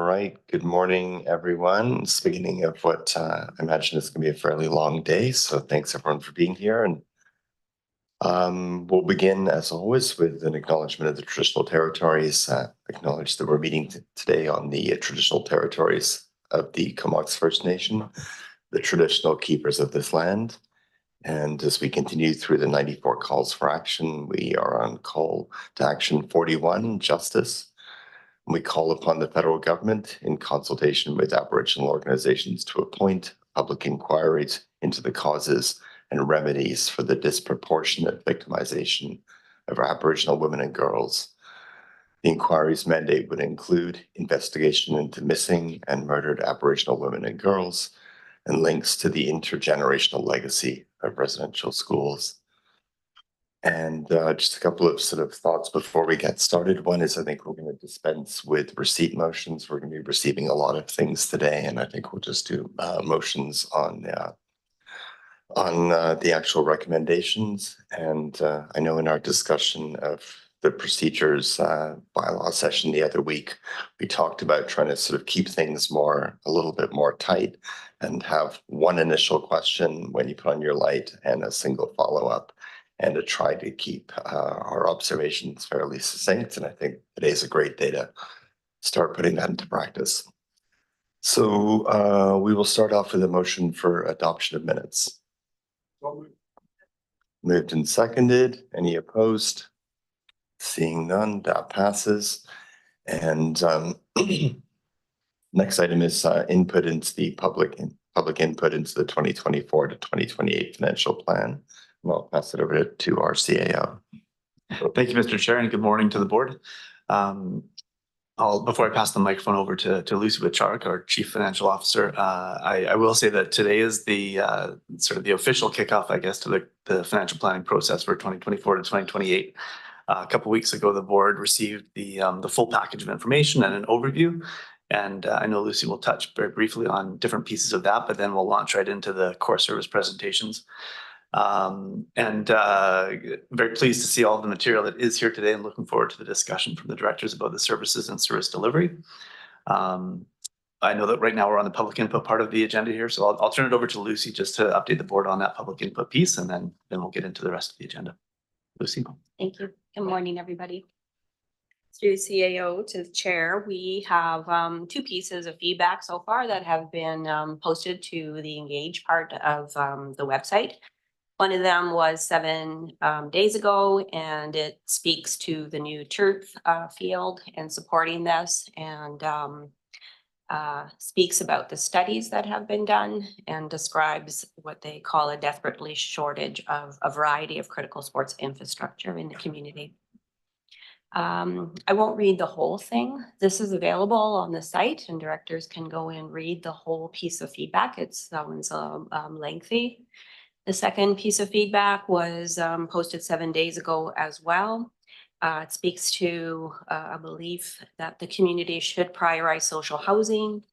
right. Good morning, everyone. It's the beginning of what I imagine is going to be a fairly long day. So thanks everyone for being here. And we'll begin, as always, with an acknowledgement of the traditional territories. Acknowledge that we're meeting today on the traditional territories of the Comox First Nation, the traditional keepers of this land. And as we continue through the 94 calls for action, we are on call to action 41, justice. We call upon the federal government in consultation with Aboriginal organizations to appoint public inquiries into the causes and remedies for the disproportionate victimization of Aboriginal women and girls. The inquiry's mandate would include investigation into missing and murdered Aboriginal women and girls and links to the intergenerational legacy of residential schools. And just a couple of sort of thoughts before we get started. One is I think we're going to dispense with receipt motions. We're going to be receiving a lot of things today, and I think we'll just do motions on the actual recommendations. And I know in our discussion of the procedures bylaw session the other week, we talked about trying to sort of keep things a little bit more tight and have one initial question when you put on your light and a single follow-up, and to try to keep our observations fairly succinct. And I think today's a great day to start putting that into practice. So we will start off with a motion for adoption of minutes. Moved and seconded. Any opposed? Seeing none, that passes. And next item is input into the public input into the 2024 to 2028 financial plan. And I'll pass it over to our CAO. Thank you, Mr. Chair, and good morning to the board. Before I pass the microphone over to Lucy Witchark, our Chief Financial Officer, I will say that today is the sort of the official kickoff, I guess, to the financial planning process for 2024 to 2028. A couple of weeks ago, the board received the full package of information and an overview. And I know Lucy will touch very briefly on different pieces of that, but then we'll launch right into the core service presentations. Very pleased to see all the material that is here today and looking forward to the discussion from the directors about the services and service delivery. I know that right now we're on the public input part of the agenda here, so I'll turn it over to Lucy just to update the board on that public input piece, and then we'll get into the rest of the agenda. Lucy. Thank you. Good morning, everybody. Through CAO to the chair, we have two pieces of feedback so far that have been posted to the Engage part of the website. One of them was 7 days ago, and it speaks to the new turf field and supporting this, and speaks about the studies that have been done and describes what they call a desperately shortage of a variety of critical sports infrastructure in the community. I won't read the whole thing. This is available on the site, and directors can go and read the whole piece of feedback. That one's lengthy. The second piece of feedback was posted 7 days ago as well. It speaks to a belief that the community should prioritize social housing.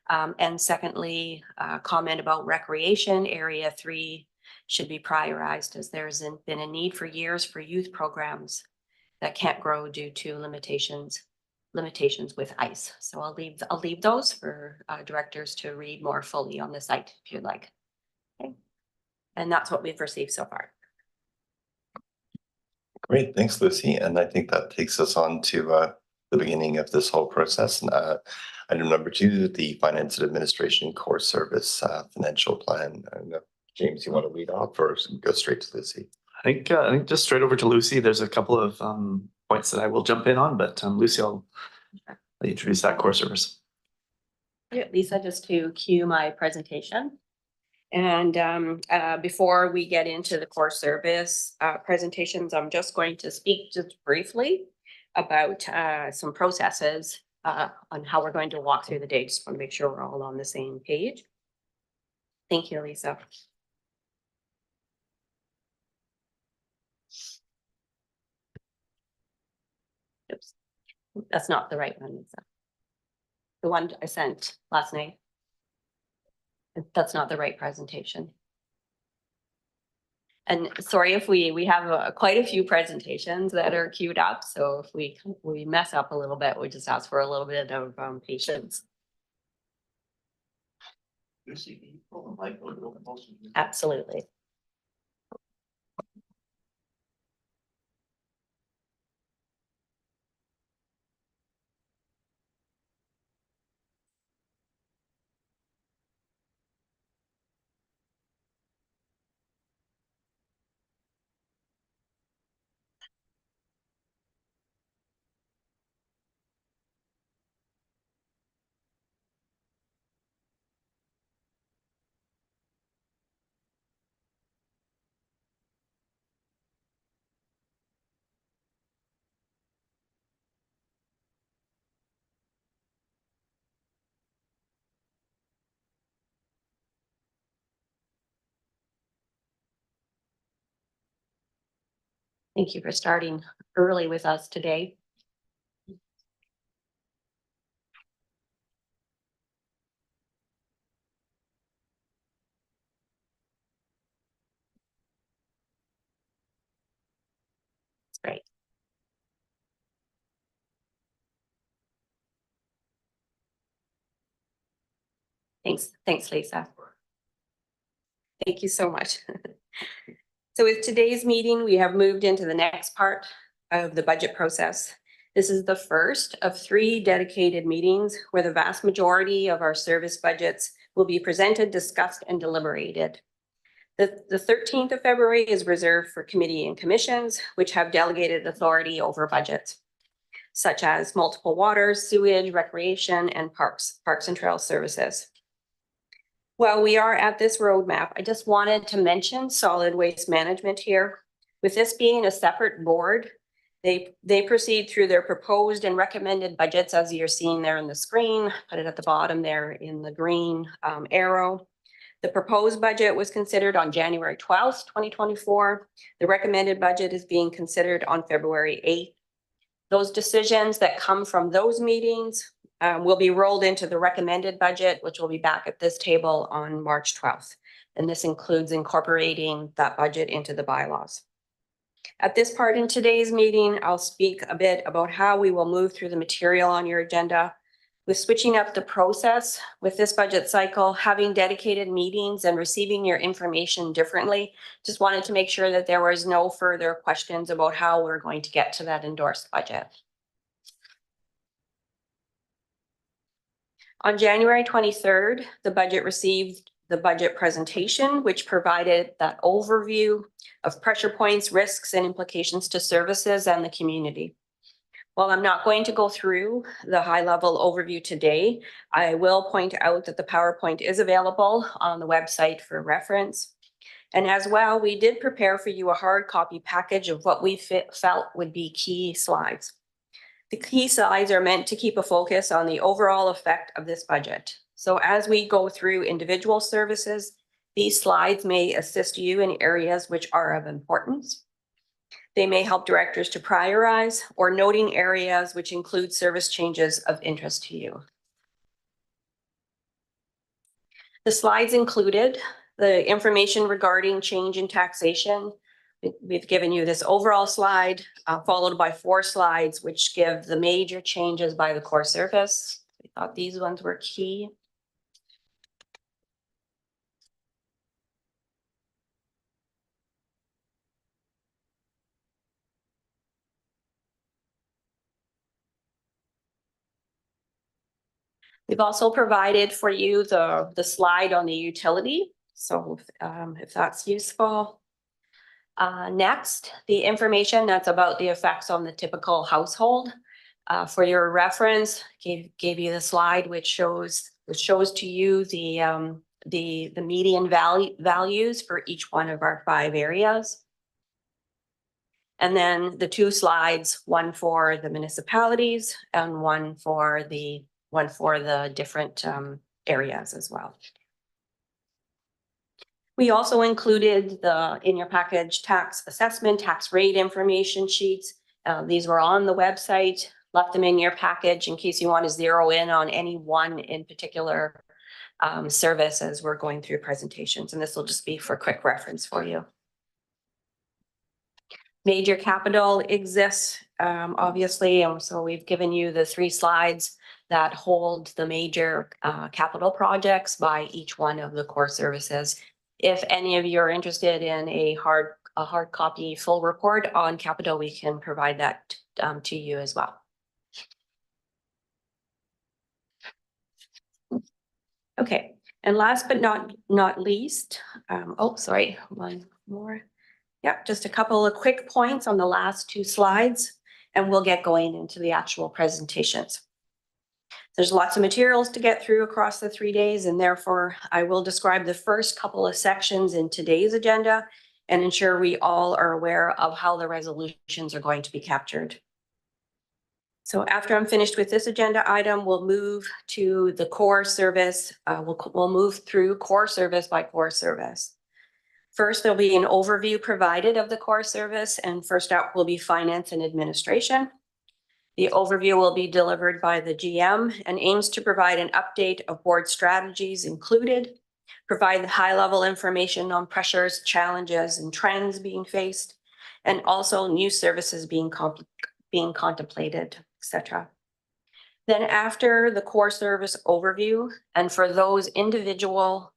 And secondly, comment about recreation. Area 3 should be prioritized, as there's been a need for years for youth programs that can't grow due to limitations with ice. So I'll leave those for directors to read more fully on the site if you'd like. Okay. And that's what we've received so far. Great, thanks, Lucy. And I think that takes us on to the beginning of this whole process. Item number 2, the Finance and Administration Core Service Financial Plan. And, James, you want to lead off or go straight to Lucy? I think just straight over to Lucy. There's a couple of points that I will jump in on, but Lucy, I'll let you introduce that core service. Yeah, Lisa, just to cue my presentation. And before we get into the core service presentations, I'm just going to speak just briefly about some processes on how we're going to walk through the day. Just want to make sure we're all on the same page. Thank you, Lisa. Oops, that's not the right one, Lisa. The one I sent last night. That's not the right presentation. And sorry if we have quite a few presentations that are queued up, so if we mess up a little bit, we just ask for a little bit of patience. Absolutely. Thank you for starting early with us today. It's great. Thanks, Lisa. Thank you so much. So with today's meeting, we have moved into the next part of the budget process. This is the first of 3 dedicated meetings where the vast majority of our service budgets will be presented, discussed, and deliberated. The 13th of February is reserved for committee and commissions, which have delegated authority over budgets, such as multiple water, sewage, recreation, and parks and trail services. While we are at this roadmap, I just wanted to mention solid waste management here. With this being a separate board, they proceed through their proposed and recommended budgets, as you're seeing there on the screen. Put it at the bottom there in the green arrow. The proposed budget was considered on January 12th, 2024. The recommended budget is being considered on February 8th. Those decisions that come from those meetings will be rolled into the recommended budget, which will be back at this table on March 12th. And this includes incorporating that budget into the bylaws. At this part in today's meeting, I'll speak a bit about how we will move through the material on your agenda. With switching up the process with this budget cycle, having dedicated meetings and receiving your information differently, just wanted to make sure that there was no further questions about how we're going to get to that endorsed budget. On January 23rd, the budget received the budget presentation, which provided that overview of pressure points, risks, and implications to services and the community. While I'm not going to go through the high-level overview today, I will point out that the PowerPoint is available on the website for reference. And as well, we did prepare for you a hard copy package of what we felt would be key slides. The key slides are meant to keep a focus on the overall effect of this budget. So as we go through individual services, these slides may assist you in areas which are of importance. They may help directors to prioritize or noting areas which include service changes of interest to you. The slides included the information regarding change in taxation. We've given you this overall slide, followed by 4 slides, which give the major changes by the core service. We thought these ones were key. We've also provided for you the slide on the utility. So if that's useful. Next, the information that's about the effects on the typical household. For your reference, gave you the slide which shows to you the median values for each one of our 5 areas. And then the 2 slides, one for the municipalities and one for the different areas as well. We also included in your package tax assessment, tax rate information sheets. These were on the website, left them in your package in case you want to zero in on any one in particular service as we're going through presentations. And this will just be for quick reference for you. Major capital exists, obviously, and so we've given you the 3 slides that hold the major capital projects by each one of the core services. If any of you are interested in a hard copy full report on capital, we can provide that to you as well. Okay, and last but not least, sorry, one more. Yeah, just a couple of quick points on the last 2 slides, and we'll get going into the actual presentations. There's lots of materials to get through across the 3 days, and therefore I will describe the first couple of sections in today's agenda and ensure we all are aware of how the resolutions are going to be captured. So after I'm finished with this agenda item, we'll move to the core service. We'll move through core service by core service. First, there'll be an overview provided of the core service, and first up will be finance and administration. The overview will be delivered by the GM and aims to provide an update of board strategies included, provide the high-level information on pressures, challenges, and trends being faced, and also new services being contemplated, etc. Then after the core service overview, and for those individual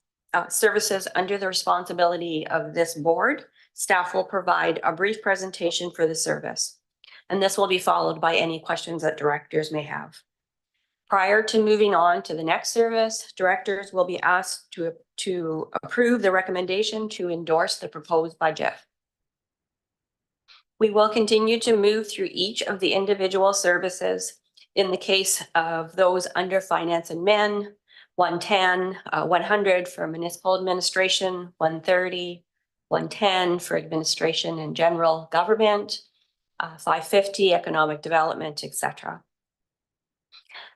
services under the responsibility of this board, staff will provide a brief presentation for the service. And this will be followed by any questions that directors may have. Prior to moving on to the next service, directors will be asked to approve the recommendation to endorse the proposed budget. We will continue to move through each of the individual services. In the case of those under finance and men, 110, 100 for municipal administration, 130, 110 for administration and general government, 550 economic development, etc.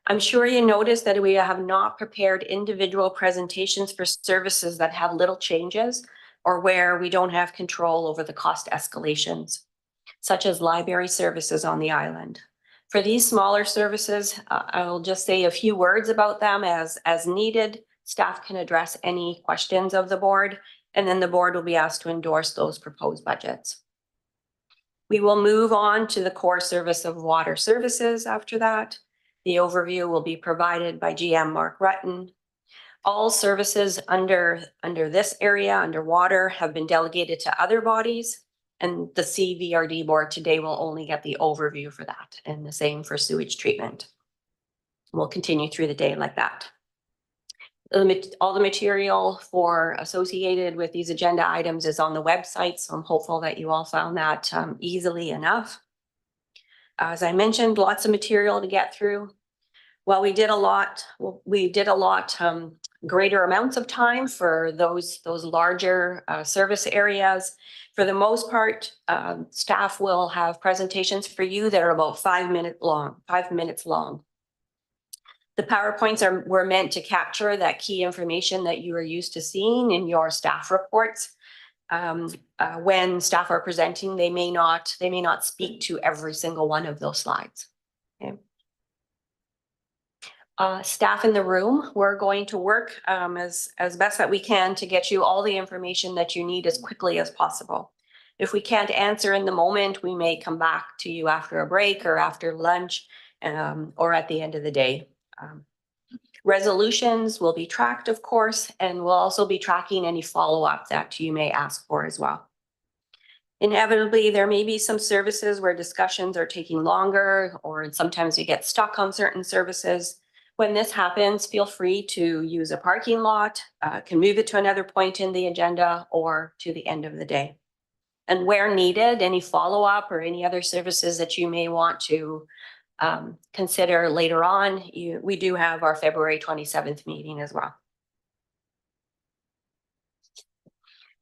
I'm sure you noticed that we have not prepared individual presentations for services that have little changes or where we don't have control over the cost escalations, such as library services on the island. For these smaller services, I'll just say a few words about them as needed. Staff can address any questions of the board, and then the board will be asked to endorse those proposed budgets. We will move on to the core service of water services after that. The overview will be provided by GM Mark Rutten. All services under this area, under water, have been delegated to other bodies, and the CVRD board today will only get the overview for that, and the same for sewage treatment. We'll continue through the day like that. All the material associated with these agenda items is on the website, so I'm hopeful that you all found that easily enough. As I mentioned, lots of material to get through. While we did a lot greater amounts of time for those larger service areas. For the most part, staff will have presentations for you that are about 5 minutes long. The PowerPoints were meant to capture that key information that you are used to seeing in your staff reports. When staff are presenting, they may not speak to every single one of those slides. Okay. Staff in the room, we're going to work as best that we can to get you all the information that you need as quickly as possible. If we can't answer in the moment, we may come back to you after a break or after lunch or at the end of the day. Resolutions will be tracked, of course, and we'll also be tracking any follow-up that you may ask for as well. Inevitably, there may be some services where discussions are taking longer, or sometimes we get stuck on certain services. When this happens, feel free to use a parking lot, can move it to another point in the agenda or to the end of the day. And where needed, any follow-up or any other services that you may want to consider later on, we do have our February 27th meeting as well.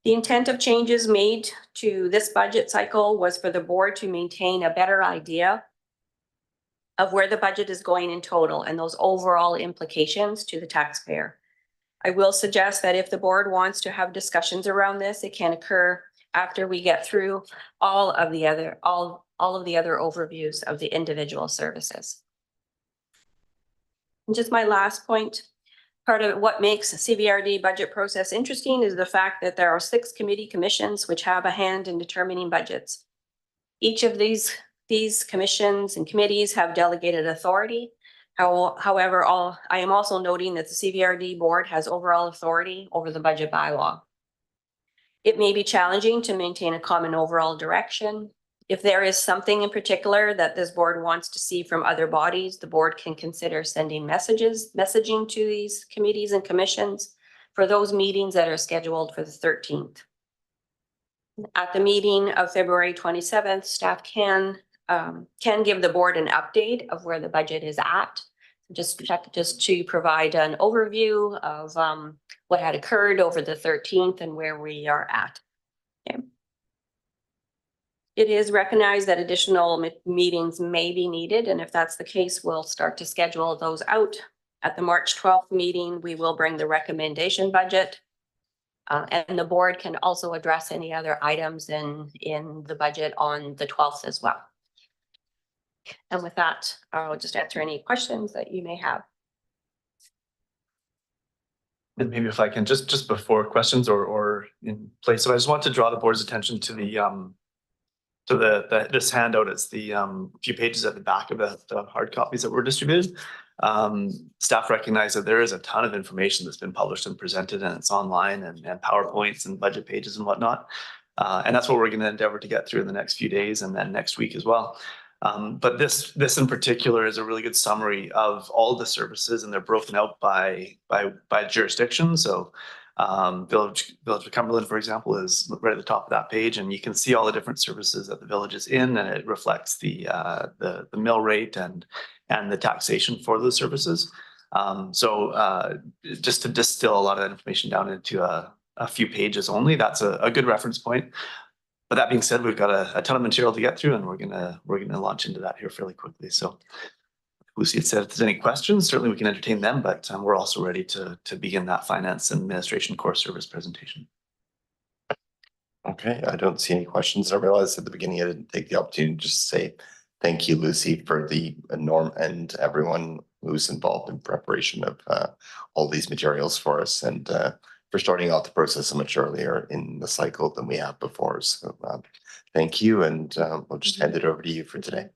The intent of changes made to this budget cycle was for the board to maintain a better idea of where the budget is going in total and those overall implications to the taxpayer. I will suggest that if the board wants to have discussions around this, it can occur after we get through all of the other overviews of the individual services. And just my last point, part of what makes a CVRD budget process interesting is the fact that there are 6 commissions which have a hand in determining budgets. Each of these commissions and committees have delegated authority. However, I am also noting that the CVRD board has overall authority over the budget bylaw. It may be challenging to maintain a common overall direction. If there is something in particular that this board wants to see from other bodies, the board can consider sending messaging to these committees and commissions for those meetings that are scheduled for the 13th. At the meeting of February 27th, staff can give the board an update of where the budget is at. Just to provide an overview of what had occurred over the 13th and where we are at. Okay. It is recognized that additional meetings may be needed, and if that's the case, we'll start to schedule those out. At the March 12th meeting, we will bring the recommendation budget. And the board can also address any other items in the budget on the 12th as well. And with that, I'll just answer any questions that you may have. And maybe if I can just before questions or in place, so I just want to draw the board's attention to this handout. It's the few pages at the back of the hard copies that were distributed. Staff recognize that there is a ton of information that's been published and presented, and it's online and PowerPoints and budget pages and whatnot. And that's what we're going to endeavor to get through in the next few days and then next week as well. But this in particular is a really good summary of all the services, and they're broken out by jurisdiction. So Village of Cumberland, for example, is right at the top of that page, and you can see all the different services that the village is in, and it reflects the mill rate and the taxation for those services. So just to distill a lot of that information down into a few pages only, that's a good reference point. But that being said, we've got a ton of material to get through, and we're gonna launch into that here fairly quickly. So Lucy had said if there's any questions, certainly we can entertain them, but we're also ready to begin that finance and administration core service presentation. Okay, I don't see any questions. I realized at the beginning I didn't take the opportunity to just say thank you, Lucy, for the enormous and everyone who's involved in preparation of all these materials for us, and for starting out the process so much earlier in the cycle than we have before. So thank you, and we'll just hand it over to you for today.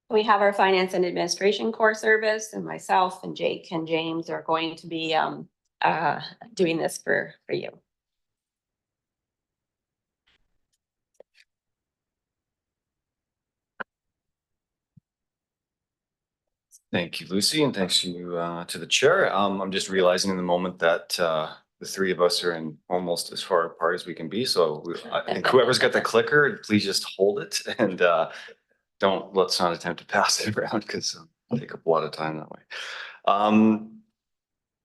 We have our finance and administration core service, and myself and Jake and James are going to be doing this for you. Thank you, Lucy, and thanks to the chair. I'm just realizing in the moment that the three of us are in almost as far apart as we can be. So I think whoever's got the clicker, please just hold it, and let's not attempt to pass it around, because it'll take up a lot of time that way.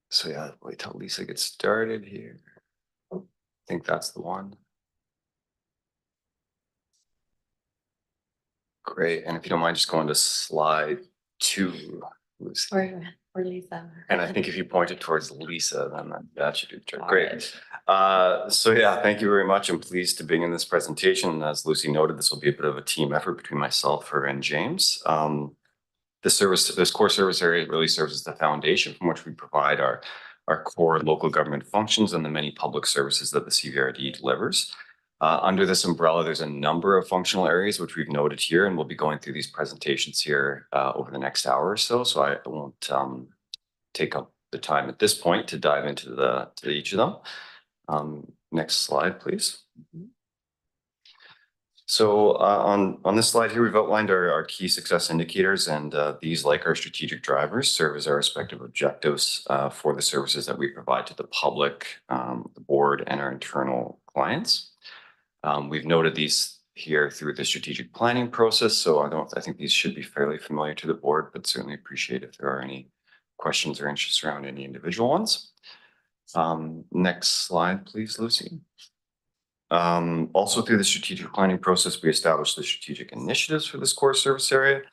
So yeah, wait till Lisa gets started here. I think that's the one. Great, and if you don't mind just going to slide 2, Lucy. Or Lisa. And I think if you point it towards Lisa, then that should do the trick. Great. So yeah, thank you very much. I'm pleased to begin this presentation. As Lucy noted, this will be a bit of a team effort between myself, her, and James. This core service area really serves as the foundation from which we provide our core local government functions and the many public services that the CVRD delivers. Under this umbrella, there's a number of functional areas which we've noted here, and we'll be going through these presentations here over the next hour or so. So I won't take up the time at this point to dive into each of them. Next slide, please. So on this slide here, we've outlined our key success indicators, and these, like our strategic drivers, serve as our respective objectives for the services that we provide to the public, the board, and our internal clients. We've noted these here through the strategic planning process, so I think these should be fairly familiar to the board, but certainly appreciate if there are any questions or interests around any individual ones. Next slide, please, Lucy. Also through the strategic planning process, we established the strategic initiatives for this core service area,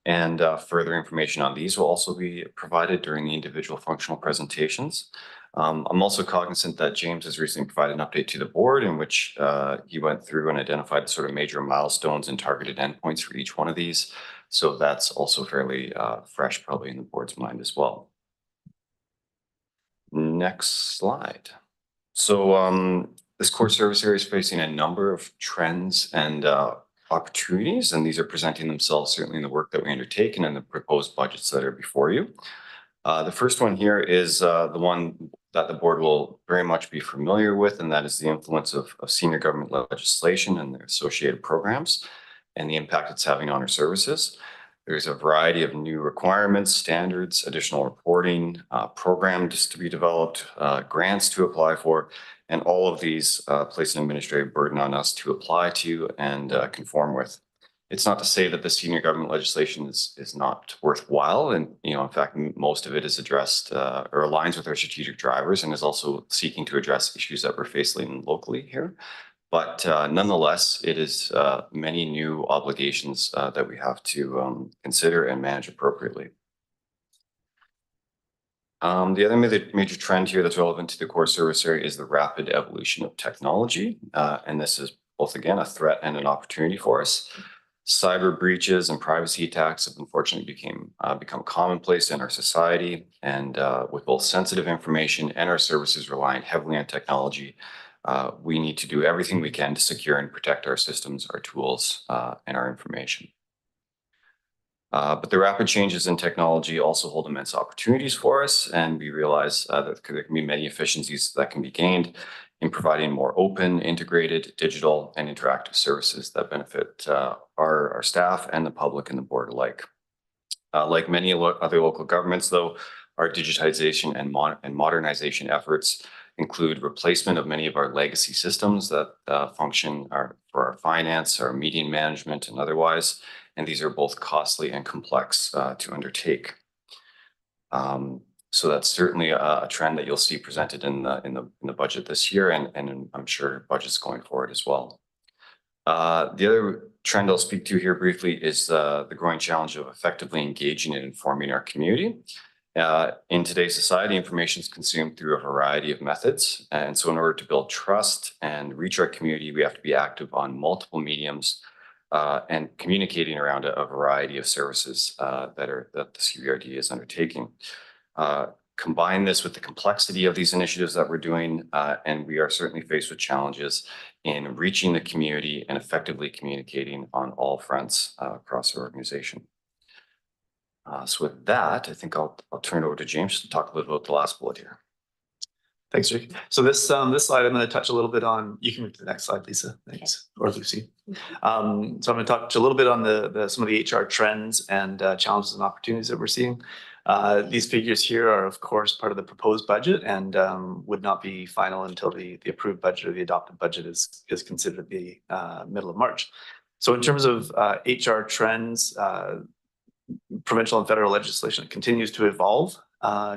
and further information on these will also be provided during the individual functional presentations. I'm also cognizant that James has recently provided an update to the board in which he went through and identified the sort of major milestones and targeted endpoints for each one of these. So that's also fairly fresh probably in the board's mind as well. Next slide. So This core service area is facing a number of trends and opportunities, and these are presenting themselves certainly in the work that we undertake and in the proposed budgets that are before you. The first one here is the one that the board will very much be familiar with, and that is the influence of senior government legislation and their associated programs and the impact it's having on our services. There's a variety of new requirements, standards, additional reporting, programs to be developed, grants to apply for, and all of these place an administrative burden on us to apply to and conform with. It's not to say that the senior government legislation is not worthwhile, and in fact, most of it is addressed or aligns with our strategic drivers and is also seeking to address issues that we're facing locally here. But nonetheless, it is many new obligations that we have to consider and manage appropriately. The other major trend here that's relevant to the core service area is the rapid evolution of technology. And this is both, again, a threat and an opportunity for us. Cyber breaches and privacy attacks have unfortunately become commonplace in our society. And with both sensitive information and our services relying heavily on technology, we need to do everything we can to secure and protect our systems, our tools, and our information. But the rapid changes in technology also hold immense opportunities for us, and we realize that there can be many efficiencies that can be gained in providing more open, integrated, digital, and interactive services that benefit our staff and the public and the board alike. Like many other local governments, though, our digitization and modernization efforts include replacement of many of our legacy systems that function for our finance, our meeting management, and otherwise. And these are both costly and complex to undertake. So that's certainly a trend that you'll see presented in the budget this year, and I'm sure budgets going forward as well. The other trend I'll speak to here briefly is the growing challenge of effectively engaging and informing our community. In today's society, information is consumed through a variety of methods. And so in order to build trust and reach our community, we have to be active on multiple mediums and communicating around a variety of services that the CVRD is undertaking. Combine this with the complexity of these initiatives that we're doing, and we are certainly faced with challenges in reaching the community and effectively communicating on all fronts across our organization. So with that, I think I'll turn it over to James to talk a little about the last bullet here. Thanks, Rick. So this slide, I'm going to touch a little bit on. You can move to the next slide, Lisa. Thanks, or Lucy. So I'm going to touch a little bit on some of the HR trends and challenges and opportunities that we're seeing. These figures here are, of course, part of the proposed budget and would not be final until the approved budget or the adopted budget is considered the middle of March. So in terms of HR trends, provincial and federal legislation continues to evolve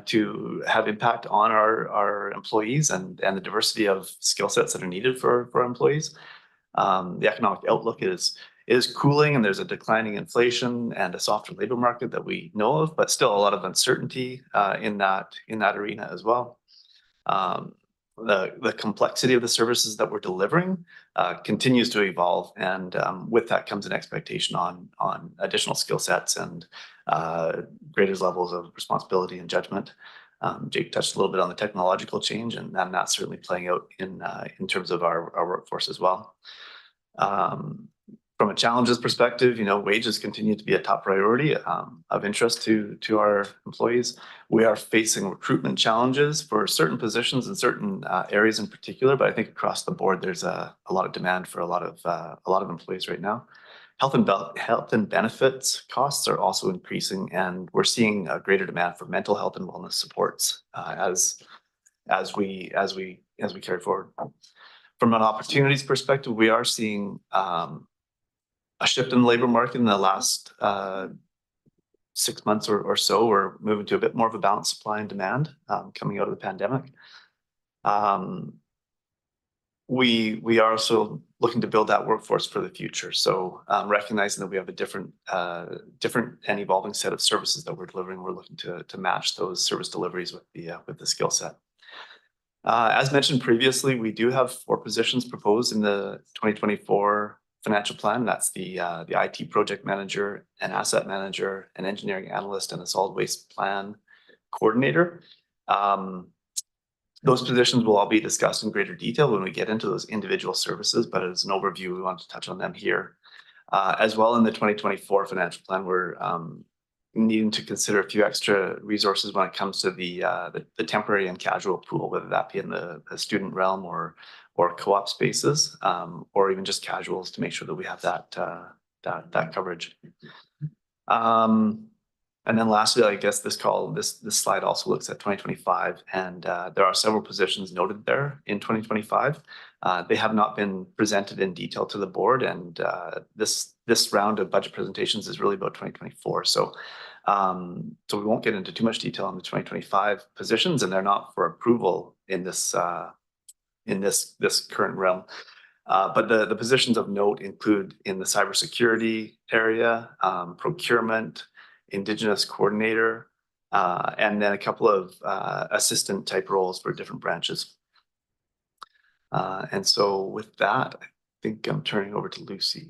to have impact on our employees and the diversity of skill sets that are needed for our employees. The economic outlook is cooling, and there's a declining inflation and a softer labor market that we know of, but still a lot of uncertainty in that arena as well. The complexity of the services that we're delivering continues to evolve, and with that comes an expectation on additional skill sets and greater levels of responsibility and judgment. Jake touched a little bit on the technological change, and that's certainly playing out in terms of our workforce as well. From a challenges perspective, wages continue to be a top priority of interest to our employees. We are facing recruitment challenges for certain positions in certain areas in particular, but I think across the board there's a lot of demand for a lot of employees right now. Health and benefits costs are also increasing, and we're seeing a greater demand for mental health and wellness supports as we carry forward. From an opportunities perspective, we are seeing a shift in the labor market in the last 6 months or so. We're moving to a bit more of a balanced supply and demand coming out of the pandemic. We are also looking to build that workforce for the future. So recognizing that we have a different and evolving set of services that we're delivering, we're looking to match those service deliveries with the skill set. As mentioned previously, we do have 4 positions proposed in the 2024 financial plan. That's the IT project manager, an asset manager, an engineering analyst, and a solid waste plan coordinator. Those positions will all be discussed in greater detail when we get into those individual services, but as an overview, we want to touch on them here. As well, in the 2024 financial plan, we're needing to consider a few extra resources when it comes to the temporary and casual pool, whether that be in the student realm or co-op spaces, or even just casuals, to make sure that we have that coverage. And then lastly, I guess this slide also looks at 2025, and there are several positions noted there in 2025. They have not been presented in detail to the board, and this round of budget presentations is really about 2024. So we won't get into too much detail on the 2025 positions, and they're not for approval in this current realm. But the positions of note include in the cybersecurity area, procurement, Indigenous coordinator, and then a couple of assistant type roles for different branches. And so with that, I think I'm turning over to Lucy.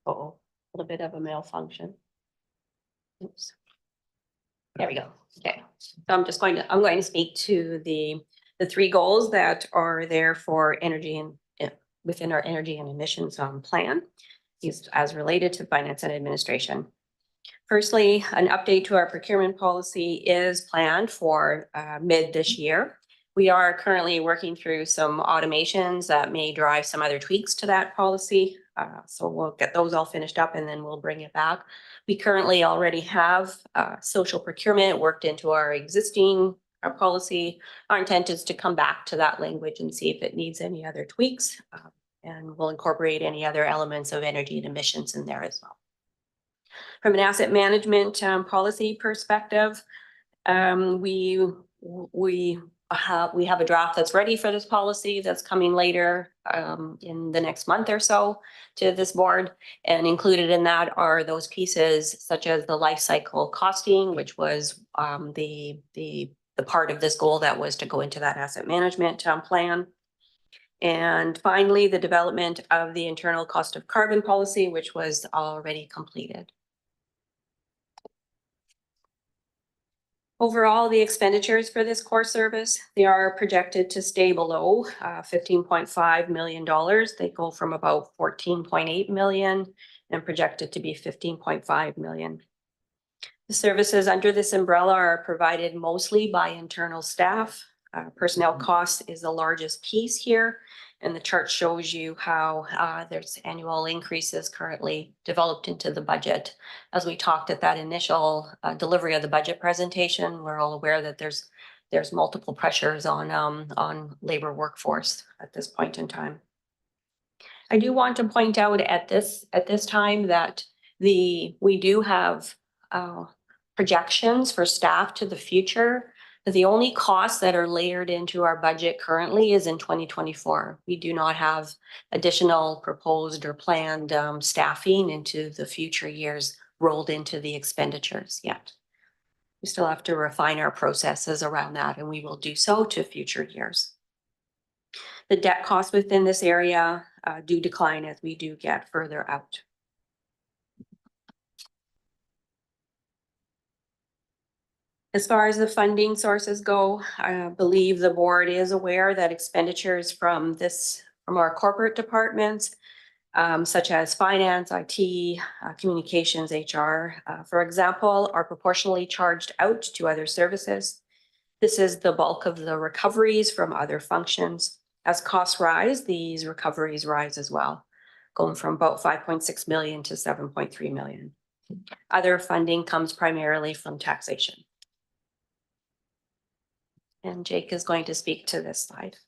Oh, a little bit of a malfunction. Oops. There we go. Okay, so I'm going to speak to the three goals that are there for energy and within our energy and emissions plan, as related to finance and administration. Firstly, an update to our procurement policy is planned for mid this year. We are currently working through some automations that may drive some other tweaks to that policy. So we'll get those all finished up and then we'll bring it back. We currently already have social procurement worked into our existing policy. Our intent is to come back to that language and see if it needs any other tweaks. And we'll incorporate any other elements of energy and emissions in there as well. From an asset management policy perspective, we have a draft that's ready for this policy that's coming later in the next month or so to this board. And included in that are those pieces such as the life cycle costing, which was the part of this goal that was to go into that asset management plan. And finally, the development of the internal cost of carbon policy, which was already completed. Overall, the expenditures for this core service, they are projected to stay below $15.5 million. They go from about 14.8 million and projected to be 15.5 million. The services under this umbrella are provided mostly by internal staff. Personnel costs is the largest piece here, and the chart shows you how there's annual increases currently developed into the budget. As we talked at that initial delivery of the budget presentation, we're all aware that there's multiple pressures on labor workforce at this point in time. I do want to point out at this time that we do have projections for staff to the future. The only costs that are layered into our budget currently is in 2024. We do not have additional proposed or planned staffing into the future years rolled into the expenditures yet. We still have to refine our processes around that, and we will do so to future years. The debt costs within this area do decline as we do get further out. As far as the funding sources go, I believe the board is aware that expenditures from our corporate departments, such as finance, IT, communications, HR, for example, are proportionally charged out to other services. This is the bulk of the recoveries from other functions. As costs rise, these recoveries rise as well, going from about 5.6 million to 7.3 million. Other funding comes primarily from taxation. And Jake is going to speak to this slide.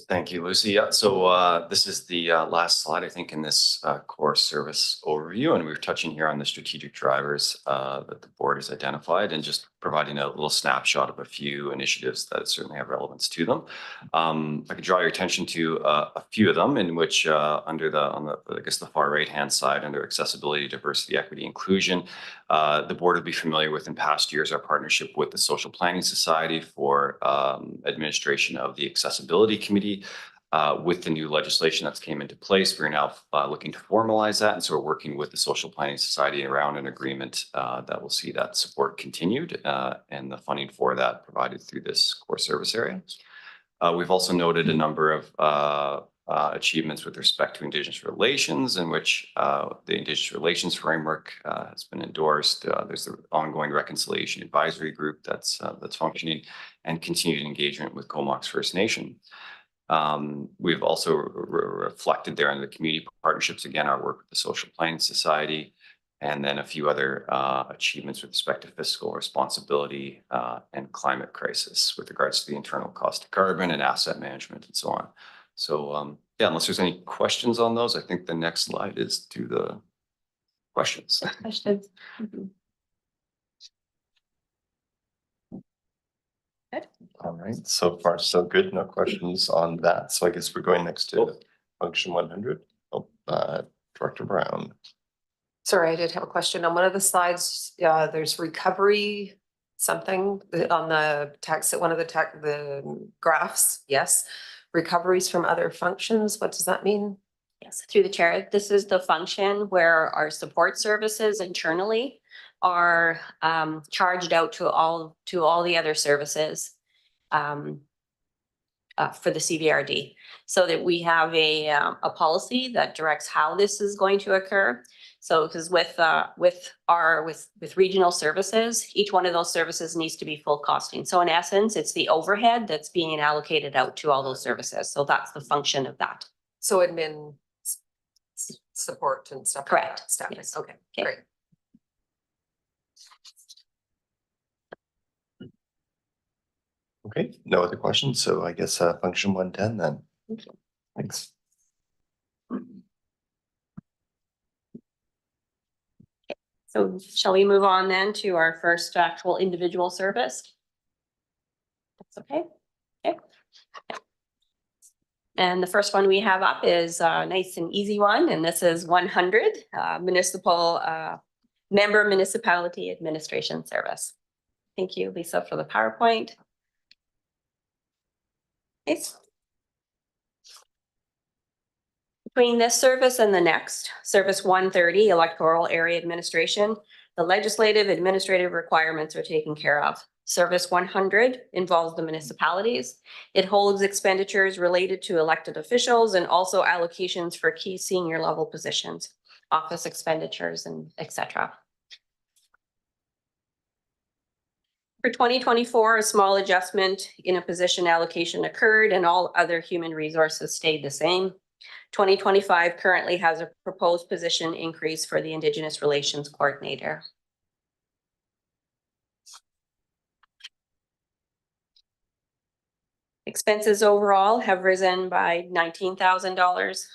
Thank you, Lucy. Yeah, so this is the last slide, I think, in this core service overview, and we're touching here on the strategic drivers that the board has identified and just providing a little snapshot of a few initiatives that certainly have relevance to them. I could draw your attention to a few of them in which under I guess the far right-hand side, under accessibility, diversity, equity, inclusion, the board will be familiar with in past years our partnership with the Social Planning Society for administration of the Accessibility Committee. With the new legislation that's came into place, we're now looking to formalize that. And so we're working with the Social Planning Society around an agreement that will see that support continued and the funding for that provided through this core service area. We've also noted a number of achievements with respect to Indigenous relations, in which the Indigenous relations framework has been endorsed. There's the ongoing reconciliation advisory group that's functioning, and continued engagement with Comox First Nation. We've also reflected there on the community partnerships, again, our work with the Social Planning Society, and then a few other achievements with respect to fiscal responsibility and climate crisis with regards to the internal cost of carbon and asset management and so on. So yeah, unless there's any questions on those, I think the next slide is to the questions. Questions? Good. All right, so far so good. No questions on that. So I guess we're going next to function 100. Director Brown. Sorry, I did have a question. On one of the slides, there's recovery something on the text at one of the graphs. Yes. Recoveries from other functions. What does that mean? Yes, through the chair, this is the function where our support services internally are charged out to all the other services for the CVRD, so that we have a policy that directs how this is going to occur. So because with regional services, each one of those services needs to be full costing. So in essence, it's the overhead that's being allocated out to all those services. So that's the function of that. So admin support and stuff. Correct. Like that, staffing. Yes. Okay, Okay. great. Okay, no other questions. So I guess function 110 then. Thank you. Thanks. So shall we move on then to our first actual individual service? That's okay. Okay. And the first one we have up is a nice and easy one, and this is 100 municipal member municipality administration service. Thank you, Lisa, for the PowerPoint. Nice. Between this service and the next, Service 130, Electoral Area Administration, the legislative administrative requirements are taken care of. Service 100 involves the municipalities. It holds expenditures related to elected officials and also allocations for key senior level positions, office expenditures, and etc. For 2024, a small adjustment in a position allocation occurred and all other human resources stayed the same. 2025 currently has a proposed position increase for the Indigenous Relations Coordinator. Expenses overall have risen by $19,000.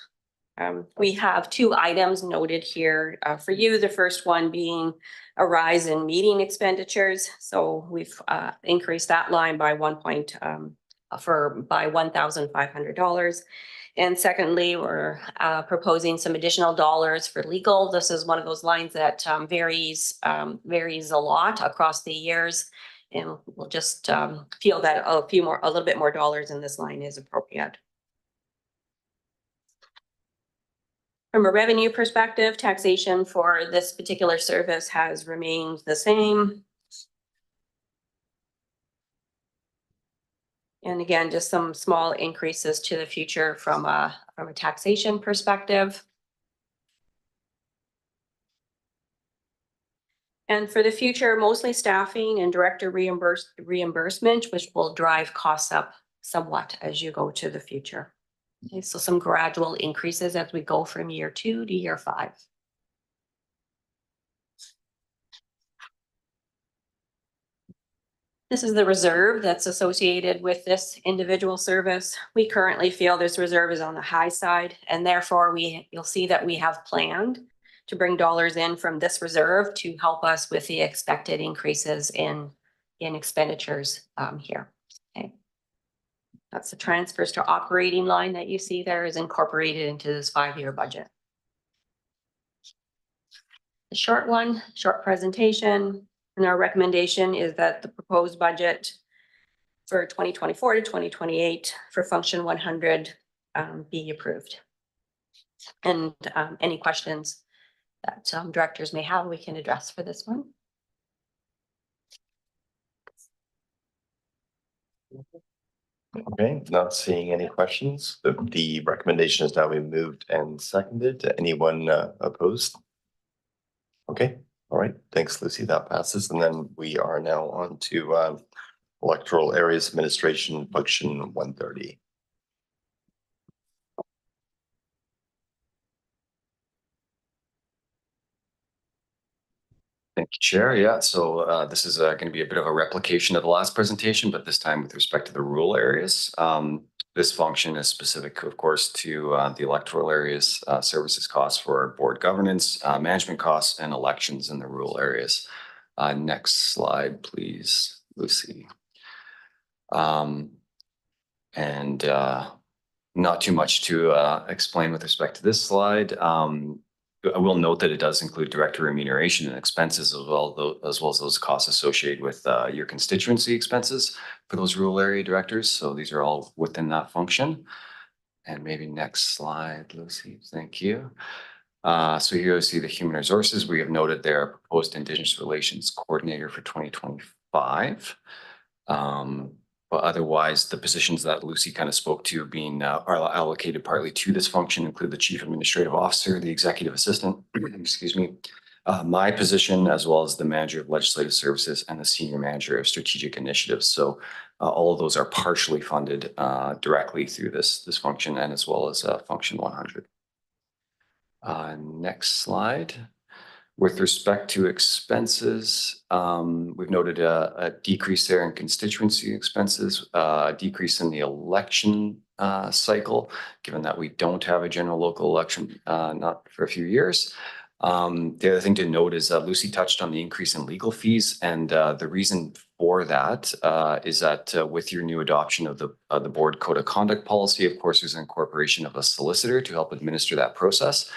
We have two items noted here for you. The first one being a rise in meeting expenditures. So we've increased that line by $1,500. And secondly, we're proposing some additional dollars for legal. This is one of those lines that varies a lot across the years. And we'll just feel that a little bit more dollars in this line is appropriate. From a revenue perspective, taxation for this particular service has remained the same. And again, just some small increases to the future from a taxation perspective. And for the future, mostly staffing and director reimbursement, which will drive costs up somewhat as you go to the future. Okay, so some gradual increases as we go from year 2 to year 5. This is the reserve that's associated with this individual service. We currently feel this reserve is on the high side, and therefore you'll see that we have planned to bring dollars in from this reserve to help us with the expected increases in expenditures here. Okay. That's the transfers to operating line that you see there is incorporated into this 5-year budget. The short presentation, and our recommendation is that the proposed budget for 2024 to 2028 for function 100 be approved. And any questions that directors may have, we can address for this one. Okay, not seeing any questions. The recommendation is now been moved and seconded. Anyone opposed? Okay, all right. Thanks, Lucy. That passes. And then we are now on to Electoral Areas Administration Function 130. Thank you, Chair. Yeah, so this is going to be a bit of a replication of the last presentation, but this time with respect to the rural areas. This function is specific, of course, to the electoral areas services costs for board governance, management costs, and elections in the rural areas. Next slide, please, Lucy. And not too much to explain with respect to this slide. I will note that it does include director remuneration and expenses as well as those costs associated with your constituency expenses for those rural area directors. So these are all within that function. And maybe next slide, Lucy. Thank you. So here you see the human resources. We have noted their proposed Indigenous Relations Coordinator for 2025. But otherwise, the positions that Lucy kind of spoke to being are allocated partly to this function include the Chief Administrative Officer, the Executive Assistant, excuse me, my position, as well as the Manager of Legislative Services and the Senior Manager of Strategic Initiatives. So all of those are partially funded directly through this function and as well as Function 100. Next slide. With respect to expenses, we've noted a decrease there in constituency expenses, a decrease in the election cycle, given that we don't have a general local election, not for a few years. The other thing to note is Lucy touched on the increase in legal fees, and the reason for that is that with your new adoption of the board code of conduct policy, of course, there's an incorporation of a solicitor to help administer that process.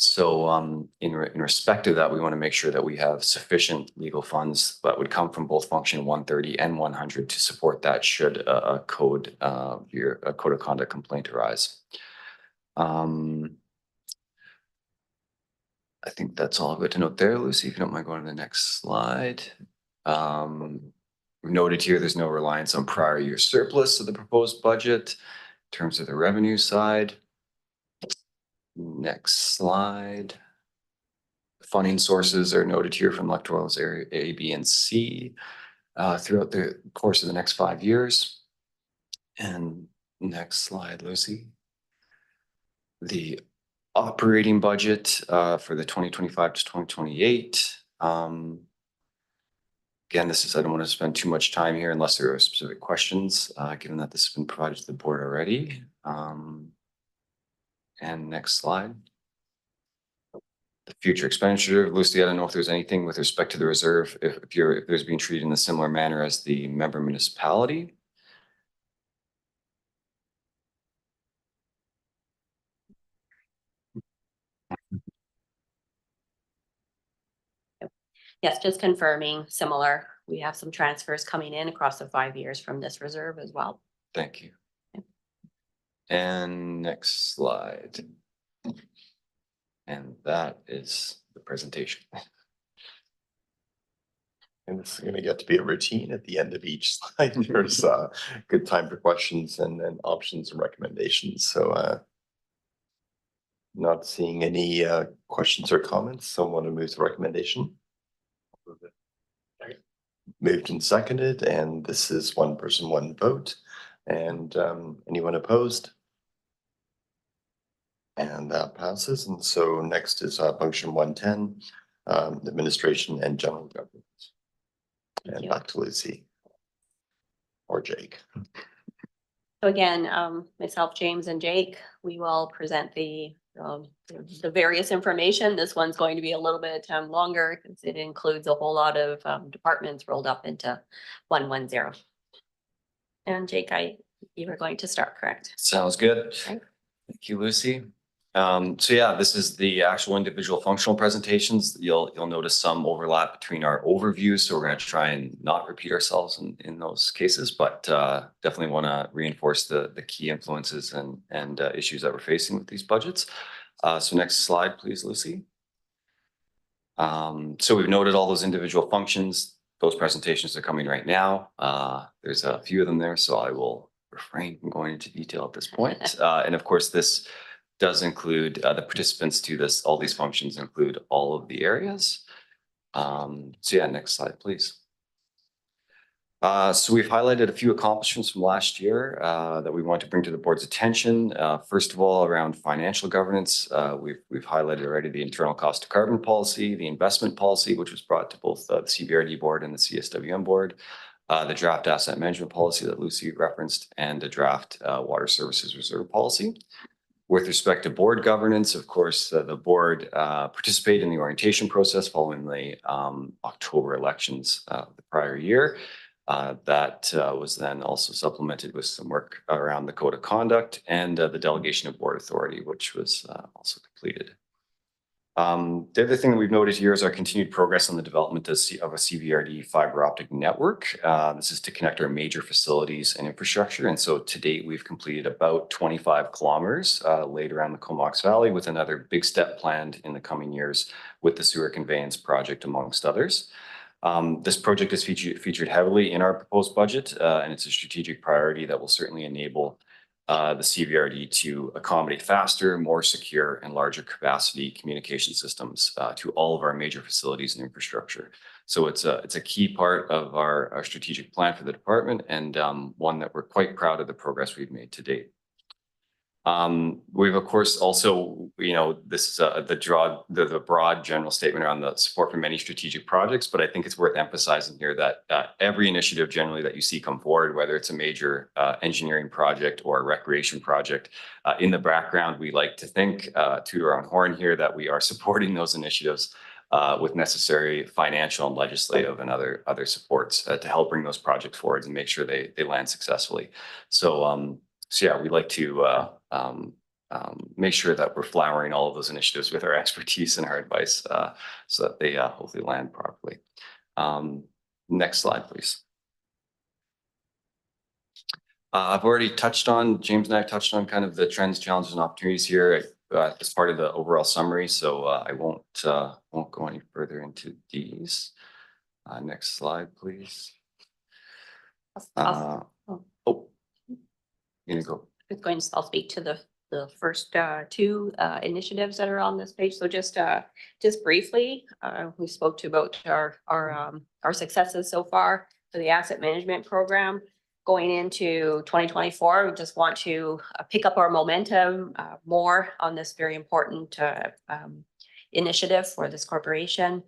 So in respect of that, we want to make sure that we have sufficient legal funds that would come from both Function 130 and 100 to support that should a code of conduct complaint arise. I think that's all good to note there, Lucy, if you don't mind going to the next slide. We've noted here there's no reliance on prior year surplus of the proposed budget in terms of the revenue side. Next slide. Funding sources are noted here from electorals area A, B, and C throughout the course of the next 5 years. And next slide, Lucy. The operating budget for the 2025 to 2028. Again, I don't want to spend too much time here unless there are specific questions, given that this has been provided to the board already. And next slide. The future expenditure, Lucy, I don't know if there's anything with respect to the reserve, if there's being treated in a similar manner as the member municipality. Yes, just confirming similar. We have some transfers coming in across the 5 years from this reserve as well. Thank you. And next slide. And that is the presentation. And this is going to get to be a routine at the end of each slide. There's good time for questions and options and recommendations. So not seeing any questions or comments. Someone to move the recommendation. Moved and seconded, and this is one person, one vote. And anyone opposed? And that passes. And so next is Function 110, Administration and General Government. And back to Lucy or Jake. So again, myself, James, and Jake, we will present the various information. This one's going to be a little bit longer because it includes a whole lot of departments rolled up into 110. And Jake, you were going to start, correct? Sounds good. Okay. Thank you, Lucy. So yeah, this is the actual individual functional presentations. You'll notice some overlap between our overviews, so we're going to try and not repeat ourselves in those cases, but definitely want to reinforce the key influences and issues that we're facing with these budgets. So next slide, please, Lucy. So we've noted all those individual functions. Those presentations are coming right now. There's a few of them there, so I will refrain from going into detail at this point. And of course, this does include the participants to this. All these functions include all of the areas. So yeah, next slide, please. So we've highlighted a few accomplishments from last year that we want to bring to the board's attention. First of all, around financial governance, we've highlighted already the internal cost of carbon policy, the investment policy, which was brought to both the CBRD board and the CSWM board, the draft asset management policy that Lucy referenced, and the draft water services reserve policy. With respect to board governance, of course, the board participated in the orientation process following the October elections the prior year. That was then also supplemented with some work around the code of conduct and the delegation of board authority, which was also completed. The other thing that we've noted here is our continued progress on the development of a CBRD fiber optic network. This is to connect our major facilities and infrastructure. And so to date, we've completed about 25 kilometers laid around the Comox Valley, with another big step planned in the coming years with the sewer conveyance project, amongst others. This project is featured heavily in our proposed budget, and it's a strategic priority that will certainly enable the CVRD to accommodate faster, more secure, and larger capacity communication systems to all of our major facilities and infrastructure. So it's a key part of our strategic plan for the department, and one that we're quite proud of the progress we've made to date. We've of course also, this is the broad general statement around the support for many strategic projects, but I think it's worth emphasizing here that every initiative generally that you see come forward, whether it's a major engineering project or a recreation project, in the background, we like to think, toot our own horn here, that we are supporting those initiatives with necessary financial and legislative and other supports to help bring those projects forward and make sure they land successfully. So yeah, we like to make sure that we're flowering all of those initiatives with our expertise and our advice so that they hopefully land properly. Next slide, please. I've already touched on, James and I have touched on kind of the trends, challenges, and opportunities here as part of the overall summary. So I won't go any further into these. Next slide, please. I'll speak to the first two initiatives that are on this page. So just briefly, we spoke about our successes so far for the asset management program. Going into 2024, we just want to pick up our momentum more on this very important initiative for this corporation.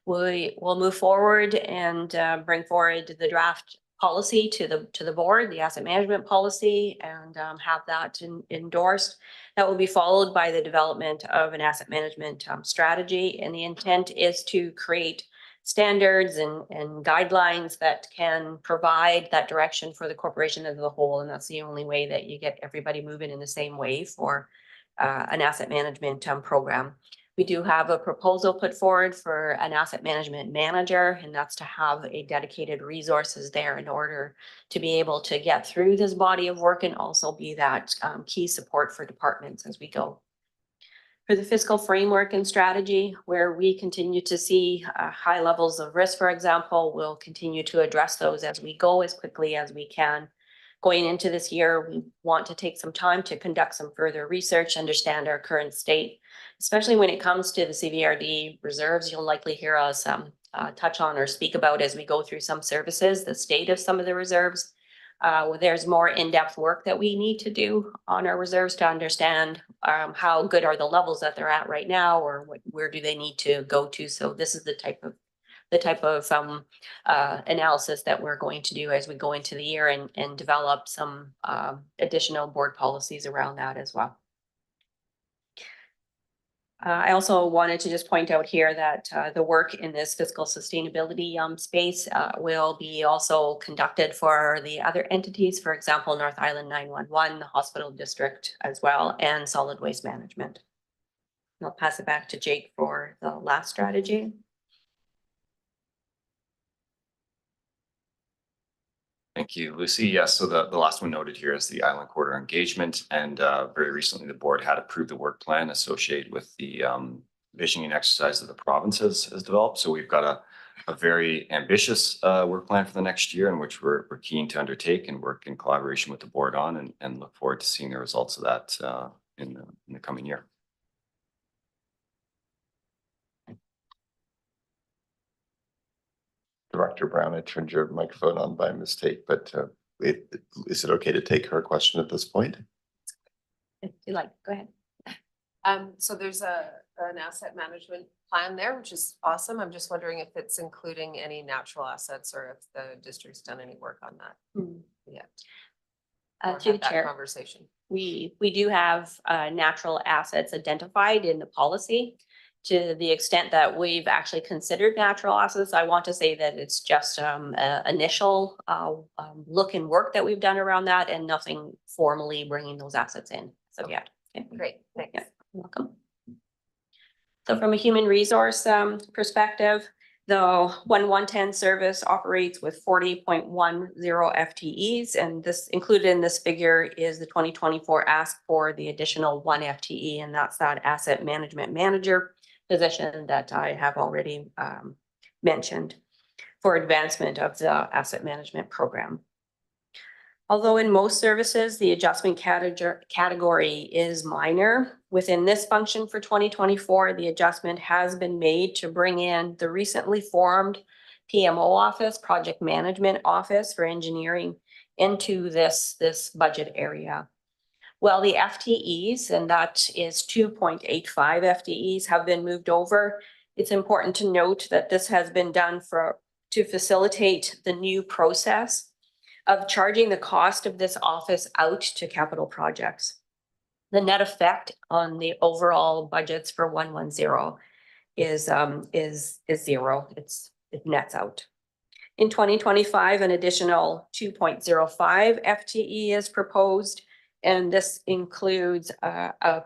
We'll move forward and bring forward the draft policy to the board, the asset management policy, and have that endorsed. That will be followed by the development of an asset management strategy. And the intent is to create standards and guidelines that can provide that direction for the corporation as a whole. And that's the only way that you get everybody moving in the same way for an asset management program. We do have a proposal put forward for an asset management manager, and that's to have a dedicated resources there in order to be able to get through this body of work and also be that key support for departments as we go. For the fiscal framework and strategy, where we continue to see high levels of risk, for example, we'll continue to address those as we go as quickly as we can. Going into this year, we want to take some time to conduct some further research, understand our current state, especially when it comes to the CVRD reserves. You'll likely hear us touch on or speak about as we go through some services, the state of some of the reserves. There's more in-depth work that we need to do on our reserves to understand how good are the levels that they're at right now, or where do they need to go to. So this is the type of analysis that we're going to do as we go into the year and develop some additional board policies around that as well. I also wanted to just point out here that the work in this fiscal sustainability space will be also conducted for the other entities, for example, North Island 911, the hospital district as well, and solid waste management. I'll pass it back to Jake for the last strategy. Thank you, Lucy. Yes, so the last one noted here is the Island Quarter engagement. And very recently, the board had approved the work plan associated with the visioning exercise that the province has developed. So we've got a very ambitious work plan for the next year, in which we're keen to undertake and work in collaboration with the board on, and look forward to seeing the results of that in the coming year. Director Brown, I turned your microphone on by mistake, but is it okay to take her question at this point? If you like, go ahead. So there's an asset management plan there, which is awesome. I'm just wondering if it's including any natural assets or if the district's done any work on that yet. Or To the had that chair, conversation. we do have natural assets identified in the policy. To the extent that we've actually considered natural assets, I want to say that it's just initial look and work that we've done around that, and nothing formally bringing those assets in. So yeah. Okay. Great, thanks. Yeah. You're welcome. So from a human resource perspective, the 1110 service operates with 40.10 FTEs, and this included in this figure is the 2024 ask for the additional 1 FTE, and that's that asset management manager position that I have already mentioned for advancement of the asset management program. Although in most services, the adjustment category is minor, within this function for 2024, the adjustment has been made to bring in the recently formed PMO office, project management office for engineering, into this budget area. Well, the FTEs, and that is 2.85 FTEs, have been moved over. It's important to note that this has been done to facilitate the new process of charging the cost of this office out to capital projects. The net effect on the overall budgets for 110 is zero. It nets out. In 2025, an additional 2.05 FTE is proposed, and this includes a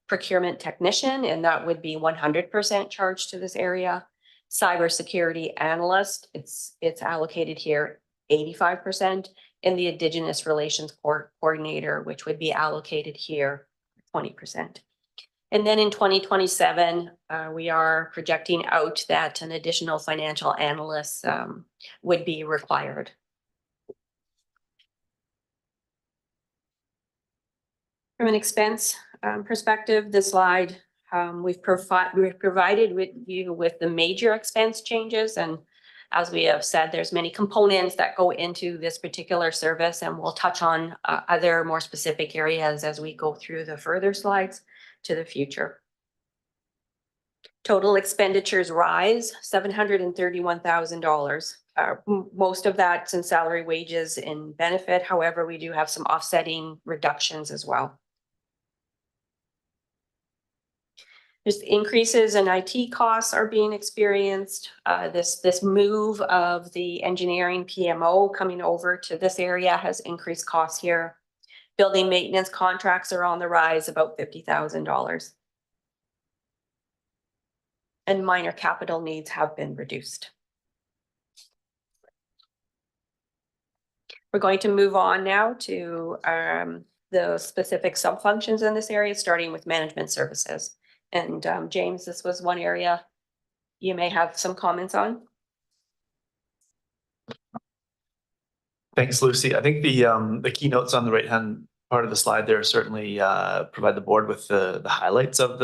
procurement technician, and that would be 100% charged to this area. Cybersecurity analyst, it's allocated here 85%, and the Indigenous Relations Coordinator, which would be allocated here 20%. And then in 2027, we are projecting out that an additional financial analyst would be required. From an expense perspective, this slide, we've provided with you with the major expense changes, and as we have said, there's many components that go into this particular service, and we'll touch on other more specific areas as we go through the further slides to the future. Total expenditures rise $731,000. Most of that's in salary, wages, and benefit. However, we do have some offsetting reductions as well. There's increases in IT costs are being experienced. This move of the engineering PMO coming over to this area has increased costs here. Building maintenance contracts are on the rise, about $50,000. And minor capital needs have been reduced. We're going to move on now to the specific sub-functions in this area, starting with management services. And James, this was one area you may have some comments on. Thanks, Lucy. I think the keynotes on the right-hand part of the slide there certainly provide the board with the highlights of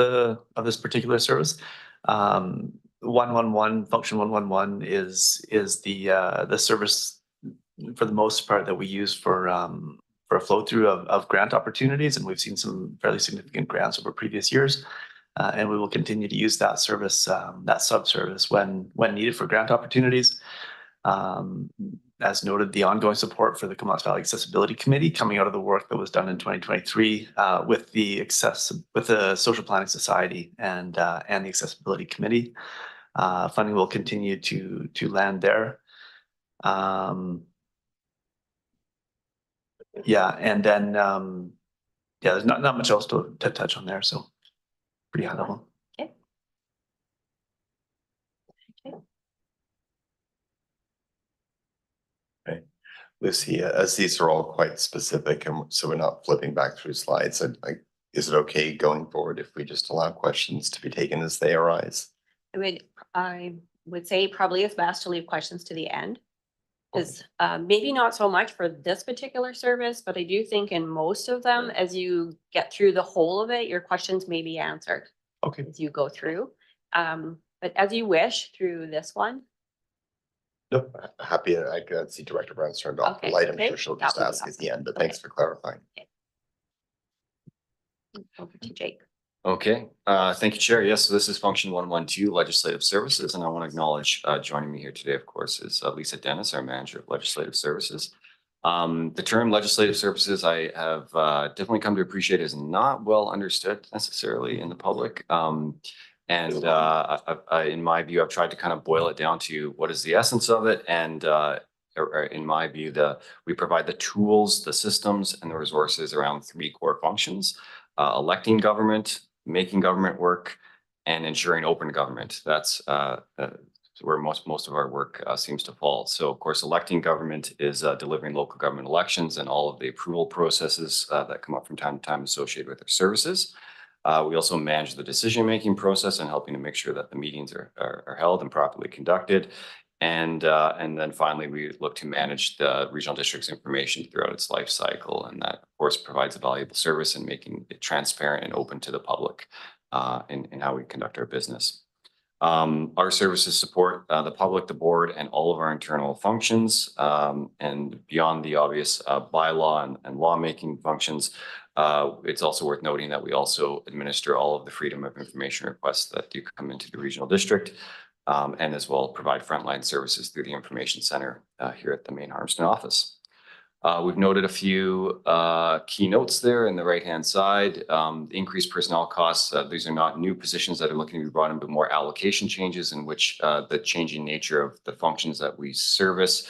this particular service. 111 function 111 is the service for the most part that we use for a flow through of grant opportunities, and we've seen some fairly significant grants over previous years. And we will continue to use that service, that sub-service when needed for grant opportunities. As noted, the ongoing support for the Comox Valley Accessibility Committee coming out of the work that was done in 2023 with the Social Planning Society and the Accessibility Committee. Funding will continue to land there. Yeah, and then there's not much else to touch on there. So. pretty high level. Okay. Okay. Lucy, as these are all quite specific, and so we're not flipping back through slides, is it okay going forward if we just allow questions to be taken as they arise? I would say probably it's best to leave questions to the end. Because maybe not so much for this particular service, but I do think in most of them, as you get through the whole of it, your questions may be answered Okay. as you go through. But as you wish through this one. No, happy, I could see Director Brown's turned off the Okay, light. I'm okay, sure she'll that just would be ask at awesome. the end, but Okay. thanks for clarifying. Over to Jake. Okay, thank you, Chair. Yes, so this is function 112, Legislative Services, and I want to acknowledge joining me here today, of course, is Lisa Dennis, our Manager of Legislative Services. The term legislative services I have definitely come to appreciate is not well understood necessarily in the public. In my view, I've tried to kind of boil it down to what is the essence of it. And in my view, we provide the tools, the systems, and the resources around three core functions: electing government, making government work, and ensuring open government. That's where most of our work seems to fall. So of course, electing government is delivering local government elections and all of the approval processes that come up from time to time associated with their services. We also manage the decision-making process and helping to make sure that the meetings are held and properly conducted. And then finally, we look to manage the regional district's information throughout its life cycle. And that, of course, provides a valuable service in making it transparent and open to the public in how we conduct our business. Our services support the public, the board, and all of our internal functions. And beyond the obvious bylaw and lawmaking functions, it's also worth noting that we also administer all of the freedom of information requests that do come into the regional district, and as well provide frontline services through the information center here at the main Harmston office. We've noted a few key notes there in the right-hand side. Increased personnel costs. These are not new positions that are looking to be brought in, but more allocation changes in which the changing nature of the functions that we service.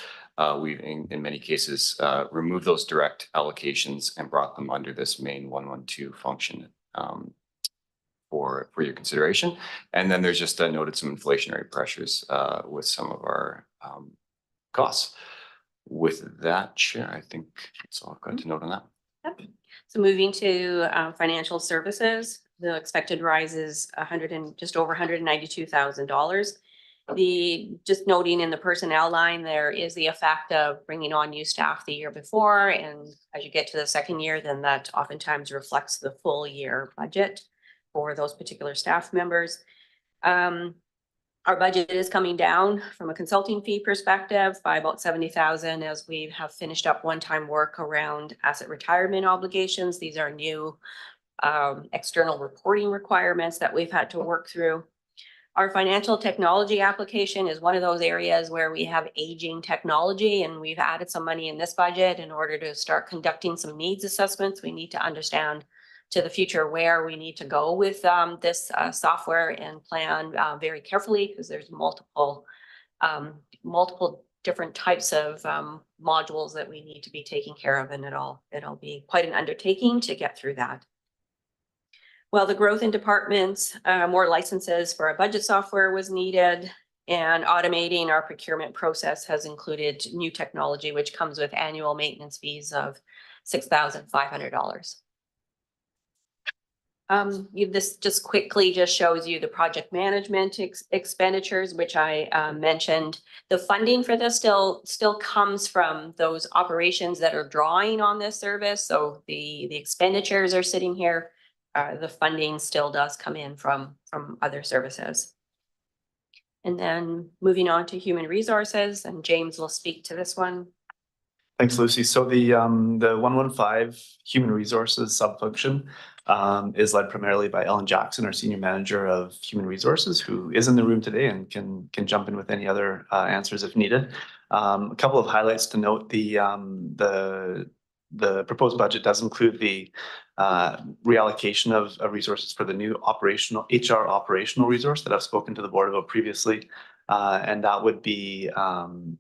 We've, in many cases, removed those direct allocations and brought them under this main 112 function for your consideration. And then there's just noted some inflationary pressures with some of our costs. With that, Chair, I think that's all I've got to note on that. Yep. So moving to financial services, the expected rise is just over $192,000. Just noting in the personnel line, there is the effect of bringing on new staff the year before, and as you get to the second year, then that oftentimes reflects the full year budget for those particular staff members. Our budget is coming down from a consulting fee perspective by about $70,000 as we have finished up one-time work around asset retirement obligations. These are new external reporting requirements that we've had to work through. Our financial technology application is one of those areas where we have aging technology, and we've added some money in this budget in order to start conducting some needs assessments. We need to understand to the future where we need to go with this software and plan very carefully, because there's multiple different types of modules that we need to be taking care of, and it'll be quite an undertaking to get through that. Well, the growth in departments, more licenses for our budget software was needed, and automating our procurement process has included new technology, which comes with annual maintenance fees of $6,500. This just quickly just shows you the project management expenditures, which I mentioned. The funding for this still comes from those operations that are drawing on this service. So the expenditures are sitting here. The funding still does come in from other services. And then moving on to human resources, and James will speak to this one. Thanks, Lucy. So the 115 human resources subfunction is led primarily by Ellen Jackson, our senior manager of human resources, who is in the room today and can jump in with any other answers if needed. A couple of highlights to note: the proposed budget does include the reallocation of resources for the new HR operational resource that I've spoken to the board about previously. And that would be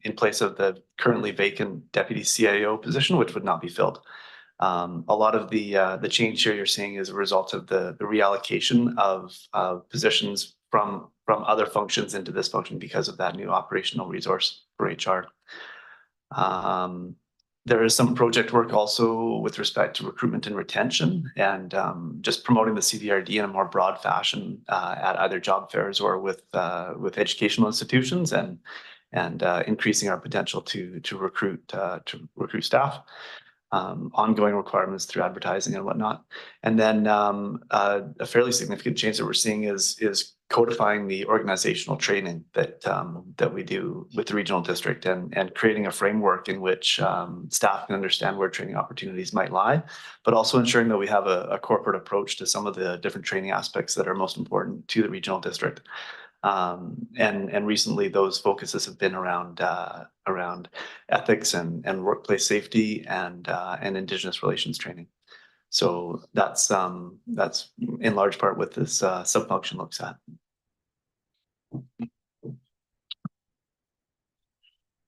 in place of the currently vacant deputy CIO position, which would not be filled. A lot of the change here you're seeing is a result of the reallocation of positions from other functions into this function because of that new operational resource for HR. There is some project work also with respect to recruitment and retention and just promoting the CDRD in a more broad fashion at either job fairs or with educational institutions and increasing our potential to recruit staff. Ongoing requirements through advertising and whatnot. And then a fairly significant change that we're seeing is codifying the organizational training that we do with the regional district and creating a framework in which staff can understand where training opportunities might lie, but also ensuring that we have a corporate approach to some of the different training aspects that are most important to the regional district. And recently those focuses have been around ethics and workplace safety and Indigenous relations training. So that's in large part what this subfunction looks at.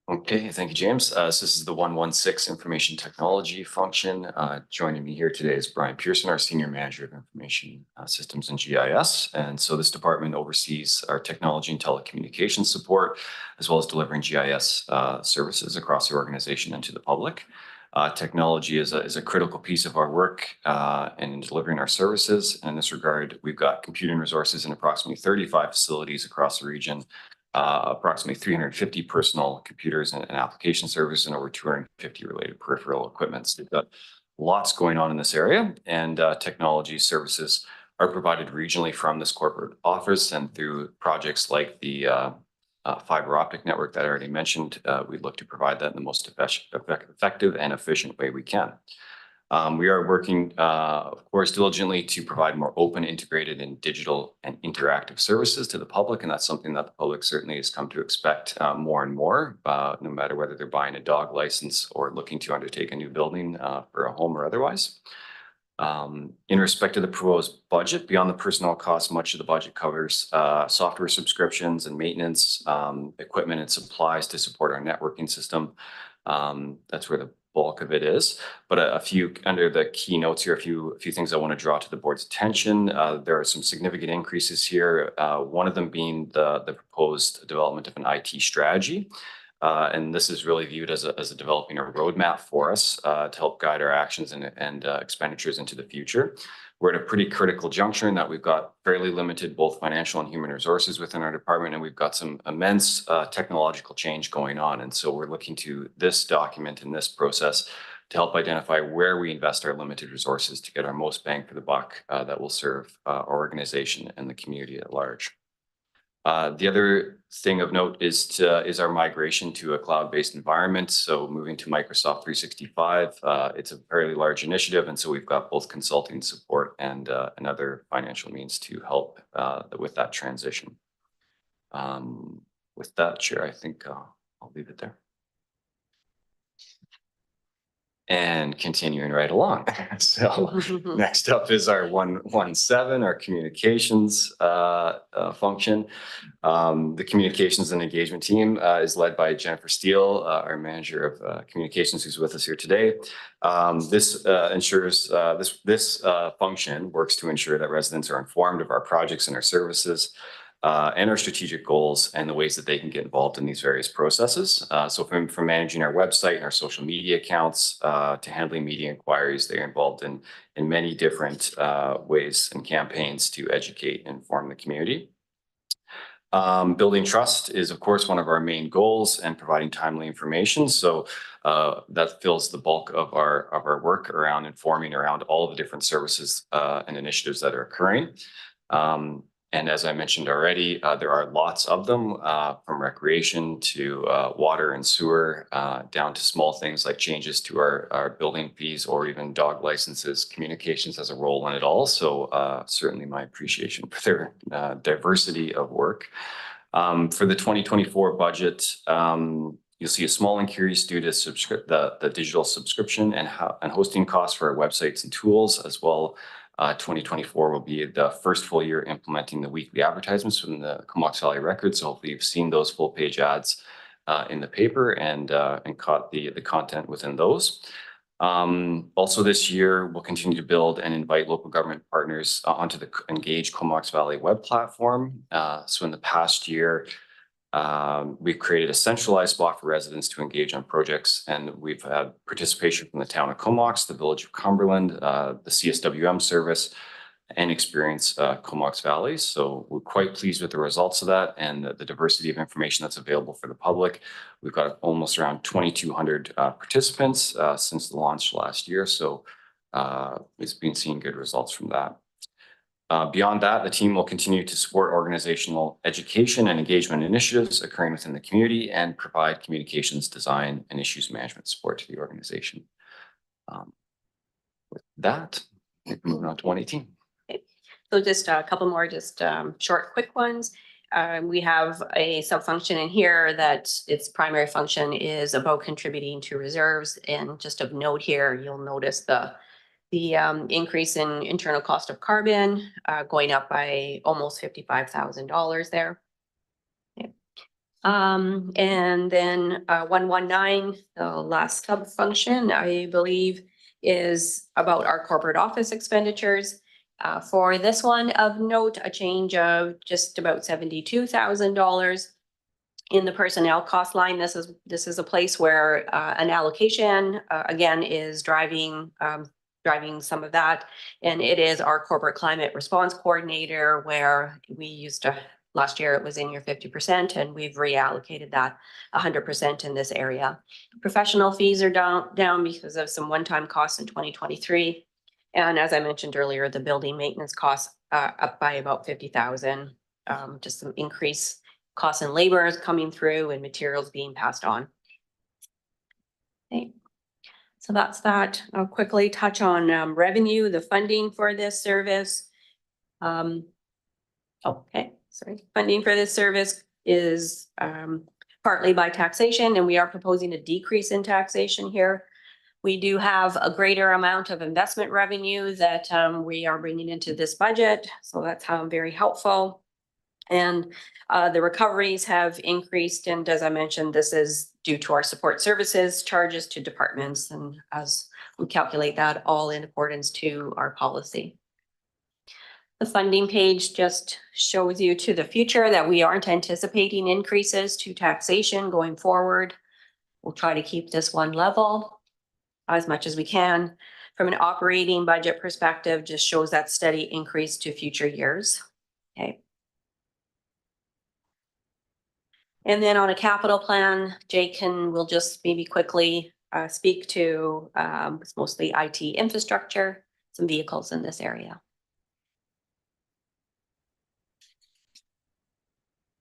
Okay, thank you, James. So this is the 116 Information Technology function. Joining me here today is Brian Pearson, our Senior Manager of Information Systems and GIS. And so this department oversees our technology and telecommunications support, as well as delivering GIS services across the organization and to the public. Technology is a critical piece of our work in delivering our services. And in this regard, we've got computing resources in approximately 35 facilities across the region. Approximately 350 personal computers and application servers and over 250 related peripheral equipment. So we've got lots going on in this area, and technology services are provided regionally from this corporate office and through projects like the fiber optic network that I already mentioned. We look to provide that in the most effective and efficient way we can. We are working, of course, diligently to provide more open, integrated, and digital and interactive services to the public. And that's something that the public certainly has come to expect more and more, no matter whether they're buying a dog license or looking to undertake a new building for a home or otherwise. In respect to the proposed budget, beyond the personnel costs, much of the budget covers software subscriptions and maintenance, equipment and supplies to support our networking system. That's where the bulk of it is, but a few under the keynotes here, a few things I want to draw to the board's attention. There are some significant increases here. One of them being the proposed development of an IT strategy. And this is really viewed as a developing a roadmap for us to help guide our actions and expenditures into the future. We're at a pretty critical juncture in that we've got fairly limited both financial and human resources within our department, and we've got some immense technological change going on. And so we're looking to this document and this process to help identify where we invest our limited resources to get our most bang for the buck that will serve our organization and the community at large. The other thing of note is our migration to a cloud-based environment. So moving to Microsoft 365, it's a fairly large initiative. And so we've got both consulting support and other financial means to help with that transition. With that, Chair, I think I'll leave it there. And continuing right along. So next up is our 117, our communications function. The communications and engagement team is led by Jennifer Steele, our manager of communications, who's with us here today. This ensures this function works to ensure that residents are informed of our projects and our services. And our strategic goals and the ways that they can get involved in these various processes. So from managing our website and our social media accounts to handling media inquiries, they're involved in many different ways and campaigns to educate and inform the community. Building trust is, of course, one of our main goals, and providing timely information. So that fills the bulk of our work around informing around all of the different services and initiatives that are occurring. And as I mentioned already, there are lots of them, from recreation to water and sewer, down to small things like changes to our building fees or even dog licenses. Communications has a role in it all. So certainly my appreciation for their diversity of work. For the 2024 budget, you'll see a small increase due to the digital subscription and hosting costs for our websites and tools as well. 2024 will be the first full year implementing the weekly advertisements from the Comox Valley Record. So hopefully you've seen those full page ads in the paper and caught the content within those. Also this year, we'll continue to build and invite local government partners onto the Engage Comox Valley web platform. So in the past year, we've created a centralized spot for residents to engage on projects, and we've had participation from the town of Comox, the village of Cumberland, the CSWM service, and Experience Comox Valley. So we're quite pleased with the results of that and the diversity of information that's available for the public. We've got almost around 2,200 participants since the launch last year. So it's been seeing good results from that. Beyond that, the team will continue to support organizational education and engagement initiatives occurring within the community and provide communications design and issues management support to the organization. With that, moving on to 118. So just a couple more, short, quick ones. We have a sub-function in here that its primary function is about contributing to reserves. And just of note here, you'll notice the increase in internal cost of carbon going up by almost $55,000 there. Yeah. And then 119, the last sub-function, I believe, is about our corporate office expenditures. For this one of note, a change of just about $72,000 in the personnel cost line. This is a place where an allocation again is driving some of that, and it is our corporate climate response coordinator, where we used to last year it was in your 50%, and we've reallocated that 100% in this area. Professional fees are down because of some one-time costs in 2023. And as I mentioned earlier, the building maintenance costs up by about 50,000. Just some increased costs in labor is coming through and materials being passed on. Okay. So that's that. I'll quickly touch on revenue, the funding for this service. Funding for this service is partly by taxation, and we are proposing a decrease in taxation here. We do have a greater amount of investment revenue that we are bringing into this budget, so that's very helpful. And the recoveries have increased, and as I mentioned, this is due to our support services charges to departments, and as we calculate that all in accordance to our policy. The funding page just shows you to the future that we aren't anticipating increases to taxation going forward. We'll try to keep this one level as much as we can. From an operating budget perspective, just shows that steady increase to future years. Okay. And then on a capital plan, Jake will just maybe quickly speak to it's mostly IT infrastructure, some vehicles in this area.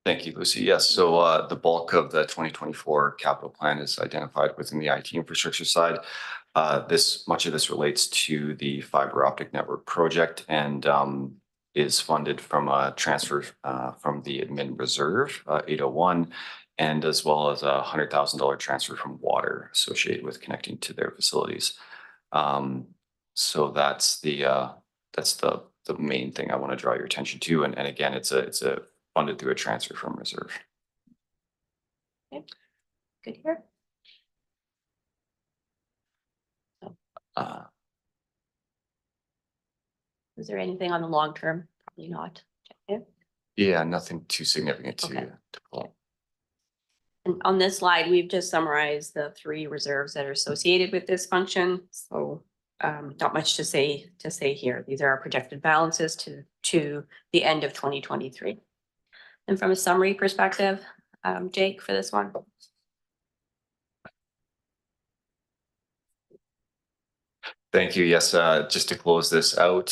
Thank you, Lucy. Yes, so the bulk of the 2024 capital plan is identified within the IT infrastructure side. Much of this relates to the fiber optic network project and is funded from a transfer from the admin reserve 801, and as well as a $100,000 transfer from water associated with connecting to their facilities. So that's the main thing I want to draw your attention to, and again, it's a funded through a transfer from reserve. Okay. Good here. Is there anything on the long term? Probably not. Yeah, nothing too significant to pull. And on this slide, we've just summarized the 3 reserves that are associated with this function. So not much to say here. These are our projected balances to the end of 2023. And from a summary perspective, Jake, for this one. Thank you. Yes, just to close this out,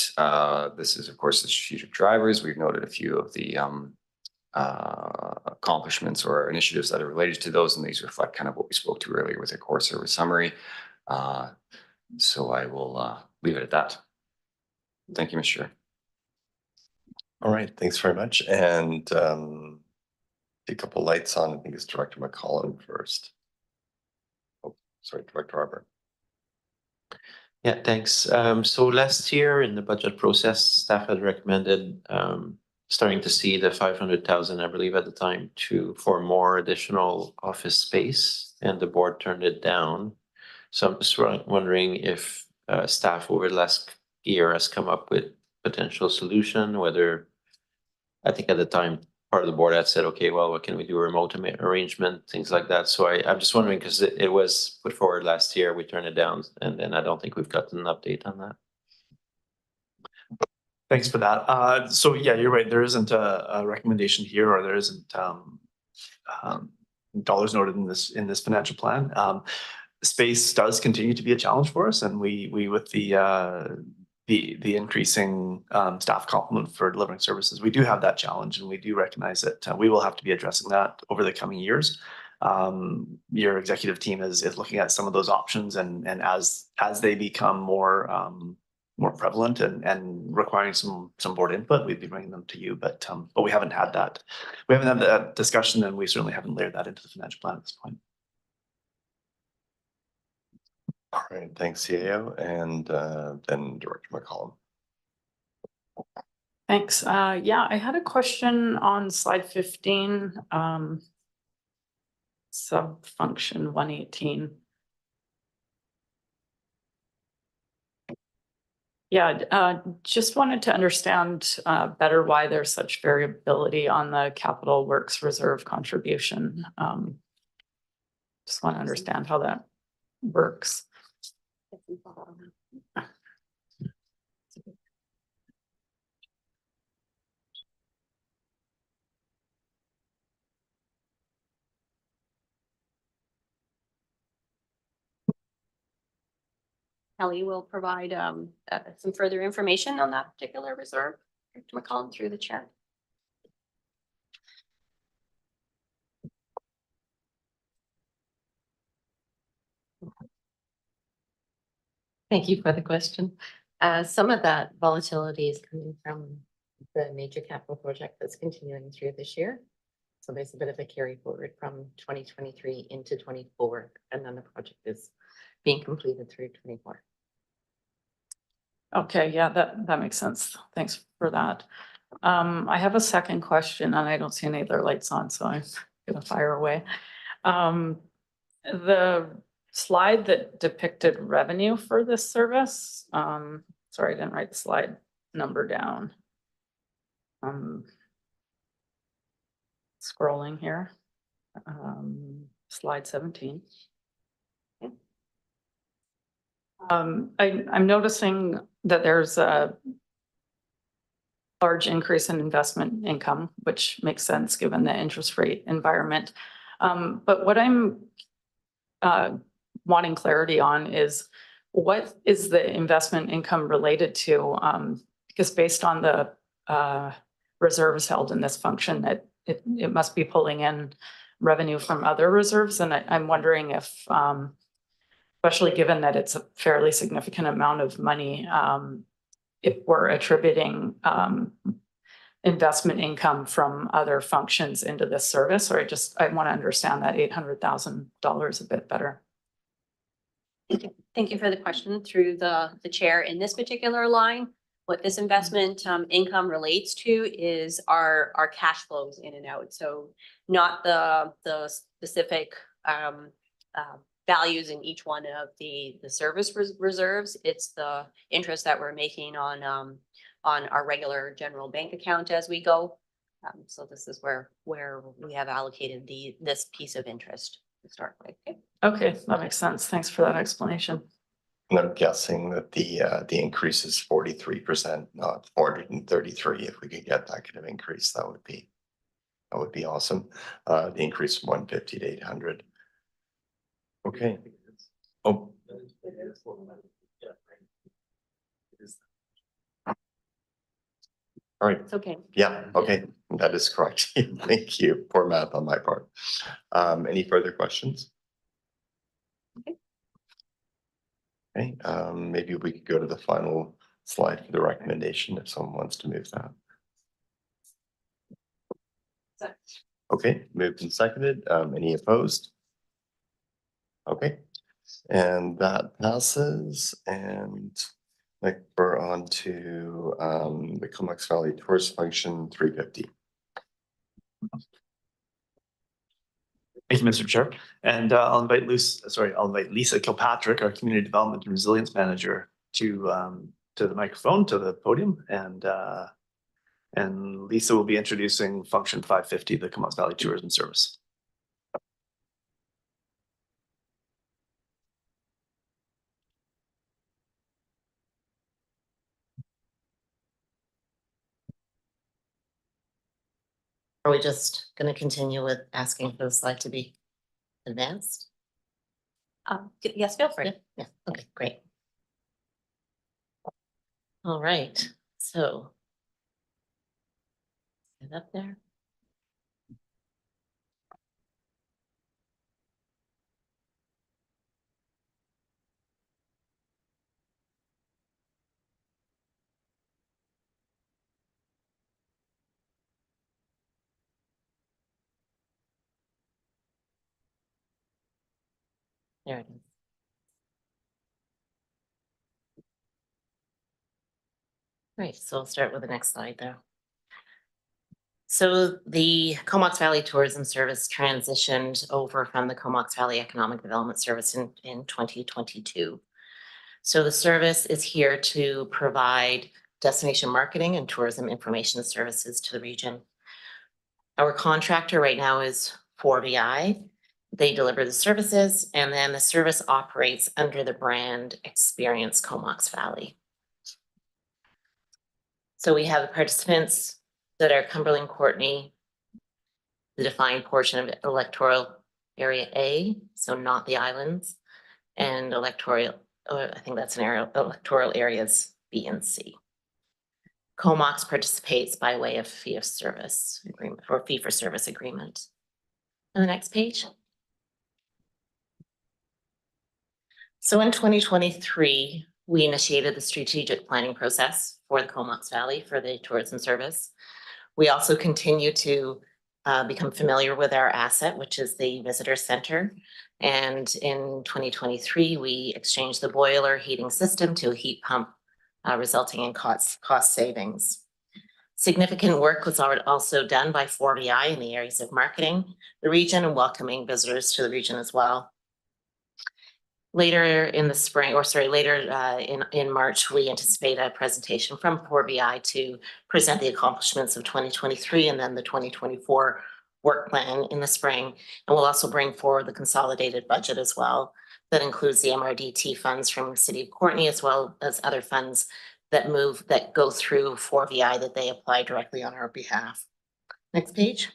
this is, of course, the strategic drivers. We've noted a few of the accomplishments or initiatives that are related to those, and these reflect kind of what we spoke to earlier with a core service summary. So I will leave it at that. Thank you, Mr. Chair. All right, thanks very much. And a couple lights on, I think it's Director McCollum first. Oh, sorry, Director Arbor. Yeah, thanks. So last year in the budget process, staff had recommended starting to see the 500,000, I believe at the time, for more additional office space, and the board turned it down. So I'm just wondering if staff over the last year has come up with potential solution, whether I think at the time, part of the board had said, okay, well, what can we do, remote arrangement, things like that. So I'm just wondering, because it was put forward last year, we turned it down, and then I don't think we've gotten an update on that. Thanks for that. So yeah, you're right. There isn't a recommendation here, or there isn't dollars noted in this financial plan. Space does continue to be a challenge for us, and we with the increasing staff complement for delivering services, we do have that challenge, and we do recognize that we will have to be addressing that over the coming years. Your executive team is looking at some of those options, and as they become more prevalent and requiring some board input, we'd be bringing them to you. But we haven't had that. We haven't had that discussion, and we certainly haven't layered that into the financial plan at this point. All right, thanks, CAO, and then Director McCollum. Thanks. Yeah, I had a question on slide 15, sub-function 118. Yeah, just wanted to understand better why there's such variability on the capital works reserve contribution. Just want to understand how that works. Kelly will provide some further information on that particular reserve. Dr. McCollum, through the chair. Thank you for the question. Some of that volatility is coming from the major capital project that's continuing through this year. So there's a bit of a carry forward from 2023 into 24, and then the project is being completed through 24. Okay, yeah, that makes sense. Thanks for that. I have a second question, and I don't see any other lights on, so I'm gonna fire away. The slide that depicted revenue for this service, sorry, I didn't write the slide number down. Scrolling here, slide 17. I'm noticing that there's a large increase in investment income, which makes sense given the interest rate environment. But what I'm wanting clarity on is what is the investment income related to? Because based on the reserves held in this function, that it must be pulling in revenue from other reserves. And I'm wondering if, especially given that it's a fairly significant amount of money, if we're attributing investment income from other functions into this service, or I want to understand that $800,000 a bit better. Thank you for the question through the chair. In this particular line, what this investment income relates to is our cash flows in and out. So not the specific values in each one of the service reserves. It's the interest that we're making on our regular general bank account as we go. So this is where we have allocated this piece of interest to start with. Okay, that makes sense. Thanks for that explanation. And I'm guessing that the increase is 43%, not 433. If we could get that kind of increase, that would be awesome. The increase from 150 to 800. Okay. Oh. All right. It's okay. Yeah, okay, that is correct. Thank you. Poor math on my part. Any further questions? Okay, maybe we could go to the final slide for the recommendation if someone wants to move that. Okay, moved and seconded. Any opposed? Okay, and that passes, and like we're on to the Comox Valley Tourist Function 350. Thank you, Mr. Chair. And I'll invite Lisa Kilpatrick, our Community Development and Resilience Manager, to the microphone, to the podium, and Lisa will be introducing Function 550, the Comox Valley Tourism Service. Are we just gonna continue with asking for the slide to be advanced? Yes, feel free. Yeah, okay, great. All right, so. Get up there. There it is. Right, so I'll start with the next slide there. So the Comox Valley Tourism Service transitioned over from the Comox Valley Economic Development Service in 2022. So the service is here to provide destination marketing and tourism information services to the region. Our contractor right now is 4VI. They deliver the services, and then the service operates under the brand Experience Comox Valley. So we have the participants that are Cumberland Courtenay, the defined portion of electoral area A, so not the islands, and electoral, I think that's an area, electoral areas B and C. Comox participates by way of fee of service agreement or fee for service agreement. On the next page. So in 2023, we initiated the strategic planning process for the Comox Valley for the tourism service. We also continue to become familiar with our asset, which is the visitor center. And in 2023, we exchanged the boiler heating system to a heat pump, resulting in cost savings. Significant work was also done by 4VI in the areas of marketing the region and welcoming visitors to the region as well. Later in the spring, or sorry, later in March, we anticipate a presentation from 4VI to present the accomplishments of 2023 and then the 2024 work plan in the spring. And we'll also bring forward the consolidated budget as well. That includes the MRDT funds from the City of Courtenay, as well as other funds that go through 4VI that they apply directly on our behalf. Next page.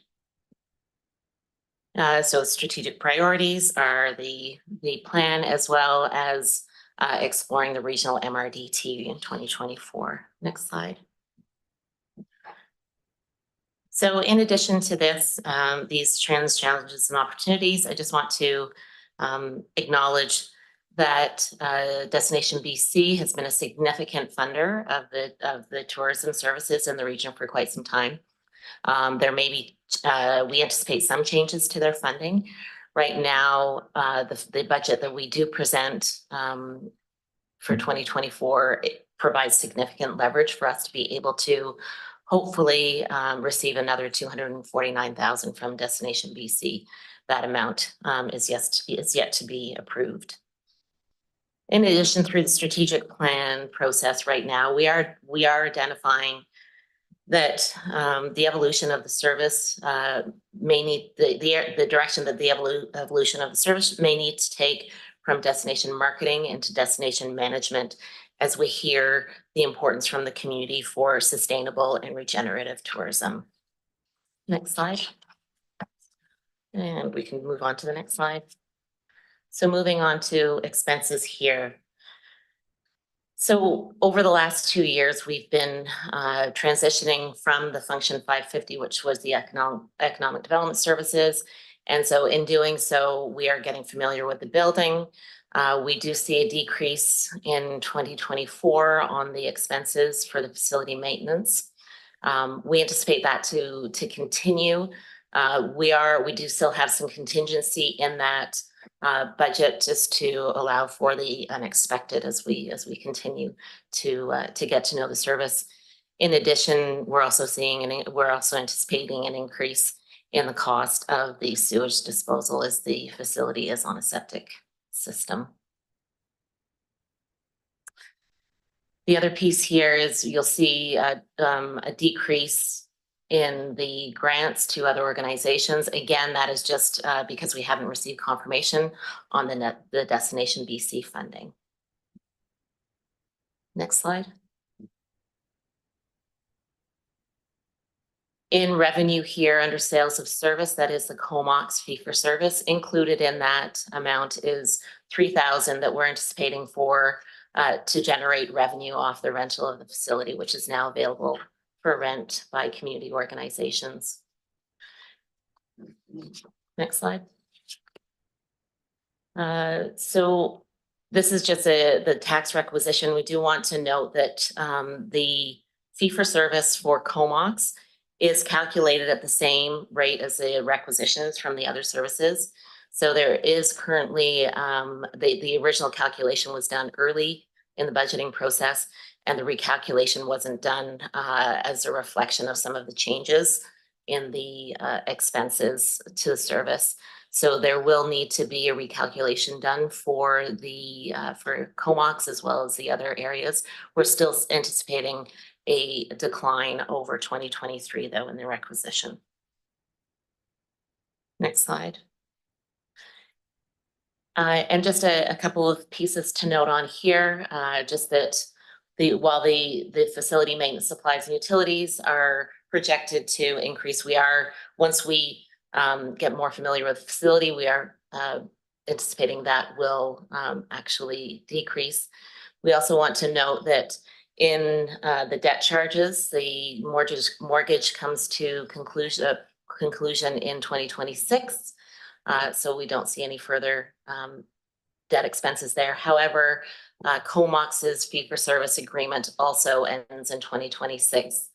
So strategic priorities are the plan, as well as exploring the regional MRDT in 2024. Next slide. So in addition to this, these trends, challenges, and opportunities, I just want to acknowledge that Destination BC has been a significant funder of the tourism services in the region for quite some time. There may be, we anticipate some changes to their funding. Right now, the budget that we do present for 2024, it provides significant leverage for us to be able to hopefully receive another $249,000 from Destination BC. That amount is yet to be approved. In addition, through the strategic plan process right now, we are identifying that the evolution of the service may need the direction that the evolution of the service may need to take from destination marketing into destination management, as we hear the importance from the community for sustainable and regenerative tourism. Next slide. And we can move on to the next slide. So moving on to expenses here. So over the last 2 years, we've been transitioning from the Function 550, which was the economic development services. And so in doing so, we are getting familiar with the building. We do see a decrease in 2024 on the expenses for the facility maintenance. We anticipate that to continue. We do still have some contingency in that budget, just to allow for the unexpected as we continue to get to know the service. In addition, we're also anticipating an increase in the cost of the sewage disposal as the facility is on a septic system. The other piece here is you'll see a decrease in the grants to other organizations. Again, that is just because we haven't received confirmation on the Destination BC funding. Next slide. In revenue here under sales of service, that is the Comox fee for service. Included in that amount is $3,000 that we're anticipating for to generate revenue off the rental of the facility, which is now available for rent by community organizations. Next slide. So this is just the tax requisition. We do want to note that the fee for service for Comox is calculated at the same rate as the requisitions from the other services. So there is currently, the original calculation was done early in the budgeting process, and the recalculation wasn't done as a reflection of some of the changes in the expenses to the service. So there will need to be a recalculation done for the for Comox as well as the other areas. We're still anticipating a decline over 2023 though in the requisition. Next slide. And just a couple of pieces to note on here, just that while the facility maintenance supplies and utilities are projected to increase, we are, once we get more familiar with the facility, we are anticipating that will actually decrease. We also want to note that in the debt charges, the mortgage comes to conclusion in 2026. So we don't see any further debt expenses there. However, Comox's fee-for-service agreement also ends in 2026.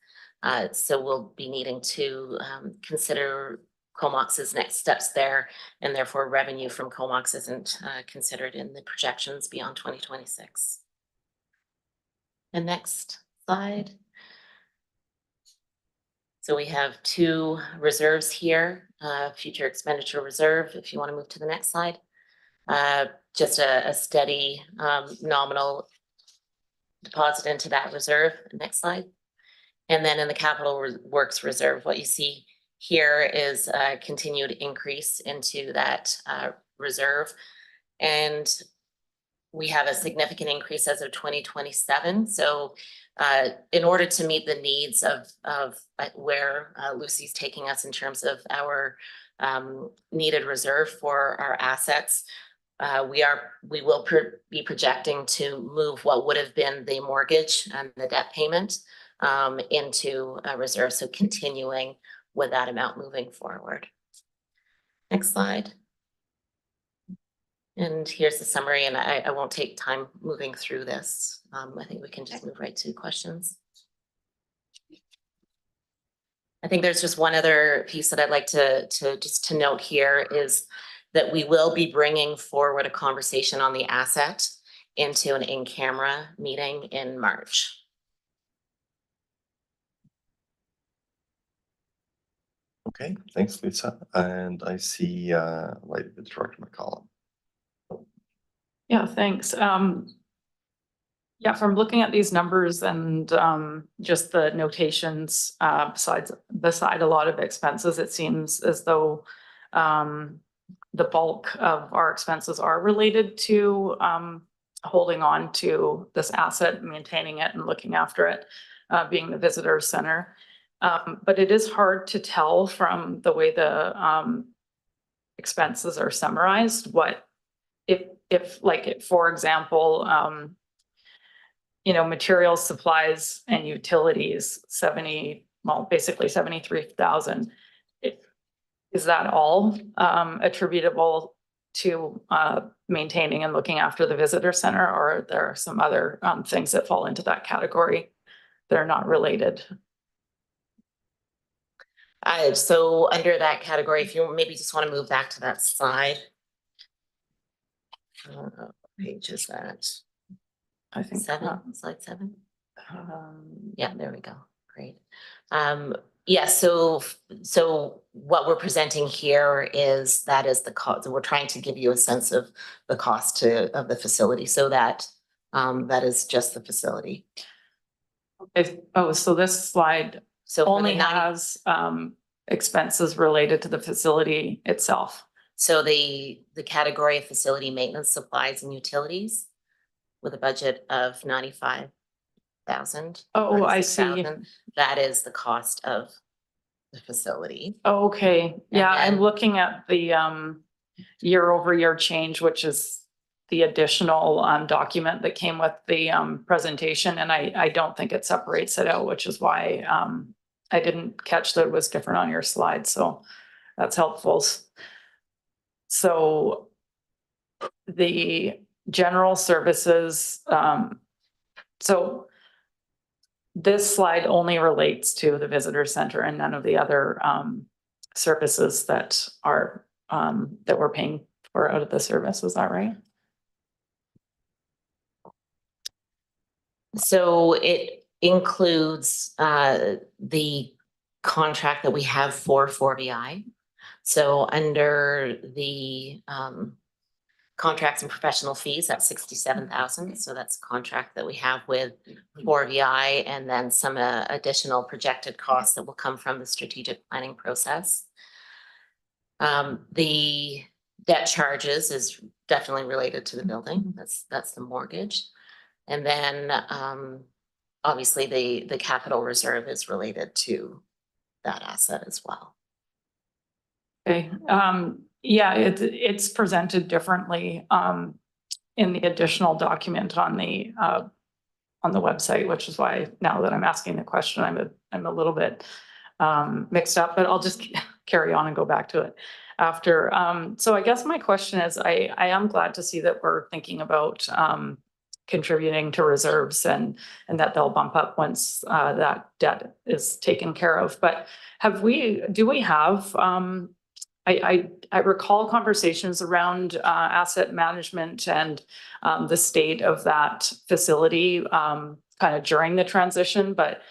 So we'll be needing to consider Comox's next steps there, and therefore revenue from Comox isn't considered in the projections beyond 2026. And next slide. So we have two reserves here, future expenditure reserve, if you want to move to the next slide. Just a steady nominal deposit into that reserve. Next slide. And then in the capital works reserve, what you see here is a continued increase into that reserve. And we have a significant increase as of 2027. So in order to meet the needs of where Lucy's taking us in terms of our needed reserve for our assets, we will be projecting to move what would have been the mortgage and the debt payment into a reserve. So continuing with that amount moving forward. Next slide. And here's the summary, and I won't take time moving through this. I think we can just move right to questions. I think there's just one other piece that I'd like to note here is that we will be bringing forward a conversation on the asset into an in-camera meeting in March. Okay, thanks, Lisa. And I see light with Director McCollum. Yeah, thanks. Yeah, from looking at these numbers and just the notations beside a lot of expenses, it seems as though the bulk of our expenses are related to holding on to this asset, maintaining it and looking after it, being the visitor center. But it is hard to tell from the way the expenses are summarized what if like, for example, you know, materials, supplies and utilities, basically 73,000. Is that all attributable to maintaining and looking after the visitor center, or there are some other things that fall into that category that are not related? So under that category, if you maybe just want to move back to that slide. Page is that? I think Slide 7. Yeah, there we go. Great. Yes, so what we're presenting here is that is the cost. We're trying to give you a sense of the cost of the facility, so that that is just the facility. So this slide So for the only 90 has expenses related to the facility itself. So the category of facility maintenance, supplies and utilities with a budget of 95,000. Oh, I see. 96,000, that is the cost of the facility. Okay, yeah, I'm then- looking at the year over year change, which is the additional document that came with the presentation, and I don't think it separates it out, which is why I didn't catch that it was different on your slide, so that's helpful. So the general services, so this slide only relates to the visitor center and none of the other services that are that we're paying for out of the service. Is that right? So it includes the contract that we have for 4VI. So under the contracts and professional fees, that's 67,000. So that's a contract that we have with 4VI, and then some additional projected costs that will come from the strategic planning process. The debt charges is definitely related to the building. That's the mortgage. And then obviously the capital reserve is related to that asset as well. Okay, yeah, it's presented differently in the additional document on the website, which is why now that I'm asking the question, I'm a little bit mixed up, but I'll just carry on and go back to it after. So I guess my question is, I am glad to see that we're thinking about contributing to reserves and that they'll bump up once that debt is taken care of. But do we have I recall conversations around asset management and the state of that facility kind of during the transition, but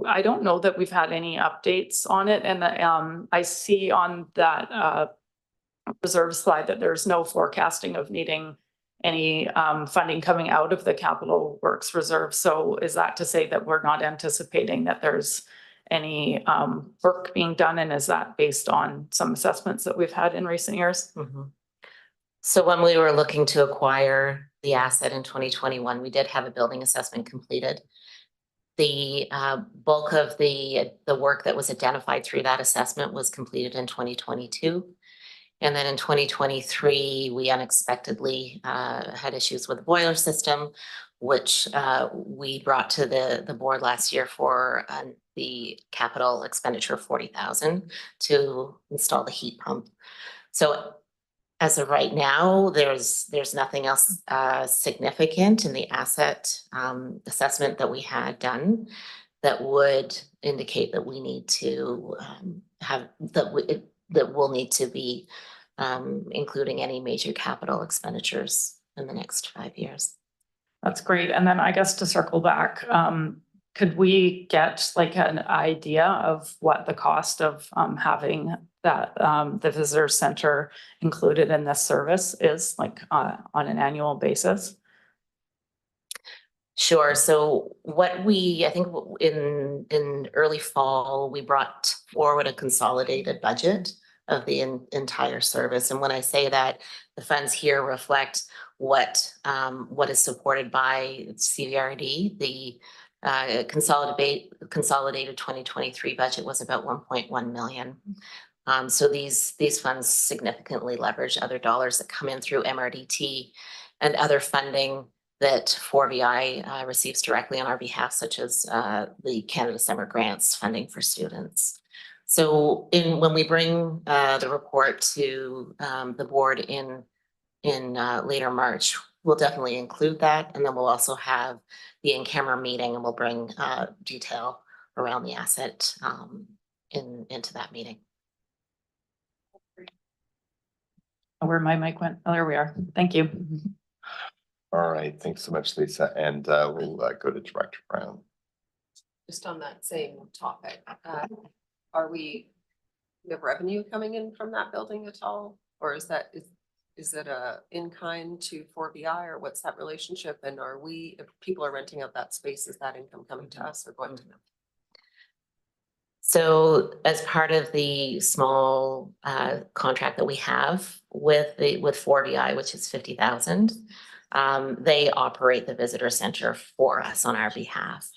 I don't know that we've had any updates on it. And I see on that reserve slide that there's no forecasting of needing any funding coming out of the capital works reserve. So is that to say that we're not anticipating that there's any work being done, and is that based on some assessments that we've had in recent years? Mm-hmm. So when we were looking to acquire the asset in 2021, we did have a building assessment completed. The bulk of the work that was identified through that assessment was completed in 2022. And then in 2023, we unexpectedly had issues with the boiler system, which we brought to the board last year for the capital expenditure of 40,000 to install the heat pump. So as of right now, there's nothing else significant in the asset assessment that we had done that would indicate that we need to that we'll need to be including any major capital expenditures in the next 5 years. That's great. And then I guess to circle back, could we get like an idea of what the cost of having that the visitor center included in this service is, like on an annual basis? Sure. So what I think in early fall, we brought forward a consolidated budget of the entire service. And when I say that, the funds here reflect what is supported by CVRD. The consolidated 2023 budget was about 1.1 million. So these funds significantly leverage other dollars that come in through MRDT and other funding that 4VI receives directly on our behalf, such as the Canada Summer Grants funding for students. So when we bring the report to the board in later March, we'll definitely include that. And then we'll also have the in-camera meeting, and we'll bring detail around the asset into that meeting. Where my mic went. Oh, there we are. Thank you. All right, thanks so much, Lisa. And we'll go to Director Brown. Just on that same topic, we have revenue coming in from that building at all? Or is it a in-kind to 4BI, or what's that relationship? And if people are renting out that space, is that income coming to us or going to them? So as part of the small contract that we have with 4DI, which is 50,000, they operate the visitor center for us on our behalf.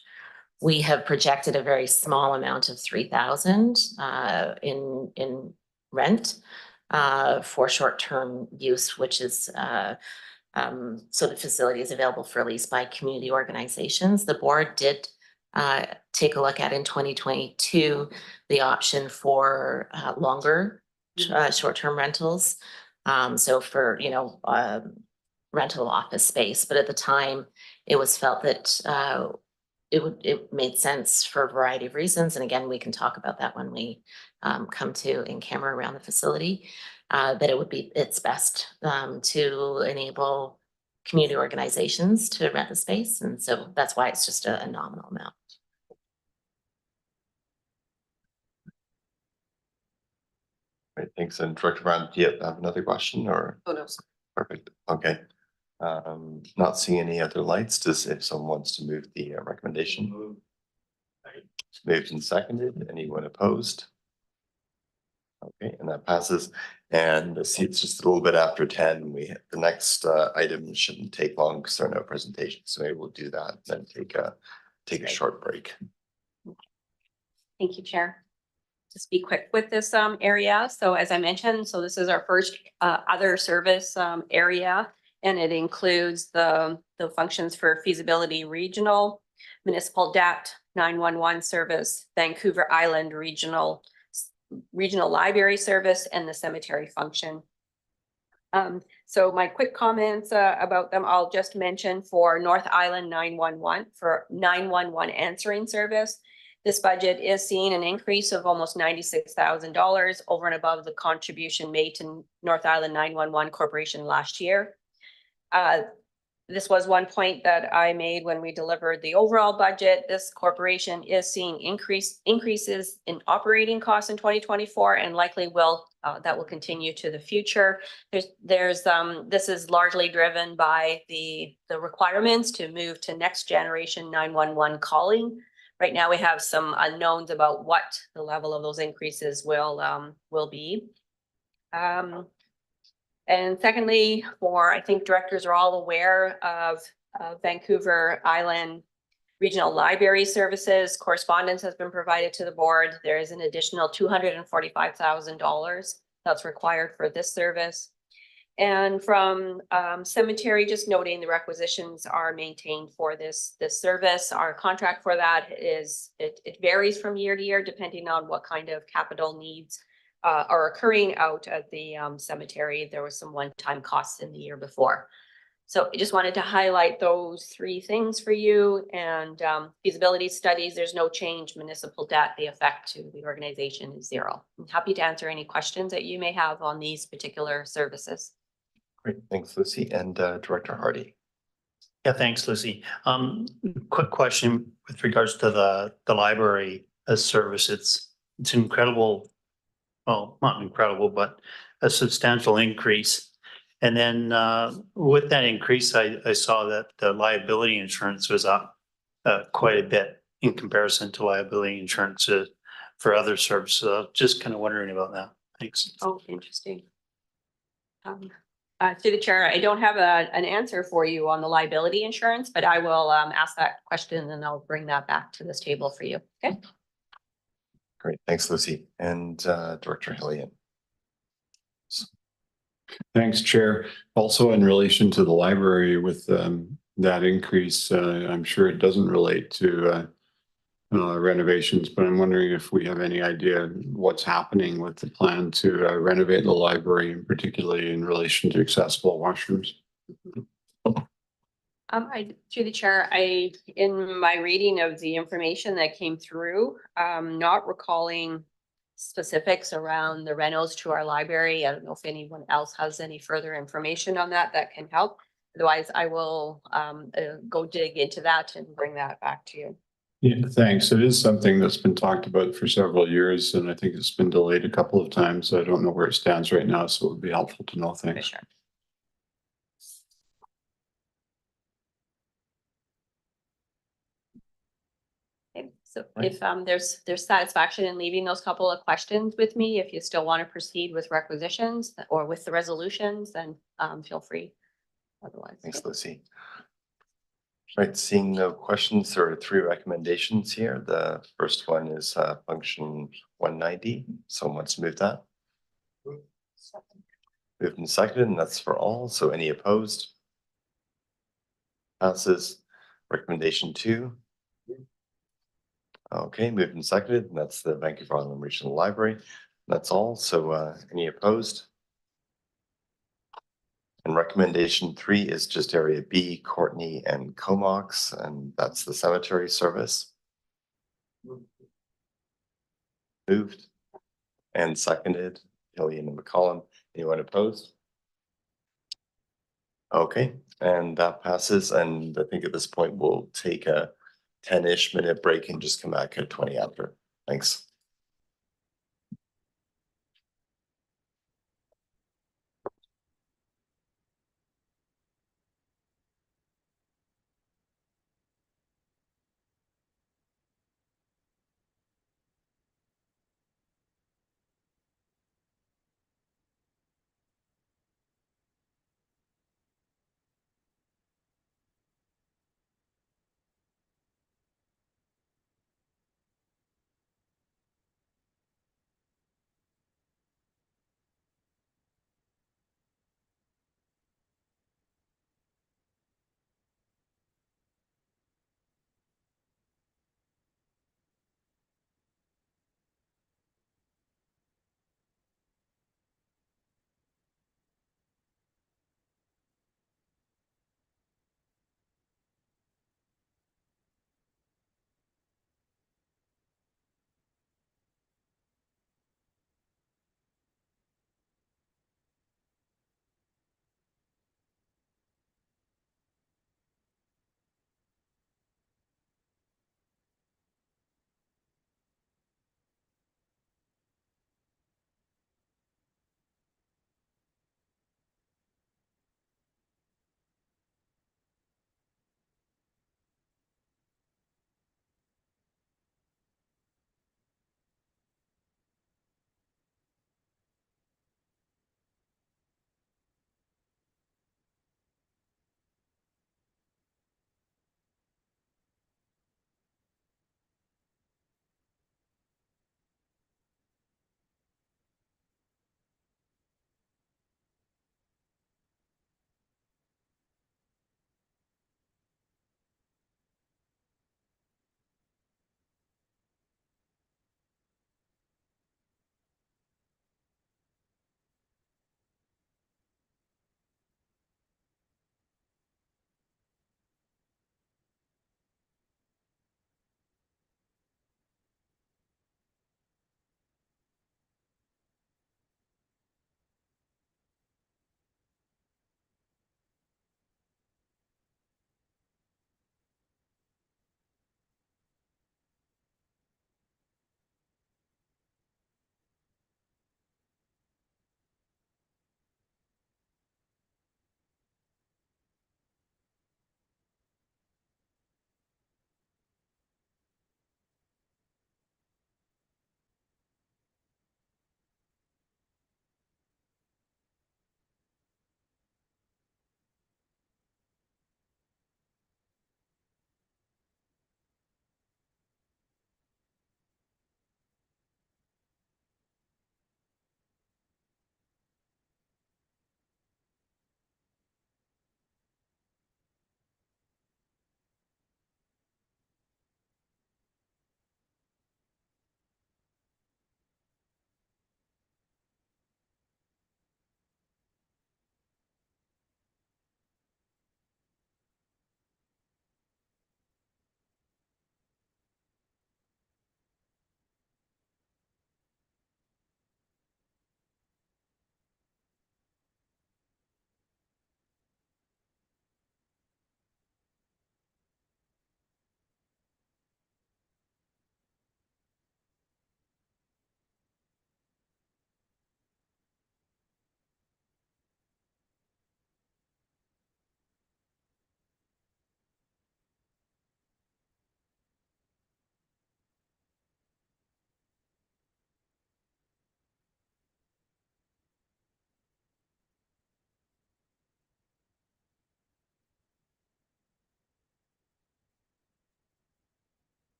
We have projected a very small amount of 3,000 in rent for short-term use, which is so the facility is available for lease by community organizations. The board did take a look at in 2022 the option for longer short-term rentals. So for rental office space, but at the time it was felt that it made sense for a variety of reasons. And again, we can talk about that when we come to in camera around the facility, that it's best to enable community organizations to rent the space. And so that's why it's just a nominal amount. Great, thanks. And Director Brown, do you have another question or? Oh, no, sorry. Perfect, okay. Not seeing any other lights, if someone wants to move the recommendation. Moved and seconded, anyone opposed? Okay, and that passes. And I see it's just a little bit after 10. The next item shouldn't take long because there are no presentations. So maybe we'll do that, then take a short break. Thank you, Chair. Just be quick with this area. So as I mentioned, so this is our first other service area, and it includes the functions for feasibility regional, municipal debt, 911 service, Vancouver Island regional library service, and the cemetery function. So my quick comments about them, I'll just mention for North Island 911 for 911 answering service. This budget is seeing an increase of almost $96,000 over and above the contribution made to North Island 911 Corporation last year. This was one point that I made when we delivered the overall budget. This corporation is seeing increases in operating costs in 2024, and likely that will continue to the future. This is largely driven by the requirements to move to next generation 911 calling. Right now, we have some unknowns about what the level of those increases will be. And secondly, I think directors are all aware of Vancouver Island Regional Library Services. Correspondence has been provided to the board. There is an additional $245,000 that's required for this service. And from cemetery, just noting the requisitions are maintained for this service. Our contract for that it varies from year to year, depending on what kind of capital needs are occurring out at the cemetery. There was some one-time costs in the year before. So I just wanted to highlight those three things for you. And feasibility studies, there's no change. Municipal debt, the effect to the organization is zero. I'm happy to answer any questions that you may have on these particular services. Great, thanks, Lucy. And Director Hardy. Yeah, thanks, Lucy. Quick question with regards to the library service. It's incredible. Well, not incredible, but a substantial increase. And then with that increase, I saw that the liability insurance was up quite a bit in comparison to liability insurance for other services. Just kind of wondering about that. Thanks. Oh, interesting. To the chair, I don't have an answer for you on the liability insurance, but I will ask that question and I'll bring that back to this table for you. Okay. Great, thanks, Lucy. And Director Hillian. Thanks, Chair. Also, in relation to the library with that increase, I'm sure it doesn't relate to renovations, but I'm wondering if we have any idea what's happening with the plan to renovate the library, and particularly in relation to accessible washrooms. Through the chair, in my reading of the information that came through, not recalling specifics around the renos to our library. I don't know if anyone else has any further information on that can help. Otherwise, I will go dig into that and bring that back to you. Yeah, thanks. It is something that's been talked about for several years, and I think it's been delayed a couple of times. I don't know where it stands right now, so it would be helpful to know. For Thanks. sure. Okay, so if there's satisfaction in leaving those couple of questions with me, if you still want to proceed with requisitions or with the resolutions, then feel free. Otherwise. Thanks, Lucy. Right, seeing no questions, there are 3 recommendations here. The first one is function 190. Someone wants to move that. Moved and seconded, and that's for all. So any opposed? Passes. Recommendation 2. Okay, moved and seconded, and that's the Vancouver Island Regional Library. That's all. So any opposed? And recommendation 3 is just area B, Courtney and Comox, and that's the cemetery service. Moved and seconded, Hillian and McCollum. Anyone opposed? Okay, and that passes. And I think at this point we'll take a 10-ish minute break and just come back at 20 after. Thanks.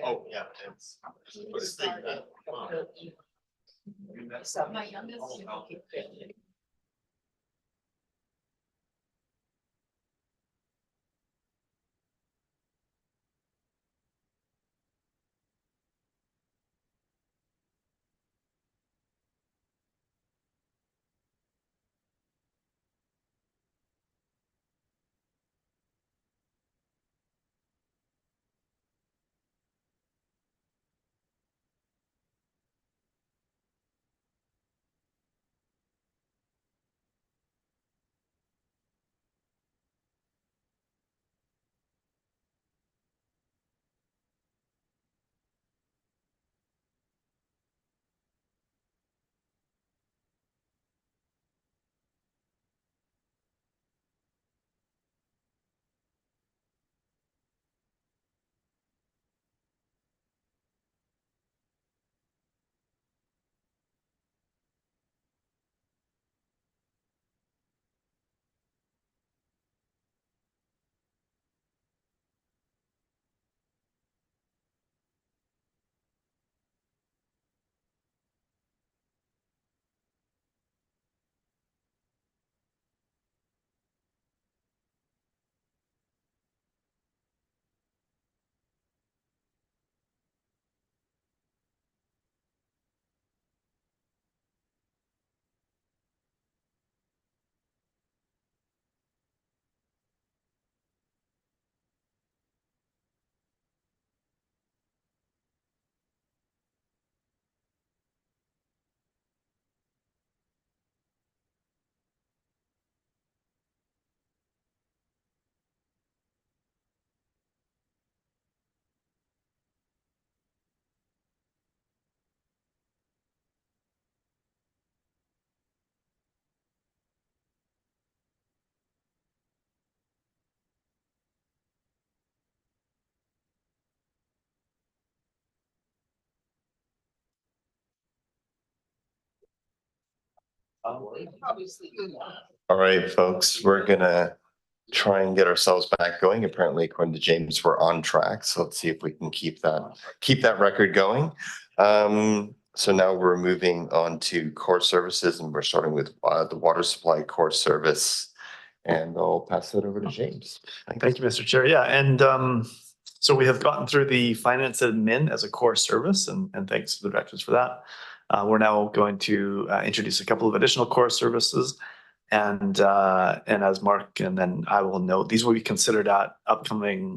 Oh, yeah. All right, folks, we're gonna try and get ourselves back going. Apparently, according to James, we're on track. So let's see if we can keep that record going. So now we're moving on to core services, and we're starting with the water supply core service. And I'll pass it over to James. Thank you, Mr. Chair. Yeah, and so we have gotten through the finance admin as a core service, and thanks to the directors for that. We're now going to introduce a couple of additional core services. And as Mark and then I will note, these will be considered at upcoming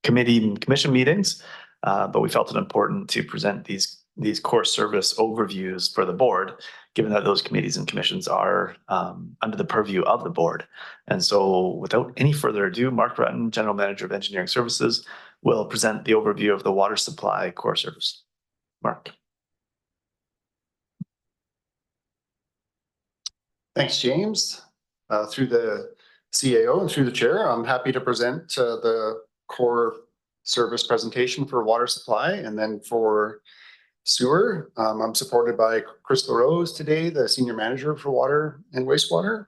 committee and commission meetings. But we felt it important to present these core service overviews for the board, given that those committees and commissions are under the purview of the board. And so without any further ado, Mark Rutten, General Manager of Engineering Services, will present the overview of the water supply core service. Mark. Thanks, James. Through the CAO and through the chair, I'm happy to present the core service presentation for water supply, and then for sewer. I'm supported by Crystal Rose today, the Senior Manager for Water and Wastewater.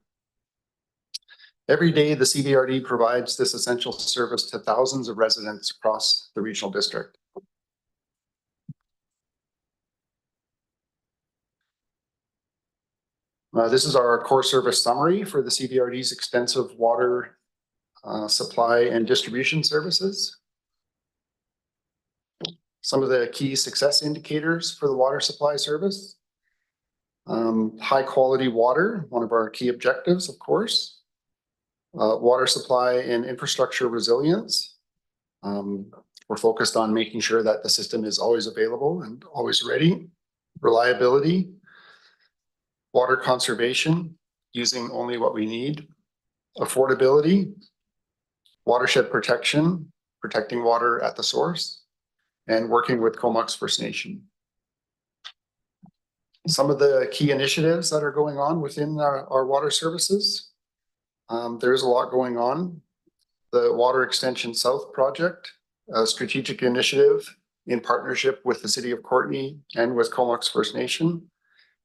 Every day, the CVRD provides this essential service to thousands of residents across the regional district. This is our core service summary for the CVRD's extensive water supply and distribution services. Some of the key success indicators for the water supply service. High quality water, one of our key objectives, of course. Water supply and infrastructure resilience. We're focused on making sure that the system is always available and always ready. Reliability. Water conservation, using only what we need. Affordability. Watershed protection, protecting water at the source. And working with Comox First Nation. Some of the key initiatives that are going on within our water services. There's a lot going on. the Water Extension South project, a strategic initiative in partnership with the City of Courtenay and with Comox First Nation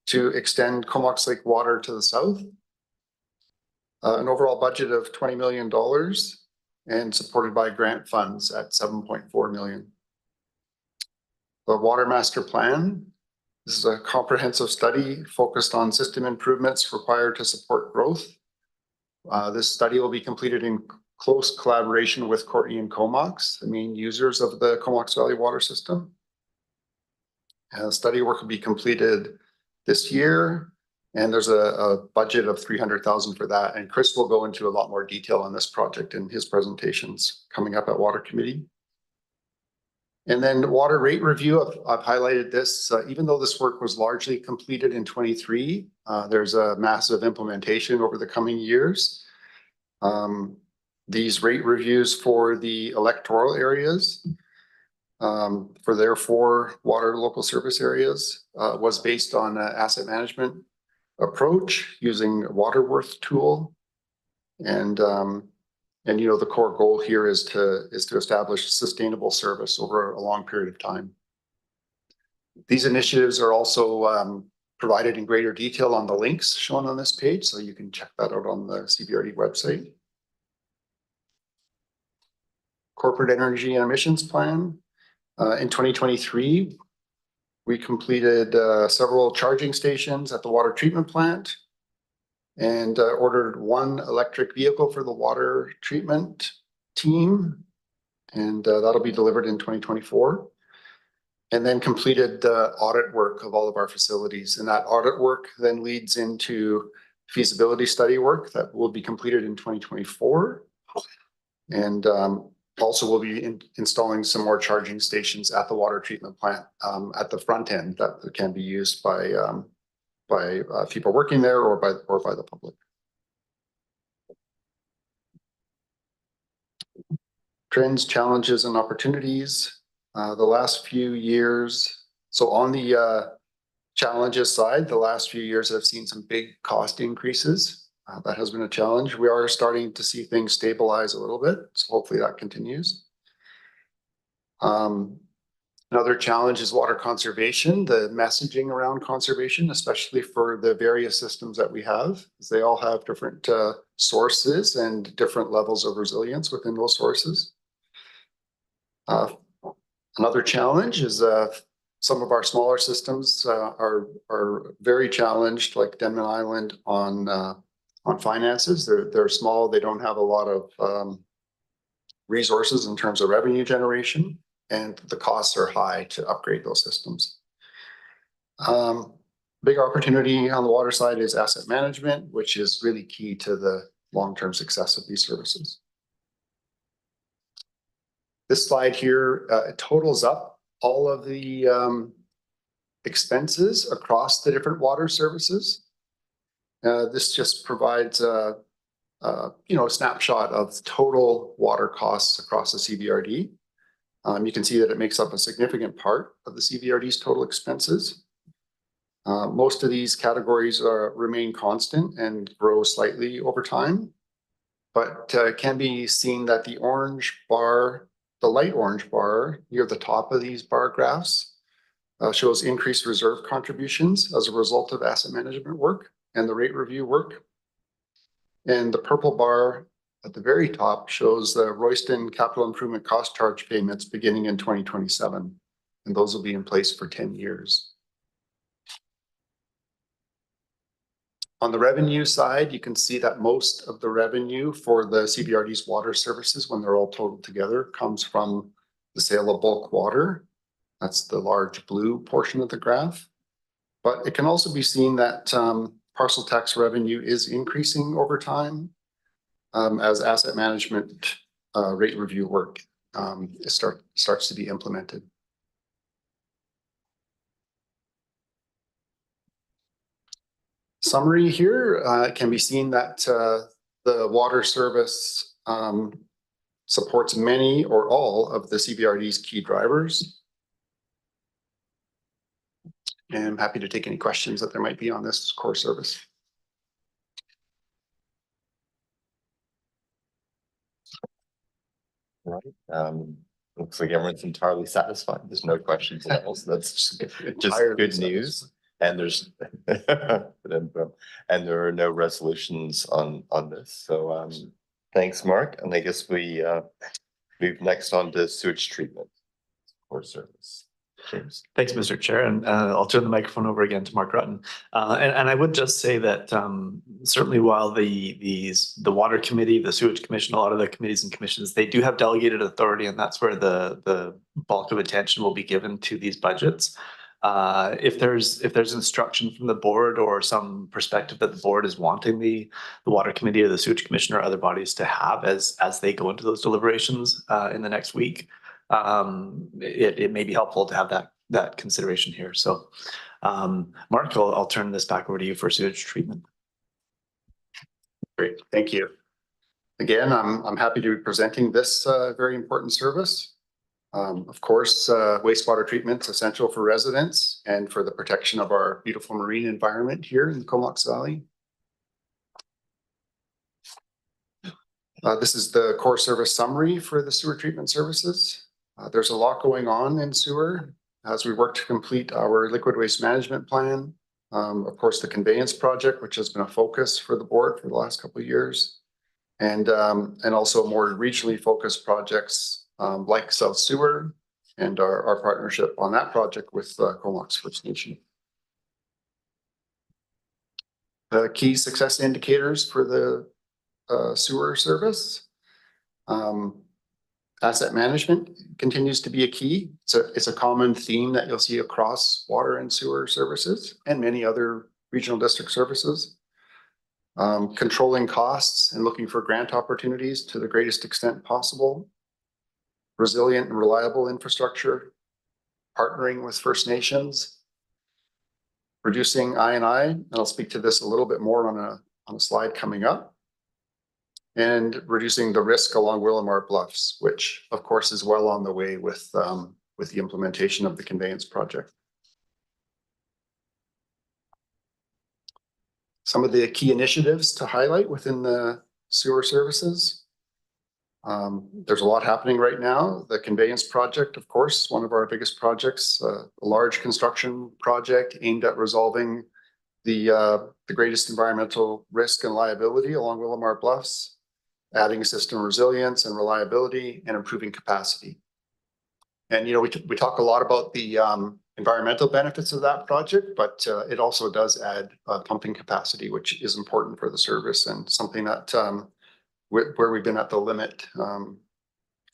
to extend Comox Lake water to the south. An overall budget of $20 million and supported by grant funds at 7.4 million. The Water Master Plan. This is a comprehensive study focused on system improvements required to support growth. This study will be completed in close collaboration with Courtenay and Comox, the main users of the Comox Valley water system. Study work will be completed this year, and there's a budget of 300,000 for that. And Chris will go into a lot more detail on this project in his presentations coming up at Water Committee. And then water rate review, I've highlighted this, even though this work was largely completed in 23, there's a massive implementation over the coming years. These rate reviews for the electoral areas, for their 4 water local service areas, was based on an asset management approach using a Waterworth tool. And you know, the core goal here is to establish sustainable service over a long period of time. These initiatives are also provided in greater detail on the links shown on this page, so you can check that out on the CBRD website. Corporate Energy and Emissions Plan. In 2023, we completed several charging stations at the water treatment plant and ordered 1 electric vehicle for the water treatment team. And that'll be delivered in 2024. And then completed the audit work of all of our facilities. And that audit work then leads into feasibility study work that will be completed in 2024. And also we'll be installing some more charging stations at the water treatment plant at the front end that can be used by people working there or by the public. Trends, challenges, and opportunities. The last few years, so on the challenges side, the last few years have seen some big cost increases. That has been a challenge. We are starting to see things stabilize a little bit, so hopefully that continues. Another challenge is water conservation, the messaging around conservation, especially for the various systems that we have, because they all have different sources and different levels of resilience within those sources. Another challenge is some of our smaller systems are very challenged, like Denman Island, on finances. They're small, they don't have a lot of resources in terms of revenue generation, and the costs are high to upgrade those systems. Big opportunity on the water side is asset management, which is really key to the long-term success of these services. This slide here totals up all of the expenses across the different water services. This just provides a snapshot of total water costs across the CBRD. You can see that it makes up a significant part of the CBRD's total expenses. Most of these categories remain constant and grow slightly over time, but it can be seen that the orange bar, the light orange bar near the top of these bar graphs shows increased reserve contributions as a result of asset management work and the rate review work. And the purple bar at the very top shows the Royston Capital Improvement Cost Charge payments beginning in 2027, and those will be in place for 10 years. On the revenue side, you can see that most of the revenue for the CBRD's water services, when they're all totaled together, comes from the sale of bulk water. That's the large blue portion of the graph. But it can also be seen that parcel tax revenue is increasing over time as asset management rate review work starts to be implemented. Summary here, it can be seen that the water service supports many or all of the CBRD's key drivers. And I'm happy to take any questions that there might be on this core service. Right. Looks like everyone's entirely satisfied. There's no questions at all. So that's just Entirely good satisfied. news. And there's and there are no resolutions on this. So thanks, Mark. And I guess we move next on to sewage treatment or service. James. Thanks, Mr. Chair, and I'll turn the microphone over again to Mark Rutten. And I would just say that certainly while the Water Committee, the Sewage Commission, a lot of the committees and commissions, they do have delegated authority, and that's where the bulk of attention will be given to these budgets. If there's instruction from the board or some perspective that the board is wanting the Water Committee or the Sewage Commission or other bodies to have as they go into those deliberations in the next week, it may be helpful to have that consideration here. So, Mark, I'll turn this back over to you for sewage treatment. Great, thank you. Again, I'm happy to be presenting this very important service. Of course, wastewater treatment is essential for residents and for the protection of our beautiful marine environment here in the Comox Valley. This is the core service summary for the sewer treatment services. There's a lot going on in sewer as we work to complete our liquid waste management plan. Of course, the conveyance project, which has been a focus for the board for the last couple of years, and also more regionally focused projects like South Sewer and our partnership on that project with Comox First Nation. The key success indicators for the sewer service. Asset management continues to be a key. It's a common theme that you'll see across water and sewer services and many other regional district services. Controlling costs and looking for grant opportunities to the greatest extent possible. Resilient and reliable infrastructure. Partnering with First Nations. Reducing I&I, and I'll speak to this a little bit more on a slide coming up. And reducing the risk along Willamar Bluffs, which of course is well on the way with the implementation of the conveyance project. Some of the key initiatives to highlight within the sewer services. There's a lot happening right now. The conveyance project, of course, one of our biggest projects, a large construction project aimed at resolving the greatest environmental risk and liability along Willamar Bluffs. Adding system resilience and reliability and improving capacity. And, you know, we talk a lot about the environmental benefits of that project, but it also does add pumping capacity, which is important for the service and something that where we've been at the limit for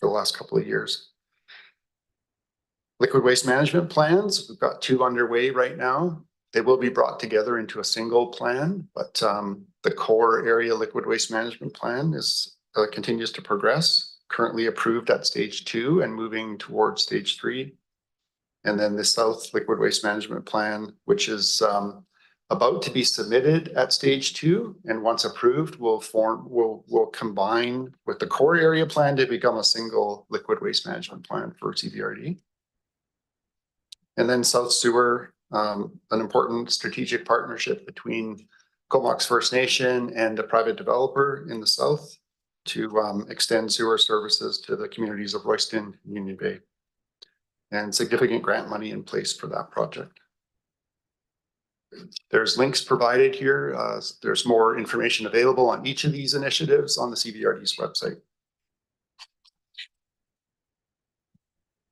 the last couple of years. Liquid waste management plans, we've got 2 underway right now. They will be brought together into a single plan, but the core area liquid waste management plan is continues to progress, currently approved at stage 2 and moving towards stage 3. And then the South liquid waste management plan, which is about to be submitted at stage 2, and once approved, will combine with the core area plan to become a single liquid waste management plan for CVRD. And then South Sewer, an important strategic partnership between Comox First Nation and a private developer in the south to extend sewer services to the communities of Royston and Union Bay. And significant grant money in place for that project. There's links provided here. There's more information available on each of these initiatives on the CVRD's website.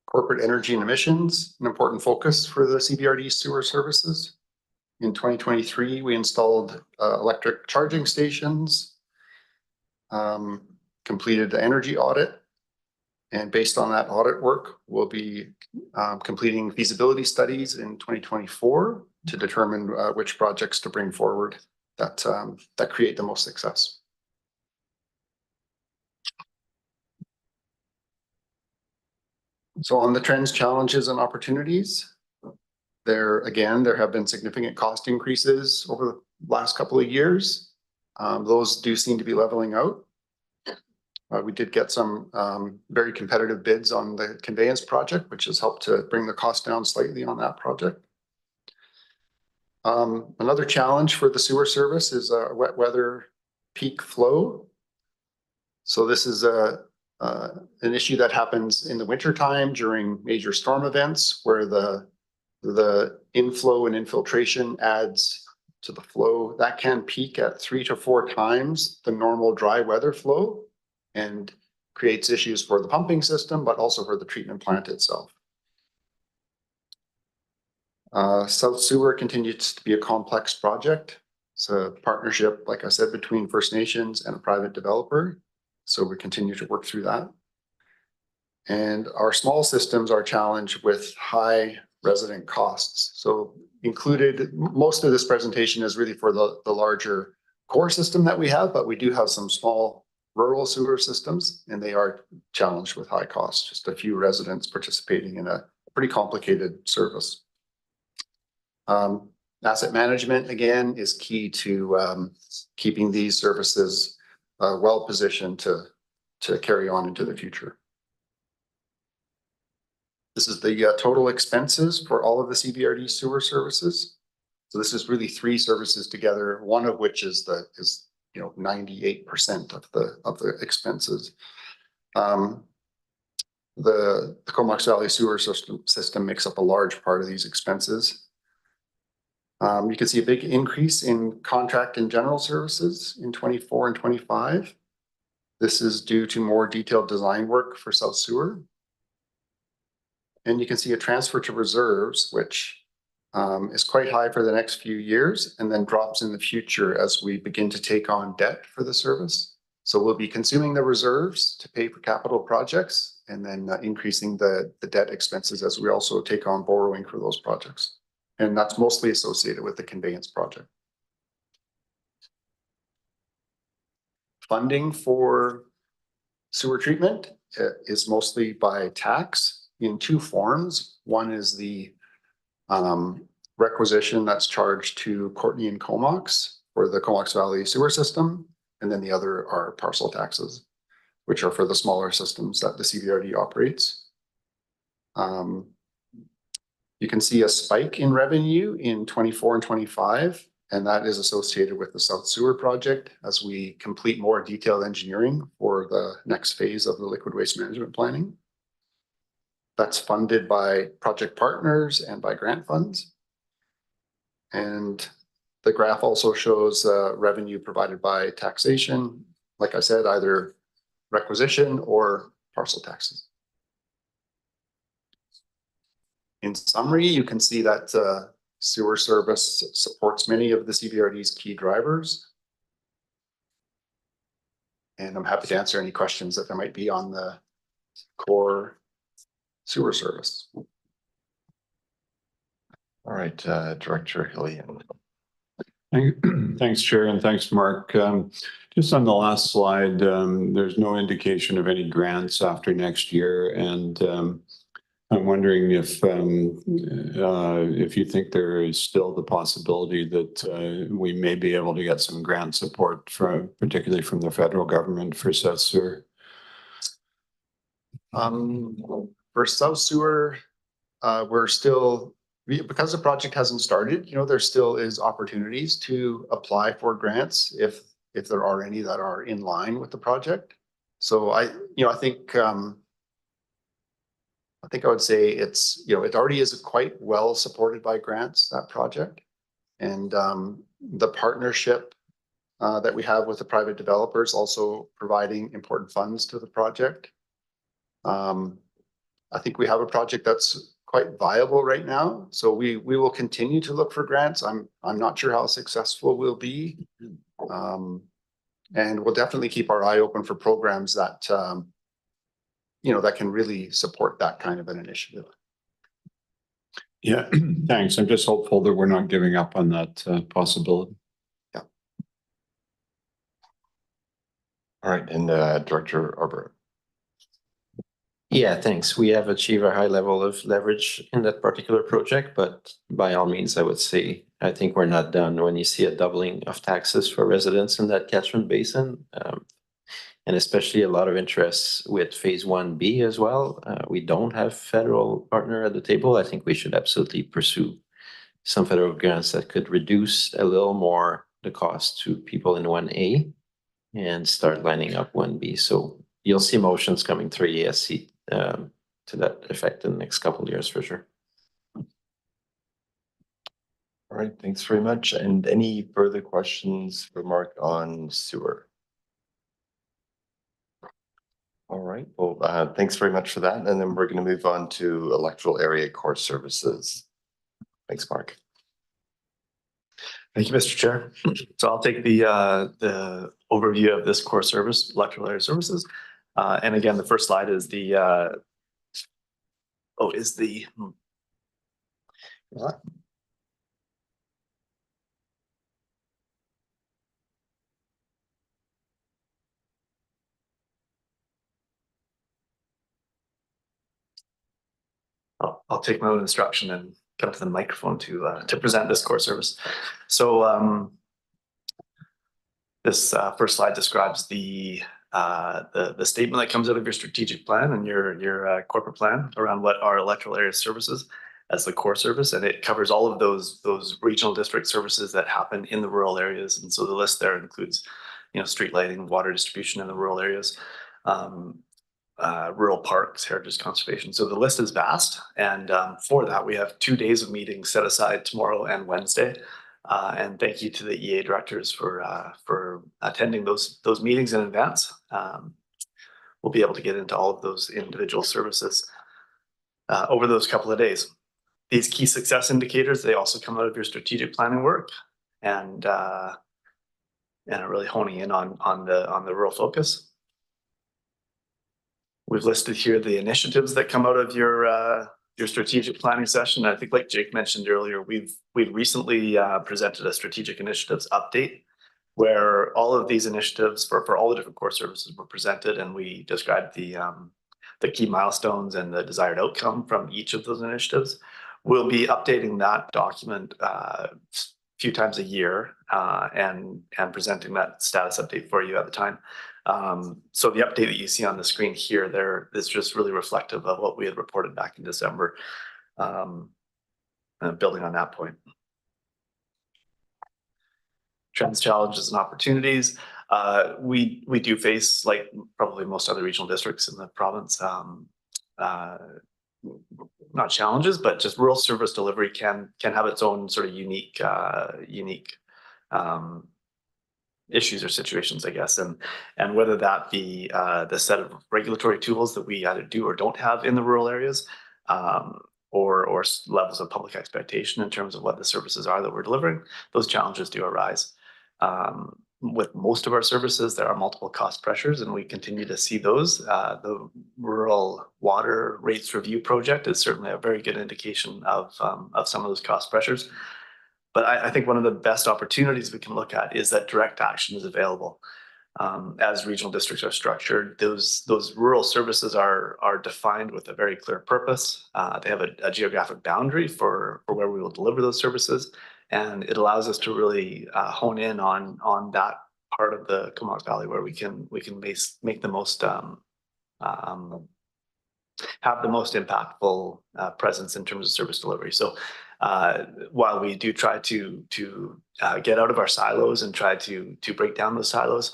Corporate energy and emissions, an important focus for the CVRD sewer services. In 2023, we installed electric charging stations, completed the energy audit, and based on that audit work, we'll be completing feasibility studies in 2024 to determine which projects to bring forward that create the most success. So on the trends, challenges, and opportunities, there have been significant cost increases over the last couple of years. Those do seem to be leveling out. We did get some very competitive bids on the conveyance project, which has helped to bring the cost down slightly on that project. Another challenge for the sewer service is wet weather peak flow. So this is an issue that happens in the wintertime during major storm events where the inflow and infiltration adds to the flow. That can peak at 3 to 4 times the normal dry weather flow and creates issues for the pumping system, but also for the treatment plant itself. South Sewer continues to be a complex project. It's a partnership, like I said, between First Nations and a private developer. So we continue to work through that. And our small systems are challenged with high resident costs. So included, most of this presentation is really for the larger core system that we have, but we do have some small rural sewer systems, and they are challenged with high costs. Just a few residents participating in a pretty complicated service. Asset management, again, is key to keeping these services well positioned to carry on into the future. This is the total expenses for all of the CBRD sewer services. So this is really 3 services together, one of which is 98% of the expenses. The Comox Valley sewer system makes up a large part of these expenses. You can see a big increase in contract and general services in 24 and 25. This is due to more detailed design work for South Sewer. And you can see a transfer to reserves, which is quite high for the next few years and then drops in the future as we begin to take on debt for the service. So we'll be consuming the reserves to pay for capital projects and then increasing the debt expenses as we also take on borrowing for those projects. And that's mostly associated with the conveyance project. Funding for sewer treatment is mostly by tax in 2 forms. One is the requisition that's charged to Courtney and Comox for the Comox Valley sewer system. And then the other are parcel taxes, which are for the smaller systems that the CBRD operates. You can see a spike in revenue in 24 and 25, and that is associated with the South Sewer project as we complete more detailed engineering for the next phase of the liquid waste management planning. That's funded by project partners and by grant funds. And the graph also shows revenue provided by taxation, like I said, either requisition or parcel taxes. In summary, you can see that sewer service supports many of the CBRD's key drivers. And I'm happy to answer any questions that there might be on the core sewer service. All right, Director Hillian. Thanks, Chair, and thanks, Mark. Just on the last slide, there's no indication of any grants after next year, and I'm wondering if you think there is still the possibility that we may be able to get some grant support particularly from the federal government for South Sewer. For South Sewer, we're still, because the project hasn't started, there still is opportunities to apply for grants if there are any that are in line with the project. So I think I would say it's, it already is quite well supported by grants, that project. And the partnership that we have with the private developers also providing important funds to the project. I think we have a project that's quite viable right now. So we will continue to look for grants. I'm not sure how successful we'll be. And we'll definitely keep our eye open for programs that, that can really support that kind of an initiative. Yeah, thanks. I'm just hopeful that we're not giving up on that possibility. Yeah. All right, and Director Arbor. Yeah, thanks. We have achieved a high level of leverage in that particular project, but by all means, I would say, I think we're not done when you see a doubling of taxes for residents in that catchment basin. And especially a lot of interest with phase 1B as well. We don't have federal partner at the table. I think we should absolutely pursue some federal grants that could reduce a little more the cost to people in 1A and start lining up 1B. So you'll see motions coming through ESC to that effect in the next couple of years for sure. All right, thanks very much. And any further questions for Mark on sewer? All right, well, thanks very much for that. And then we're going to move on to electoral area core services. Thanks, Mark. Thank you, Mr. Chair. So I'll take the overview of this core service, electrical area services. And again, the first slide is the what? I'll take my own instruction and come to the microphone to present this core service. So this first slide describes the statement that comes out of your strategic plan and your corporate plan around what are electoral area services as the core service, and it covers all of those regional district services that happen in the rural areas. And so the list there includes, street lighting, water distribution in the rural areas, rural parks, heritage conservation. So the list is vast, and for that we have 2 days of meetings set aside tomorrow and Wednesday. And thank you to the EA directors for attending those meetings in advance. We'll be able to get into all of those individual services over those couple of days. These key success indicators, they also come out of your strategic planning work, and really honing in on the rural focus. We've listed here the initiatives that come out of your strategic planning session. I think, like Jake mentioned earlier, we've recently presented a strategic initiatives update where all of these initiatives for all the different core services were presented, and we described the key milestones and the desired outcome from each of those initiatives. We'll be updating that document a few times a year and presenting that status update for you at the time. So the update that you see on the screen here, there is just really reflective of what we had reported back in December, building on that point. Trends, challenges, and opportunities. We do face, like probably most other regional districts in the province, not challenges, but just rural service delivery can have its own sort of unique issues or situations, I guess, and whether that be the set of regulatory tools that we either do or don't have in the rural areas, or levels of public expectation in terms of what the services are that we're delivering, those challenges do arise. With most of our services, there are multiple cost pressures, and we continue to see those. The Rural Water Rates Review Project is certainly a very good indication of some of those cost pressures. But I think one of the best opportunities we can look at is that direct action is available. As regional districts are structured, those rural services are defined with a very clear purpose. They have a geographic boundary for where we will deliver those services, and it allows us to really hone in on that part of the Comox Valley where we can make the most have the most impactful presence in terms of service delivery. So while we do try to get out of our silos and try to break down those silos,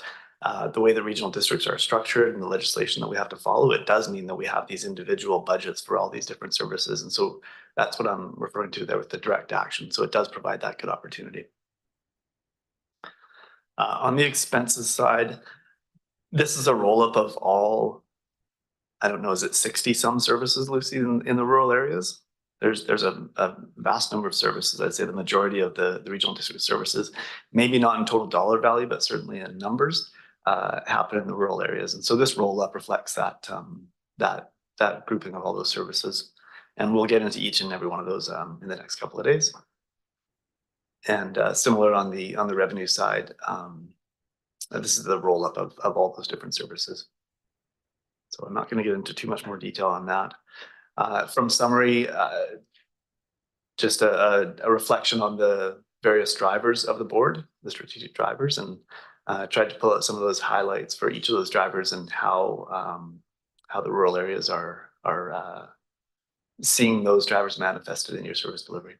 the way the regional districts are structured and the legislation that we have to follow, it does mean that we have these individual budgets for all these different services. And so that's what I'm referring to there with the direct action. So it does provide that good opportunity. On the expenses side, this is a roll-up of all, I don't know, is it 60 some services, Lucy, in the rural areas? There's a vast number of services. I'd say the majority of the regional district services, maybe not in total dollar value, but certainly in numbers, happen in the rural areas. And so this roll-up reflects that grouping of all those services. And we'll get into each and every one of those in the next couple of days. And similar on the revenue side, this is the roll-up of all those different services. So I'm not going to get into too much more detail on that. From summary, just a reflection on the various drivers of the board, the strategic drivers, and tried to pull out some of those highlights for each of those drivers and how the rural areas are seeing those drivers manifested in your service delivery.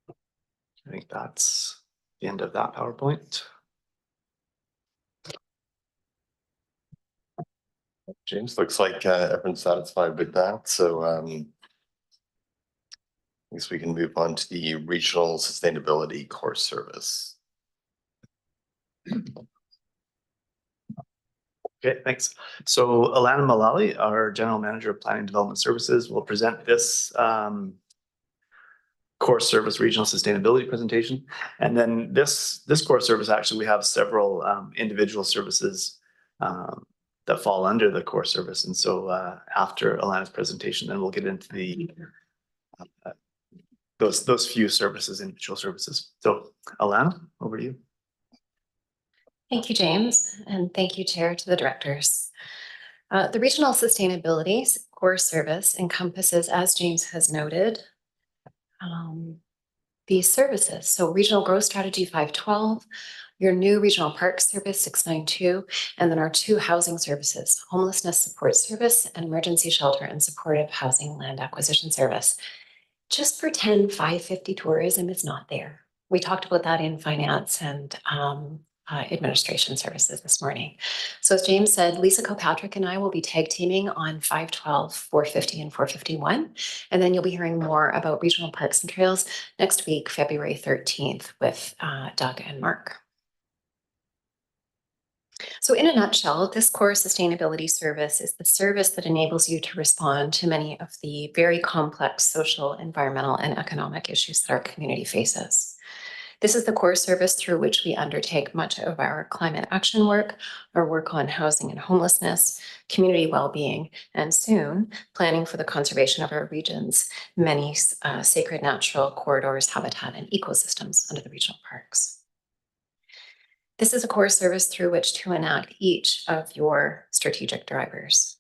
I think that's the end of that PowerPoint. James, looks like everyone's satisfied with that, so I guess we can move on to the Regional Sustainability Core Service. Okay, thanks. So Alana Malali, our General Manager of Planning and Development Services, will present this core service regional sustainability presentation. And then this core service, actually, we have several individual services that fall under the core service. And so after Alana's presentation, then we'll get into the those few services, individual services. So Alana, over to you. Thank you, James, and thank you, Chair, to the directors. The Regional Sustainability Core Service encompasses, as James has noted, these services. So Regional Growth Strategy 512, your new Regional Park Service 692, and then our 2 housing services, Homelessness Support Service and Emergency Shelter and Supportive Housing Land Acquisition Service. Just pretend 550 tourism is not there. We talked about that in finance and administration services this morning. So as James said, Lisa Kilpatrick and I will be tag teaming on 512, 450, and 451. And then you'll be hearing more about regional parks and trails next week, February 13th, with Doug and Mark. So in a nutshell, this core sustainability service is the service that enables you to respond to many of the very complex social, environmental, and economic issues that our community faces. This is the core service through which we undertake much of our climate action work, our work on housing and homelessness, community well-being, and soon planning for the conservation of our region's many sacred natural corridors, habitat, and ecosystems under the regional parks. This is a core service through which to enact each of your strategic drivers.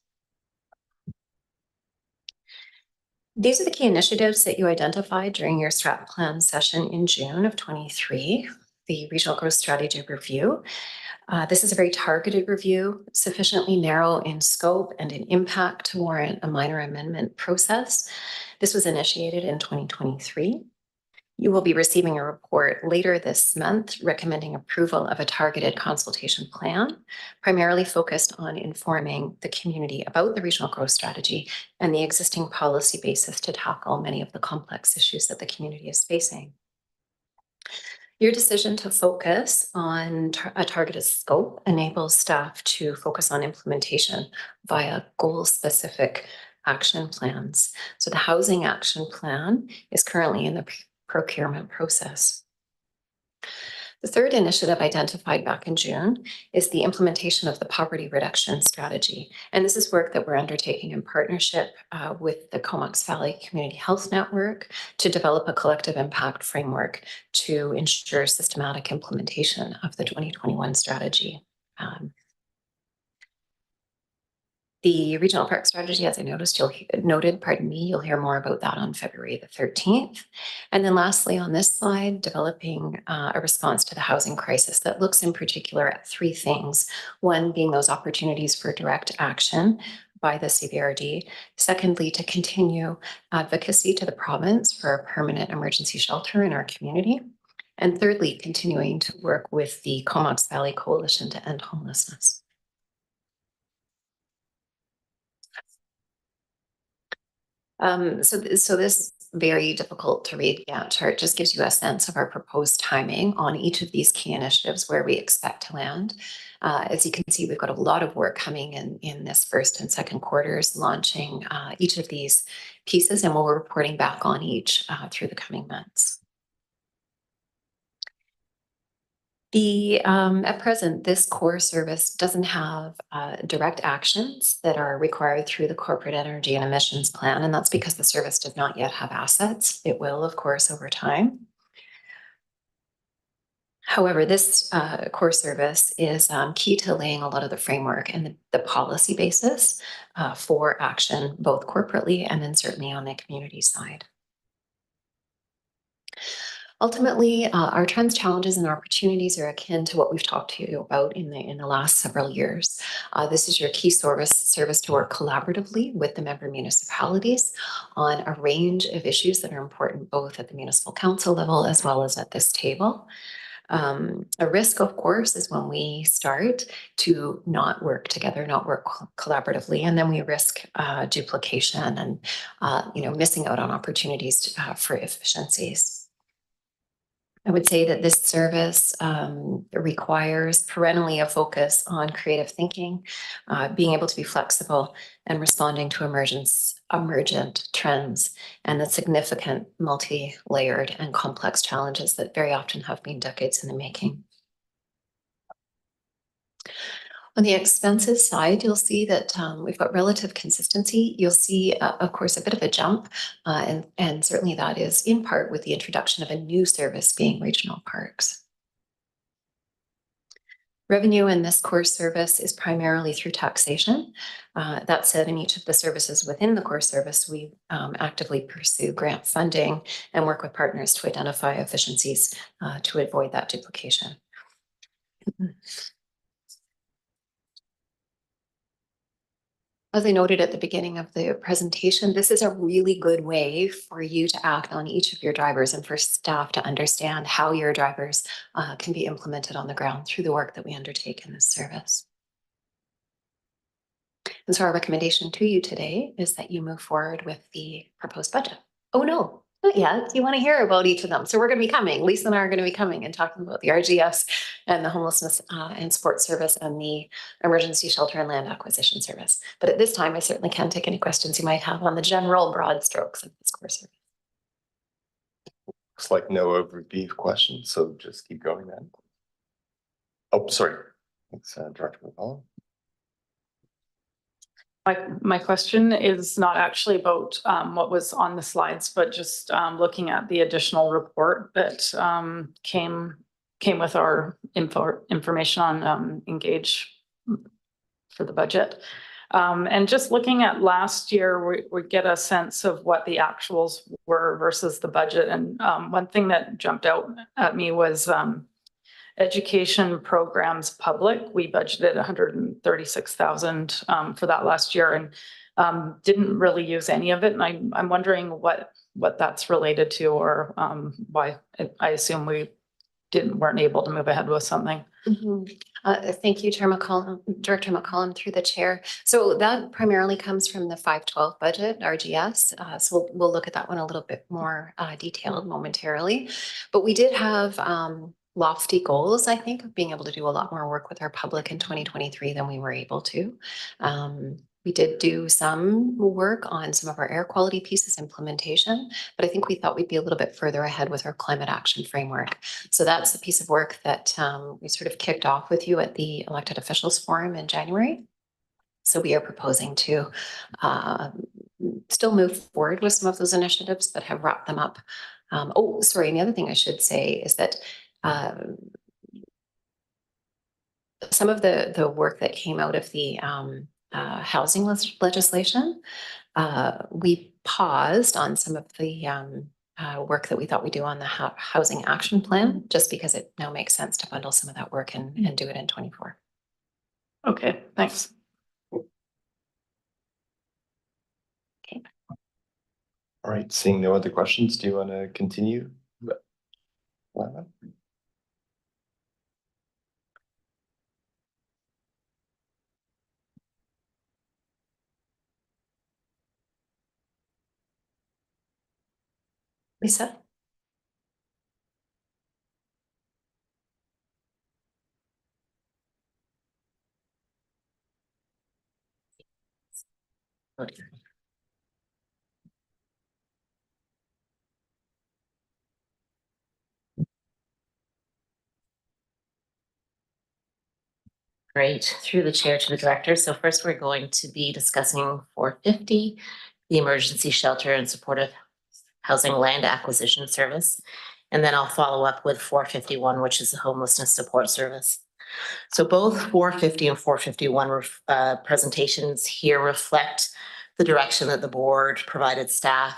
These are the key initiatives that you identified during your strat plan session in June of 23, the Regional Growth Strategy Review. This is a very targeted review, sufficiently narrow in scope and in impact to warrant a minor amendment process. This was initiated in 2023. You will be receiving a report later this month recommending approval of a targeted consultation plan, primarily focused on informing the community about the regional growth strategy and the existing policy basis to tackle many of the complex issues that the community is facing. Your decision to focus on a targeted scope enables staff to focus on implementation via goal-specific action plans. So the housing action plan is currently in the procurement process. The third initiative identified back in June is the implementation of the poverty reduction strategy. And this is work that we're undertaking in partnership with the Comox Valley Community Health Network to develop a collective impact framework to ensure systematic implementation of the 2021 strategy. The regional park strategy, as I you'll hear more about that on February the 13th. And then lastly, on this slide, developing a response to the housing crisis that looks in particular at 3 things. One being those opportunities for direct action by the CVRD. Secondly, to continue advocacy to the province for a permanent emergency shelter in our community. And thirdly, continuing to work with the Comox Valley Coalition to end homelessness. So this very difficult to read Gantt chart just gives you a sense of our proposed timing on each of these key initiatives where we expect to land. As you can see, we've got a lot of work coming in this first and second quarters, launching each of these pieces, and we'll be reporting back on each through the coming months. At present, this core service doesn't have direct actions that are required through the corporate energy and emissions plan, and that's because the service does not yet have assets. It will, of course, over time. However, this core service is key to laying a lot of the framework and the policy basis for action, both corporately and then certainly on the community side. Ultimately, our trends, challenges, and opportunities are akin to what we've talked to you about in the last several years. This is your key service to work collaboratively with the member municipalities on a range of issues that are important both at the municipal council level as well as at this table. A risk, of course, is when we start to not work together, not work collaboratively, and then we risk duplication and missing out on opportunities for efficiencies. I would say that this service requires perennially a focus on creative thinking, being able to be flexible and responding to emergent trends and the significant multi-layered and complex challenges that very often have been decades in the making. On the expenses side, you'll see that we've got relative consistency. You'll see, of course, a bit of a jump, and certainly that is in part with the introduction of a new service being regional parks. Revenue in this core service is primarily through taxation. That said, in each of the services within the core service, we actively pursue grant funding and work with partners to identify efficiencies to avoid that duplication. As I noted at the beginning of the presentation, this is a really good way for you to act on each of your drivers and for staff to understand how your drivers can be implemented on the ground through the work that we undertake in this service. And so our recommendation to you today is that you move forward with the proposed budget. Oh, no, not yet. You want to hear about each of them. So we're going to be coming. Lisa and I are going to be coming and talking about the RGS and the homelessness and support service and the emergency shelter and land acquisition service. But at this time, I certainly can take any questions you might have on the general broad strokes of this core service. Looks like no overview questions, so just keep going then. Oh, sorry. Thanks, Director McCollum. My question is not actually about what was on the slides, but just looking at the additional report that came with our information on Engage for the budget. And just looking at last year, we get a sense of what the actuals were versus the budget. And one thing that jumped out at me was education programs public. We budgeted 136,000 for that last year and didn't really use any of it. And I'm wondering what that's related to, or why. I assume we weren't able to move ahead with something. Mm-hmm. Thank you, Director McCollum, through the chair. So that primarily comes from the 512 budget, RGS. So we'll look at that one a little bit more detailed momentarily. But we did have lofty goals, I think, of being able to do a lot more work with our public in 2023 than we were able to. We did do some work on some of our air quality pieces implementation, but I think we thought we'd be a little bit further ahead with our climate action framework. So that's the piece of work that we sort of kicked off with you at the elected officials forum in January. So we are proposing to still move forward with some of those initiatives, but have wrapped them up. Oh, sorry. And the other thing I should say is that some of the work that came out of the housing legislation, we paused on some of the work that we thought we'd do on the housing action plan, just because it now makes sense to bundle some of that work and do it in 24. Okay, thanks. Okay. All right, seeing no other questions, do you want to continue? Lisa? Great, through the chair to the director. So first we're going to be discussing 450, the emergency shelter and supportive housing land acquisition service. And then I'll follow up with 451, which is the homelessness support service. So both 450 and 451 presentations here reflect the direction that the board provided staff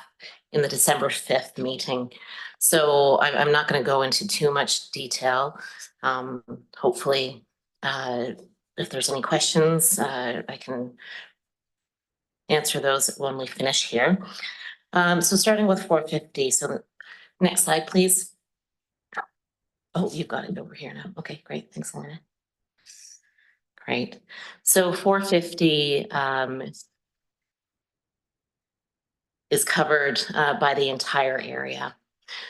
in the December 5th meeting. So I'm not going to go into too much detail. Hopefully, if there's any questions, I can answer those when we finish here. So starting with 450. So next slide, please. Oh, you've got it over here now. Okay, great. Thanks, Alana. Great. So 450 is covered by the entire area.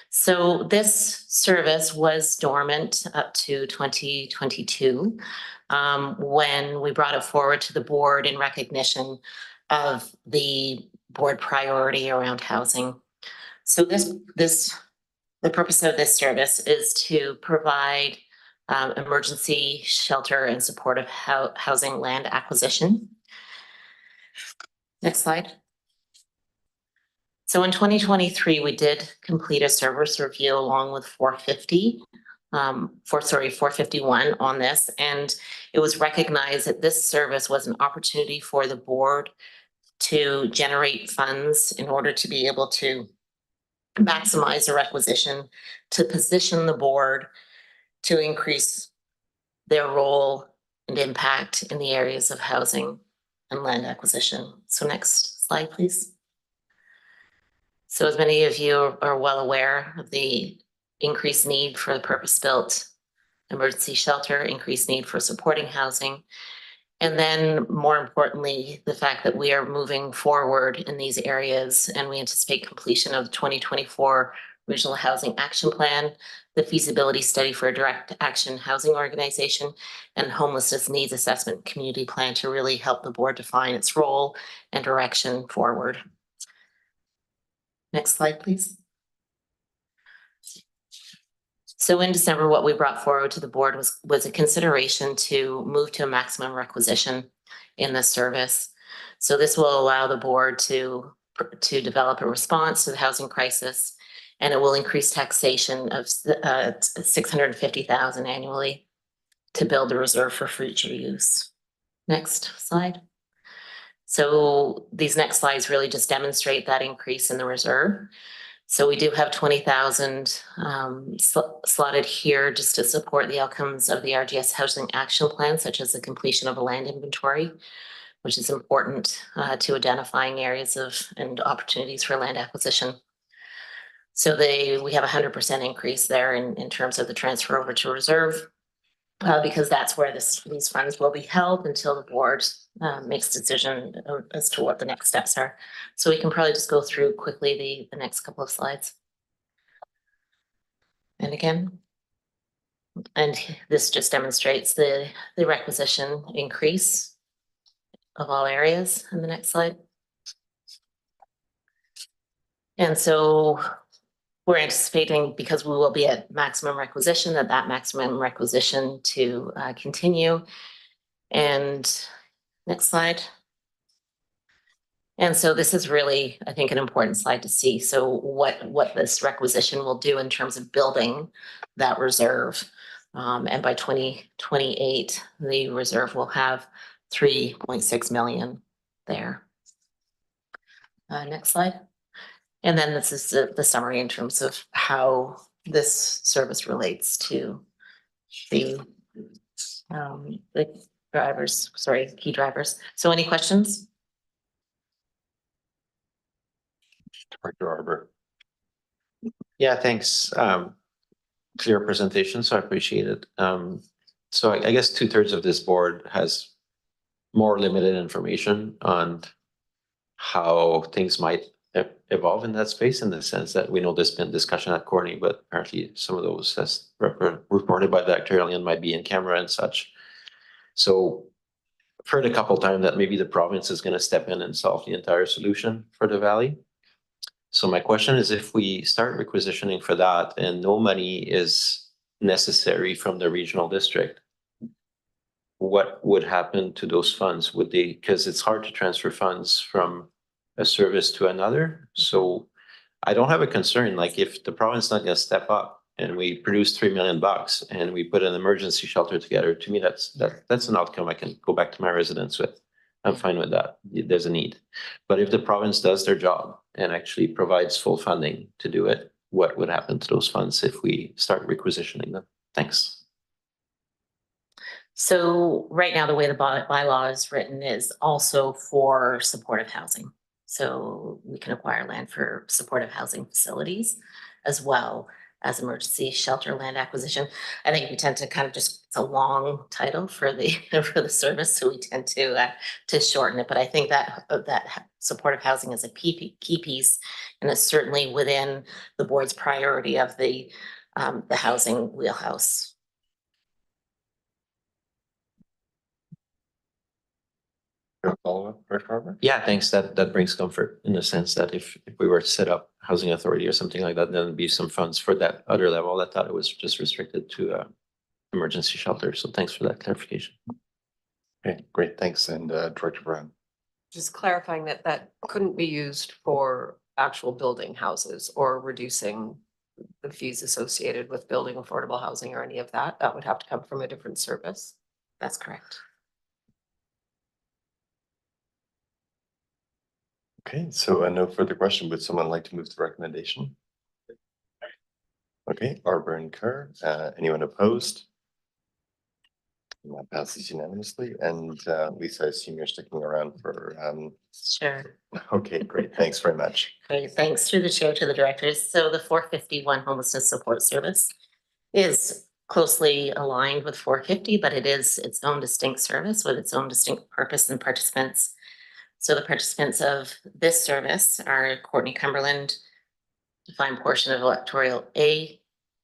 So this service was dormant up to 2022 when we brought it forward to the board in recognition of the board priority around housing. So the purpose of this service is to provide emergency shelter and supportive housing land acquisition. Next slide. So in 2023, we did complete a service review along with 451 on this, and it was recognized that this service was an opportunity for the board to generate funds in order to be able to maximize the requisition, to position the board to increase their role and impact in the areas of housing and land acquisition. So next slide, please. So as many of you are well aware of the increased need for the purpose-built emergency shelter, increased need for supporting housing, and then more importantly, the fact that we are moving forward in these areas and we anticipate completion of the 2024 Regional Housing Action Plan, the feasibility study for a direct action housing organization, and homelessness needs assessment community plan to really help the board define its role and direction forward. Next slide, please. So in December, what we brought forward to the board was a consideration to move to a maximum requisition in this service. So this will allow the board to develop a response to the housing crisis, and it will increase taxation of $650,000 annually to build a reserve for future use. Next slide. So these next slides really just demonstrate that increase in the reserve. So we do have 20,000 slotted here just to support the outcomes of the RGS Housing Action Plan, such as the completion of a land inventory, which is important to identifying areas and opportunities for land acquisition. So we have 100% increase there in terms of the transfer over to reserve, because that's where these funds will be held until the board makes a decision as to what the next steps are. So we can probably just go through quickly the next couple of slides. And again, and this just demonstrates the requisition increase of all areas in the next slide. And so we're anticipating, because we will be at maximum requisition, that maximum requisition to continue. And next slide. And so this is really, I think, an important slide to see. So what this requisition will do in terms of building that reserve. And by 2028, the reserve will have 3.6 million there. Next slide. And then this is the summary in terms of how this service relates to the key drivers. So any questions? Director Arbor. Yeah, thanks. Clear presentation, so I appreciate it. So I guess 2/3 of this board has more limited information on how things might evolve in that space, in the sense that we know there's been discussion at Corning, but apparently some of those, as reported by Dr. Alien, might be in camera and such. So I've heard a couple of times that maybe the province is going to step in and solve the entire solution for the valley. So my question is, if we start requisitioning for that and no money is necessary from the regional district, what would happen to those funds? Would they, because it's hard to transfer funds from a service to another. So I don't have a concern, like if the province is not going to step up and we produce $3 million and we put an emergency shelter together, to me, that's an outcome I can go back to my residents with. I'm fine with that. There's a need. But if the province does their job and actually provides full funding to do it, what would happen to those funds if we start requisitioning them? Thanks. So right now, the way the bylaw is written is also for supportive housing. So we can acquire land for supportive housing facilities as well. as emergency shelter land acquisition. I think we tend to kind of just, it's a long title for the, for the service, so we tend to shorten it. But I think that, supportive housing is a key piece, and it's certainly within the board's priority of the housing wheelhouse. Follow-up, Director Harper? Yeah, thanks. That brings comfort in the sense that if we were to set up housing authority or something like that, then there'd be some funds for that other level. I thought it was just restricted to emergency shelter. So thanks for that clarification. Okay, great, thanks. And Director Brown? Just clarifying that that couldn't be used for actual building houses or reducing the fees associated with building affordable housing or any of that. That would have to come from a different service. That's correct. Okay, so no further question. Would someone like to move the recommendation? Okay, Arbor and Kerr, anyone opposed? And that passes unanimously. And Lisa, I assume you're sticking around for, Sure. okay, great. Thanks very much. Great, thanks through the chair to the directors. So the 451 homelessness support service is closely aligned with 450, but it is its own distinct service with its own distinct purpose and participants. So the participants of this service are Courtney Cumberland, defined portion of electoral A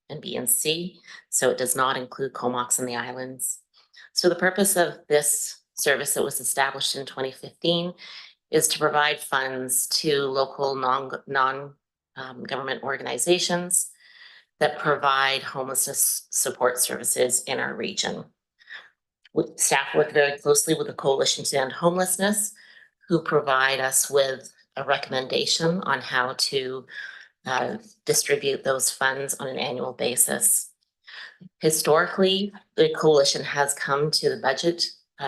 and B and C. So it does not include Comox and the islands. So the purpose of this service that was established in 2015 is to provide funds to local non-government organizations that provide homelessness support services in our region. Staff work very closely with the Coalition to End Homelessness, who provide us with a recommendation on how to distribute those funds on an annual basis. Historically, the coalition has come to the budget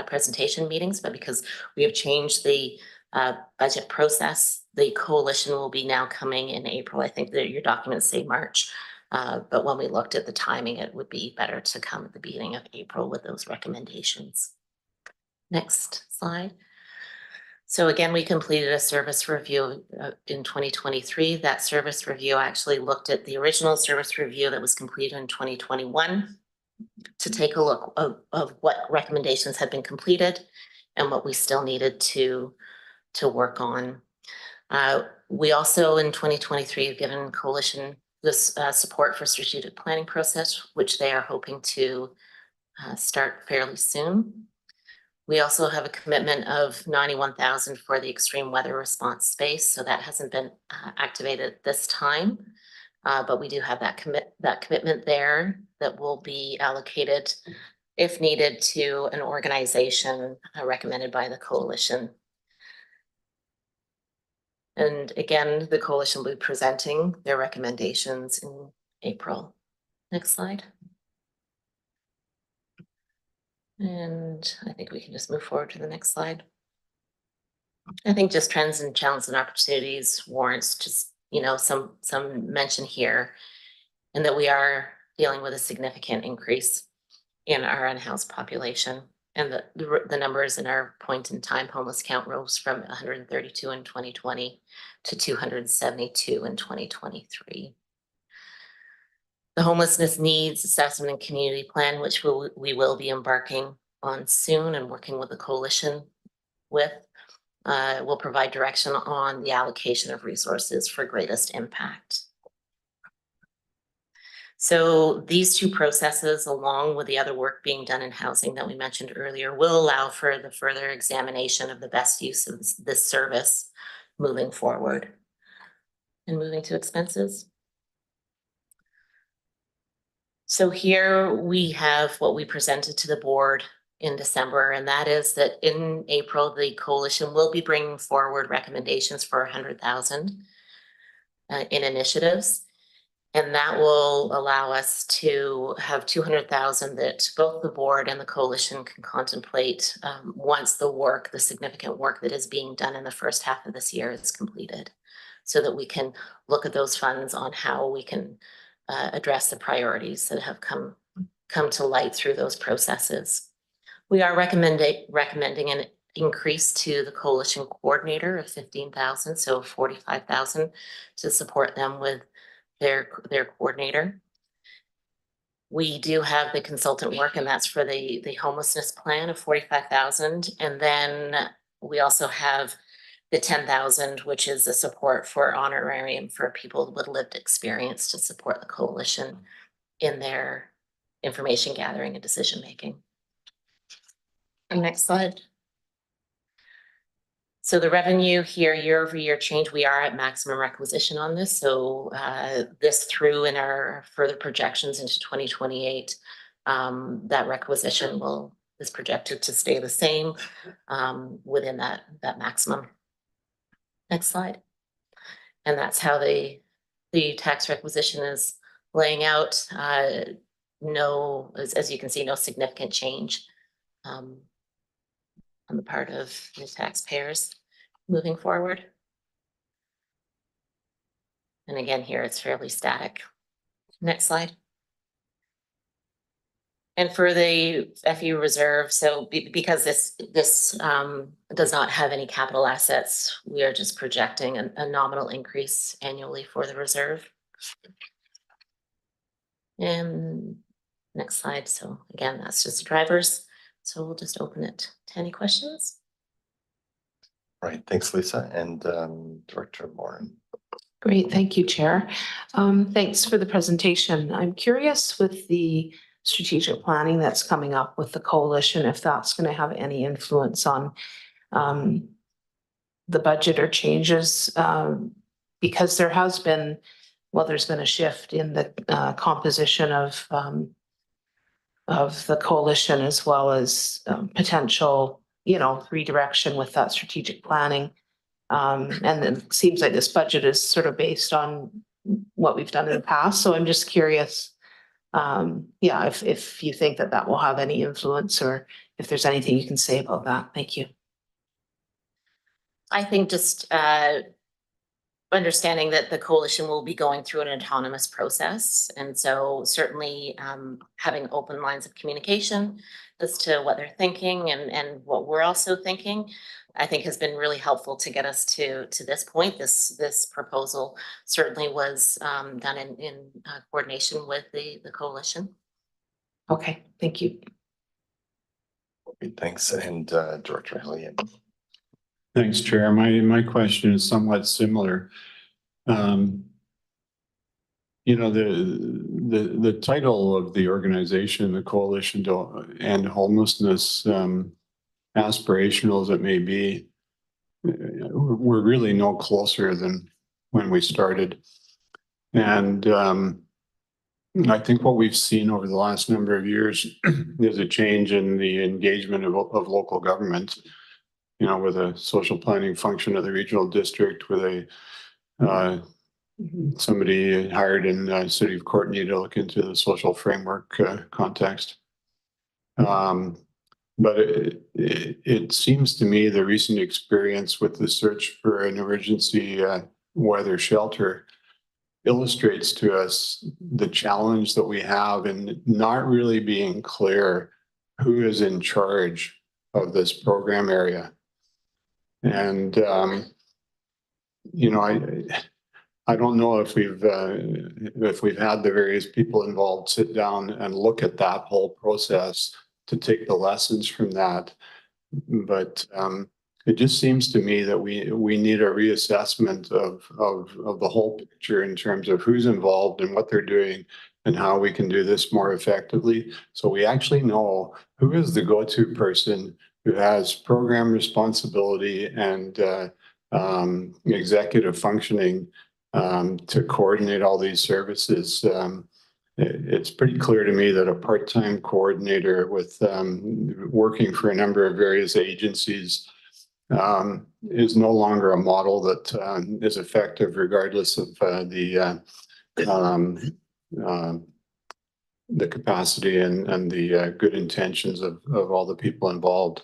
presentation meetings, but because we have changed the budget process, the coalition will be now coming in April. I think that your documents say March, but when we looked at the timing, it would be better to come at the beginning of April with those recommendations. Next slide. So again, we completed a service review in 2023. That service review actually looked at the original service review that was completed in 2021 to take a look of what recommendations had been completed and what we still needed to work on. We also in 2023 have given Coalition this support for strategic planning process, which they are hoping to start fairly soon. We also have a commitment of 91,000 for the extreme weather response space. So that hasn't been activated this time, but we do have that commitment there that will be allocated if needed to an organization recommended by the coalition. And again, the coalition will be presenting their recommendations in April. Next slide. And I think we can just move forward to the next slide. I think just trends and challenges and opportunities warrants just, you know, some mention here, and that we are dealing with a significant increase in our unhoused population. And the numbers in our point in time homeless count rose from 132 in 2020 to 272 in 2023. The homelessness needs assessment and community plan, which we will be embarking on soon and working with the coalition with, will provide direction on the allocation of resources for greatest impact. So these two processes, along with the other work being done in housing that we mentioned earlier, will allow for the further examination of the best use of this service moving forward. And moving to expenses. So here we have what we presented to the board in December, and that is that in April, the coalition will be bringing forward recommendations for 100,000 in initiatives. And that will allow us to have 200,000 that both the board and the coalition can contemplate once the significant work that is being done in the first half of this year is completed, so that we can look at those funds on how we can address the priorities that have come to light through those processes. We are recommending an increase to the coalition coordinator of 15,000, so 45,000 to support them with their coordinator. We do have the consultant work, and that's for the homelessness plan of 45,000. And then we also have the 10,000, which is a support for honorarium for people with lived experience to support the coalition in their information gathering and decision making. Next slide. So the revenue here, year over year change, we are at maximum requisition on this. So this through in our further projections into 2028, that requisition is projected to stay the same within that maximum. Next slide. And that's how the tax requisition is laying out. No, as you can see, no significant change on the part of the taxpayers moving forward. And again, here it's fairly static. Next slide. And for the FU reserve, so because this does not have any capital assets, we are just projecting a nominal increase annually for the reserve. And next slide. So again, that's just the drivers. So we'll just open it to any questions. Right, thanks, Lisa. And Director Morin. Great, thank you, Chair. Thanks for the presentation. I'm curious with the strategic planning that's coming up with the coalition, if that's going to have any influence on the budget or changes, because there has been, well, there's been a shift in the composition of the coalition, as well as potential, redirection with that strategic planning. And it seems like this budget is sort of based on what we've done in the past. So I'm just curious, if you think that will have any influence, or if there's anything you can say about that. Thank you. I think just understanding that the coalition will be going through an autonomous process. And so certainly having open lines of communication as to what they're thinking and what we're also thinking, I think has been really helpful to get us to this point. This proposal certainly was done in coordination with the coalition. Okay, thank you. Great, thanks. And Director Hillian. Thanks, Chair. My question is somewhat similar. The title of the organization, the Coalition to End Homelessness, aspirational as it may be, we're really no closer than when we started. And I think what we've seen over the last number of years is a change in the engagement of local government, with a social planning function of the regional district, with a somebody hired in the city of Courtenay to look into the social framework context. But it seems to me the recent experience with the search for an emergency weather shelter illustrates to us the challenge that we have in not really being clear who is in charge of this program area. And, I don't know if we've had the various people involved sit down and look at that whole process to take the lessons from that. But it just seems to me that we need a reassessment of the whole picture in terms of who's involved and what they're doing and how we can do this more effectively. So we actually know who is the go-to person who has program responsibility and executive functioning to coordinate all these services. It's pretty clear to me that a part-time coordinator with working for a number of various agencies is no longer a model that is effective regardless of the capacity and the good intentions of all the people involved.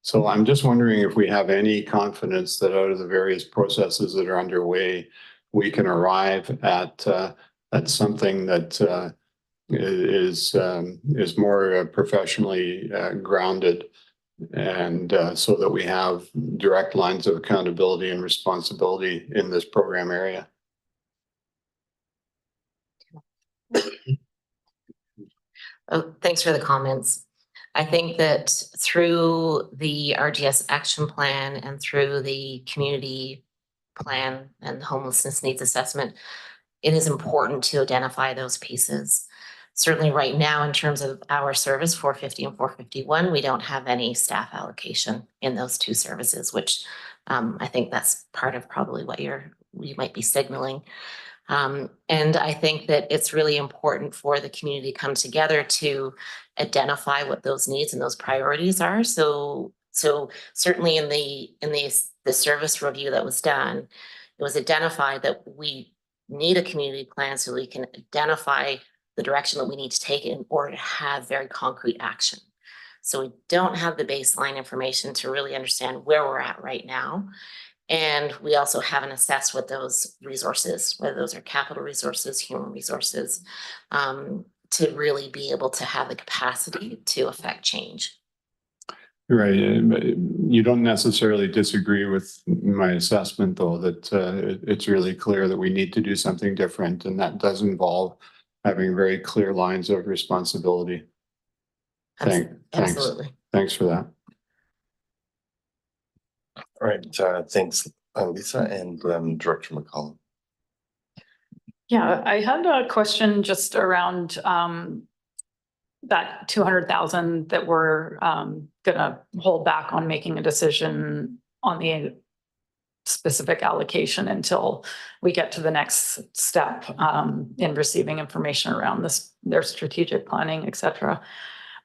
So I'm just wondering if we have any confidence that out of the various processes that are underway, we can arrive at something that is more professionally grounded, and so that we have direct lines of accountability and responsibility in this program area. Oh, thanks for the comments. I think that through the RGS action plan and through the community plan and homelessness needs assessment, it is important to identify those pieces. Certainly right now, in terms of our service, 450 and 451, we don't have any staff allocation in those two services, which I think that's part of probably what you might be signaling. And I think that it's really important for the community to come together to identify what those needs and those priorities are. So certainly in the service review that was done, it was identified that we need a community plan so we can identify the direction that we need to take in order to have very concrete action. So we don't have the baseline information to really understand where we're at right now. And we also haven't assessed what those resources, whether those are capital resources, human resources, to really be able to have the capacity to affect change. Right. You don't necessarily disagree with my assessment, though, that it's really clear that we need to do something different, and that does involve having very clear lines of responsibility. Absolutely. Thanks for that. All right, thanks, Lisa, and Director McCollum. Yeah, I had a question just around that 200,000 that we're gonna hold back on making a decision on the specific allocation until we get to the next step in receiving information around their strategic planning, et cetera.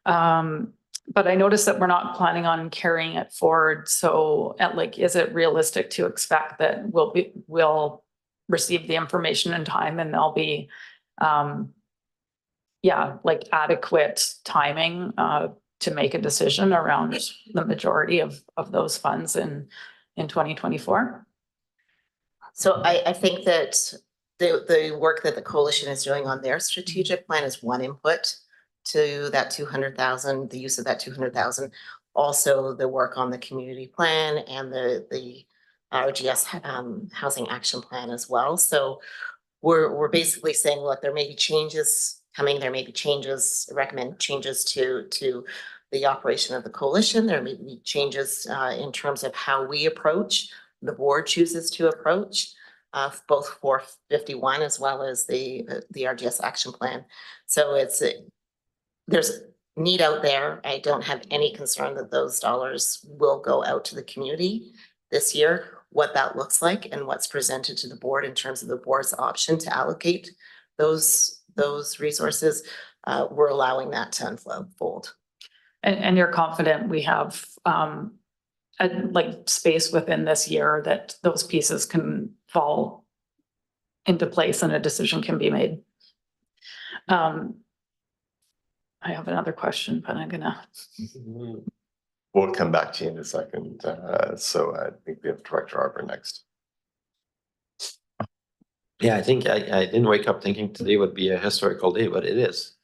But I noticed that we're not planning on carrying it forward. So is it realistic to expect that we'll receive the information in time and there'll be adequate timing to make a decision around the majority of those funds in 2024? So I think that the work that the coalition is doing on their strategic plan is one input to that 200,000, the use of that 200,000. Also the work on the community plan and the RGS housing action plan as well. So we're basically saying, look, there may be changes coming, there may be changes, recommend changes to the operation of the coalition. There may be changes in terms of how we approach, the board chooses to approach both 451 as well as the RGS action plan. So there's need out there. I don't have any concern that those dollars will go out to the community this year. What that looks like and what's presented to the board in terms of the board's option to allocate those resources, we're allowing that to unfold. And you're confident we have space within this year that those pieces can fall into place and a decision can be made? I have another question, but I'm gonna. We'll come back to you in a second. So I think we have Director Arbor next. Yeah, I think I didn't wake up thinking today would be a historical day, but it is.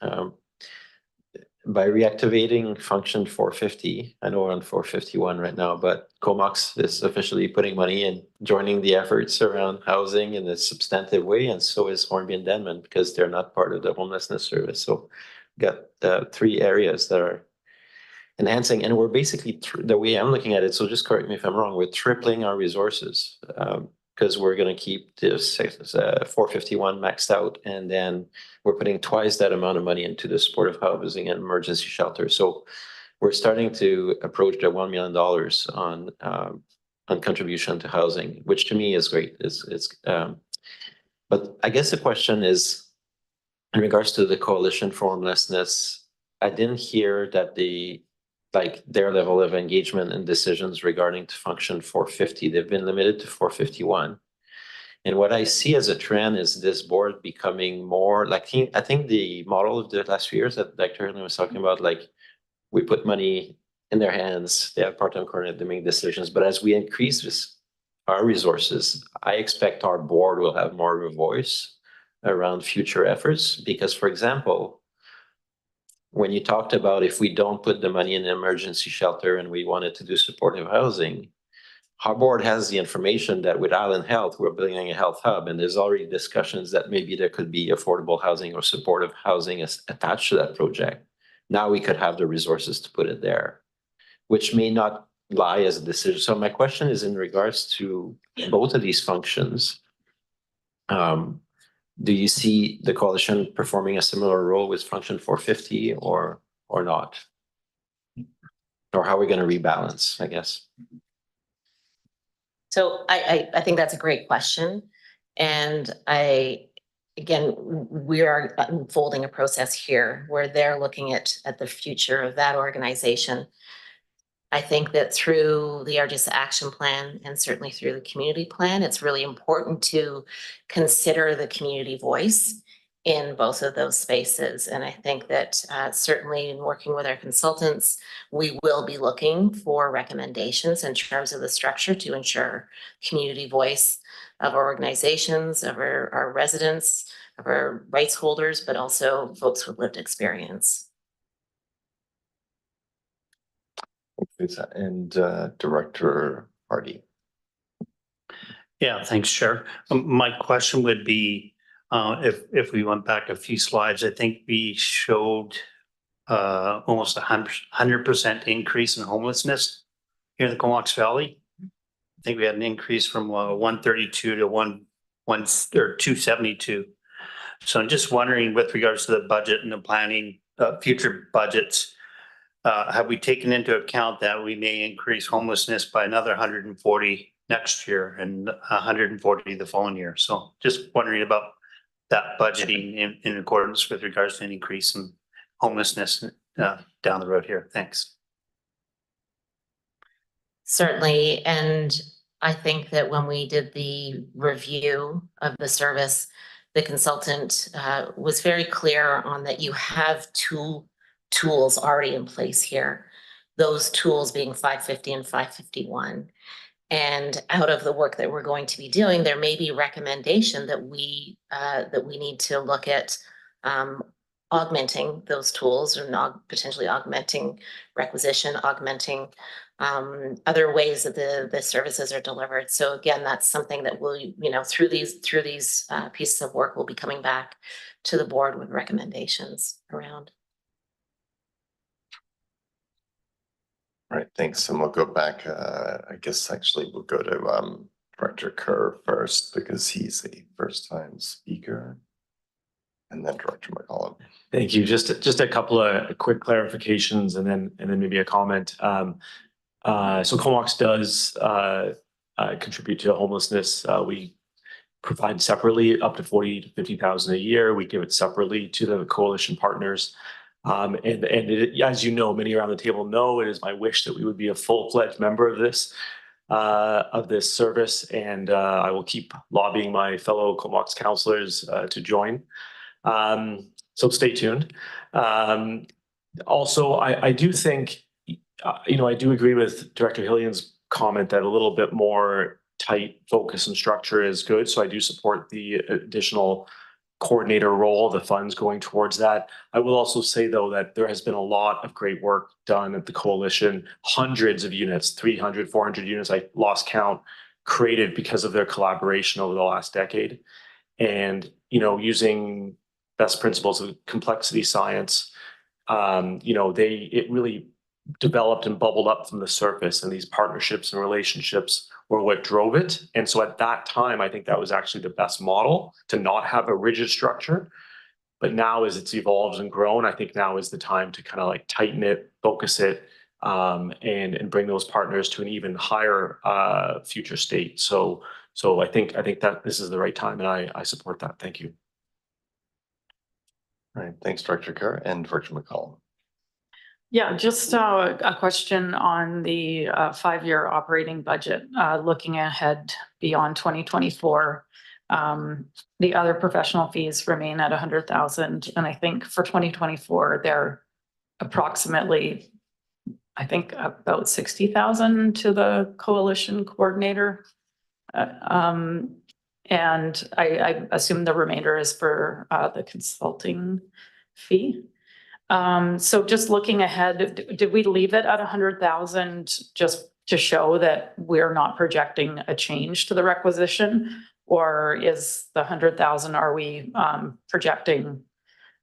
By reactivating function 450, I know we're on 451 right now, but Comox is officially putting money and joining the efforts around housing in a substantive way, and so is Hornby and Denman because they're not part of the homelessness service. So got three areas that are enhancing, and we're basically the way I'm looking at it. So just correct me if I'm wrong. We're tripling our resources because we're going to keep this 451 maxed out, and then we're putting twice that amount of money into the supportive housing and emergency shelter. So we're starting to approach the $1 million on contribution to housing, which to me is great. But I guess the question is, in regards to the Coalition for Homelessness, I didn't hear that their level of engagement and decisions regarding to function 450. They've been limited to 451. And what I see as a trend is this board becoming more like, I think the model of the last few years that Dr. Hurley was talking about, we put money in their hands, they have part-time coordinator to make decisions. But as we increase our resources, I expect our board will have more of a voice around future efforts. Because, for example, when you talked about if we don't put the money in the emergency shelter and we wanted to do supportive housing, our board has the information that with Island Health, we're building a health hub, and there's already discussions that maybe there could be affordable housing or supportive housing attached to that project. Now we could have the resources to put it there, which may not lie as a decision. So my question is in regards to both of these functions. Do you see the coalition performing a similar role with function 450 or not? Or how are we going to rebalance, I guess? So I think that's a great question. And again, we are unfolding a process here where they're looking at the future of that organization. I think that through the RGS action plan and certainly through the community plan, it's really important to consider the community voice in both of those spaces. And I think that certainly in working with our consultants, we will be looking for recommendations in terms of the structure to ensure community voice of our organizations, of our residents, of our rights holders, but also folks with lived experience. Lisa, and Director Hardy. Yeah, thanks, Chair. My question would be, if we went back a few slides, I think we showed almost 100% increase in homelessness here in the Comox Valley. I think we had an increase from 132 to 272. So I'm just wondering, with regards to the budget and the planning, future budgets, have we taken into account that we may increase homelessness by another 140 next year and 140 the following year? So just wondering about that budgeting in accordance with regards to an increase in homelessness down the road here. Thanks. Certainly. And I think that when we did the review of the service, the consultant was very clear on that you have two tools already in place here. Those tools being 550 and 551. And out of the work that we're going to be doing, there may be recommendation that we need to look at augmenting those tools or not potentially augmenting requisition, augmenting other ways that the services are delivered. So again, that's something that we'll, through these pieces of work, we'll be coming back to the board with recommendations around. All right, thanks. And we'll go back. I guess actually we'll go to Director Kerr first because he's a first-time speaker, and then Director McCollum. Thank you. Just a couple of quick clarifications, and then maybe a comment. So Comox does contribute to homelessness. We provide separately up to 40 to 50,000 a year. We give it separately to the coalition partners. And as you know, many around the table know, it is my wish that we would be a full-fledged member of this service, and I will keep lobbying my fellow Comox councillors to join. So stay tuned. Also, I do think, I do agree with Director Hillian's comment that a little bit more tight focus and structure is good. So I do support the additional coordinator role, the funds going towards that. I will also say, though, that there has been a lot of great work done at the coalition, hundreds of units, 300, 400 units, I lost count, created because of their collaboration over the last decade. And, using best principles of complexity science, it really developed and bubbled up from the surface, and these partnerships and relationships were what drove it. And so at that time, I think that was actually the best model, to not have a rigid structure. But now, as it's evolved and grown, I think now is the time to kind of like tighten it, focus it, and bring those partners to an even higher future state. So I think that this is the right time, and I support that. Thank you. All right, thanks, Director Kerr, and Director McCollum. Yeah, just a question on the 5-year operating budget, looking ahead beyond 2024. The other professional fees remain at 100,000, and I think for 2024 they're approximately, I think, about 60,000 to the coalition coordinator, and I assume the remainder is for the consulting fee. So just looking ahead, did we leave it at 100,000 just to show that we're not projecting a change to the requisition? Or is the 100,000, are we projecting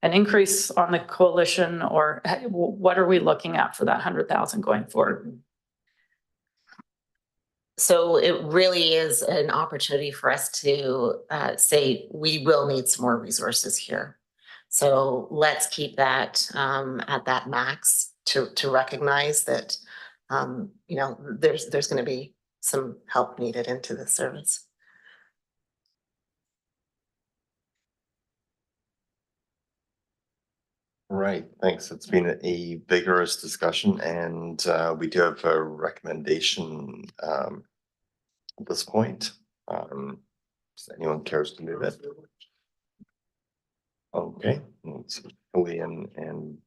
an increase on the coalition, or what are we looking at for that 100,000 going forward? So it really is an opportunity for us to say, we will need some more resources here. So let's keep that at that max to recognize that, you know, there's going to be some help needed into the service. Right, thanks. It's been a vigorous discussion, and we do have a recommendation at this point. Does anyone cares to move it? Okay, it's Lee and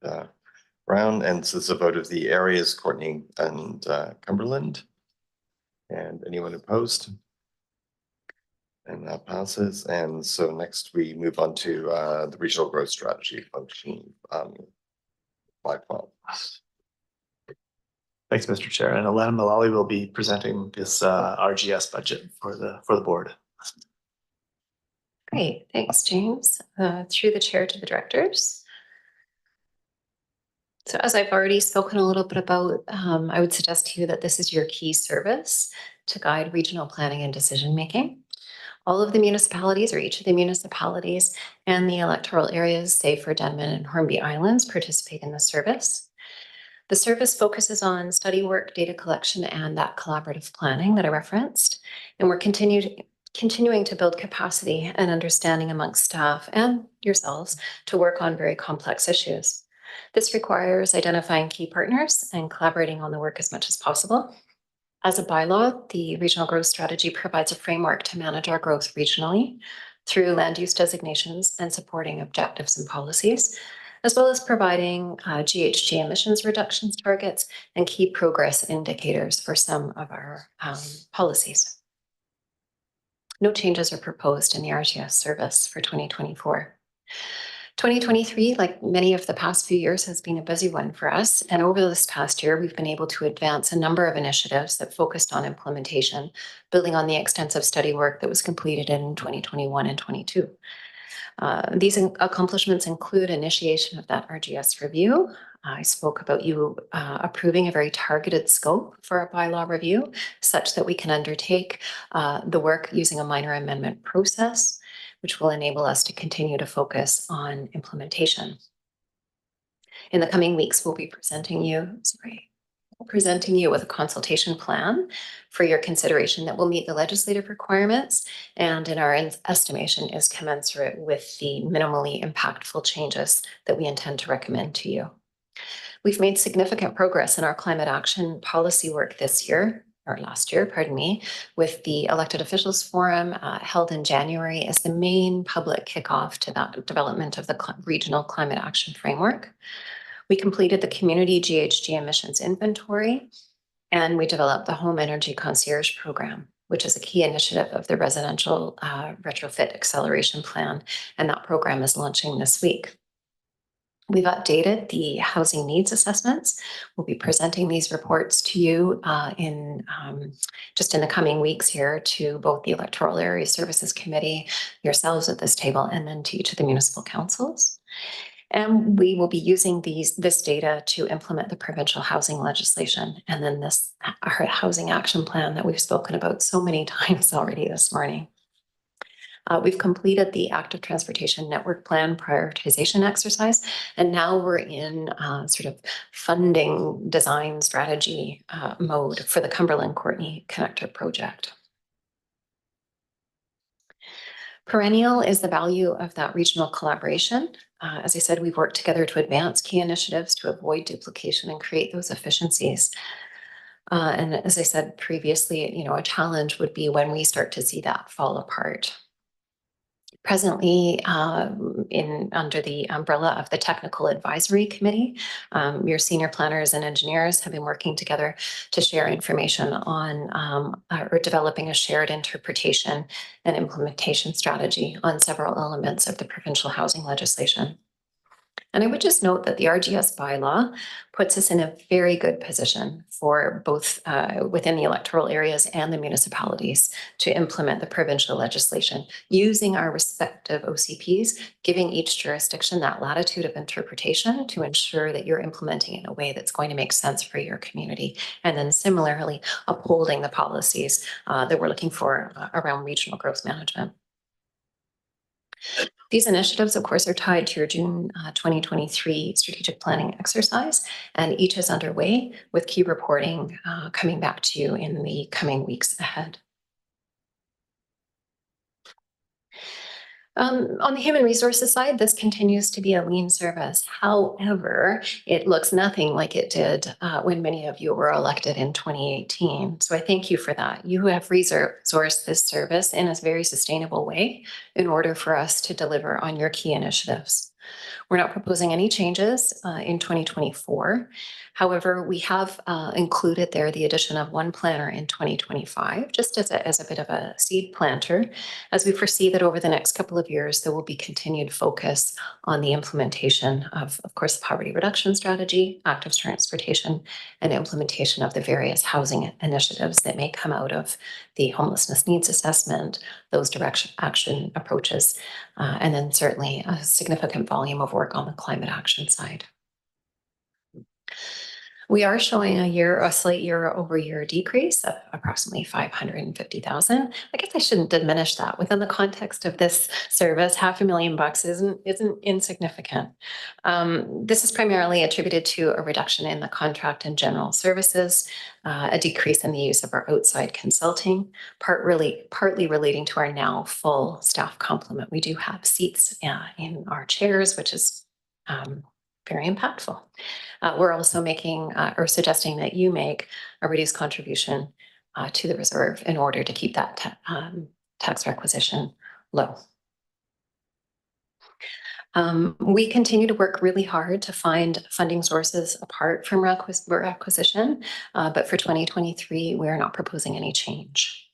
Brown, and so it's a vote of the areas, Courtney and Cumberland. And anyone opposed? And that passes. And so next we move on to the regional growth strategy function. Thanks, Mr. Chair. And Alana Malali will be presenting this RGS budget for the board. Great, thanks, James. Through the chair to the directors. So as I've already spoken a little bit about, I would suggest to you that this is your key service to guide regional planning and decision-making. All of the municipalities, or each of the municipalities and the electoral areas, save for Denman and Hornby Islands, participate in the service. The service focuses on study work, data collection, and that collaborative planning that I referenced. And we're continuing to build capacity and understanding amongst staff and yourselves to work on very complex issues. This requires identifying key partners and collaborating on the work as much as possible. As a bylaw, the regional growth strategy provides a framework to manage our growth regionally through land use designations and supporting objectives and policies, as well as providing GHG emissions reductions targets and key progress indicators for some of our policies. No changes are proposed in the RGS service for 2024. 2023, like many of the past few years, has been a busy one for us. And over this past year, we've been able to advance a number of initiatives that focused on implementation, building on the extensive study work that was completed in 2021 and 22. These accomplishments include initiation of that RGS review. I spoke about you approving a very targeted scope for a bylaw review, such that we can undertake the work using a minor amendment process, which will enable us to continue to focus on implementation. In the coming weeks, we'll be presenting you with a consultation plan for your consideration that will meet the legislative requirements and, in our estimation, is commensurate with the minimally impactful changes that we intend to recommend to you. We've made significant progress in our climate action policy work this year, or last year, pardon me, with the Elected Officials Forum held in January as the main public kickoff to that development of the Regional Climate Action Framework. We completed the Community GHG Emissions Inventory, and we developed the Home Energy Concierge Program, which is a key initiative of the Residential Retrofit Acceleration Plan, and that program is launching this week. We've updated the housing needs assessments. We'll be presenting these reports to you just in the coming weeks here to both the Electoral Area Services Committee, yourselves at this table, and then to each of the municipal councils. And we will be using this data to implement the provincial housing legislation, and then this housing action plan that we've spoken about so many times already this morning. We've completed the active transportation network plan prioritization exercise, and now we're in sort of funding design strategy mode for the Cumberland Courtney Connector project. Perennial is the value of that regional collaboration. As I said, we've worked together to advance key initiatives to avoid duplication and create those efficiencies. And as I said previously, you know, a challenge would be when we start to see that fall apart. Presently, under the umbrella of the Technical Advisory Committee, your senior planners and engineers have been working together to share information on or developing a shared interpretation and implementation strategy on several elements of the provincial housing legislation. And I would just note that the RGS bylaw puts us in a very good position for both within the electoral areas and the municipalities to implement the provincial legislation using our respective OCPs, giving each jurisdiction that latitude of interpretation to ensure that you're implementing it in a way that's going to make sense for your community. And then similarly, upholding the policies that we're looking for around regional growth management. These initiatives, of course, are tied to your June 2023 strategic planning exercise, and each is underway with key reporting coming back to you in the coming weeks ahead. On the human resources side, this continues to be a lean service. However, it looks nothing like it did when many of you were elected in 2018. So I thank you for that. You have resourced this service in a very sustainable way in order for us to deliver on your key initiatives. We're not proposing any changes in 2024. However, we have included there the addition of one planner in 2025, just as a bit of a seed planter, as we foresee that over the next couple of years, there will be continued focus on the implementation of course, the poverty reduction strategy, active transportation, and implementation of the various housing initiatives that may come out of the homelessness needs assessment, those direct action approaches, and then certainly a significant volume of work on the climate action side. We are showing a slight year-over-year decrease of approximately 550,000. I guess I shouldn't diminish that. Within the context of this service, $500,000 isn't insignificant. This is primarily attributed to a reduction in the contract and general services, a decrease in the use of our outside consulting, partly relating to our now full staff complement. We do have seats in our chairs, which is very impactful. We're also making or suggesting that you make a reduced contribution to the reserve in order to keep that tax requisition low. We continue to work really hard to find funding sources apart from requisition, but for 2023, we are not proposing any change.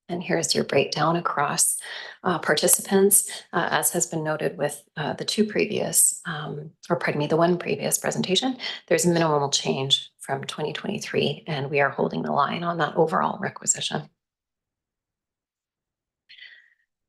And here's your breakdown across participants, as has been noted with the one previous presentation. There's minimal change from 2023, and we are holding the line on that overall requisition.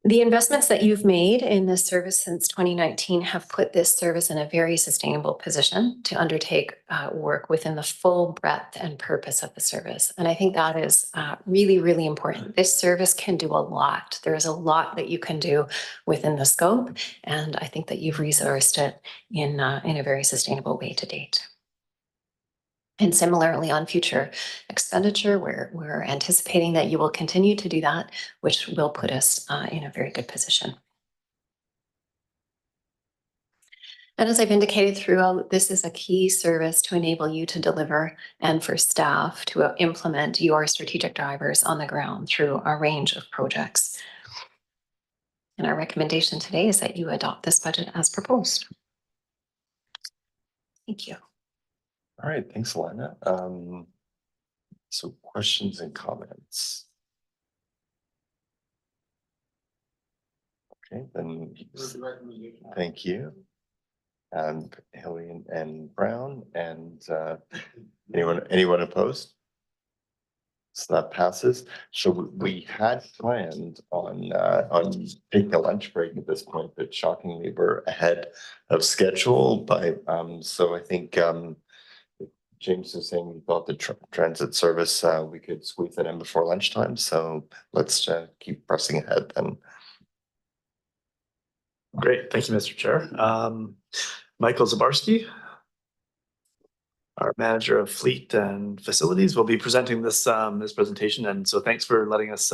The investments that you've made in this service since 2019 have put this service in a very sustainable position to undertake work within the full breadth and purpose of the service. And I think that is really, really important. This service can do a lot. There is a lot that you can do within the scope, and I think that you've resourced it in a very sustainable way to date. And similarly on future expenditure, we're anticipating that you will continue to do that, which will put us in a very good position. And as I've indicated throughout, this is a key service to enable you to deliver and for staff to implement your strategic drivers on the ground through a range of projects. And our recommendation today is that you adopt this budget as proposed. Thank you. All right, thanks, Alana. So questions and comments. Okay, then thank you. And Hillian and Brown, and anyone opposed? So that passes. So we had planned on taking a lunch break at this point, but shockingly we're ahead of schedule. So I think James is saying we thought the transit service we could squeeze it in before lunchtime. So let's keep pressing ahead then. Great, thank you, Mr. Chair. Michael Zabarski, our manager of fleet and facilities, will be presenting this presentation. And so thanks for letting us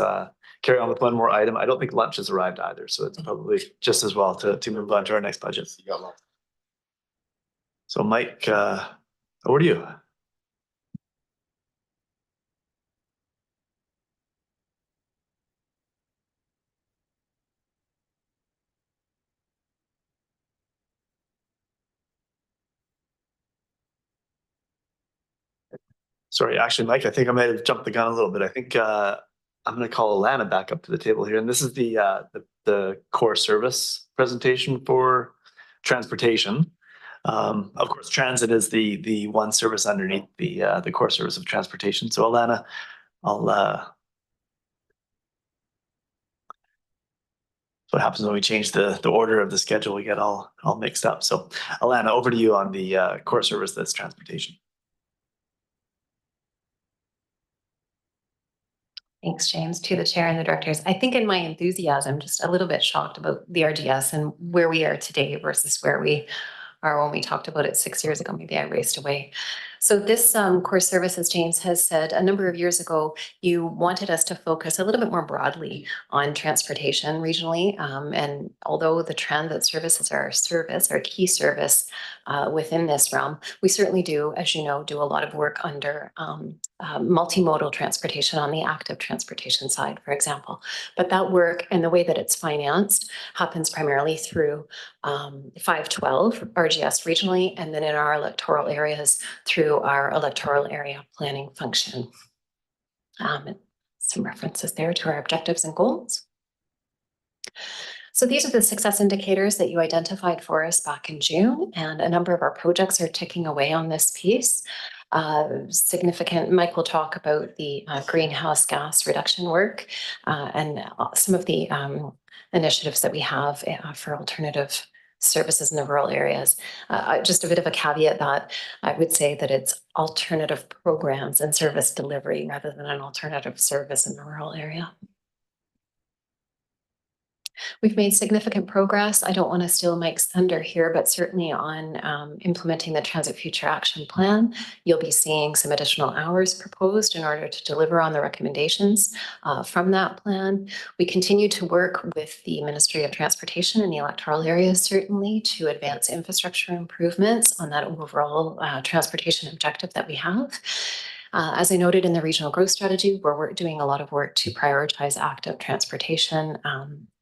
carry on with one more item. I don't think lunch has arrived either, so it's probably just as well to move on to our next budget. So Mike, over to you. Sorry, actually, Mike, I think I might have jumped the gun a little bit. I think I'm going to call Alana back up to the table here. And this is the core service presentation for transportation. Of course, transit is the one service underneath the core service of transportation. So Alana, what happens when we change the order of the schedule, we get all mixed up. So Alana, over to you on the core service that's transportation. Thanks, James, to the chair and the directors. I think in my enthusiasm, just a little bit shocked about the RGS and where we are today versus where we are when we talked about it 6 years ago. Maybe I raced away. So this core service, as James has said, a number of years ago, you wanted us to focus a little bit more broadly on transportation regionally. And although the transit service is our key service within this realm, we certainly do, as you know, do a lot of work under multimodal transportation on the active transportation side, for example. But that work and the way that it's financed happens primarily through 512 RGS regionally, and then in our electoral areas through our electoral area planning function. Some references there to our objectives and goals. So these are the success indicators that you identified for us back in June, and a number of our projects are ticking away on this piece. Significant, Mike will talk about the greenhouse gas reduction work and some of the initiatives that we have for alternative services in the rural areas. Just a bit of a caveat that I would say that it's alternative programs and service delivery rather than an alternative service in the rural area. We've made significant progress. I don't want to steal Mike's thunder here, but certainly on implementing the Transit Future Action Plan, you'll be seeing some additional hours proposed in order to deliver on the recommendations from that plan. We continue to work with the Ministry of Transportation in the electoral areas, certainly, to advance infrastructure improvements on that overall transportation objective that we have. As I noted in the regional growth strategy, we're doing a lot of work to prioritize active transportation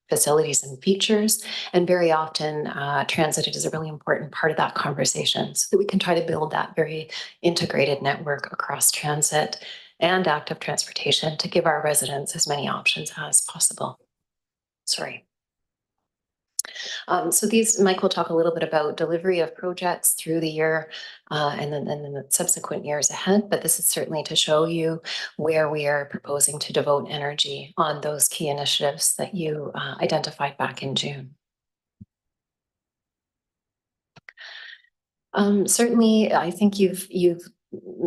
facilities and features. And very often transit is a really important part of that conversation so that we can try to build that very integrated network across transit and active transportation to give our residents as many options as possible. Sorry. So Mike will talk a little bit about delivery of projects through the year and then the subsequent years ahead, but this is certainly to show you where we are proposing to devote energy on those key initiatives that you identified back in June. Certainly, I think you've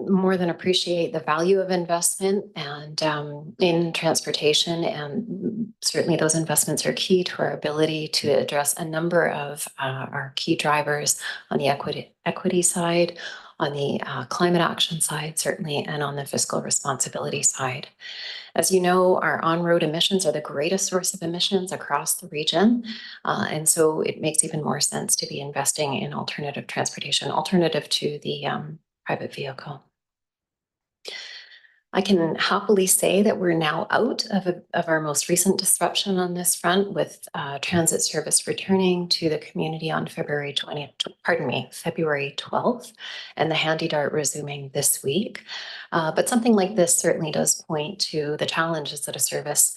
more than appreciate the value of investment and in transportation, and certainly those investments are key to our ability to address a number of our key drivers on the equity side, on the climate action side, certainly, and on the fiscal responsibility side. As you know, our on-road emissions are the greatest source of emissions across the region. And so it makes even more sense to be investing in alternative transportation, alternative to the private vehicle. I can happily say that we're now out of our most recent disruption on this front, with transit service returning to the community on February 12th, and the Handy Dart resuming this week. But something like this certainly does point to the challenges that a service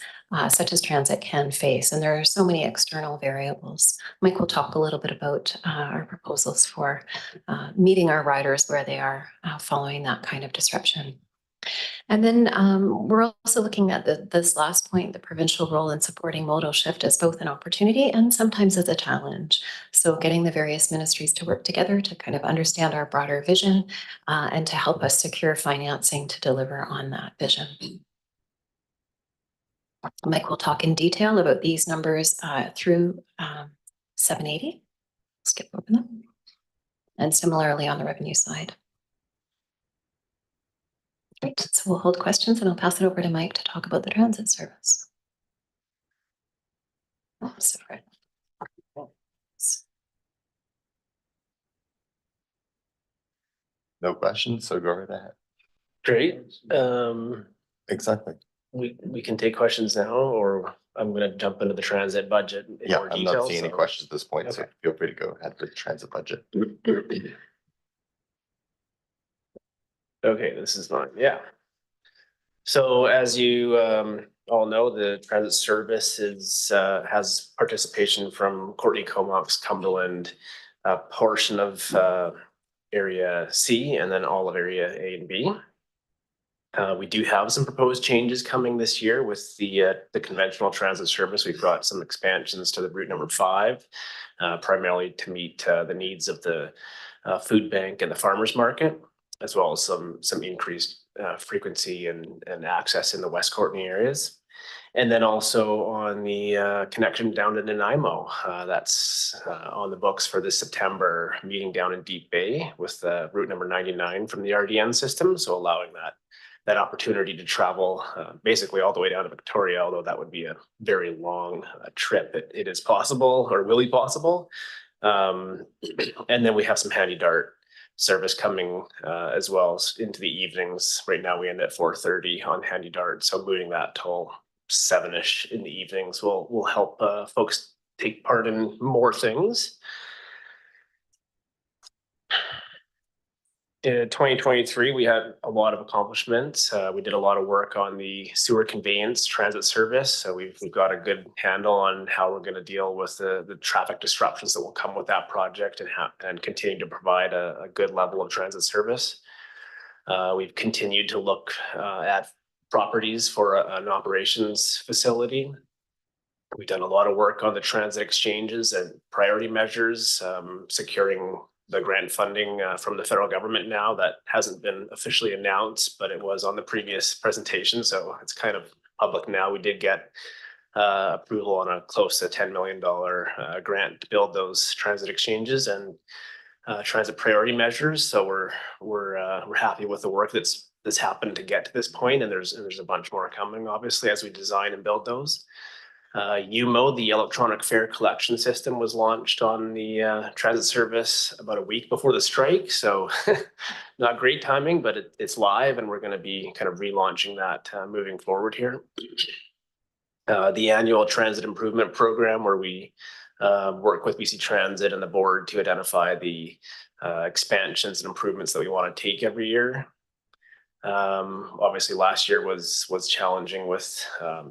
such as transit can face. And there are so many external variables. Mike will talk a little bit about our proposals for meeting our riders where they are following that kind of disruption. And then we're also looking at this last point, the provincial role in supporting modal shift, as both an opportunity and sometimes as a challenge. So getting the various ministries to work together to kind of understand our broader vision and to help us secure financing to deliver on that vision. Mike will talk in detail about these numbers through 780. Skip over them. And similarly on the revenue side. Great, so we'll hold questions and I'll pass it over to Mike to talk about the transit service. Oh, sorry. No questions, so go right ahead. Great. Exactly. We can take questions now, or I'm going to jump into the transit budget in Yeah, more I'm detail. not seeing any questions at this point, so Okay. feel free to go ahead with the transit budget. Okay, this is fine. Yeah. So as you all know, the transit service has participation from Courtney Comox, Cumberland, a portion of area C and then all of area A and B. We do have some proposed changes coming this year with the conventional transit service. We've brought some expansions to the route number 5, primarily to meet the needs of the food bank and the farmers market, as well as some increased frequency and access in the West Courtney areas. And then also on the connection down to Nanaimo, that's on the books for this September meeting down in Deep Bay with route number 99 from the RDN system. So allowing that opportunity to travel basically all the way down to Victoria, although that would be a very long trip. It is possible, or will be possible. And then we have some Handy Dart service coming as well into the evenings. Right now we end at 4:30 on Handy Dart, so moving that till 7-ish in the evenings will help folks take part in more things. In 2023, we had a lot of accomplishments. We did a lot of work on the sewer conveyance transit service. So we've got a good handle on how we're going to deal with the traffic disruptions that will come with that project and continue to provide a good level of transit service. We've continued to look at properties for an operations facility. We've done a lot of work on the transit exchanges and priority measures, securing the grant funding from the federal government now. That hasn't been officially announced, but it was on the previous presentation, so it's kind of public now. We did get approval on a close to $10 million grant to build those transit exchanges and transit priority measures. So we're happy with the work that's happened to get to this point, and there's a bunch more coming, obviously, as we design and build those. UMO, the electronic fare collection system, was launched on the transit service about a week before the strike. So not great timing, but it's live, and we're going to be kind of relaunching that moving forward here. The annual transit improvement program, where we work with BC Transit and the board to identify the expansions and improvements that we want to take every year. Obviously last year was challenging with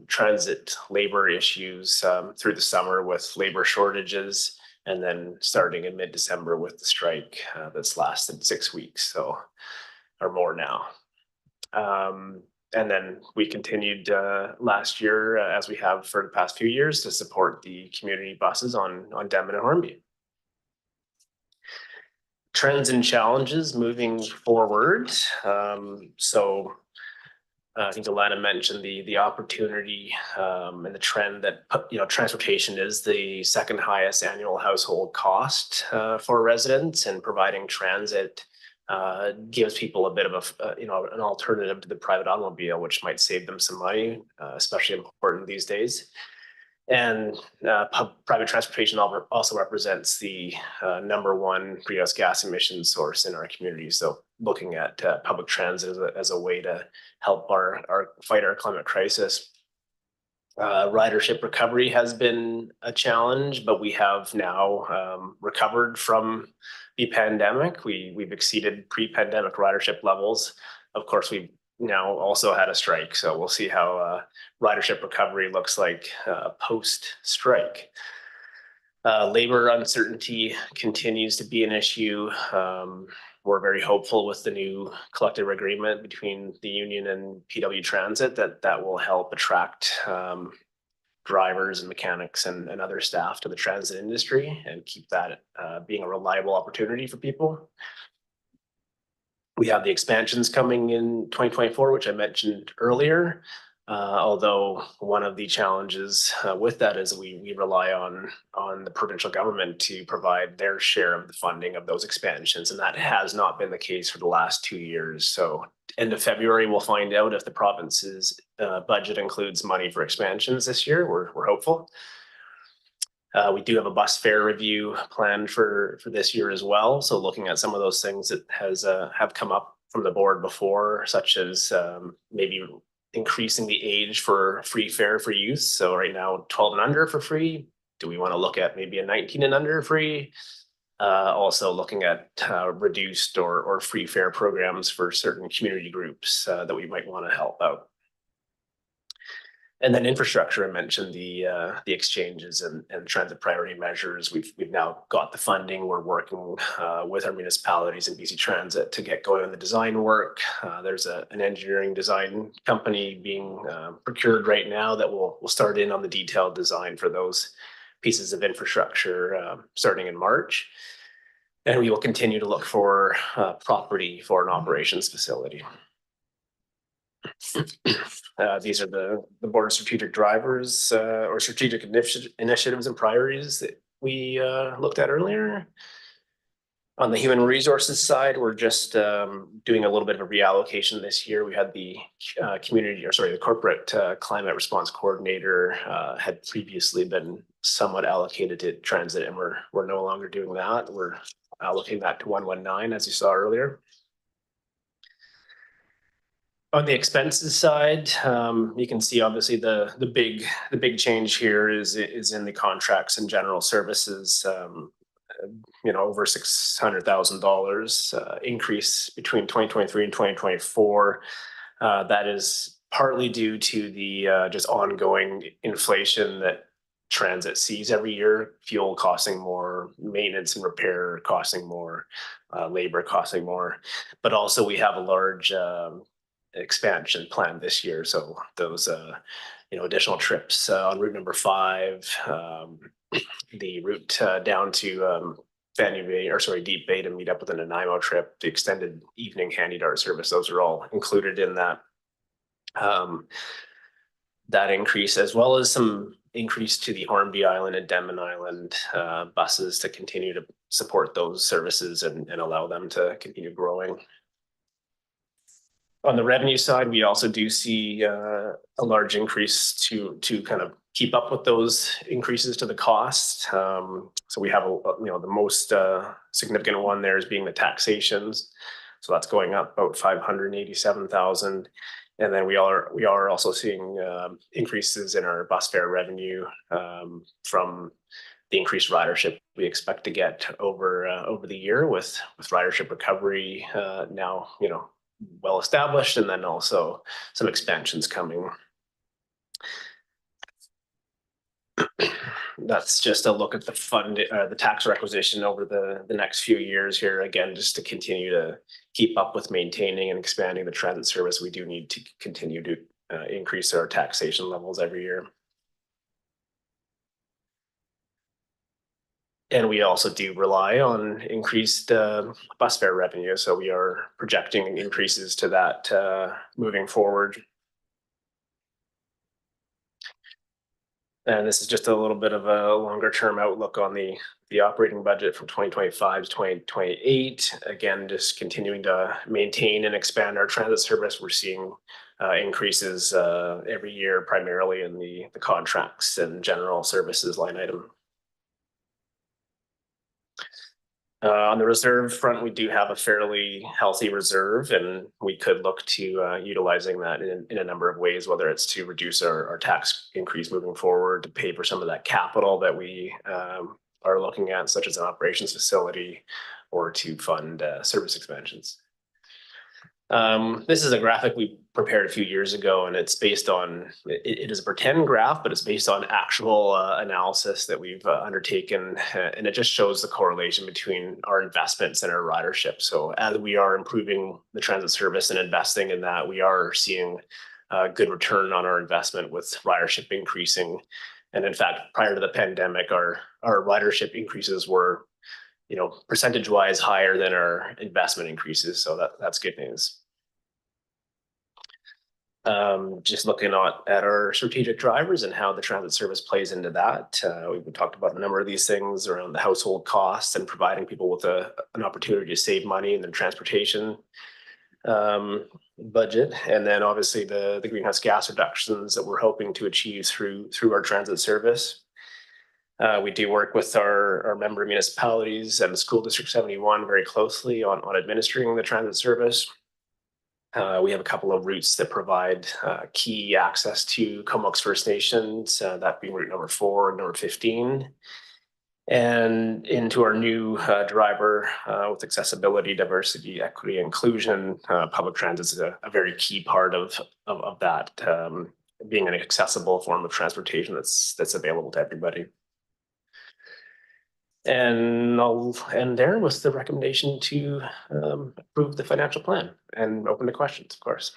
transit labor issues through the summer with labor shortages, and then starting in mid-December with the strike that's lasted 6 weeks or more now. And then we continued last year, as we have for the past few years, to support the community buses on Denman and Hornby. Trends and challenges moving forward. So I think Alana mentioned the opportunity and the trend that transportation is the second highest annual household cost for residents, and providing transit gives people a bit of an alternative to the private automobile, which might save them some money, especially important these days. And private transportation also represents the #1 greenhouse gas emission source in our community. So looking at public transit as a way to help fight our climate crisis. Ridership recovery has been a challenge, but we have now recovered from the pandemic. We've exceeded pre-pandemic ridership levels. Of course, we've now also had a strike, so we'll see how ridership recovery looks like post-strike. Labor uncertainty continues to be an issue. We're very hopeful with the new collective agreement between the union and PW Transit that will help attract drivers and mechanics and other staff to the transit industry and keep that being a reliable opportunity for people. We have the expansions coming in 2024, which I mentioned earlier. Although one of the challenges with that is we rely on the provincial government to provide their share of the funding of those expansions, and that has not been the case for the last 2 years. So end of February, we'll find out if the province's budget includes money for expansions this year. We're hopeful. We do have a bus fare review planned for this year as well. So looking at some of those things that have come up from the board before, such as maybe increasing the age for free fare for youth. So right now, 12 and under for free. Do we want to look at maybe a 19 and under free? Also looking at reduced or free fare programs for certain community groups that we might want to help out. And then infrastructure, I mentioned the exchanges and transit priority measures. We've now got the funding. We're working with our municipalities and BC Transit to get going on the design work. There's an engineering design company being procured right now that will start in on the detailed design for those pieces of infrastructure starting in March. And we will continue to look for property for an operations facility. These are the board of strategic drivers or strategic initiatives and priorities that we looked at earlier. On the human resources side, we're just doing a little bit of a reallocation this year. We had the the corporate climate response coordinator had previously been somewhat allocated to transit, and we're no longer doing that. We're allocating that to 119, as you saw earlier. On the expenses side, you can see obviously the big change here is in the contracts and general services. Over $600,000 increase between 2023 and 2024. That is partly due to the just ongoing inflation that transit sees every year. Fuel costing more, maintenance and repair costing more, labor costing more, but also we have a large expansion plan this year. So those additional trips on route number 5, the route down to Deep Bay to meet up with an Nanaimo trip, the extended evening handy dart service, those are all included in that that increase, as well as some increase to the Hornby Island and Denman Island buses to continue to support those services and allow them to continue growing. On the revenue side, we also do see a large increase to kind of keep up with those increases to the cost. So we have the most significant one there is being the taxations. So that's going up about 587,000. And then we are also seeing increases in our bus fare revenue from the increased ridership we expect to get over the year with ridership recovery now well established, and then also some expansions coming. That's just a look at the tax requisition over the next few years here. Again, just to continue to keep up with maintaining and expanding the transit service, we do need to continue to increase our taxation levels every year. And we also do rely on increased bus fare revenue. So we are projecting increases to that moving forward. And this is just a little bit of a longer term outlook on the operating budget from 2025 to 2028. Again, just continuing to maintain and expand our transit service. We're seeing increases every year, primarily in the contracts and general services line item. On the reserve front, we do have a fairly healthy reserve, and we could look to utilizing that in a number of ways, whether it's to reduce our tax increase moving forward, to pay for some of that capital that we are looking at, such as an operations facility, or to fund service expansions. This is a graphic we prepared a few years ago, and it's based on, it is a pretend graph, but it's based on actual analysis that we've undertaken, and it just shows the correlation between our investments and our ridership. So as we are improving the transit service and investing in that, we are seeing a good return on our investment with ridership increasing. And in fact, prior to the pandemic, our ridership increases were percentage-wise higher than our investment increases. So that's good news. Just looking at our strategic drivers and how the transit service plays into that. We've talked about a number of these things around the household costs and providing people with an opportunity to save money in their transportation budget. And then obviously the greenhouse gas reductions that we're hoping to achieve through our transit service. We do work with our member municipalities and School District 71 very closely on administering the transit service. We have a couple of routes that provide key access to Comox First Nations, that being route number 4 and number 15. And into our new driver with accessibility, diversity, equity, inclusion. Public transit is a very key part of that being an accessible form of transportation that's available to everybody. And I'll end there with the recommendation to approve the financial plan and open to questions, of course.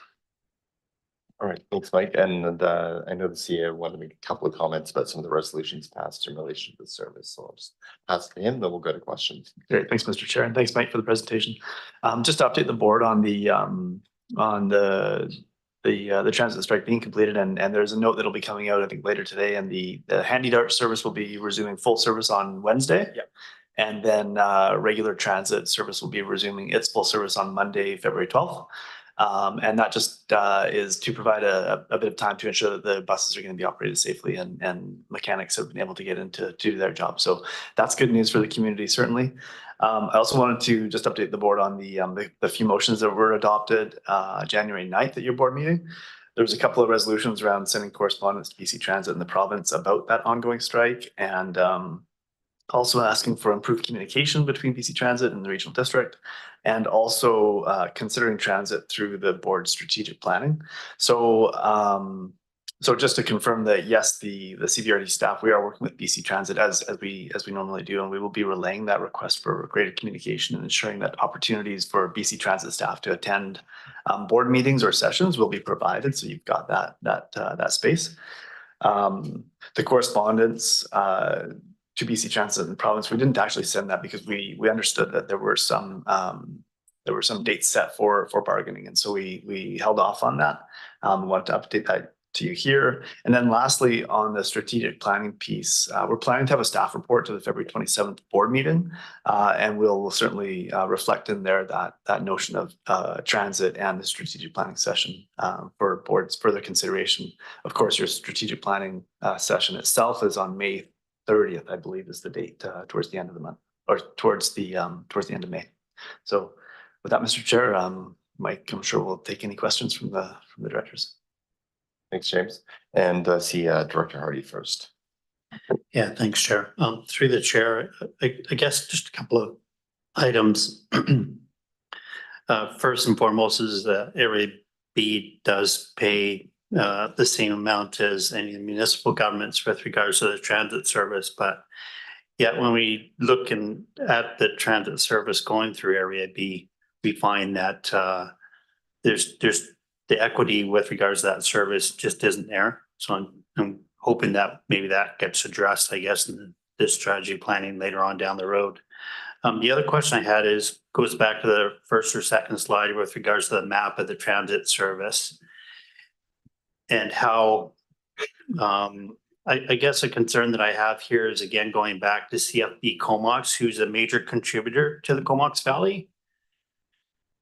All right, thanks, Mike. And I know the CEO wanted to make a couple of comments about some of the resolutions passed in relation to the service. So I'll just pass it to him, then we'll go to questions. Great, thanks, Mr. Chair, and thanks, Mike, for the presentation. Just to update the board on the transit strike being completed, and there's a note that'll be coming out, I think, later today, and the Handy Dart service will be resuming full service on Wednesday. Yep. And then regular transit service will be resuming its full service on Monday, February 12th. And that just is to provide a bit of time to ensure that the buses are going to be operated safely and mechanics have been able to get into to do their job. So that's good news for the community, certainly. I also wanted to just update the board on the few motions that were adopted January 9th at your board meeting. There was a couple of resolutions around sending correspondence to BC Transit and the province about that ongoing strike, and also asking for improved communication between BC Transit and the regional district, and also considering transit through the board's strategic planning. So, so just to confirm that, yes, the CVRD staff, we are working with BC Transit as we normally do, and we will be relaying that request for greater communication and ensuring that opportunities for BC Transit staff to attend board meetings or sessions will be provided. So you've got that space. The correspondence to BC Transit and province, we didn't actually send that because we understood that there were some dates set for bargaining, and so we held off on that. Want to update that to you here. And then lastly, on the strategic planning piece, we're planning to have a staff report to the February 27th board meeting, and we'll certainly reflect in there that notion of transit and the strategic planning session for board's further consideration. Of course, your strategic planning session itself is on May 30th, I believe, is the date towards the end of the month, or towards the end of May. So with that, Mr. Chair, Mike, I'm sure we'll take any questions from the directors. Thanks, James. And see Director Hardy first. Yeah, thanks, Chair. Through the chair, I guess just a couple of items. First and foremost is that Area B does pay the same amount as any municipal governments with regards to the transit service, but yet when we look at the transit service going through Area B, we find that there's the equity with regards to that service just isn't there. So I'm hoping that maybe that gets addressed, I guess, in this strategy planning later on down the road. The other question I had goes back to the first or second slide with regards to the map of the transit service and how, I guess a concern that I have here is, again, going back to CFB Comox, who's a major contributor to the Comox Valley.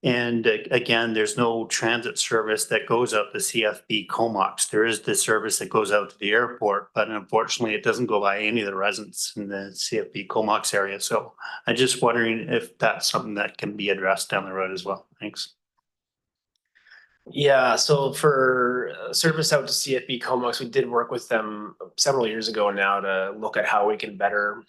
And again, there's no transit service that goes out to CFB Comox. There is the service that goes out to the airport, but unfortunately it doesn't go by any of the residents in the CFB Comox area. So I'm just wondering if that's something that can be addressed down the road as well. Thanks. Yeah, so for service out to CFB Comox, we did work with them several years ago now to look at how we can better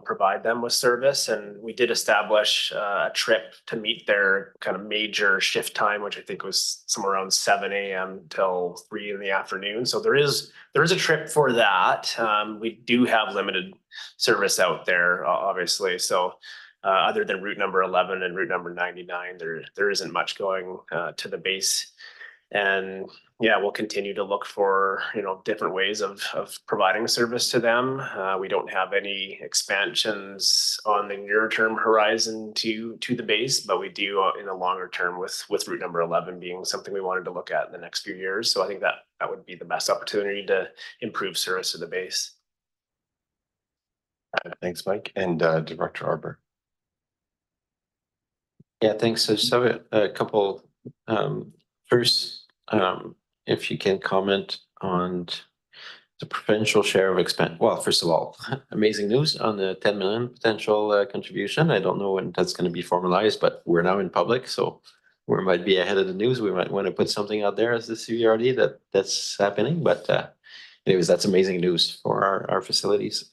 provide them with service. And we did establish a trip to meet their kind of major shift time, which I think was somewhere around 7 a.m. till 3 in the afternoon. So there is a trip for that. We do have limited service out there, obviously. So other than route number 11 and route number 99, there isn't much going to the base. And yeah, we'll continue to look for, different ways of providing service to them. We don't have any expansions on the near term horizon to the base, but we do in the longer term with route number 11 being something we wanted to look at in the next few years. So I think that would be the best opportunity to improve service to the base. Thanks, Mike. And Director Arbor. Yeah, thanks. I just have a couple. First, if you can comment on the provincial share of expense. Well, first of all, amazing news on the 10 million potential contribution. I don't know when that's going to be formalized, but we're now in public, so we might be ahead of the news. We might want to put something out there as the CVRD that's happening. But anyways, that's amazing news for our facilities.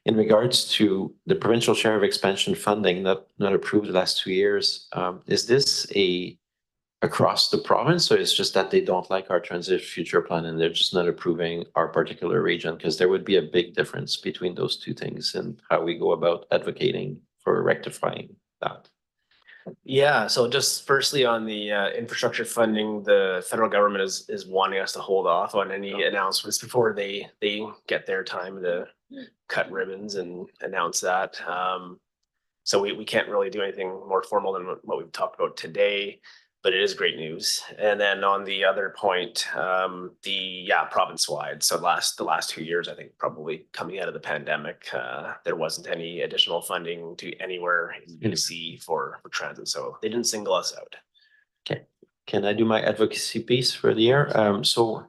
In regards to the provincial share of expansion funding not approved the last 2 years, is this a across the province, so it's just that they don't like our transit future plan and they're just not approving our particular region, because there would be a big difference between those two things and how we go about advocating for rectifying that. Yeah, so just firstly on the infrastructure funding, the federal government is wanting us to hold off on any announcements before they get their time to cut ribbons and announce that. So we can't really do anything more formal than what we've talked about today, but it is great news. And then on the other point, province-wide. So the last 2 years, I think probably coming out of the pandemic, there wasn't any additional funding to anywhere in BC for transit. So they didn't single us out. Okay, can I do my advocacy piece for the year? So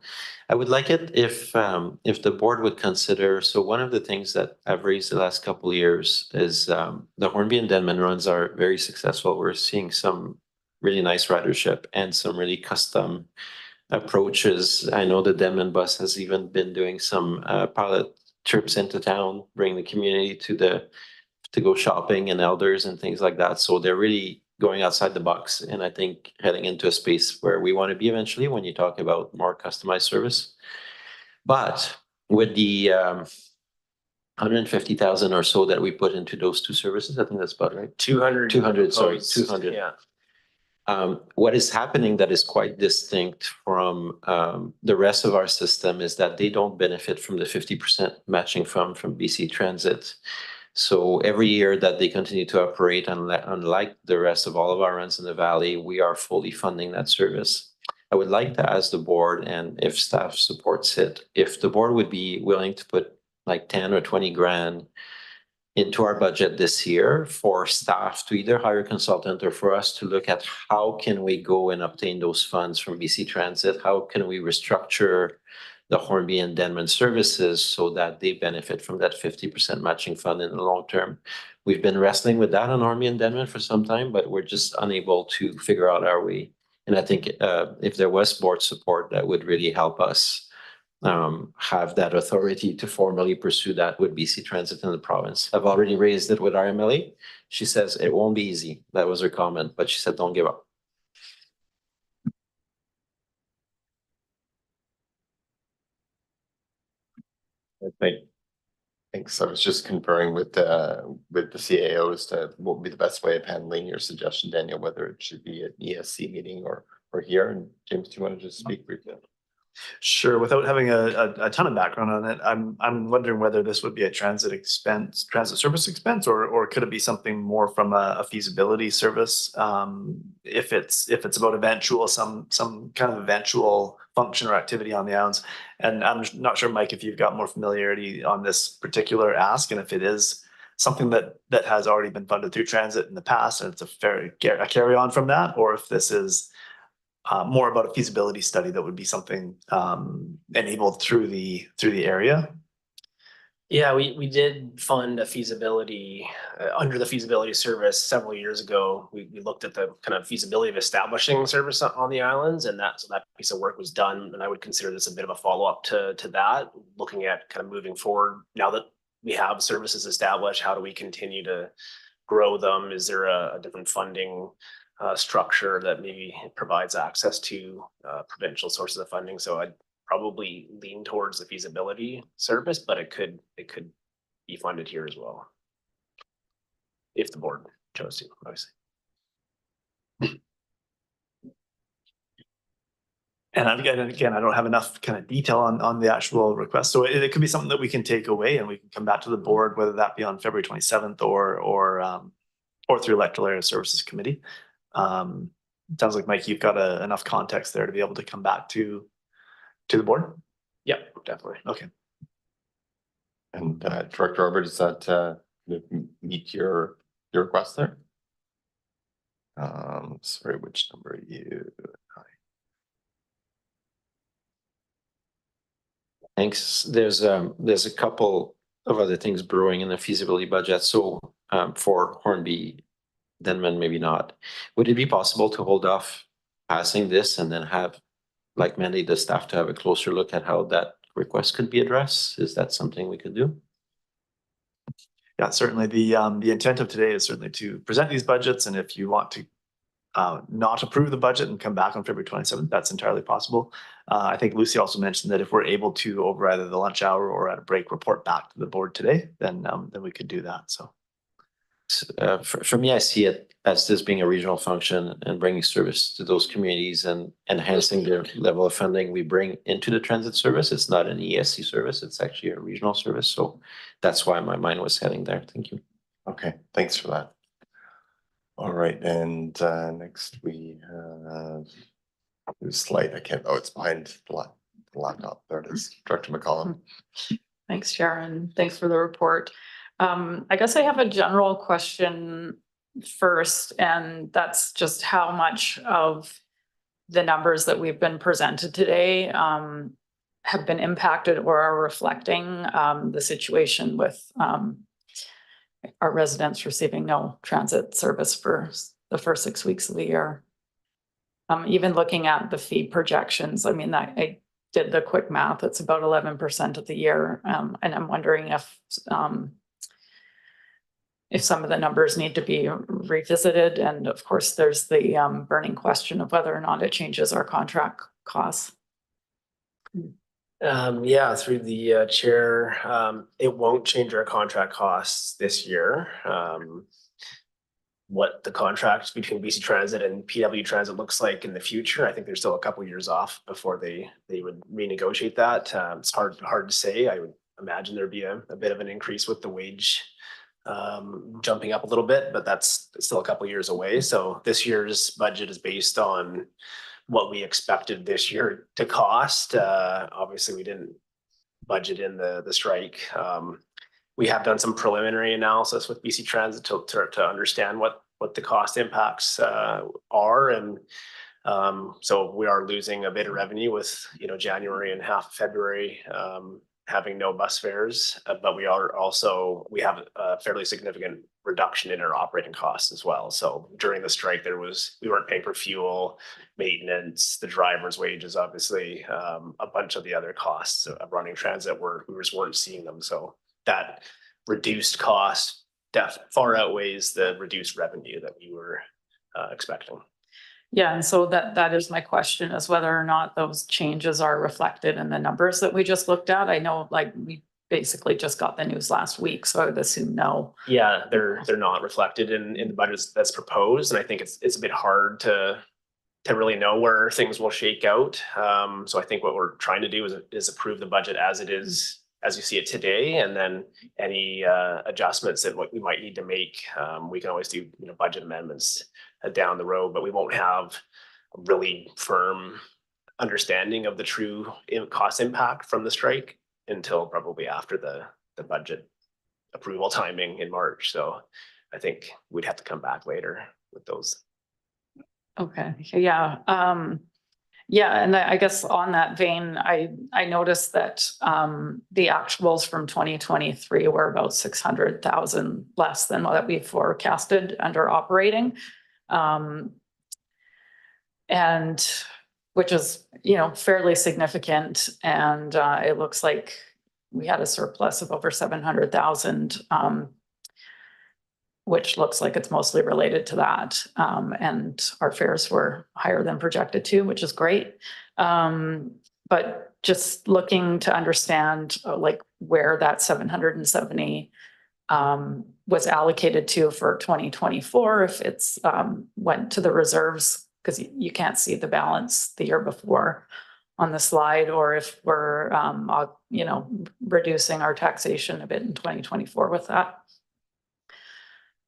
I would like it if the board would consider, so one of the things that I've raised the last couple of years is the Hornby and Denman runs are very successful. We're seeing some really nice ridership and some really custom approaches. I know the Denman bus has even been doing some pilot trips into town, bring the community to go shopping and elders and things like that. So they're really going outside the box, and I think heading into a space where we want to be eventually when you talk about more customized service. But with the 150,000 or so that we put into those two services, I think that's about right. 200. 200. Yeah. What is happening that is quite distinct from the rest of our system is that they don't benefit from the 50% matching from BC Transit. So every year that they continue to operate, unlike the rest of all of our runs in the valley, we are fully funding that service. I would like to ask the board, and if staff supports it, if the board would be willing to put like 10 or 20 grand into our budget this year for staff to either hire a consultant or for us to look at how can we go and obtain those funds from BC Transit? How can we restructure the Hornby and Denman services so that they benefit from that 50% matching fund in the long term? We've been wrestling with that on Hornby and Denman for some time, but we're just unable to figure out our way. And I think if there was board support, that would really help us have that authority to formally pursue that with BC Transit in the province. I've already raised it with our MLA. She says it won't be easy. That was her comment, but she said, don't give up. Thanks. I was just conferring with the CAO as to what would be the best way of handling your suggestion, Daniel, whether it should be an ESC meeting or here. And James, do you want to just speak briefly? Sure. Without having a ton of background on it, I'm wondering whether this would be a transit service expense, or could it be something more from a feasibility service? If it's about some kind of eventual function or activity on the islands. And I'm not sure, Mike, if you've got more familiarity on this particular ask, and if it is something that has already been funded through transit in the past, and it's a carry on from that, or if this is more about a feasibility study that would be something enabled through the area. Yeah, we did fund a feasibility under the feasibility service several years ago. We looked at the kind of feasibility of establishing service on the islands, and that piece of work was done. And I would consider this a bit of a follow-up to that, looking at kind of moving forward now that we have services established. How do we continue to grow them? Is there a different funding structure that maybe provides access to provincial sources of funding? So I'd probably lean towards the feasibility service, but it could be funded here as well, if the board chose to, obviously. And again, I don't have enough kind of detail on the actual request. So it could be something that we can take away and we can come back to the board, whether that be on February 27th or through Electoral Area Services Committee. It sounds like, Mike, you've got enough context there to be able to come back to the board. Yep, definitely. Okay. And Director Robert, does that meet your request there? Sorry, which number are you? Thanks. There's a couple of other things brewing in the feasibility budget. So for Hornby, Denman, maybe not. Would it be possible to hold off passing this and then have mandate the staff to have a closer look at how that request could be addressed? Is that something we could do? Yeah, certainly. The intent of today is certainly to present these budgets, and if you want to not approve the budget and come back on February 27th. That's entirely possible. I think Lucy also mentioned that if we're able to, over either the lunch hour or at a break, report back to the board today, then we could do that. So. For me, I see it as this being a regional function and bringing service to those communities and enhancing the level of funding we bring into the transit service. It's not an ESC service, it's actually a regional service. So that's why my mind was heading there. Thank you. Okay, thanks for that. All right, and next we have this slide. I can't, oh, it's behind the laptop. There it is. Director McCollum. Thanks, Sharon. Thanks for the report. I guess I have a general question first, and that's just how much of the numbers that we've been presented today have been impacted or are reflecting the situation with our residents receiving no transit service for the first 6 weeks of the year. Even looking at the fee projections, I mean, I did the quick math, it's about 11% of the year. And I'm wondering if some of the numbers need to be revisited. And of course, there's the burning question of whether or not it changes our contract costs. Yeah, through the chair, it won't change our contract costs this year. What the contract between BC Transit and PW Transit looks like in the future, I think they're still a couple years off before they would renegotiate that. It's hard to say. I would imagine there'd be a bit of an increase with the wage jumping up a little bit, but that's still a couple years away. So this year's budget is based on what we expected this year to cost. Obviously, we didn't budget in the strike. We have done some preliminary analysis with BC Transit to understand what the cost impacts are, and so we are losing a bit of revenue with January and half of February having no bus fares, but we have a fairly significant reduction in our operating costs as well. So during the strike, we weren't paying for fuel, maintenance, the driver's wages, obviously, a bunch of the other costs of running transit we just weren't seeing them. So that reduced cost far outweighs the reduced revenue that we were expecting. Yeah, and so that is my question, is whether or not those changes are reflected in the numbers that we just looked at. I know, like, we basically just got the news last week, so I would assume no. Yeah, they're not reflected in the budget that's proposed, and I think it's a bit hard to really know where things will shake out. So I think what we're trying to do is approve the budget as it is, as you see it today, and then any adjustments that we might need to make, we can always do budget amendments down the road, but we won't have a really firm understanding of the true cost impact from the strike until probably after the budget approval timing in March. So I think we'd have to come back later with those. Okay, yeah. Yeah, and I guess on that vein, I noticed that the actuals from 2023 were about 600,000 less than what we forecasted under operating. And which is, fairly significant. And it looks like we had a surplus of over 700,000, which looks like it's mostly related to that. And our fares were higher than projected too, which is great. But just looking to understand like where that 770 was allocated to for 2024, if it's went to the reserves, because you can't see the balance the year before on the slide, or if we're reducing our taxation a bit in 2024 with that.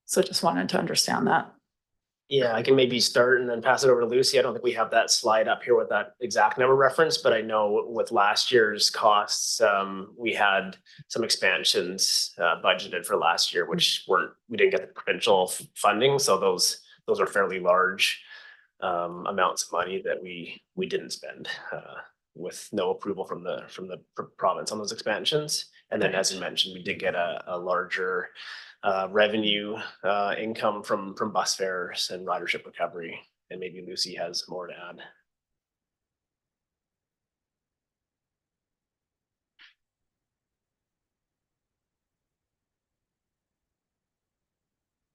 So just wanted to understand that. Yeah, I can maybe start and then pass it over to Lucy. I don't think we have that slide up here with that exact number reference, but I know with last year's costs, we had some expansions budgeted for last year, which we didn't get the provincial funding. So those are fairly large amounts of money that we didn't spend with no approval from the province on those expansions. And then, as you mentioned, we did get a larger revenue income from bus fares and ridership recovery, and maybe Lucy has more to add.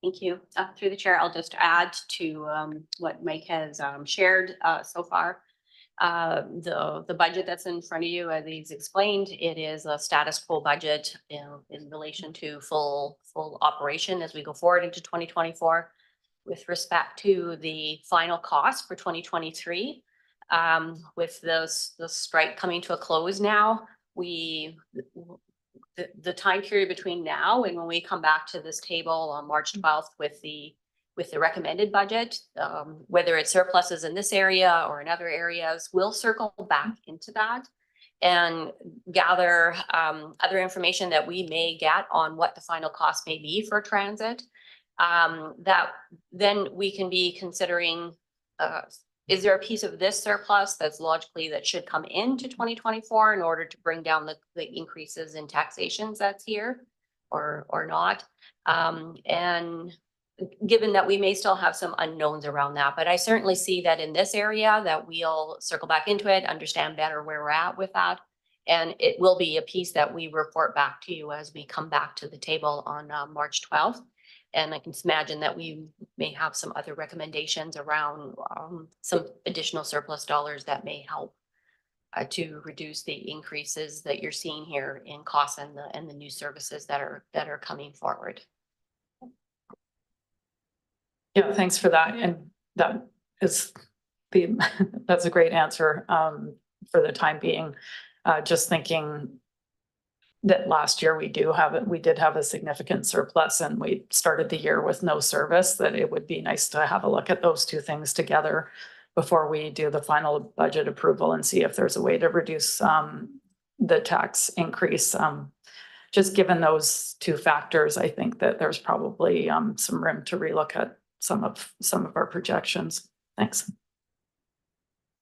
Thank you. Through the chair, I'll just add to what Mike has shared so far. The budget that's in front of you, as he's explained, it is a status quo budget in relation to full operation as we go forward into 2024. With respect to the final cost for 2023, with the strike coming to a close now, the time period between now and when we come back to this table on March 12th with the recommended budget, whether it's surpluses in this area or in other areas, we'll circle back into that and gather other information that we may get on what the final cost may be for transit. That then we can be considering, is there a piece of this surplus that's logically that should come into 2024 in order to bring down the increases in taxations that's here or not? And given that we may still have some unknowns around that, but I certainly see that in this area that we'll circle back into it, understand better where we're at with that. And it will be a piece that we report back to you as we come back to the table on March 12th. And I can imagine that we may have some other recommendations around some additional surplus dollars that may help to reduce the increases that you're seeing here in costs and the new services that are coming forward. Yeah, thanks for that. And that is that's a great answer for the time being. Just thinking that last year we did have a significant surplus and we started the year with no service, that it would be nice to have a look at those two things together before we do the final budget approval and see if there's a way to reduce the tax increase. Just given those two factors, I think that there's probably some room to relook at some of our projections. Thanks.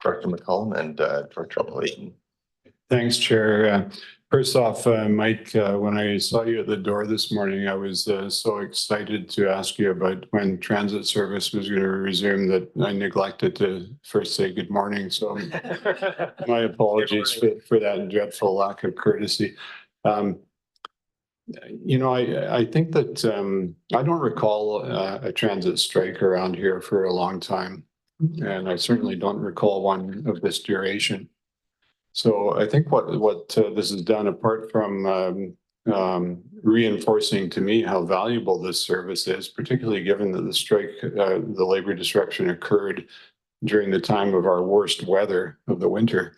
Director McCollum and Director Layton. Thanks, Chair. First off, Mike, when I saw you at the door this morning, I was so excited to ask you about when transit service was going to resume that I neglected to first say good morning. So my apologies for that dreadful lack of courtesy. You know, I think that I don't recall a transit strike around here for a long time, and I certainly don't recall one of this duration. So I think what this has done, apart from reinforcing to me how valuable this service is, particularly given that the strike, the labor disruption occurred during the time of our worst weather of the winter.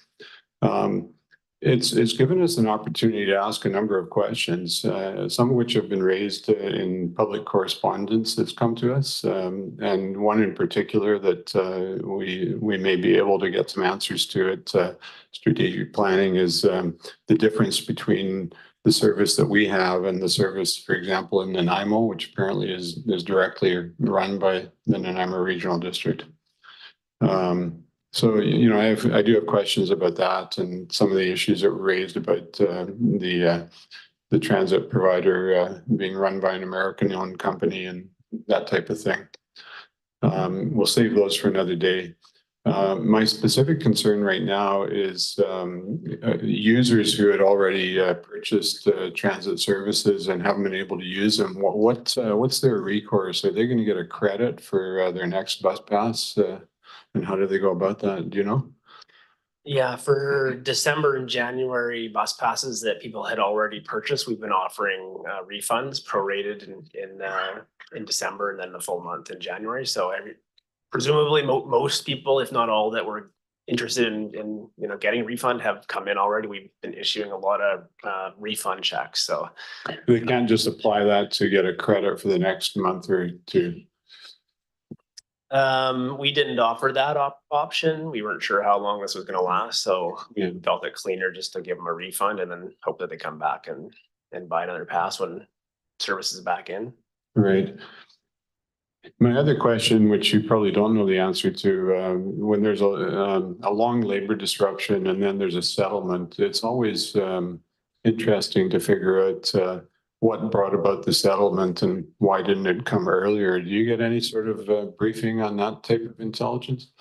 It's given us an opportunity to ask a number of questions, some of which have been raised in public correspondence that's come to us, and one in particular that we may be able to get some answers to at strategic planning is the difference between the service that we have and the service, for example, in Nanaimo, which apparently is directly run by the Nanaimo Regional District. So, you know, I do have questions about that and some of the issues that were raised about the transit provider being run by an American-owned company and that type of thing. We'll save those for another day. My specific concern right now is users who had already purchased transit services and haven't been able to use them. What's their recourse? Are they going to get a credit for their next bus pass? And how do they go about that? Do you know? Yeah, for December and January bus passes that people had already purchased, we've been offering refunds prorated in December and then the full month in January. So presumably most people, if not all, that were interested in getting a refund have come in already. We've been issuing a lot of refund checks. So they can't just apply that to get a credit for the next month or two. We didn't offer that option. We weren't sure how long this was going to last, so we felt it cleaner just to give them a refund and then hope that they come back and buy another pass when service is back in. Right. My other question, which you probably don't know the answer to, when there's a long labor disruption and then there's a settlement, it's always interesting to figure out what brought about the settlement and why didn't it come earlier? Do you get any sort of briefing on that type of intelligence?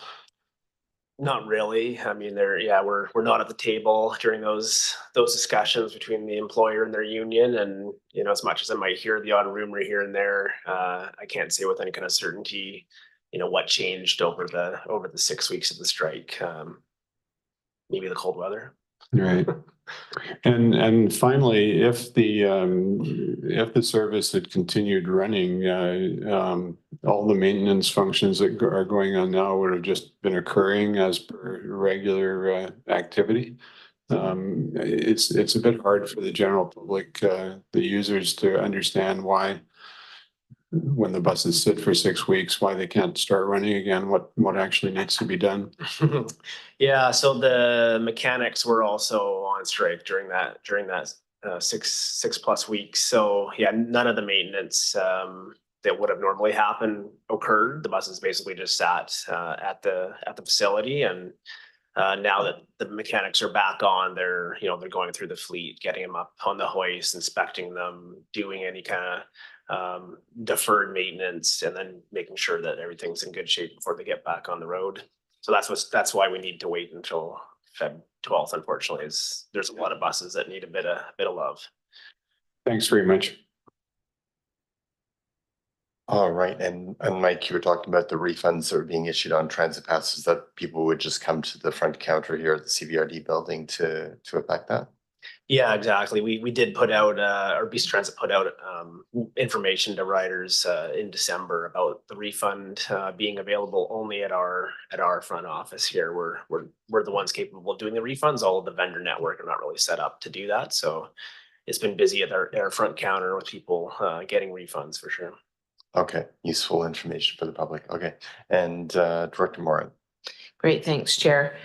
Not really. I mean, we're not at the table during those discussions between the employer and their union. And, you know, as much as I might hear the odd rumor here and there, I can't say with any kind of certainty, you know, what changed over the 6 weeks of the strike. Maybe the cold weather. Right. And finally, if the service had continued running, all the maintenance functions that are going on now would have just been occurring as per regular activity. It's a bit hard for the general public, the users, to understand why, when the buses sit for 6 weeks, why they can't start running again, what actually needs to be done. Yeah, so the mechanics were also on strike during that 6+ weeks. So yeah, none of the maintenance that would have normally happened occurred. The buses basically just sat at the facility, and now that the mechanics are back on, they're going through the fleet, getting them up on the hoist, inspecting them, doing any kind of deferred maintenance, and then making sure that everything's in good shape before they get back on the road. So that's why we need to wait until Feb 12th. Unfortunately, there's a lot of buses that need a bit of love. Thanks very much. All right, and Mike, you were talking about the refunds that are being issued on transit passes, that people would just come to the front counter here at the CBRD building to effect that? Yeah, exactly. We did put out, or BC Transit put out information to riders in December about the refund being available only at our front office here. We're the ones capable of doing the refunds. All of the vendor network are not really set up to do that. So it's been busy at our front counter with people getting refunds for sure. Okay, useful information for the public. Okay, and Director Morin. Great, thanks, Chair.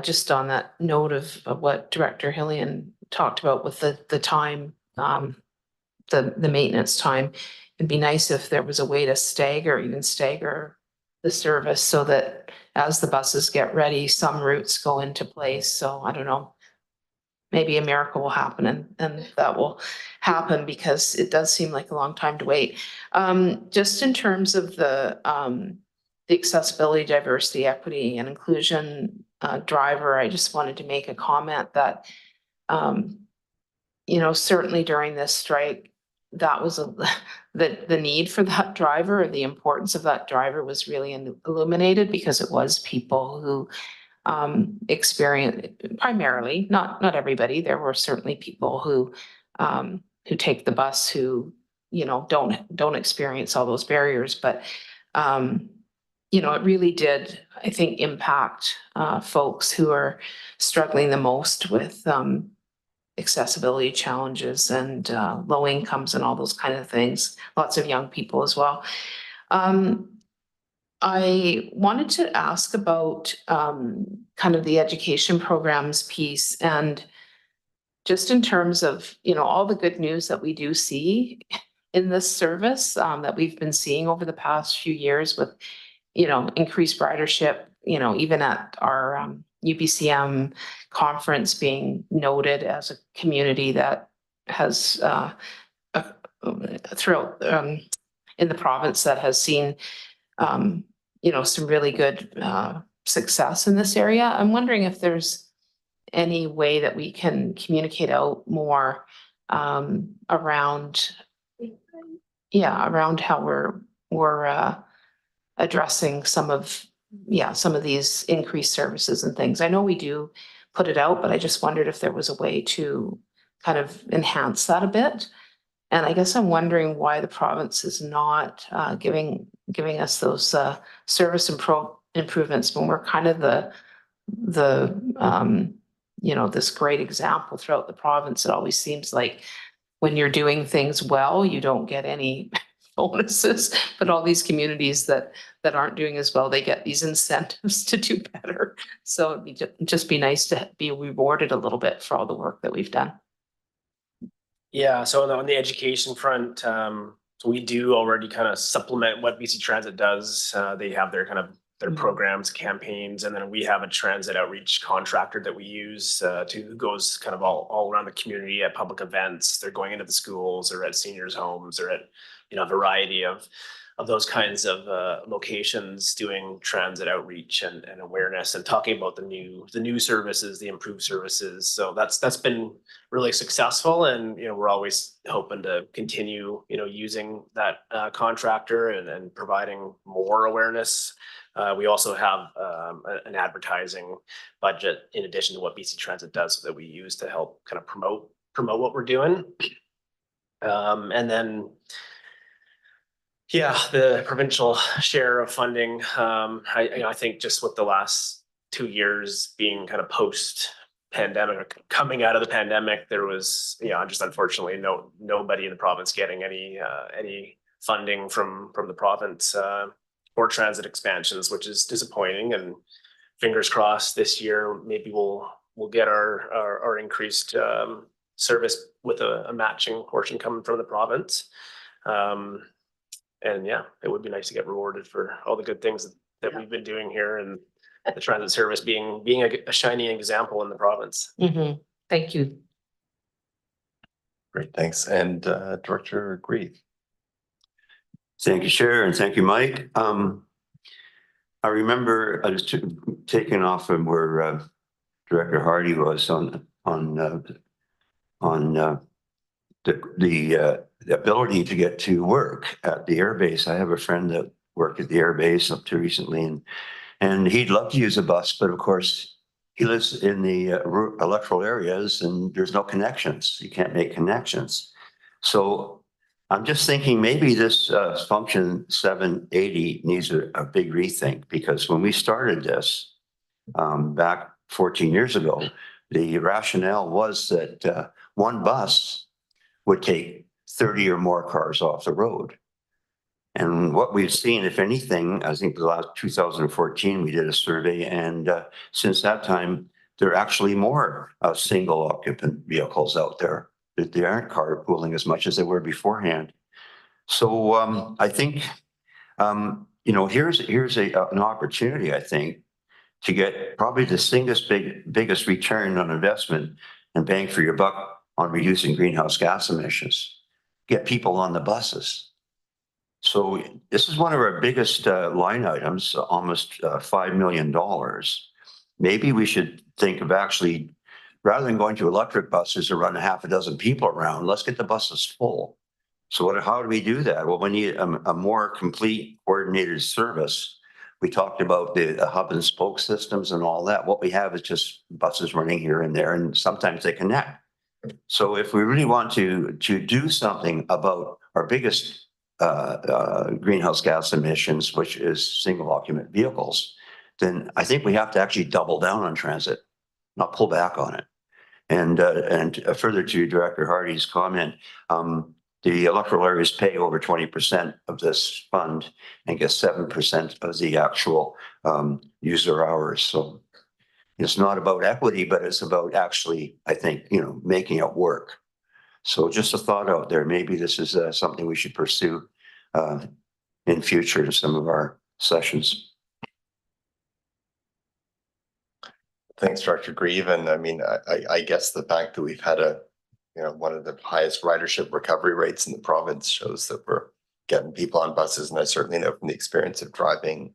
Just on that note of what Director Hillian talked about with the time, the maintenance time, it'd be nice if there was a way to stagger the service so that as the buses get ready, some routes go into place. So I don't know, maybe a miracle will happen and that will happen, because it does seem like a long time to wait. Just in terms of the accessibility, diversity, equity, and inclusion driver, I just wanted to make a comment that, you know, certainly during this strike, that was the need for that driver, or the importance of that driver was really illuminated, because it was people who experience, primarily, not everybody. There were certainly people who take the bus who, you know, don't experience all those barriers, but you know, it really did, I think, impact folks who are struggling the most with accessibility challenges and low incomes and all those kind of things. Lots of young people as well. I wanted to ask about kind of the education programs piece, and just in terms of, you know, all the good news that we do see in this service that we've been seeing over the past few years with, you know, increased ridership, you know, even at our UBCM conference being noted as a community that has throughout in the province that has seen you know, some really good success in this area. I'm wondering if there's any way that we can communicate out more around how we're addressing some of these increased services and things. I know we do put it out, but I just wondered if there was a way to kind of enhance that a bit. And I guess I'm wondering why the province is not giving us those service improvements when we're kind of the you know, this great example throughout the province. It always seems like when you're doing things well, you don't get any bonuses, but all these communities that aren't doing as well, they get these incentives to do better. So it'd just be nice to be rewarded a little bit for all the work that we've done. Yeah, so on the education front, so we do already kind of supplement what BC Transit does. They have their programs, campaigns, and then we have a transit outreach contractor that we use who goes kind of all around the community at public events. They're going into the schools or at seniors' homes or at, you know, a variety of those kinds of locations, doing transit outreach and awareness and talking about the new services, the improved services. So that's been really successful, and you know, we're always hoping to continue, you know, using that contractor and providing more awareness. We also have an advertising budget in addition to what BC Transit does that we use to help kind of promote what we're doing. And then, yeah, the provincial share of funding. I think just with the last 2 years being kind of post pandemic, or coming out of the pandemic, there was, you know, just unfortunately nobody in the province getting any funding from the province for transit expansions, which is disappointing. And fingers crossed this year maybe we'll get our increased service with a matching portion coming from the province. And yeah, it would be nice to get rewarded for all the good things that we've been doing here, and the transit service being a shining example in the province. Thank you. Great, thanks. And Director Grieve. Thank you, Chair, and thank you, Mike. I remember I was taking off from where Director Hardy was on the ability to get to work at the airbase. I have a friend that worked at the airbase up to recently, and he'd love to use a bus, but of course he lives in the electoral areas and there's no connections. You can't make connections. So I'm just thinking maybe this function 780 needs a big rethink, because when we started this back 14 years ago, the rationale was that one bus would take 30 or more cars off the road. And what we've seen, if anything, I think the last 2014, we did a survey, and since that time, there are actually more single occupant vehicles out there. They aren't carpooling as much as they were beforehand. So I think, you know, here's an opportunity, I think, to get probably the biggest return on investment and bang for your buck on reducing greenhouse gas emissions. Get people on the buses. So this is one of our biggest line items, almost $5 million. Maybe we should think of actually, rather than going to electric buses or run half a dozen people around, let's get the buses full. So how do we do that? Well, we need a more complete coordinated service. We talked about the hub and spoke systems and all that. What we have is just buses running here and there, and sometimes they connect. So if we really want to do something about our biggest greenhouse gas emissions, which is single occupant vehicles, then I think we have to actually double down on transit, not pull back on it. And further to Director Hardy's comment, the electoral areas pay over 20% of this fund and get 7% of the actual user hours. So it's not about equity, but it's about actually, I think, you know, making it work. So just a thought out there. Maybe this is something we should pursue in future to some of our sessions. Thanks, Director Grieve. And I mean, I guess the fact that we've had one of the highest ridership recovery rates in the province shows that we're getting people on buses. And I certainly know from the experience of driving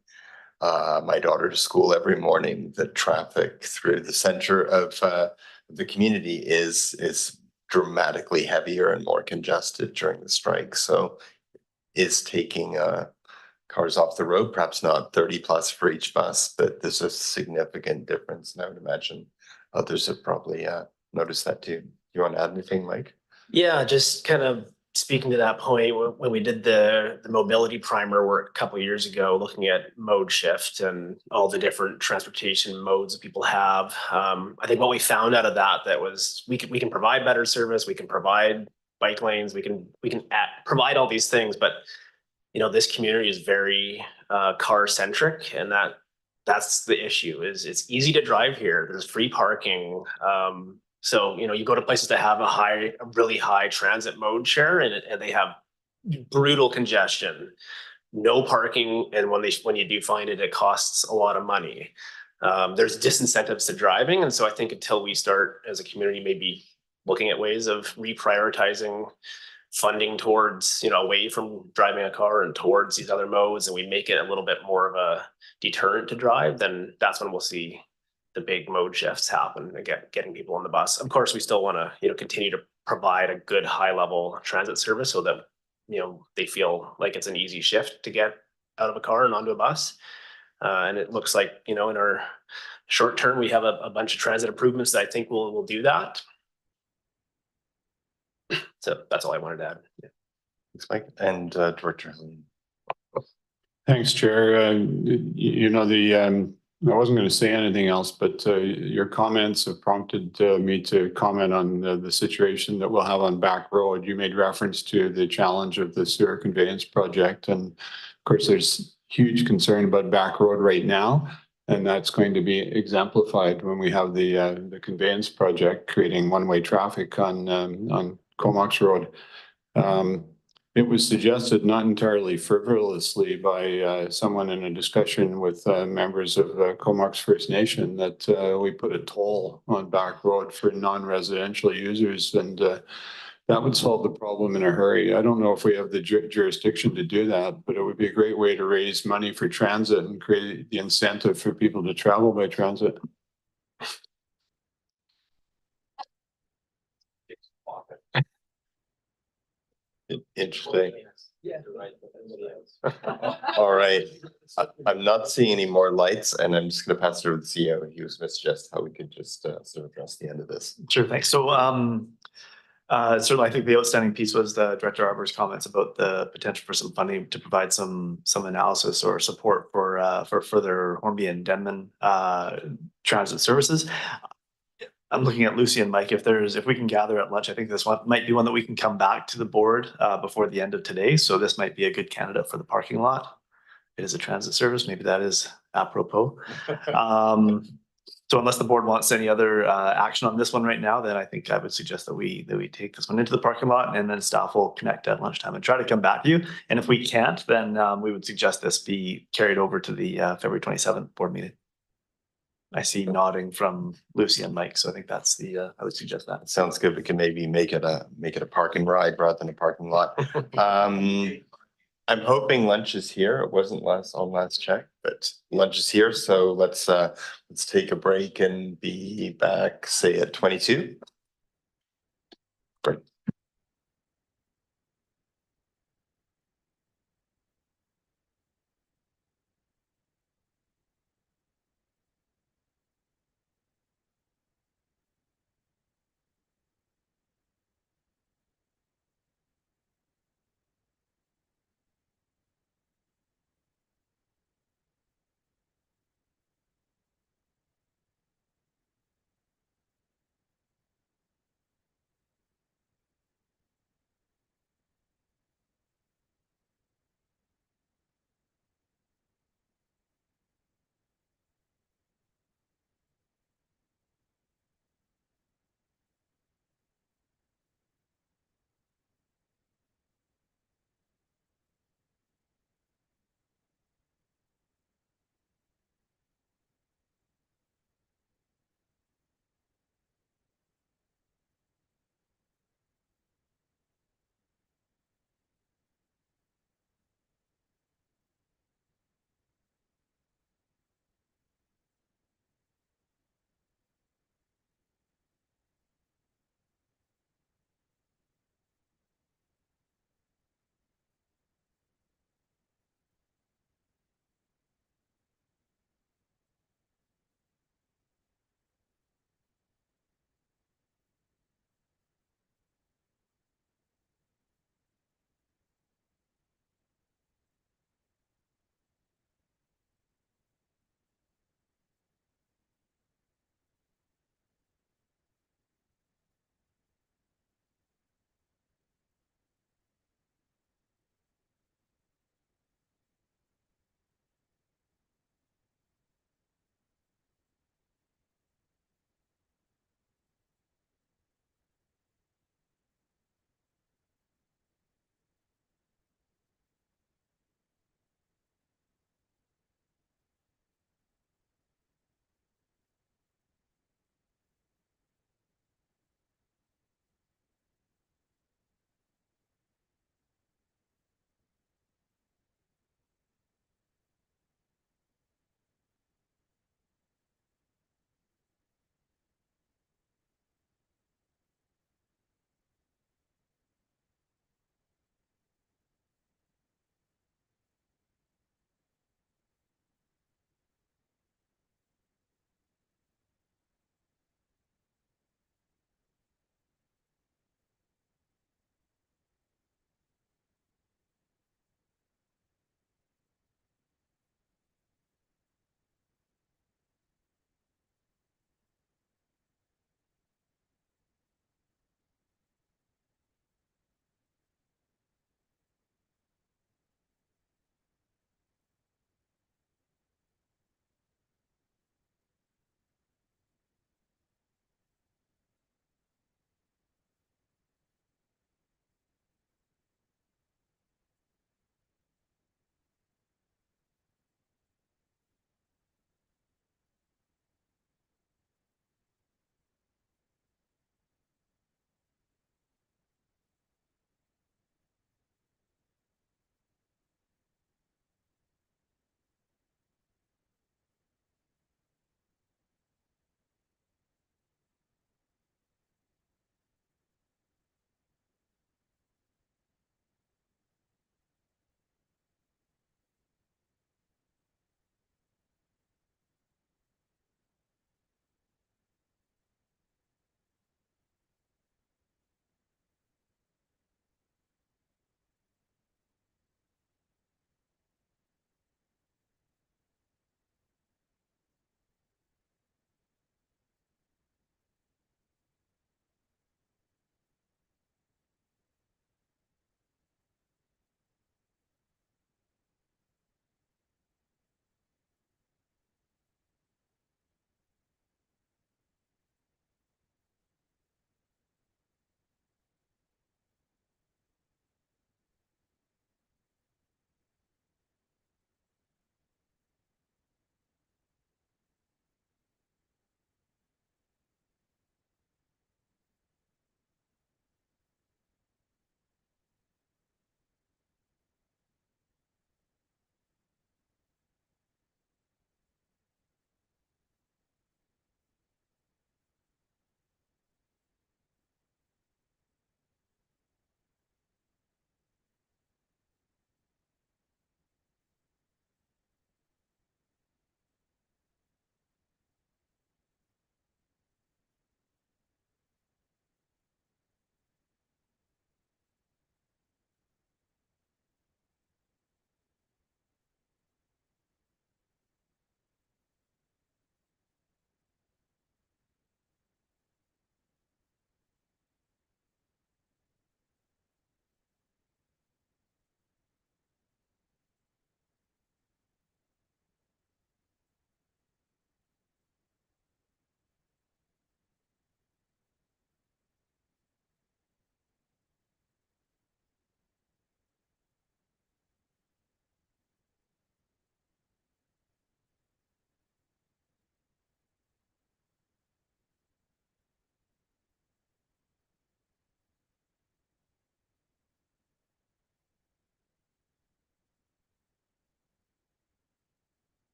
my daughter to school every morning, the traffic through the center of the community is dramatically heavier and more congested during the strike. So is taking cars off the road, perhaps not 30 plus for each bus, but there's a significant difference. And I would imagine others have probably noticed that too. You want to add anything, Mike? Yeah, just kind of speaking to that point, when we did the mobility primer work a couple of years ago, looking at mode shift and all the different transportation modes that people have, I think what we found out of that was we can provide better service, we can provide bike lanes, we can provide all these things, but you know, this community is very car centric, and that's the issue. Is it's easy to drive here. There's free parking. So, you know, you go to places that have a really high transit mode share, and they have brutal congestion. no parking, and when you do find it, it costs a lot of money. There's disincentives to driving, and so I think until we start as a community maybe looking at ways of reprioritizing funding towards, away from driving a car and towards these other modes, and we make it a little bit more of a deterrent to drive, then that's when we'll see the big mode shifts happen and getting people on the bus. Of course, we still want to, continue to provide a good high level transit service so that, they feel like it's an easy shift to get out of a car and onto a bus. And it looks like, in our short term, we have a bunch of transit improvements that I think will do that. So that's all I wanted to add. Yeah. Thanks, Mike. And Director Helene. Thanks, Chair. I wasn't going to say anything else, but your comments have prompted me to comment on the situation that we'll have on Back Road. You made reference to the challenge of the sewer conveyance project. And of course, there's huge concern about Back Road right now. And that's going to be exemplified when we have the conveyance project creating one-way traffic on Comox Road. It was suggested, not entirely frivolously, by someone in a discussion with members of Comox First Nation that we put a toll on Back Road for non-residential users, and that would solve the problem in a hurry. I don't know if we have the jurisdiction to do that, but it would be a great way to raise money for transit and create the incentive for people to travel by transit. Interesting. All right. I'm not seeing any more lights, and I'm just going to pass it over to the CEO. He was going to suggest how we could just sort of address the end of this. Sure, thanks. So certainly I think the outstanding piece was the Director Arbor's comments about the potential for some funding to provide some analysis or support for further Hornby and Denman transit services. I'm looking at Lucy and Mike. If we can gather at lunch, I think this one might be one that we can come back to the board before the end of today. So this might be a good candidate for the parking lot. It is a transit service. Maybe that is apropos. So unless the board wants any other action on this one right now, then I think I would suggest that we take this one into the parking lot, and then staff will connect at lunchtime and try to come back to you. And if we can't, then we would suggest this be carried over to the February 27th board meeting. I see nodding from Lucy and Mike, so I think that's I would suggest that. Sounds good. We can maybe make it a parking ride rather than a parking lot. I'm hoping lunch is here. It wasn't on last check, but lunch is here. So let's take a break and be back, say, at 22. Great.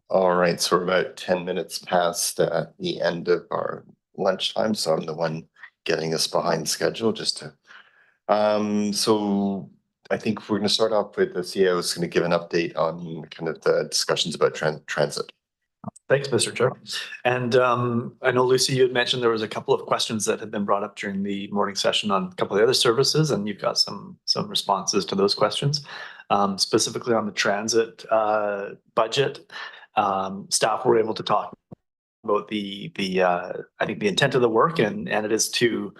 All right, so we're about 10 minutes past the end of our lunchtime, so I'm the one getting us behind schedule just to. So I think we're going to start off with the CEO is going to give an update on kind of the discussions about transit. Thanks, Mr. Chair. And I know, Lucy, you had mentioned there was a couple of questions that had been brought up during the morning session on a couple of the other services, and you've got some responses to those questions. Specifically on the transit budget, staff were able to talk about I think the intent of the work, and it is to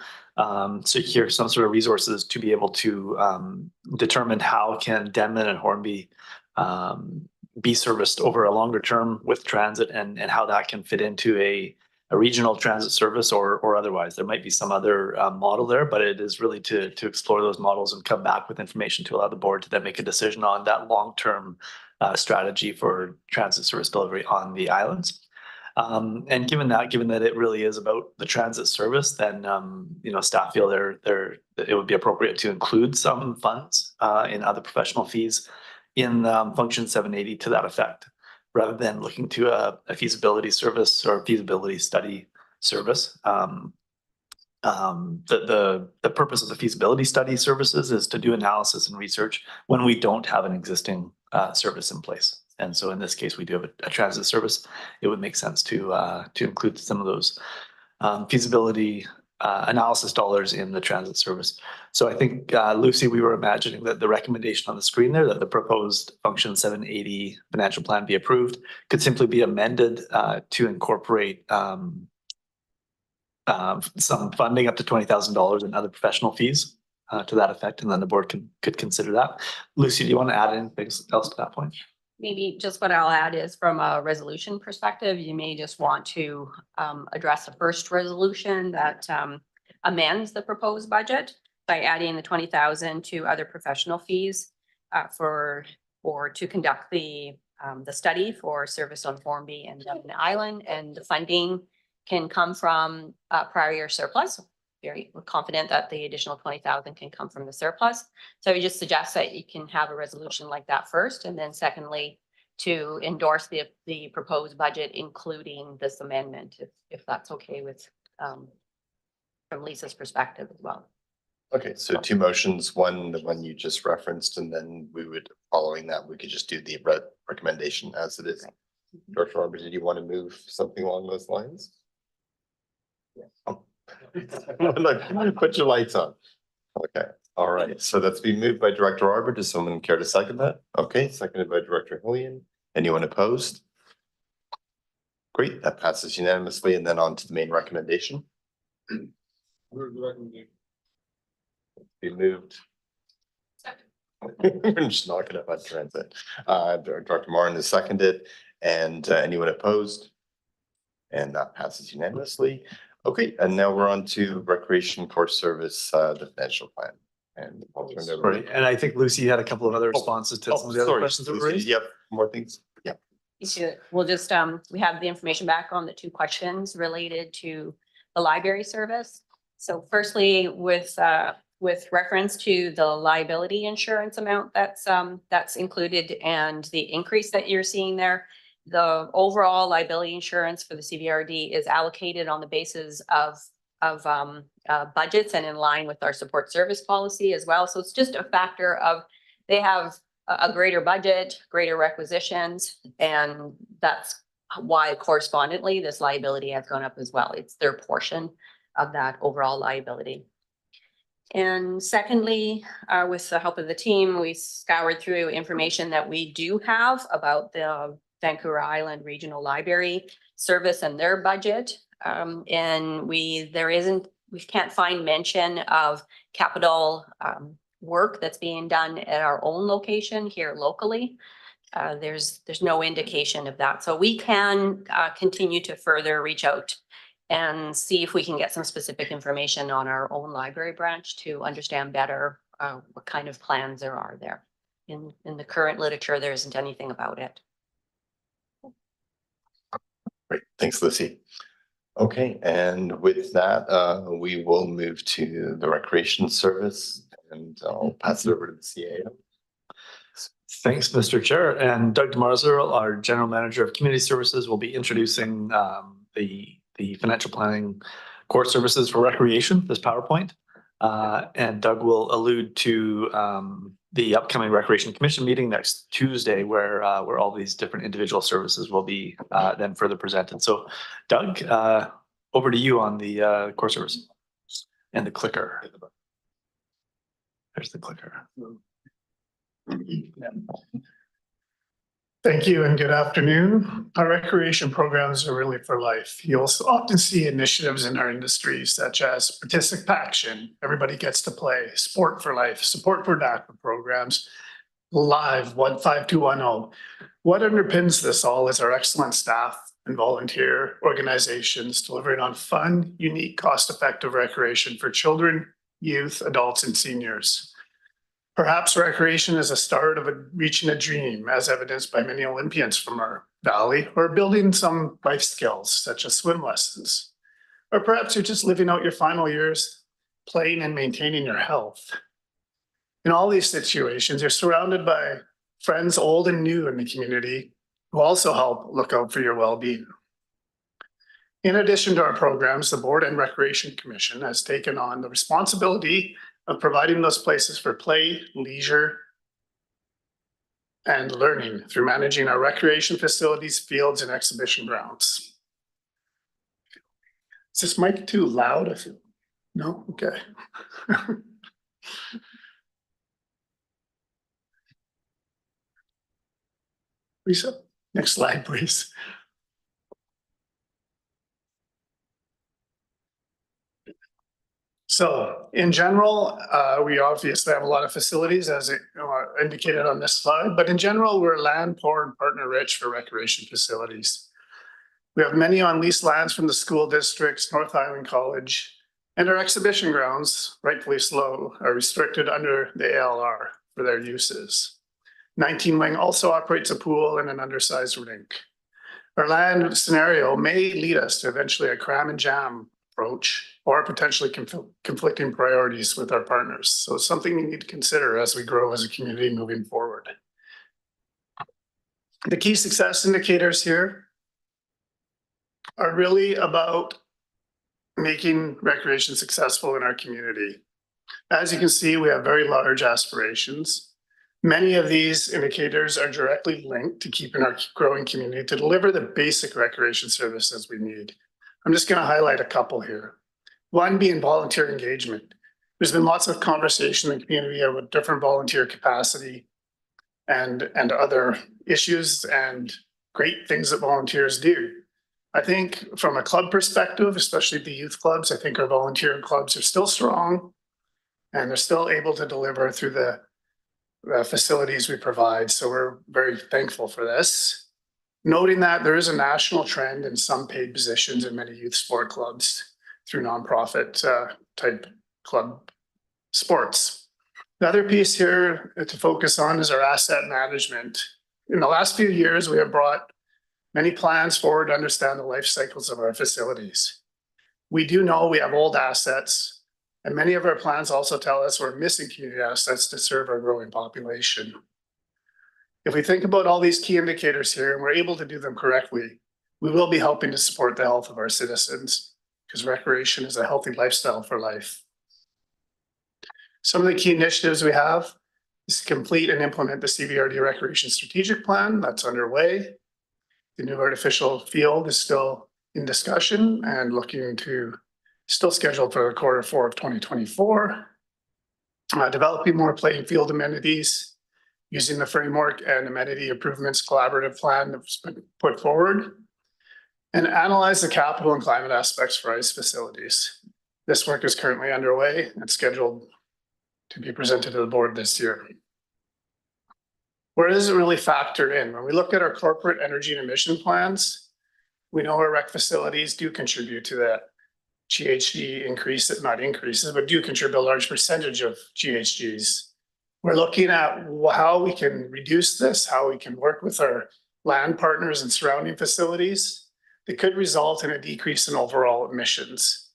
secure some sort of resources to be able to determine how can Denman and Hornby be serviced over a longer term with transit, and how that can fit into a regional transit service or otherwise. There might be some other model there, but it is really to explore those models and come back with information to allow the board to then make a decision on that long-term strategy for transit service delivery on the islands. And given that it really is about the transit service, then staff feel it would be appropriate to include some funds in other professional fees in function 780 to that effect, rather than looking to a feasibility service or feasibility study service. The purpose of the feasibility study services is to do analysis and research when we don't have an existing service in place. And so in this case, we do have a transit service. It would make sense to include some of those feasibility analysis dollars in the transit service. So I think, Lucy, we were imagining that the recommendation on the screen there, that the proposed function 780 financial plan be approved, could simply be amended to incorporate some funding up to $20,000 in other professional fees to that effect, and then the board could consider that. Lucy, do you want to add anything else to that point? Maybe just what I'll add is from a resolution perspective, you may just want to address the first resolution that amends the proposed budget by adding the 20,000 to other professional fees to conduct the study for service on Hornby and Dublin Island, and the funding can come from prior year surplus. We're confident that the additional 20,000 can come from the surplus. So we just suggest that you can have a resolution like that first, and then secondly, to endorse the proposed budget, including this amendment, if that's okay with from Lisa's perspective as well. Okay, so two motions, one, the one you just referenced, and then following that, we could just do the recommendation as it is. Director Arbor, did you want to move something along those lines? Yeah. Oh. Put your lights on. Okay, all right. So that's been moved by Director Arbor. Does someone care to second that? Okay, seconded by Director Hillian. Anyone opposed? Great, that passes unanimously. And then on to the main recommendation. Be moved. We're just knocking up on transit. Director Morin is seconded, and anyone opposed? And that passes unanimously. Okay, and now we're on to recreation course service, the financial plan. And I'll turn it over. Right, and I think Lucy had a couple of other responses to some of the other questions that were raised. Yep, more things. Yeah. We'll just, we have the information back on the two questions related to the library service. So firstly, with reference to the liability insurance amount that's included and the increase that you're seeing there, the overall liability insurance for the CVRD is allocated on the basis of budgets and in line with our support service policy as well. So it's just a factor of they have a greater budget, greater requisitions, and that's why correspondingly this liability has gone up as well. It's their portion of that overall liability. And secondly, with the help of the team, we scoured through information that we do have about the Vancouver Island Regional Library Service and their budget. And we can't find mention of capital work that's being done at our own location here locally. There's no indication of that. So we can continue to further reach out and see if we can get some specific information on our own library branch to understand better what kind of plans there are there. In the current literature, there isn't anything about it. Great, thanks, Lucy. Okay, and with that, we will move to the recreation service, and I'll pass it over to the CAO. Thanks, Mr. Chair. And Doug DeMarzo, our General Manager of Community Services, will be introducing the financial planning core services for recreation, this PowerPoint. And Doug will allude to the upcoming Recreation Commission meeting next Tuesday, where all these different individual services will be then further presented. So Doug, over to you on the core service and the clicker. There's the clicker. Thank you and good afternoon. Our recreation programs are really for life. You'll often see initiatives in our industry such as participation, everybody gets to play, sport for life, support for DACA programs, live 15210. What underpins this all is our excellent staff and volunteer organizations delivering on fun, unique, cost-effective recreation for children, youth, adults, and seniors. Perhaps recreation is a start of reaching a dream, as evidenced by many Olympians from our valley, or building some life skills such as swim lessons. Or perhaps you're just living out your final years playing and maintaining your health. In all these situations, you're surrounded by friends old and new in the community who also help look out for your well-being. In addition to our programs, the Board and Recreation Commission has taken on the responsibility of providing those places for play, leisure, and learning through managing our recreation facilities, fields, and exhibition grounds. Is this mic too loud? I feel. No? Okay. Lisa, next slide, please. So in general, we obviously have a lot of facilities as indicated on this slide, but in general, we're land poor and partner rich for recreation facilities. We have many on leased lands from the school districts, North Island College, and our exhibition grounds, rightfully so, are restricted under the ALR for their uses. 19 Wing also operates a pool and an undersized rink. Our land scenario may lead us to eventually a cram and jam approach or potentially conflicting priorities with our partners. So it's something we need to consider as we grow as a community moving forward. The key success indicators here are really about making recreation successful in our community. As you can see, we have very large aspirations. Many of these indicators are directly linked to keeping our growing community to deliver the basic recreation services we need. I'm just going to highlight a couple here. One being volunteer engagement. There's been lots of conversation in the community about different volunteer capacity and other issues and great things that volunteers do. I think from a club perspective, especially the youth clubs, I think our volunteer clubs are still strong and they're still able to deliver through the facilities we provide. So we're very thankful for this. Noting that there is a national trend in some paid positions in many youth sport clubs through nonprofit type club sports. The other piece here to focus on is our asset management. In the last few years, we have brought many plans forward to understand the life cycles of our facilities. We do know we have old assets, and many of our plans also tell us we're missing community assets to serve our growing population. If we think about all these key indicators here and we're able to do them correctly, we will be helping to support the health of our citizens because recreation is a healthy lifestyle for life. Some of the key initiatives we have is to complete and implement the CVRD Recreation Strategic Plan that's underway. The new artificial field is still in discussion and looking to still scheduled for Q4 of 2024. Developing more playing field amenities using the framework and amenity improvements collaborative plan that's been put forward, and analyze the capital and climate aspects for ice facilities. This work is currently underway and scheduled to be presented to the board this year. Where does it really factor in? When we look at our corporate energy and emission plans, we know our rec facilities do contribute to that GHG increase, not increases, but do contribute a large percentage of GHGs. We're looking at how we can reduce this, how we can work with our land partners and surrounding facilities that could result in a decrease in overall emissions.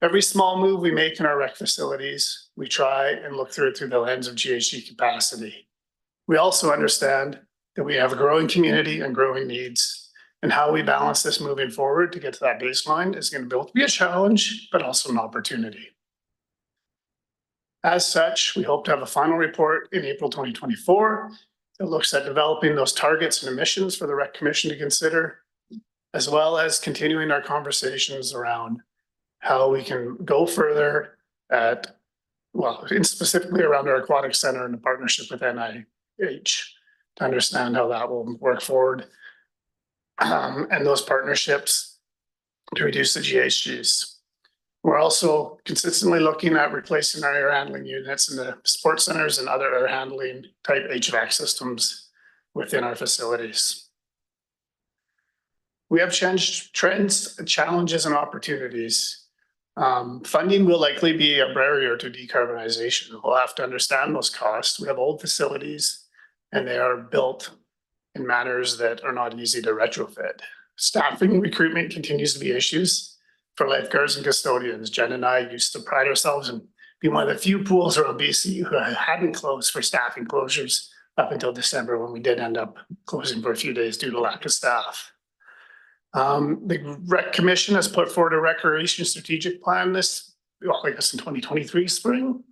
Every small move we make in our rec facilities, we try and look through it through the lens of GHG capacity. We also understand that we have a growing community and growing needs, and how we balance this moving forward to get to that baseline is going to both be a challenge, but also an opportunity. As such, we hope to have a final report in April 2024 that looks at developing those targets and emissions for the Rec Commission to consider, as well as continuing our conversations around how we can go further at, well, specifically around our aquatic center in the partnership with NIH to understand how that will work forward. And those partnerships to reduce the GHGs. We're also consistently looking at replacing our air handling units in the sports centers and other air handling type HVAC systems within our facilities. We have changed trends, challenges, and opportunities. Funding will likely be a barrier to decarbonization. We'll have to understand those costs. We have old facilities and they are built in manners that are not easy to retrofit. Staffing recruitment continues to be issues for lifeguards and custodians. Jen and I used to pride ourselves in being one of the few pools around BC who hadn't closed for staffing closures up until December, when we did end up closing for a few days due to lack of staff. The Rec Commission has put forward a recreation strategic plan in 2023 spring,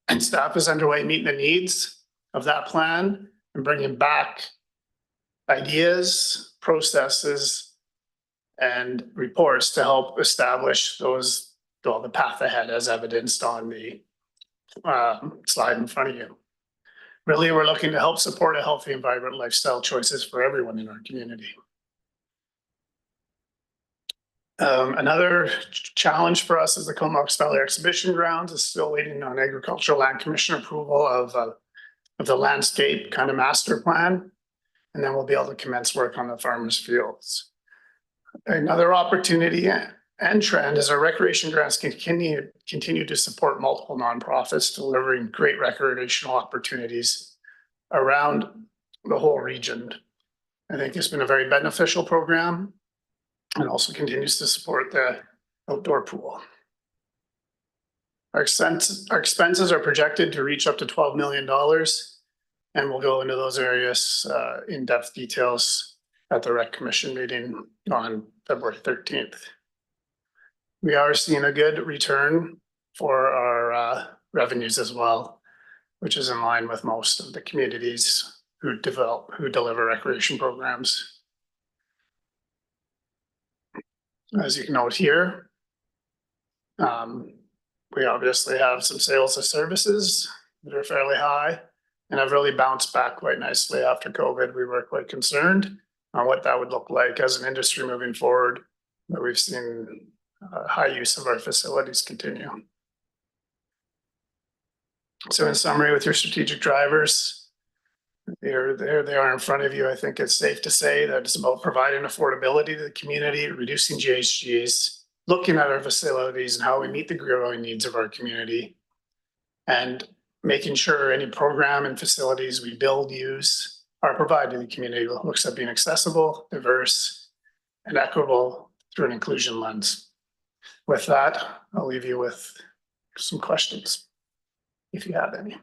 and staff is underway meeting the needs of that plan and bringing back ideas, processes, and reports to help establish the path ahead as evidenced on the slide in front of you. Really, we're looking to help support a healthy and vibrant lifestyle choices for everyone in our community. Another challenge for us is the Comox Valley Exhibition Grounds is still waiting on Agricultural Land Commission approval of the landscape kind of master plan. And then we'll be able to commence work on the farmers' fields. Another opportunity and trend is our recreation grants continue to support multiple nonprofits delivering great recreational opportunities around the whole region. I think it's been a very beneficial program and also continues to support the outdoor pool. Our expenses are projected to reach up to $12 million, and we'll go into those areas in-depth details at the Rec Commission meeting on February 13th. We are seeing a good return for our revenues as well, which is in line with most of the communities who deliver recreation programs. As you can note here, we obviously have some sales of services that are fairly high and have really bounced back quite nicely after COVID. We were quite concerned on what that would look like as an industry moving forward, but we've seen high use of our facilities continue. So in summary, with your strategic drivers, there they are in front of you. I think it's safe to say that it's about providing affordability to the community, reducing GHGs, looking at our facilities and how we meet the growing needs of our community, and making sure any program and facilities we build, use, are provided to the community looks at being accessible, diverse, and equitable through an inclusion lens. With that, I'll leave you with some questions, if you have any.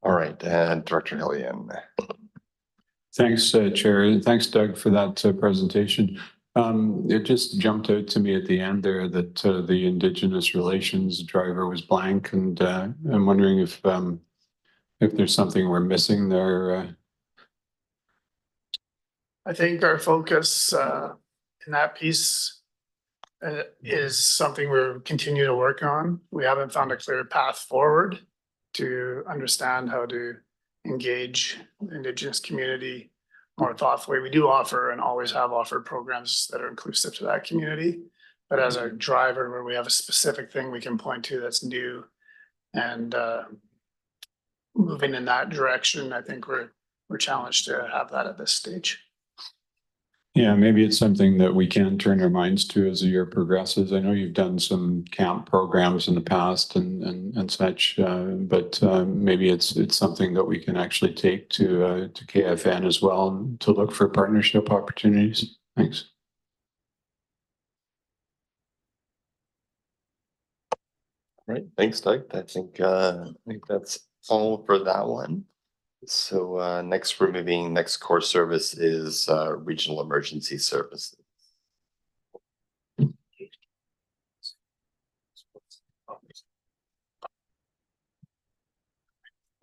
All right, and Director Hillian. Thanks, Chair, and thanks, Doug, for that presentation. It just jumped out to me at the end there that the Indigenous relations driver was blank, and I'm wondering if there's something we're missing there. I think our focus in that piece is something we're continuing to work on. We haven't found a clear path forward to understand how to engage the Indigenous community more thoughtfully. We do offer and always have offered programs that are inclusive to that community, but as a driver where we have a specific thing we can point to that's new and moving in that direction, I think we're challenged to have that at this stage. Yeah, maybe it's something that we can turn our minds to as the year progresses. I know you've done some camp programs in the past and such, but maybe it's something that we can actually take to KFN as well to look for partnership opportunities. Thanks. Right, thanks, Doug. I think that's all for that one. So next we're moving, next core service is regional emergency services.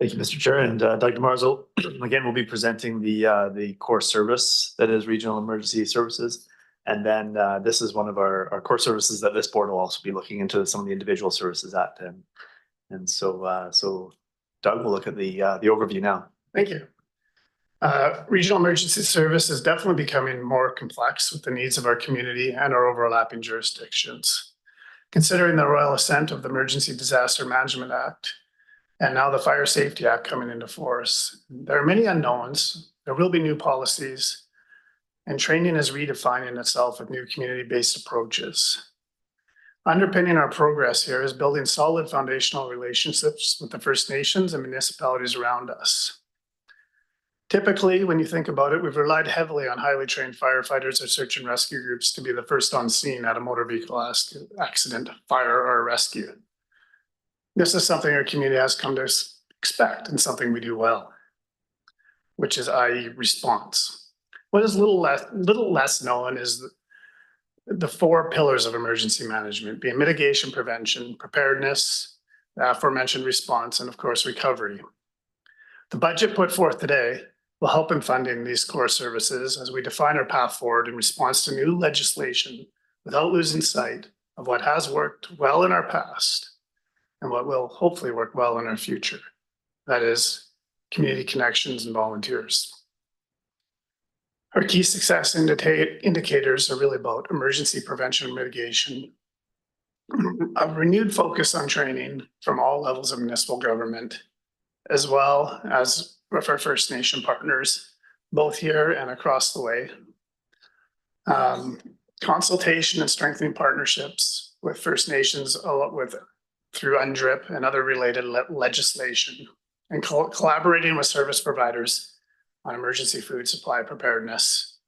Thank you, Mr. Chair, and Doug DeMarzo. Again, we'll be presenting the core service that is regional emergency services. And then this is one of our core services that this board will also be looking into some of the individual services at. And so Doug will look at the overview now. Thank you. Regional emergency service is definitely becoming more complex with the needs of our community and our overlapping jurisdictions. Considering the royal assent of the Emergency Disaster Management Act and now the Fire Safety Act coming into force, there are many unknowns. There will be new policies, and training is redefining itself with new community-based approaches. Underpinning our progress here is building solid foundational relationships with the First Nations and municipalities around us. Typically, when you think about it, we've relied heavily on highly trained firefighters or search and rescue groups to be the first on scene at a motor vehicle accident, fire, or rescue. This is something our community has come to expect and something we do well, which is i.e. response. What is little less known is the four pillars of emergency management, being mitigation, prevention, preparedness, the aforementioned response, and of course, recovery. The budget put forth today will help in funding these core services as we define our path forward in response to new legislation without losing sight of what has worked well in our past and what will hopefully work well in our future. That is community connections and volunteers. Our key success indicators are really about emergency prevention and mitigation, a renewed focus on training from all levels of municipal government, as well as with our First Nation partners, both here and across the way. Consultation and strengthening partnerships with First Nations through UNDRIP and other related legislation, and collaborating with service providers on emergency food supply preparedness.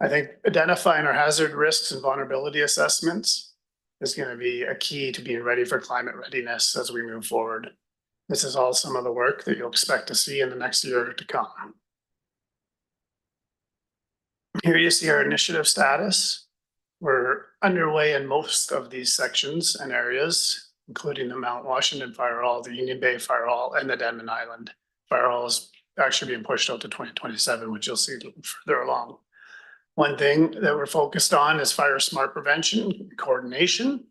I think identifying our hazard risks and vulnerability assessments is going to be a key to being ready for climate readiness as we move forward. This is all some of the work that you'll expect to see in the next year to come. Here you see our initiative status. We're underway in most of these sections and areas, including the Mount Washington Fire Hall, the Union Bay Fire Hall, and the Denman Island Fire Hall is actually being pushed out to 2027, which you'll see further along. One thing that we're focused on is fire smart prevention, coordination,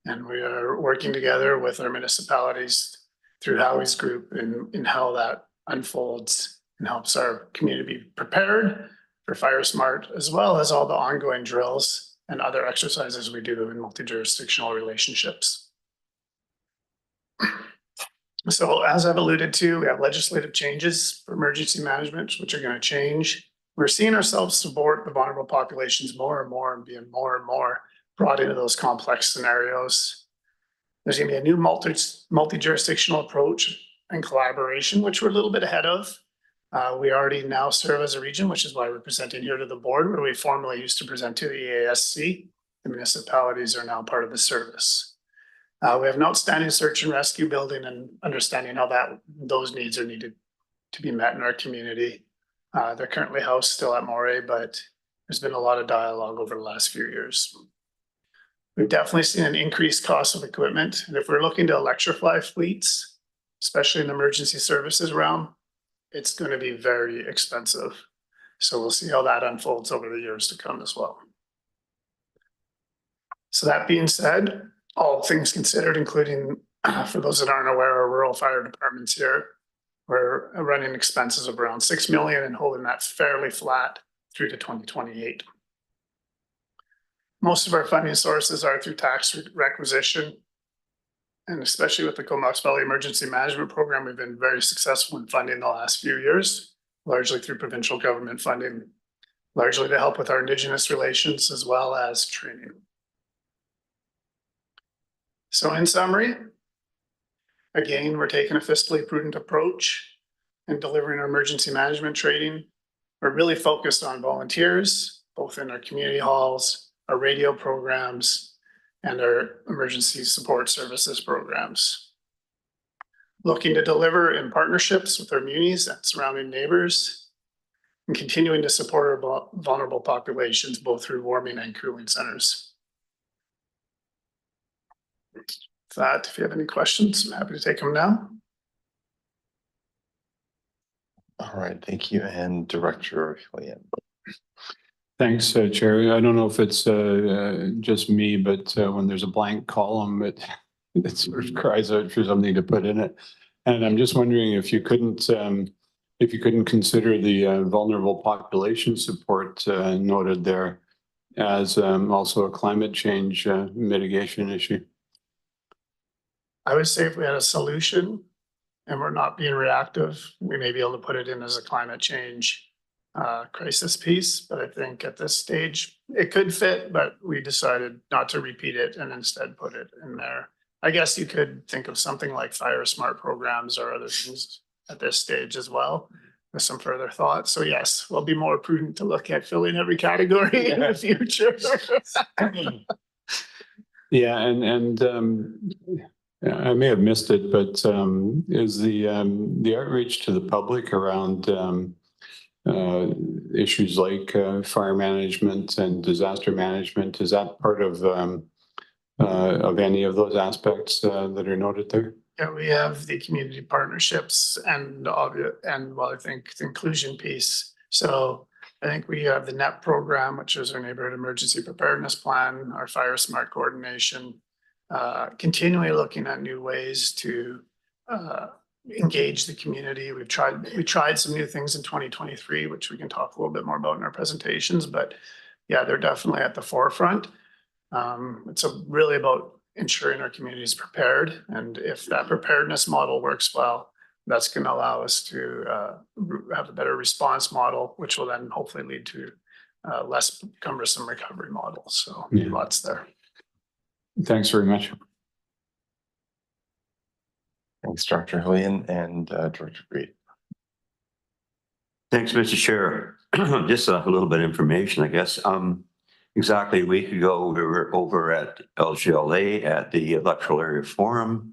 and we are working together with our municipalities through Howie's group in how that unfolds and helps our community be prepared for fire smart, as well as all the ongoing drills and other exercises we do in multi-jurisdictional relationships. So as I've alluded to, we have legislative changes for emergency management, which are going to change. We're seeing ourselves support the vulnerable populations more and more and being more and more brought into those complex scenarios. There's going to be a new multi-jurisdictional approach and collaboration, which we're a little bit ahead of. We already now serve as a region, which is why we're presenting here to the board, where we formerly used to present to the EASC. The municipalities are now part of the service. We have an outstanding search and rescue building and understanding how those needs are needed to be met in our community. They're currently housed still at Moray, but there's been a lot of dialogue over the last few years. We've definitely seen an increased cost of equipment. And if we're looking to electrify fleets, especially in the emergency services realm, it's going to be very expensive. So we'll see how that unfolds over the years to come as well. So that being said, all things considered, including for those that aren't aware, our rural fire departments here, we're running expenses of around 6 million and holding that fairly flat through to 2028. Most of our funding sources are through tax requisition. And especially with the Comox Valley Emergency Management Program, we've been very successful in funding the last few years, largely through provincial government funding, largely to help with our Indigenous relations as well as training. So in summary, again, we're taking a fiscally prudent approach in delivering our emergency management training. We're really focused on volunteers, both in our community halls, our radio programs, and our emergency support services programs. looking to deliver in partnerships with our munis and surrounding neighbors, and continuing to support our vulnerable populations, both through warming and cooling centers. With that, if you have any questions, I'm happy to take them now. All right, thank you. And Director Hillian. Thanks, Chair. I don't know if it's just me, but when there's a blank column, it sort of cries out for something to put in it. And I'm just wondering if you couldn't consider the vulnerable population support noted there as also a climate change mitigation issue. I would say if we had a solution and we're not being reactive, we may be able to put it in as a climate change crisis piece. But I think at this stage, it could fit, but we decided not to repeat it and instead put it in there. I guess you could think of something like fire smart programs or other things at this stage as well, with some further thought. So yes, we'll be more prudent to look at filling every category in the future. Yeah, and I may have missed it, but is the outreach to the public around issues like fire management and disaster management, is that part of any of those aspects that are noted there? Yeah, we have the community partnerships and well, I think the inclusion piece. So I think we have the NEP program, which is our neighborhood emergency preparedness plan, our fire smart coordination, continually looking at new ways to engage the community. We tried some new things in 2023, which we can talk a little bit more about in our presentations, but yeah, they're definitely at the forefront. It's really about ensuring our community is prepared. And if that preparedness model works well, that's going to allow us to have a better response model, which will then hopefully lead to less cumbersome recovery models. So lots there. Thanks very much. Thanks, Dr. Hillian and Director Reed. Thanks, Mr. Chair. Just a little bit of information, I guess. Exactly a week ago, we were over at LGLA at the Electoral Area Forum,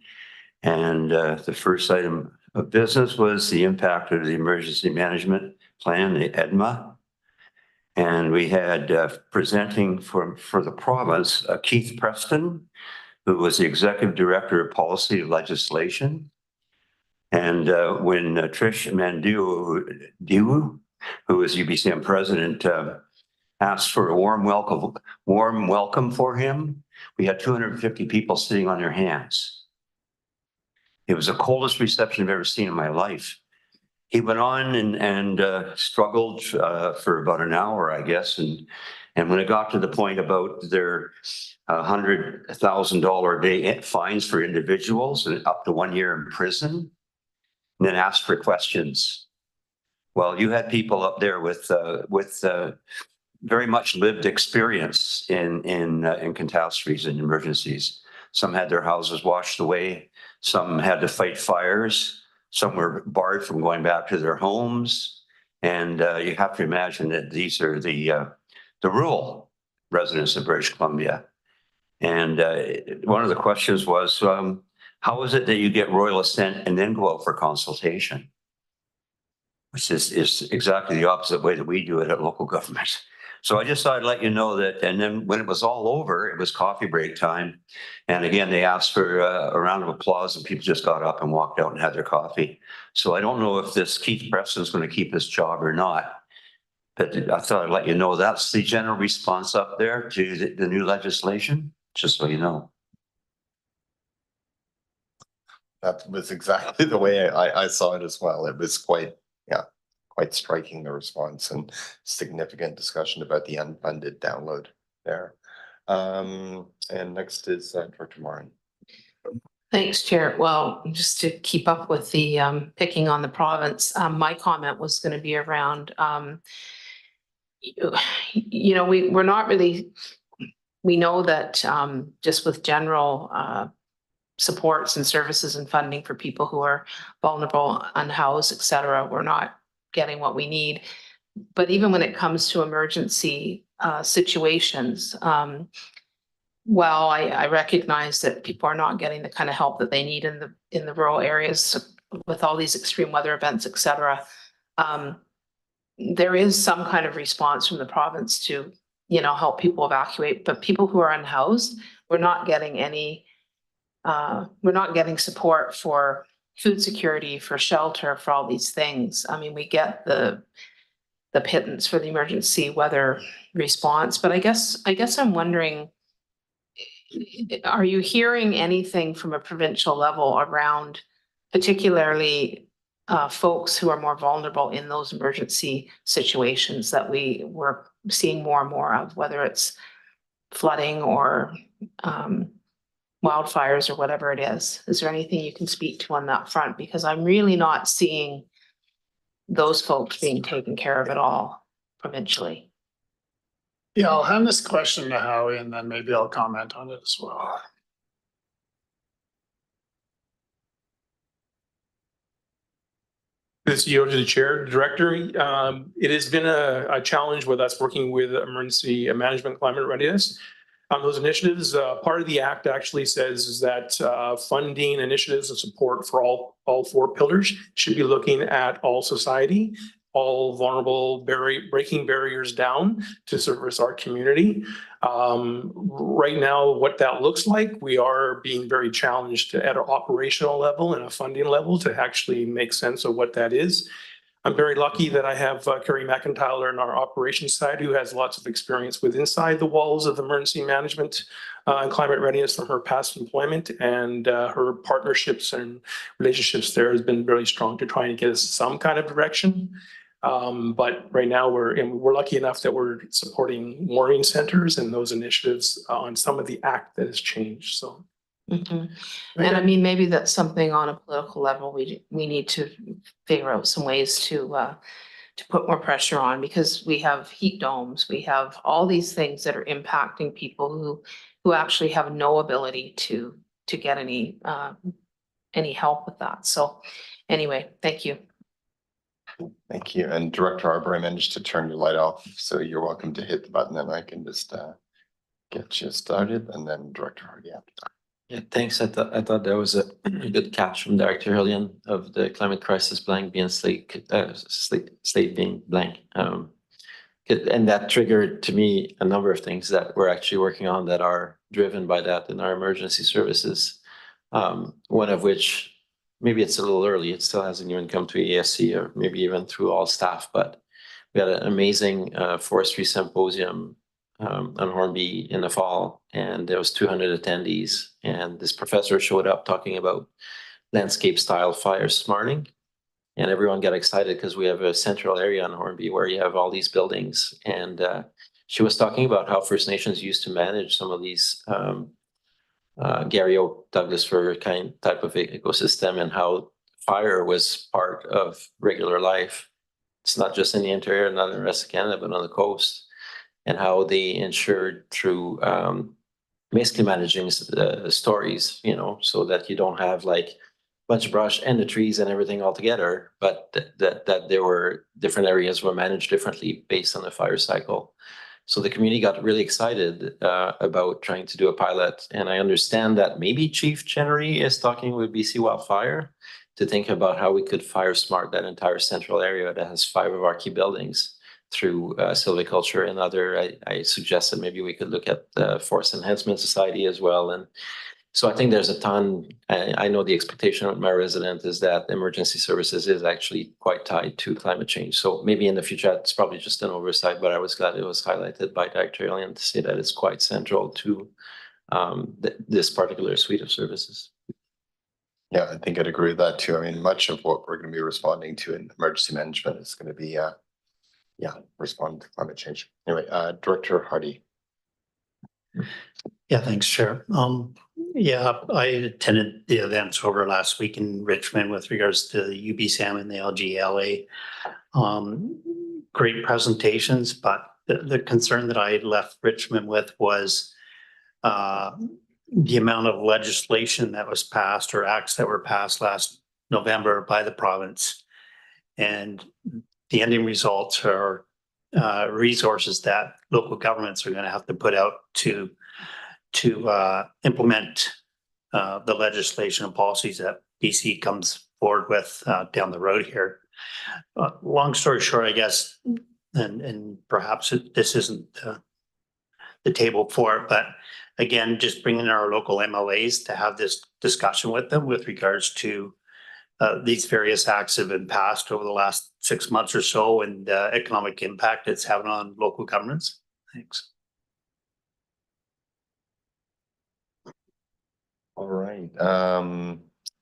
and the first item of business was the impact of the Emergency Management Plan, the EDMA. And we had presenting for the province, Keith Preston, who was the Executive Director of Policy and Legislation. And when Trish Mandiu, who was UBCM President, asked for a warm welcome for him, we had 250 people sitting on their hands. It was the coldest reception I've ever seen in my life. He went on and struggled for about an hour, I guess. And when it got to the point about their $100,000 a day fines for individuals and up to 1 year in prison, and then asked for questions. Well, you had people up there with very much lived experience in catastrophes and emergencies. Some had their houses washed away. Some had to fight fires. Some were barred from going back to their homes. And you have to imagine that these are the rural residents of British Columbia. And one of the questions was, how is it that you get royal assent and then go out for consultation? Which is exactly the opposite way that we do it at local government. So I just thought I'd let you know that. And then when it was all over, it was coffee break time. And again, they asked for a round of applause and people just got up and walked out and had their coffee. So I don't know if this Keith Preston is going to keep his job or not. But I thought I'd let you know that's the general response up there to the new legislation, just so you know. That was exactly the way I saw it as well. It was quite striking, the response, and significant discussion about the unfunded download there. And next is Director Morin. Thanks, Chair. Well, just to keep up with the picking on the province, my comment was going to be around, we're not really, we know that just with general supports and services and funding for people who are vulnerable, unhoused, et cetera, we're not getting what we need. But even when it comes to emergency situations, well, I recognize that people are not getting the kind of help that they need in the rural areas with all these extreme weather events, et cetera. There is some kind of response from the province to, help people evacuate, but people who are unhoused, we're not getting support for food security, for shelter, for all these things. I mean, we get the pittance for the emergency weather response, but I guess I'm wondering, are you hearing anything from a provincial level around particularly folks who are more vulnerable in those emergency situations that we're seeing more and more of, whether it's flooding or wildfires or whatever it is? Is there anything you can speak to on that front? Because I'm really not seeing those folks being taken care of at all provincially. Yeah, I'll hand this question to Howie and then maybe I'll comment on it as well. This year to the chair, director. It has been a challenge with us working with emergency management climate readiness on those initiatives. Part of the act actually says is that funding initiatives and support for all four pillars should be looking at all society, all vulnerable, breaking barriers down to service our community. Right now, what that looks like, we are being very challenged at an operational level and a funding level to actually make sense of what that is. I'm very lucky that I have Carrie McIntyre in our operations side, who has lots of experience with inside the walls of emergency management and climate readiness from her past employment, and her partnerships and relationships there has been really strong to try and get us some kind of direction. But right now we're lucky enough that we're supporting mooring centers and those initiatives on some of the act that has changed. So. And I mean, maybe that's something on a political level we need to figure out some ways to put more pressure on, because we have heat domes, we have all these things that are impacting people who actually have no ability to get any help with that. So anyway, thank you. Thank you. And Director Arbor, I managed to turn your light off, so you're welcome to hit the button and I can just get you started, and then Director Hardy after that. Yeah, thanks. I thought that was a good catch from Director Hillian of the climate crisis blank being slate being blank. And that triggered to me a number of things that we're actually working on that are driven by that in our emergency services. One of which, maybe it's a little early, it still hasn't even come to ESC or maybe even through all staff, but we had an amazing forestry symposium on Hornby in the fall, and there was 200 attendees, and this professor showed up talking about landscape style fire smarting, and everyone got excited because we have a central area on Hornby where you have all these buildings, and she was talking about how First Nations used to manage some of these Gary Oak, Douglas fir kind type of ecosystem, and how fire was part of regular life. It's not just in the interior, not in the rest of Canada, but on the coast, and how they ensured through basically managing stories, so that you don't have like a bunch of brush and the trees and everything all together, but that there were different areas were managed differently based on the fire cycle. So the community got really excited about trying to do a pilot. And I understand that maybe Chief Chenery is talking with BC Wildfire to think about how we could fire smart that entire central area that has 5 of our key buildings through silviculture and other. I suggested maybe we could look at the Forest Enhancement Society as well. And so I think there's a ton. I know the expectation of my resident is that emergency services is actually quite tied to climate change. So maybe in the future, it's probably just an oversight, but I was glad it was highlighted by Dr. Alien to say that it's quite central to this particular suite of services. Yeah, I think I'd agree with that too. I mean, much of what we're going to be responding to in emergency management is going to be, respond to climate change. Anyway, Director Hardy. Yeah, thanks, Chair. I attended the events over last week in Richmond with regards to the UBSAM and the LGLA. Great presentations, but the concern that I left Richmond with was the amount of legislation that was passed or acts that were passed last November by the province. And the ending results are resources that local governments are going to have to put out to implement the legislation and policies that BC comes forward with down the road here. Long story short, I guess, and perhaps this isn't the table for it, but again, just bringing our local MLAs to have this discussion with them with regards to these various acts have been passed over the last 6 months or so and the economic impact it's having on local governments. Thanks. All right.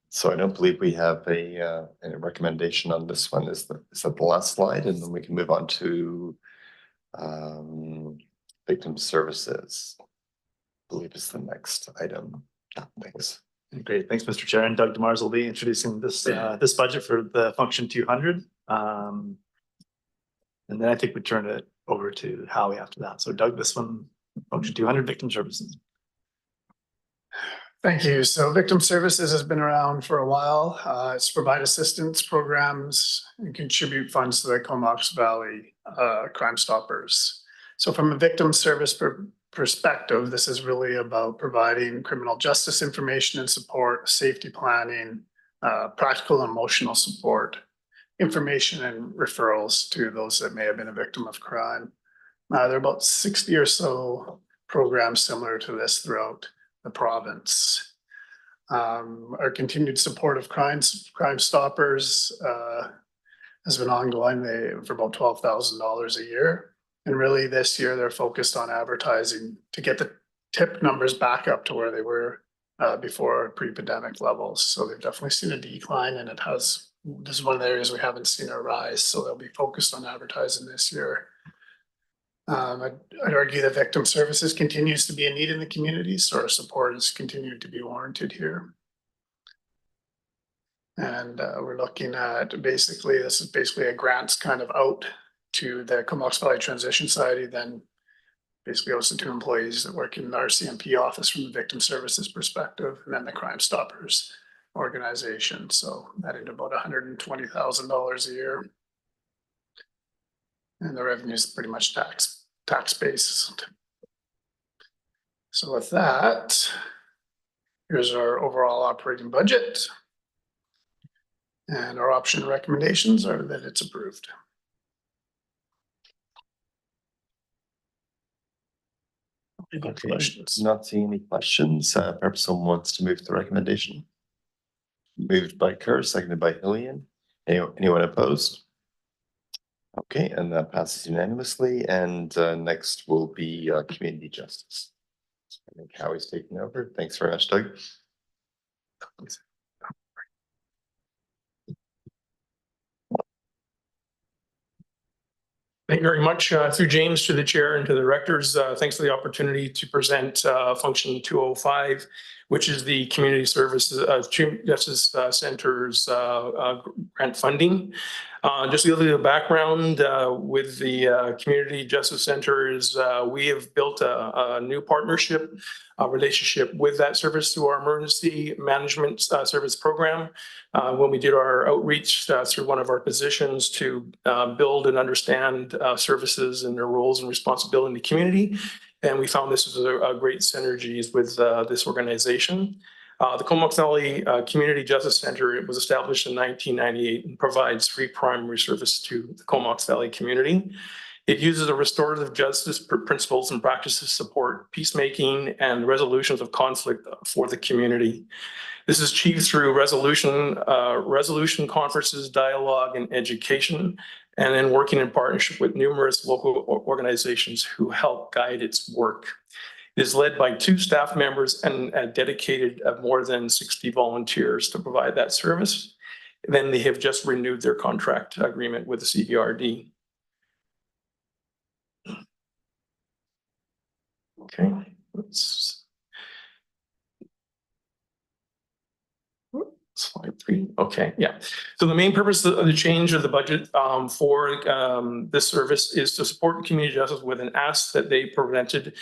So I don't believe we have a recommendation on this one. Is that the last slide? And then we can move on to victim services. I believe is the next item. Thanks. Great, thanks, Mr. Chair. And Doug Demars will be introducing this this budget for the function 200. And then I think we turn it over to Howie after that. So Doug, this one, function 200, victim services. Thank you. So Victim Services has been around for a while. It's provide assistance programs and contribute funds to the Comox Valley Crime Stoppers. So from a victim service perspective, this is really about providing criminal justice information and support, safety planning, practical and emotional support, information and referrals to those that may have been a victim of crime. There are about 60 or so programs similar to this throughout the province. Our continued support of Crime Stoppers has been ongoing for about $12,000 a year. And really this year they're focused on advertising to get the tip numbers back up to where they were before pre-pandemic levels. So they've definitely seen a decline, and this is one of the areas we haven't seen a rise. So they'll be focused on advertising this year. I'd argue that victim services continues to be a need in the community, so our support has continued to be warranted here. And we're looking at this is basically a grants kind of out to the Comox Valley Transition Society, then basically goes to 2 employees that work in the RCMP office from the victim services perspective, and then the Crime Stoppers organization. So that into about $120,000 a year. And the revenue is pretty much tax based. So with that, here's our overall operating budget. And our option recommendations are that it's approved. Any questions? Not seeing any questions. Perhaps someone wants to move the recommendation. Moved by Kerr, seconded by Hillian. Anyone opposed? Okay, and that passes unanimously. And next will be community justice. I think Howie's taking over. Thanks very much, Doug. Thank you very much. Through James to the chair and to the directors, thanks for the opportunity to present function 205, which is the community services justice center's grant funding. Just a little bit of background with the community justice center is we have built a new partnership relationship with that service through our emergency management service program. When we did our outreach through one of our positions to build and understand services and their roles and responsibility in the community. And we found this was a great synergies with this organization. The Comox Valley Community Justice Center, it was established in 1998 and provides free primary service to the Comox Valley community. It uses a restorative justice principles and practices to support peacemaking and resolutions of conflict for the community. This is achieved through resolution conferences, dialogue, and education, and then working in partnership with numerous local organizations who help guide its work. It is led by 2 staff members and dedicated more than 60 volunteers to provide that service. Then they have just renewed their contract agreement with the CVRD. Okay, slide 3. Okay, yeah. So the main purpose of the change of the budget for this service is to support community justice with an ask that they presented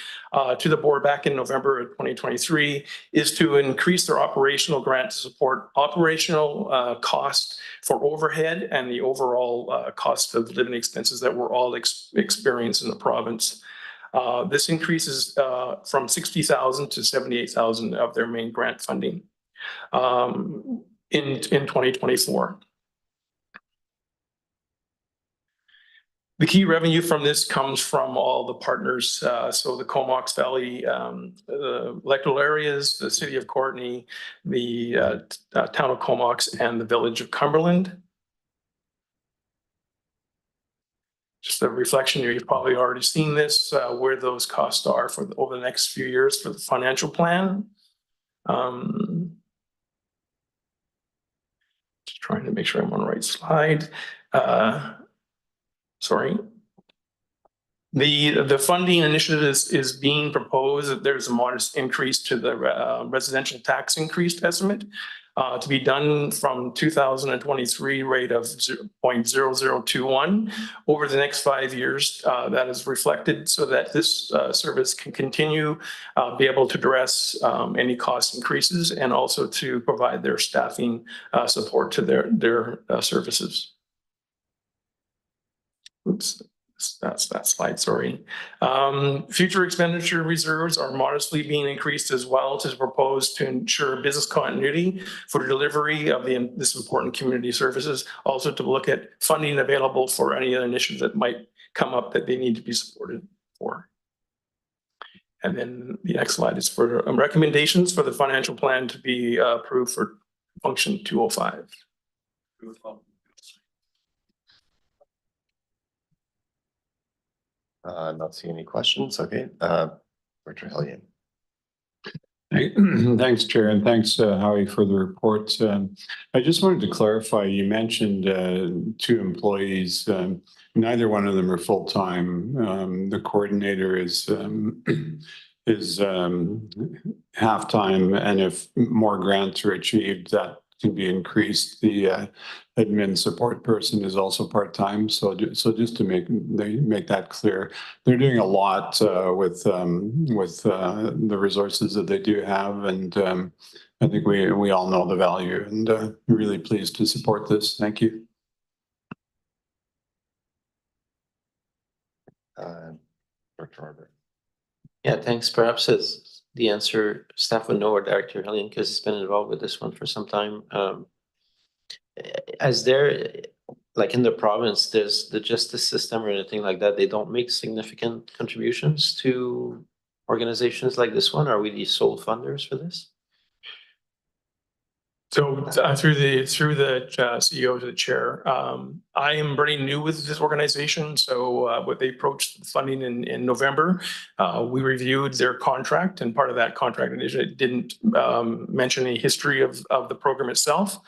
to the board back in November of 2023 is to increase their operational grant to support operational cost for overhead and the overall cost of living expenses that we're all experiencing in the province. This increases from 60,000 to 78,000 of their main grant funding in 2024. The key revenue from this comes from all the partners. So the Comox Valley electoral areas, the city of Courtenay, the town of Comox, and the village of Cumberland. Just a reflection here, you've probably already seen this, where those costs are for over the next few years for the financial plan. Just trying to make sure I'm on the right slide. Sorry. The funding initiative is being proposed. There's a modest increase to the residential tax increase estimate to be done from 2023 rate of 0.0021 over the next 5 years. That is reflected so that this service can continue, be able to address any cost increases and also to provide their staffing support to their services. Oops. That's that slide, sorry. Future expenditure reserves are modestly being increased as well to propose to ensure business continuity for delivery of this important community services. Also to look at funding available for any initiatives that might come up that they need to be supported for. And then the next slide is for recommendations for the financial plan to be approved for function 205. Not seeing any questions. Okay. Director Hillian. Thanks, Chair, and thanks, Howie, for the report. I just wanted to clarify, you mentioned 2 employees. Neither one of them are full-time. The coordinator is half-time, and if more grants are achieved, that can be increased. The admin support person is also part-time. So just to make that clear, they're doing a lot with the resources that they do have, and I think we all know the value, and really pleased to support this. Thank you. Director Arbor. Yeah, thanks. Perhaps as the answer, staff would know, or Director Hillian, because he's been involved with this one for some time. As there, like in the province, there's the justice system or anything like that, they don't make significant contributions to organizations like this one. Are we the sole funders for this? So through the CEO to the chair, I am pretty new with this organization. So when they approached funding in November, we reviewed their contract, and part of that contract initially didn't mention any history of the program itself.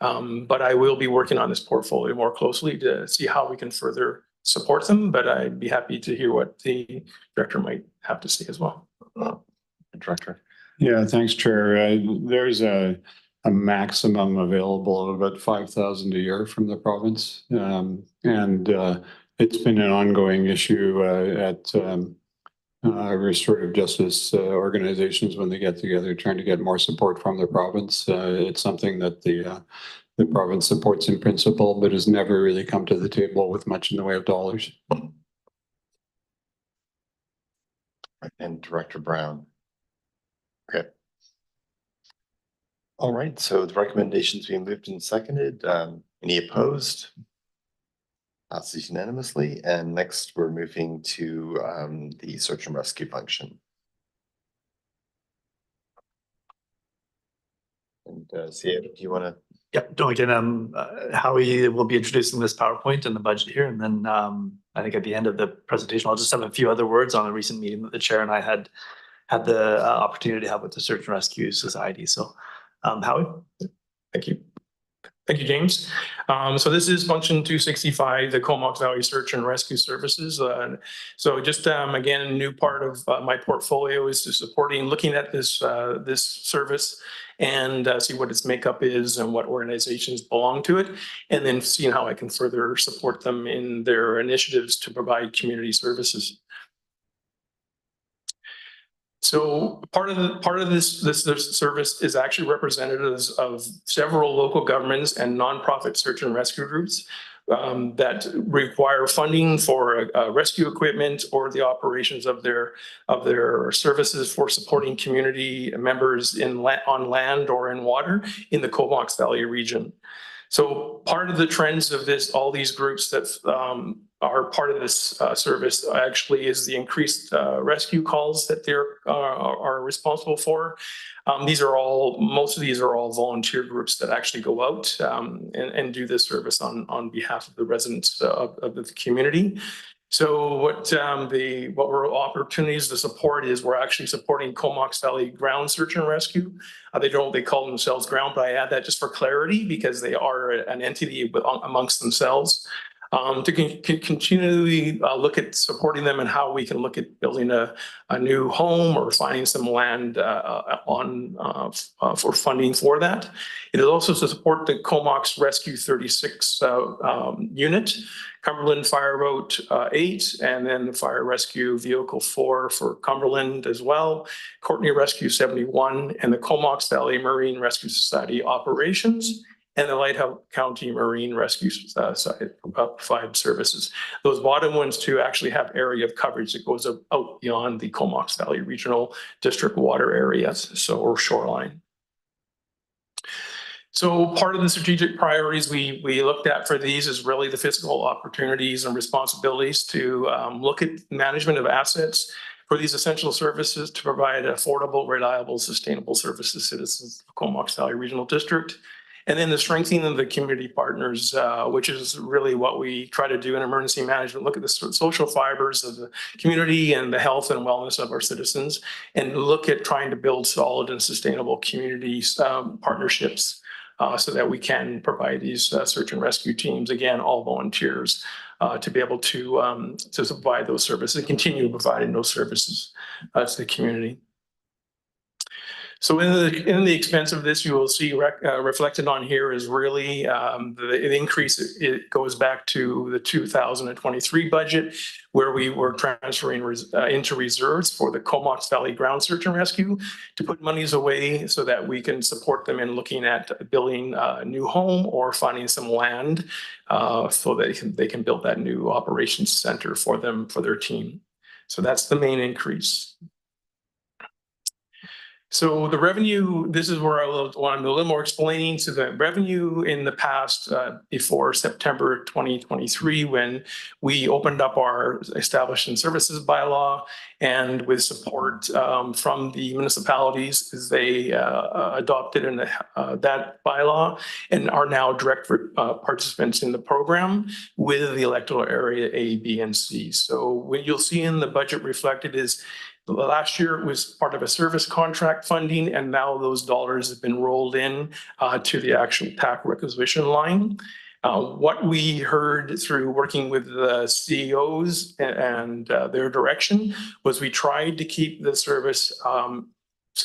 But I will be working on this portfolio more closely to see how we can further support them. But I'd be happy to hear what the director might have to say as well. Director. Yeah, thanks, Chair. There's a maximum available of about 5,000 a year from the province. And it's been an ongoing issue at restorative justice organizations when they get together, trying to get more support from the province. It's something that the province supports in principle, but has never really come to the table with much in the way of dollars. And Director Brown. Okay. All right, so the recommendations being moved and seconded. Any opposed? Passes unanimously. And next we're moving to the search and rescue function. And Sia, do you want to? Yeah, again, Howie will be introducing this PowerPoint and the budget here. And then I think at the end of the presentation, I'll just have a few other words on a recent meeting that the chair and I had the opportunity to have with the Search and Rescue Society. So Howie. Thank you. Thank you, James. So this is function 265, the Comox Valley Search and Rescue Services. So just again, a new part of my portfolio is to looking at this this service and see what its makeup is and what organizations belong to it, and then seeing how I can further support them in their initiatives to provide community services. So part of this service is actually representatives of several local governments and nonprofit search and rescue groups that require funding for rescue equipment or the operations of their services for supporting community members on land or in water in the Comox Valley region. So part of the trends of all these groups that are part of this service actually is the increased rescue calls that they are responsible for. Most of these are all volunteer groups that actually go out and do this service on behalf of the residents of the community. So what were opportunities to support is we're actually supporting Comox Valley Ground Search and Rescue. They call themselves ground, but I add that just for clarity because they are an entity amongst themselves. To continually look at supporting them and how we can look at building a new home or finding some land for funding for that. It is also to support the Comox Rescue 36 unit, Cumberland Fire Boat 8, and then the Fire Rescue Vehicle 4 for Cumberland as well, Courtney Rescue 71, and the Comox Valley Marine Rescue Society operations, and the Lighthouse County Marine Rescue Society provide services. Those bottom ones too actually have area of coverage that goes out beyond the Comox Valley Regional District water areas, or shoreline. So part of the strategic priorities we looked at for these is really the fiscal opportunities and responsibilities to look at management of assets for these essential services to provide affordable, reliable, sustainable services to citizens of Comox Valley Regional District. And then the strengthening of the community partners, which is really what we try to do in emergency management, look at the social fibers of the community and the health and wellness of our citizens, and look at trying to build solid and sustainable community partnerships so that we can provide these search and rescue teams, again, all volunteers, to be able to provide those services and continue providing those services to the community. So in the expense of this, you will see reflected on here is really the increase. It goes back to the 2023 budget, where we were transferring into reserves for the Comox Valley Ground Search and Rescue to put monies away so that we can support them in looking at building a new home or finding some land so that they can build that new operations center for them, for their team. So that's the main increase. So the revenue, this is where I'm a little more explaining. So the revenue in the past, before September 2023, when we opened up our established and services bylaw, and with support from the municipalities, as they adopted in that bylaw and are now direct participants in the program with the electoral area A, B, and C. So what you'll see in the budget reflected is last year it was part of a service contract funding, and now those dollars have been rolled in to the actual TAC requisition line. What we heard through working with the CEOs and their direction was we tried to keep the service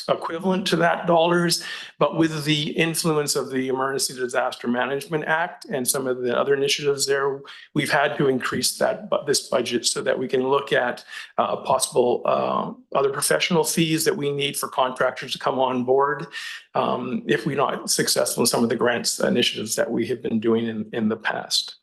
equivalent to that dollars, but with the influence of the Emergency Disaster Management Act and some of the other initiatives there, we've had to increase this budget so that we can look at possible other professional fees that we need for contractors to come on board if we're not successful in some of the grants initiatives that we have been doing in the past.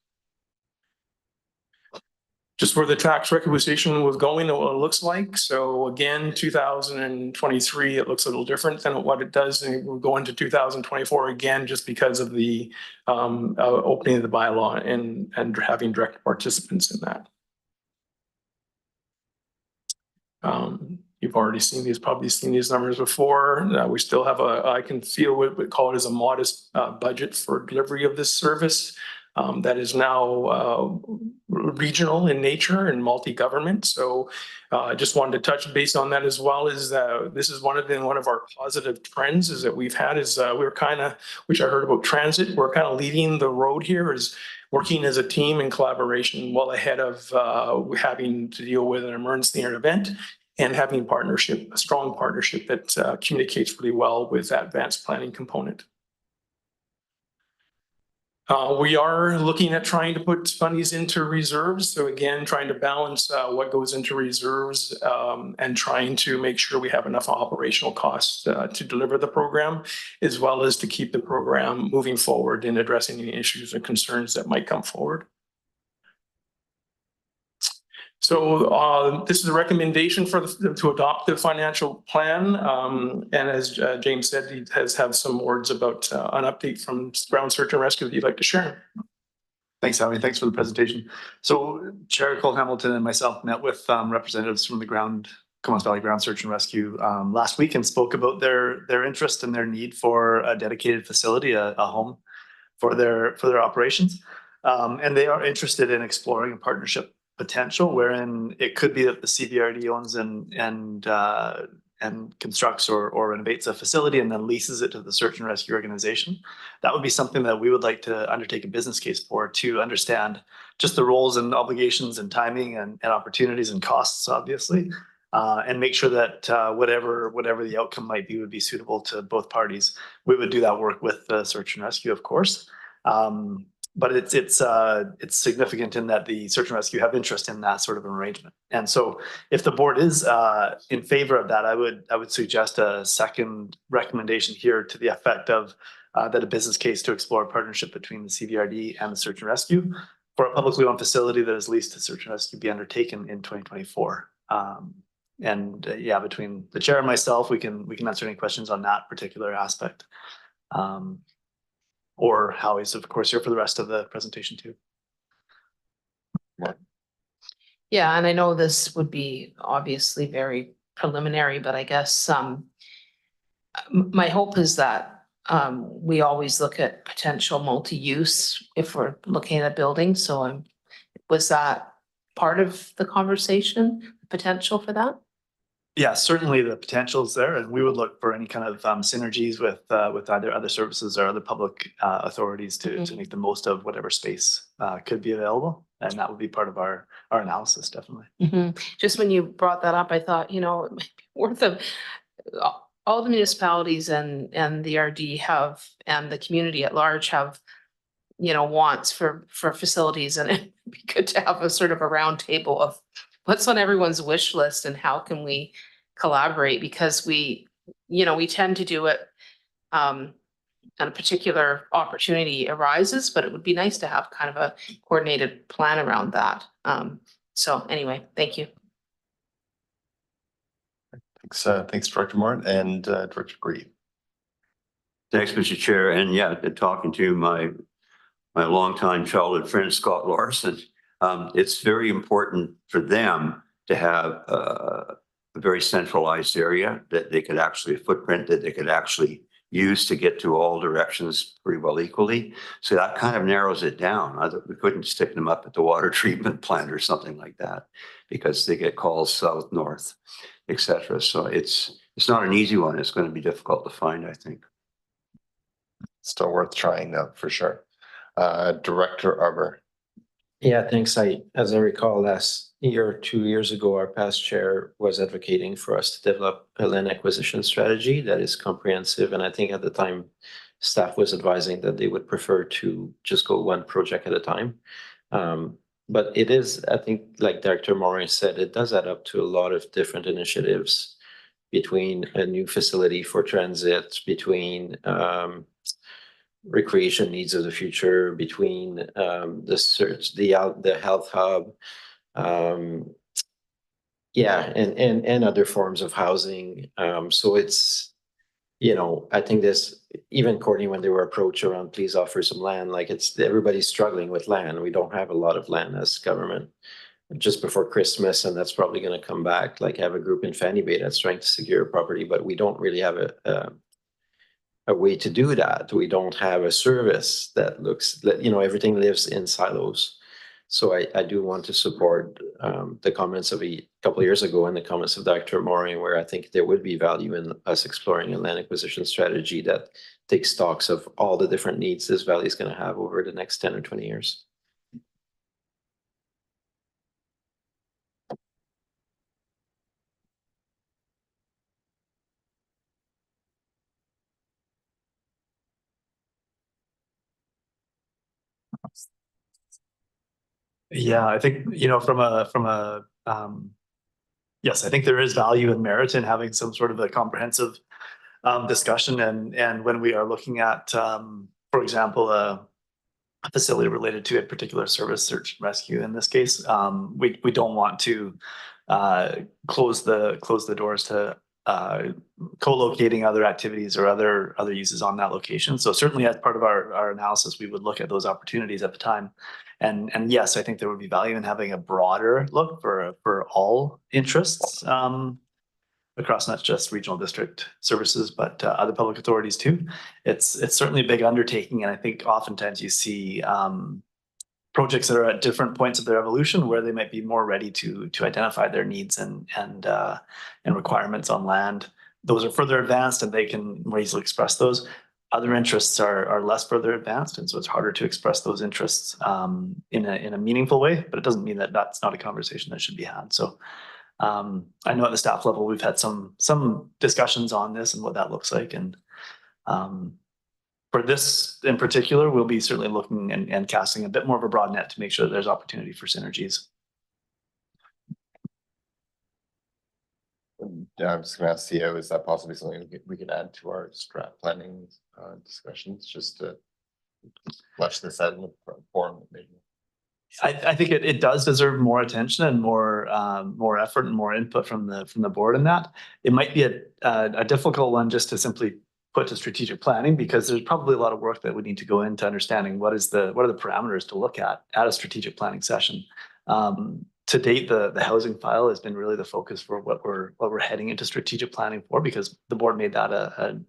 Just where the tax requisition was going and what it looks like. So again, 2023, it looks a little different than what it does. And we'll go into 2024 again, just because of the opening of the bylaw and having direct participants in that. You've already seen these, probably seen these numbers before. We still have I can feel what we call it as a modest budget for delivery of this service. That is now regional in nature and multi-government. So I just wanted to touch base on that as well. Is this is one of our positive trends is that we've had is we're kind of, which I heard about transit, we're kind of leading the road here is working as a team in collaboration well ahead of having to deal with an emergency or an event, and having a strong partnership that communicates really well with that advanced planning component. We are looking at trying to put monies into reserves. So again, trying to balance what goes into reserves and trying to make sure we have enough operational costs to deliver the program, as well as to keep the program moving forward in addressing any issues or concerns that might come forward. So this is a recommendation to adopt the financial plan. And as James said, he has had some words about an update from Ground Search and Rescue that you'd like to share. Thanks, Howie. Thanks for the presentation. So Chair Cole Hamilton and myself met with representatives from the Comox Valley Ground Search and Rescue last week and spoke about their interest and their need for a dedicated facility, a home for their operations. And they are interested in exploring a partnership potential wherein it could be that the CVRD owns and constructs or renovates a facility and then leases it to the search and rescue organization. That would be something that we would like to undertake a business case for, to understand just the roles and obligations and timing and opportunities and costs, obviously, and make sure that whatever the outcome might be would be suitable to both parties. We would do that work with the search and rescue, of course. But it's significant in that the search and rescue have interest in that sort of an arrangement. And so if the board is in favor of that, I would suggest a second recommendation here to the effect of that a business case to explore a partnership between the CVRD and the search and rescue for a publicly owned facility that is leased to search and rescue be undertaken in 2024. Yeah, between the chair and myself, we can answer any questions on that particular aspect. Or Howie's, of course, here for the rest of the presentation too. Yeah, and I know this would be obviously very preliminary, but I guess my hope is that we always look at potential multi-use if we're looking at a building. So was that part of the conversation, potential for that? Yeah, certainly the potential is there, and we would look for any kind of synergies with either other services or other public authorities to make the most of whatever space could be available, and that would be part of our analysis, definitely. Just when you brought that up, I thought, it might be worth of all the municipalities and the RD have, and the community at large have, wants for facilities, and it'd be good to have a sort of a round table of what's on everyone's wish list and how can we collaborate, because we tend to do it and a particular opportunity arises, but it would be nice to have kind of a coordinated plan around that. So anyway, thank you. Thanks, Director Moore and Director Green. Thanks, Mr. Chair. And yeah, talking to my longtime childhood friend, Scott Larson, it's very important for them to have a very centralized area that they could actually, a footprint that they could actually use to get to all directions pretty well equally. So that kind of narrows it down. We couldn't stick them up at the water treatment plant or something like that, because they get calls south, north, etc. So it's not an easy one. It's going to be difficult to find, I think. Still worth trying though, for sure. Director Arbor. Yeah, thanks. As I recall, last year or 2 years ago, our past chair was advocating for us to develop a land acquisition strategy that is comprehensive. And I think at the time, staff was advising that they would prefer to just go one project at a time. But it is, I think, like Director Morin said, it does add up to a lot of different initiatives, between a new facility for transit, between recreation needs of the future, between the health hub, and other forms of housing. So it's, I think this, even Courtney, when they were approached around, please offer some land, like everybody's struggling with land. We don't have a lot of land as government just before Christmas, and that's probably going to come back. Like, I have a group in Fanny Bay that's trying to secure property, but we don't really have a way to do that. We don't have a service that everything lives in silos. So I do want to support the comments of a couple of years ago and the comments of Dr. Morin, where I think there would be value in us exploring a land acquisition strategy that takes stocks of all the different needs this valley is going to have over the next 10 or 20 years. Yeah, I think, yes, I think there is value and merit in having some sort of a comprehensive discussion. And when we are looking at, for example, facility related to a particular service, search and rescue in this case. We don't want to close the doors to co-locating other activities or other uses on that location. So certainly as part of our analysis, we would look at those opportunities at the time. And yes, I think there would be value in having a broader look for all interests across not just regional district services, but other public authorities too. It's certainly a big undertaking, and I think oftentimes you see projects that are at different points of their evolution where they might be more ready to identify their needs and requirements on land. Those are further advanced and they can more easily express those. Other interests are less further advanced, and so it's harder to express those interests in a meaningful way, but it doesn't mean that that's not a conversation that should be had. So I know at the staff level, we've had some discussions on this and what that looks like. And for this in particular, we'll be certainly looking and casting a bit more of a broad net to make sure that there's opportunity for synergies. I was going to ask CEO, is that possibly something we could add to our strat planning discussions, just to flesh this out in the forum maybe? I think it does deserve more attention and more effort and more input from the board in that. It might be a difficult one just to simply put to strategic planning, because there's probably a lot of work that we need to go into understanding what are the parameters to look at a strategic planning session. To date, the housing file has been really the focus for what we're heading into strategic planning for, because the board made that a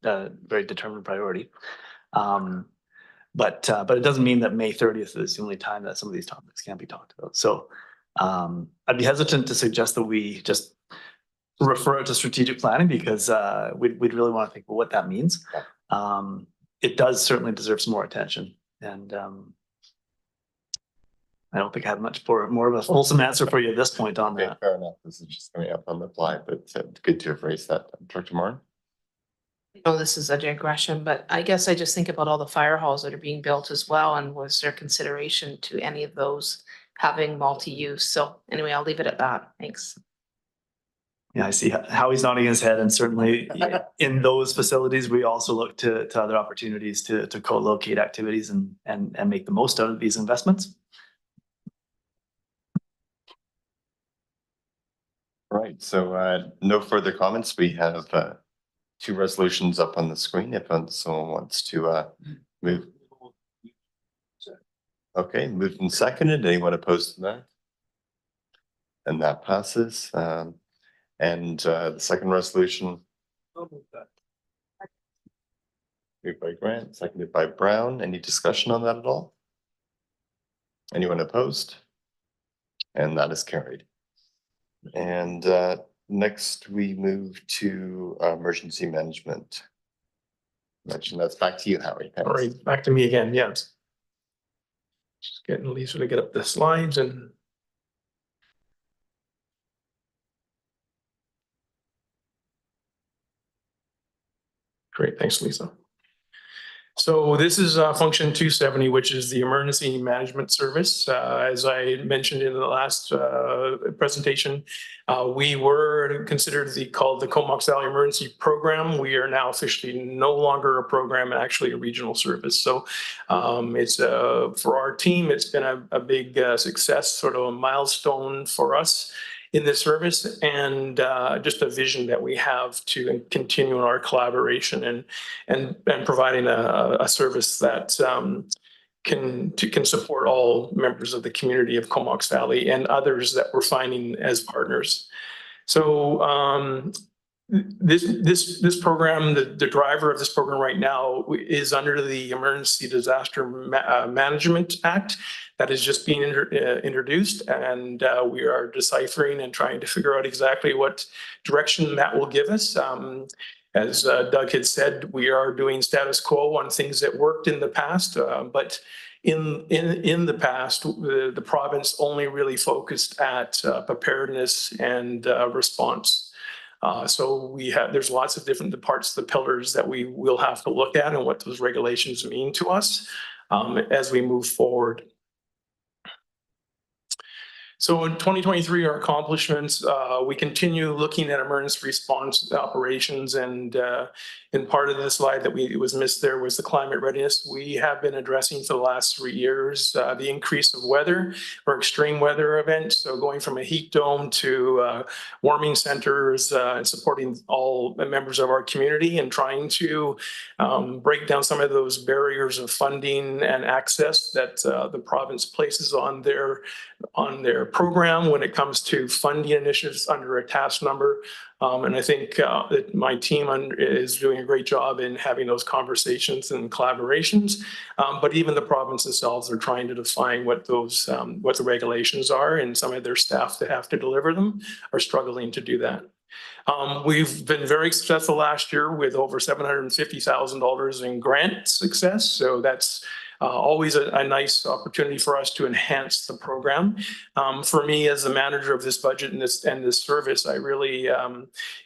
very determined priority. But it doesn't mean that May 30th is the only time that some of these topics can be talked about. So I'd be hesitant to suggest that we just refer it to strategic planning, because we'd really want to think about what that means. It does certainly deserve some more attention. And I don't think I have much more of a fulsome answer for you at this point on that. Fair enough. This is just coming up on the fly, but good to have raised that. Director Morin? Oh, this is a digression, but I guess I just think about all the fire halls that are being built as well, and was there consideration to any of those having multi-use? So anyway, I'll leave it at that. Thanks. Yeah, I see how he's nodding his head, and certainly in those facilities, we also look to other opportunities to co-locate activities and make the most out of these investments. Right, so no further comments. We have two resolutions up on the screen if someone wants to move. Okay, moved and seconded. Anyone opposed to that? And that passes. And the second resolution. Moved by Grant, seconded by Brown. Any discussion on that at all? Anyone opposed? And that is carried. And next we move to emergency management. That's back to you, Howie. Thanks. All right, back to me again, yes. Just getting Lisa to get up the slides and. Great, thanks, Lisa. So this is function 270, which is the emergency management service. As I mentioned in the last presentation, we were considered called the Comox Valley Emergency Program. We are now officially no longer a program, actually a regional service. So it's for our team, it's been a big success, sort of a milestone for us in this service, and just a vision that we have to continue our collaboration and providing a service that can support all members of the community of Comox Valley and others that we're finding as partners. So this program, the driver of this program right now is under the Emergency Disaster Management Act that is just being introduced, and we are deciphering and trying to figure out exactly what direction that will give us. As Doug had said, we are doing status quo on things that worked in the past, but in the past, the province only really focused at preparedness and response. So there's lots of different parts of the pillars that we will have to look at and what those regulations mean to us as we move forward. So in 2023, our accomplishments, we continue looking at emergency response operations, and part of the slide that was missed there was the climate readiness. We have been addressing for the last 3 years the increase of weather or extreme weather events. So going from a heat dome to warming centers and supporting all members of our community and trying to break down some of those barriers of funding and access that the province places on their program when it comes to funding initiatives under a task number. And I think that my team is doing a great job in having those conversations and collaborations. But even the province themselves are trying to define what the regulations are, and some of their staff that have to deliver them are struggling to do that. We've been very successful last year with over $750,000 in grant success. So that's always a nice opportunity for us to enhance the program. For me, as the manager of this budget and this service, I really,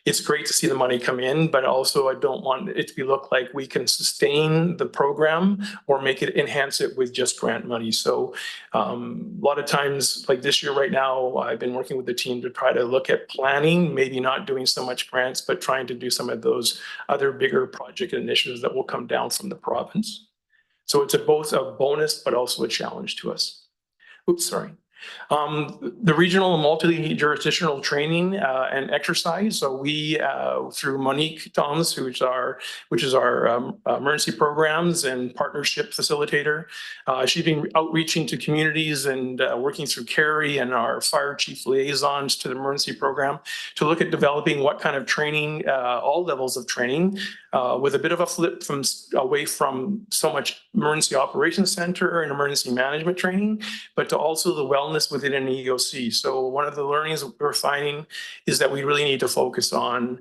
it's great to see the money come in, but also I don't want it to look like we can sustain the program or enhance it with just grant money. So a lot of times, like this year right now, I've been working with the team to try to look at planning, maybe not doing so much grants, but trying to do some of those other bigger project initiatives that will come down from the province. So it's both a bonus, but also a challenge to us. Oops, sorry. The regional and multi-jurisdictional training and exercise. So we, through Monique Thomas, which is our emergency programs and partnership facilitator, she's been outreaching to communities and working through Carrie and our fire chief liaisons to the emergency program to look at developing what kind of training, all levels of training, with a bit of a flip away from so much emergency operations center and emergency management training, but to also the wellness within an EOC. So one of the learnings we're finding is that we really need to focus on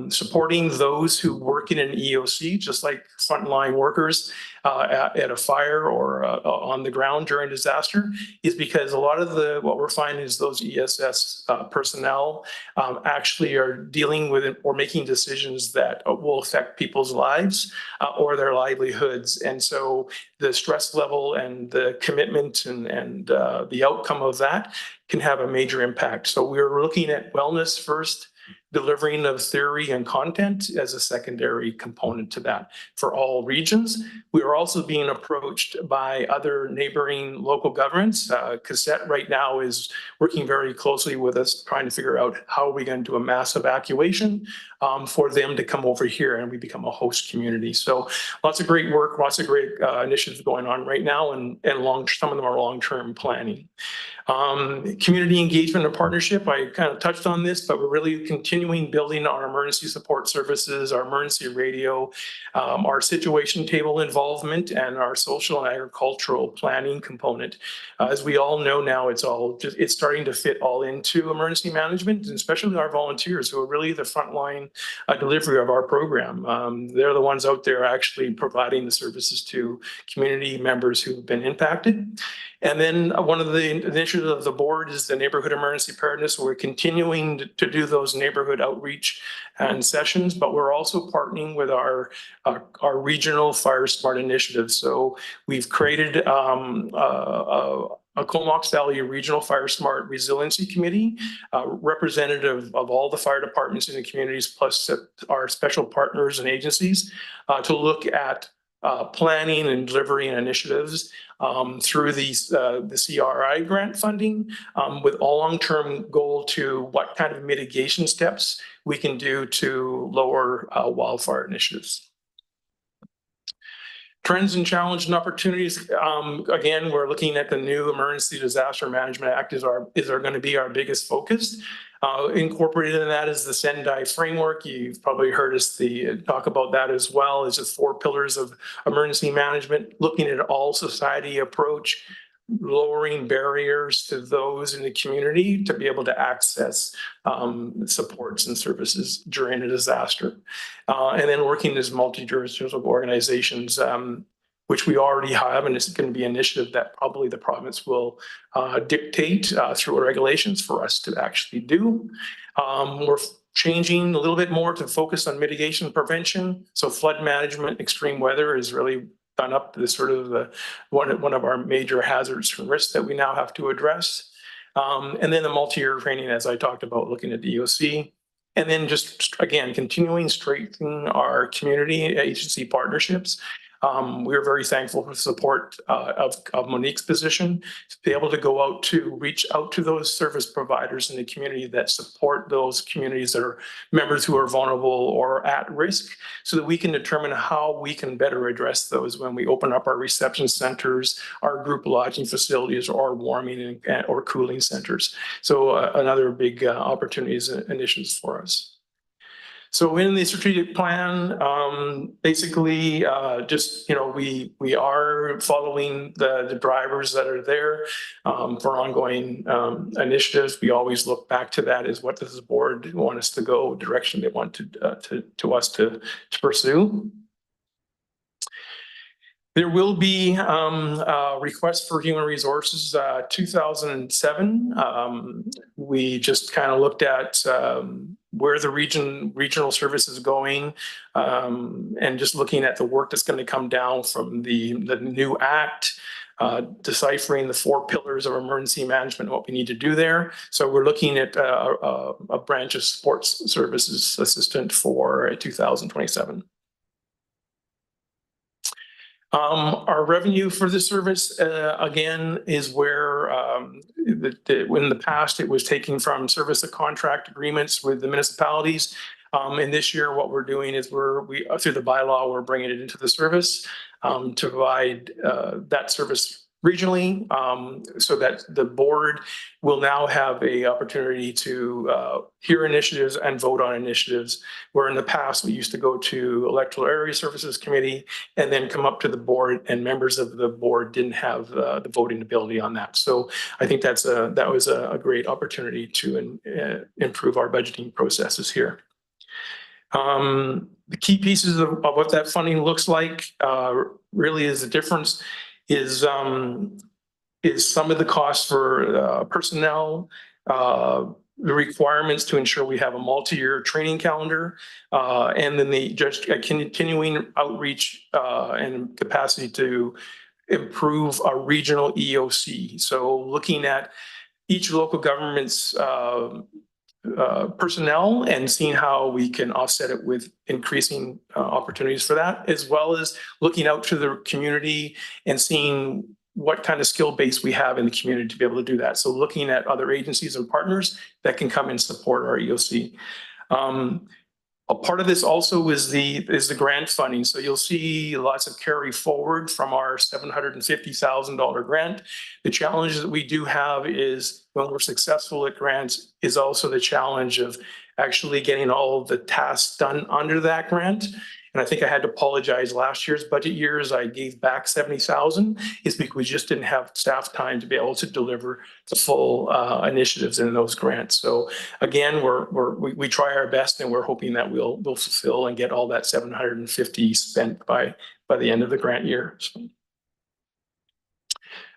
supporting those who work in an EOC, just like frontline workers at a fire or on the ground during disaster, is because a lot of what we're finding is those ESS personnel actually are dealing with it or making decisions that will affect people's lives or their livelihoods. And so the stress level and the commitment and the outcome of that can have a major impact. So we're looking at wellness first, delivering of theory and content as a secondary component to that for all regions. We are also being approached by other neighboring local governments. Cassette right now is working very closely with us, trying to figure out how are we going to do a mass evacuation for them to come over here and we become a host community. So lots of great work, lots of great initiatives going on right now, and some of them are long-term planning. Community engagement and partnership, I kind of touched on this, but we're really continuing building our emergency support services, our emergency radio, our situation table involvement, and our social and agricultural planning component. As we all know now, it's starting to fit all into emergency management, and especially our volunteers who are really the frontline delivery of our program. They're the ones out there actually providing the services to community members who've been impacted. And then one of the initiatives of the board is the neighborhood emergency preparedness. We're continuing to do those neighborhood outreach and sessions, but we're also partnering with our regional Fire Smart initiative. So we've created a Comox Valley Regional Fire Smart Resiliency Committee, representative of all the fire departments in the communities, plus our special partners and agencies, to look at planning and delivering initiatives through the CRI grant funding, with a long-term goal to what kind of mitigation steps we can do to lower wildfire initiatives. Trends and challenges and opportunities. Again, we're looking at the new Emergency Disaster Management Act is going to be our biggest focus. Incorporated in that is the Sendai framework. You've probably heard us talk about that as well. It's just 4 pillars of emergency management, looking at all society approach, lowering barriers to those in the community to be able to access supports and services during a disaster. And then working as multi-jurisdictional organizations, which we already have, and it's going to be an initiative that probably the province will dictate through regulations for us to actually do. We're changing a little bit more to focus on mitigation and prevention. So flood management, extreme weather is really done up to one of our major hazards and risks that we now have to address. And then the multi-year training, as I talked about, looking at the EOC. And then just, again, continuing strengthening our community agency partnerships. We're very thankful for the support of Monique's position to be able to go out to reach out to those service providers in the community that support those communities that are members who are vulnerable or at risk, so that we can determine how we can better address those when we open up our reception centers, our group lodging facilities, or warming or cooling centers. So another big opportunities and initiatives for us. So in the strategic plan, basically, just, we are following the drivers that are there for ongoing initiatives. We always look back to that as what does the board want us to go, direction they want to us to pursue. There will be a request for human resources 2007. We just kind of looked at where the regional service is going, and just looking at the work that's going to come down from the new act, deciphering the 4 pillars of emergency management, what we need to do there. So we're looking at a branch of sports services assistant for 2027. Our revenue for the service, again, is where in the past it was taken from service contract agreements with the municipalities. And this year, what we're doing is we through the bylaw, we're bringing it into the service to provide that service regionally, so that the board will now have a opportunity to hear initiatives and vote on initiatives, where in the past we used to go to electoral area services committee and then come up to the board, and members of the board didn't have the voting ability on that. So I think that was a great opportunity to improve our budgeting processes here. The key pieces of what that funding looks like really is the difference is some of the costs for personnel, the requirements to ensure we have a multi-year training calendar, and then the just continuing outreach and capacity to improve our regional EOC. So looking at each local government's personnel and seeing how we can offset it with increasing opportunities for that, as well as looking out to the community and seeing what kind of skill base we have in the community to be able to do that. So looking at other agencies and partners that can come and support our EOC. A part of this also is the grant funding. So you'll see lots of carry forward from our $750,000 grant. The challenge that we do have is when we're successful at grants is also the challenge of actually getting all of the tasks done under that grant. And I think I had to apologize last year's budget years. I gave back 70,000 is because we just didn't have staff time to be able to deliver the full initiatives in those grants. So again, we try our best, and we're hoping that we'll fulfill and get all that 750 spent by the end of the grant year. So,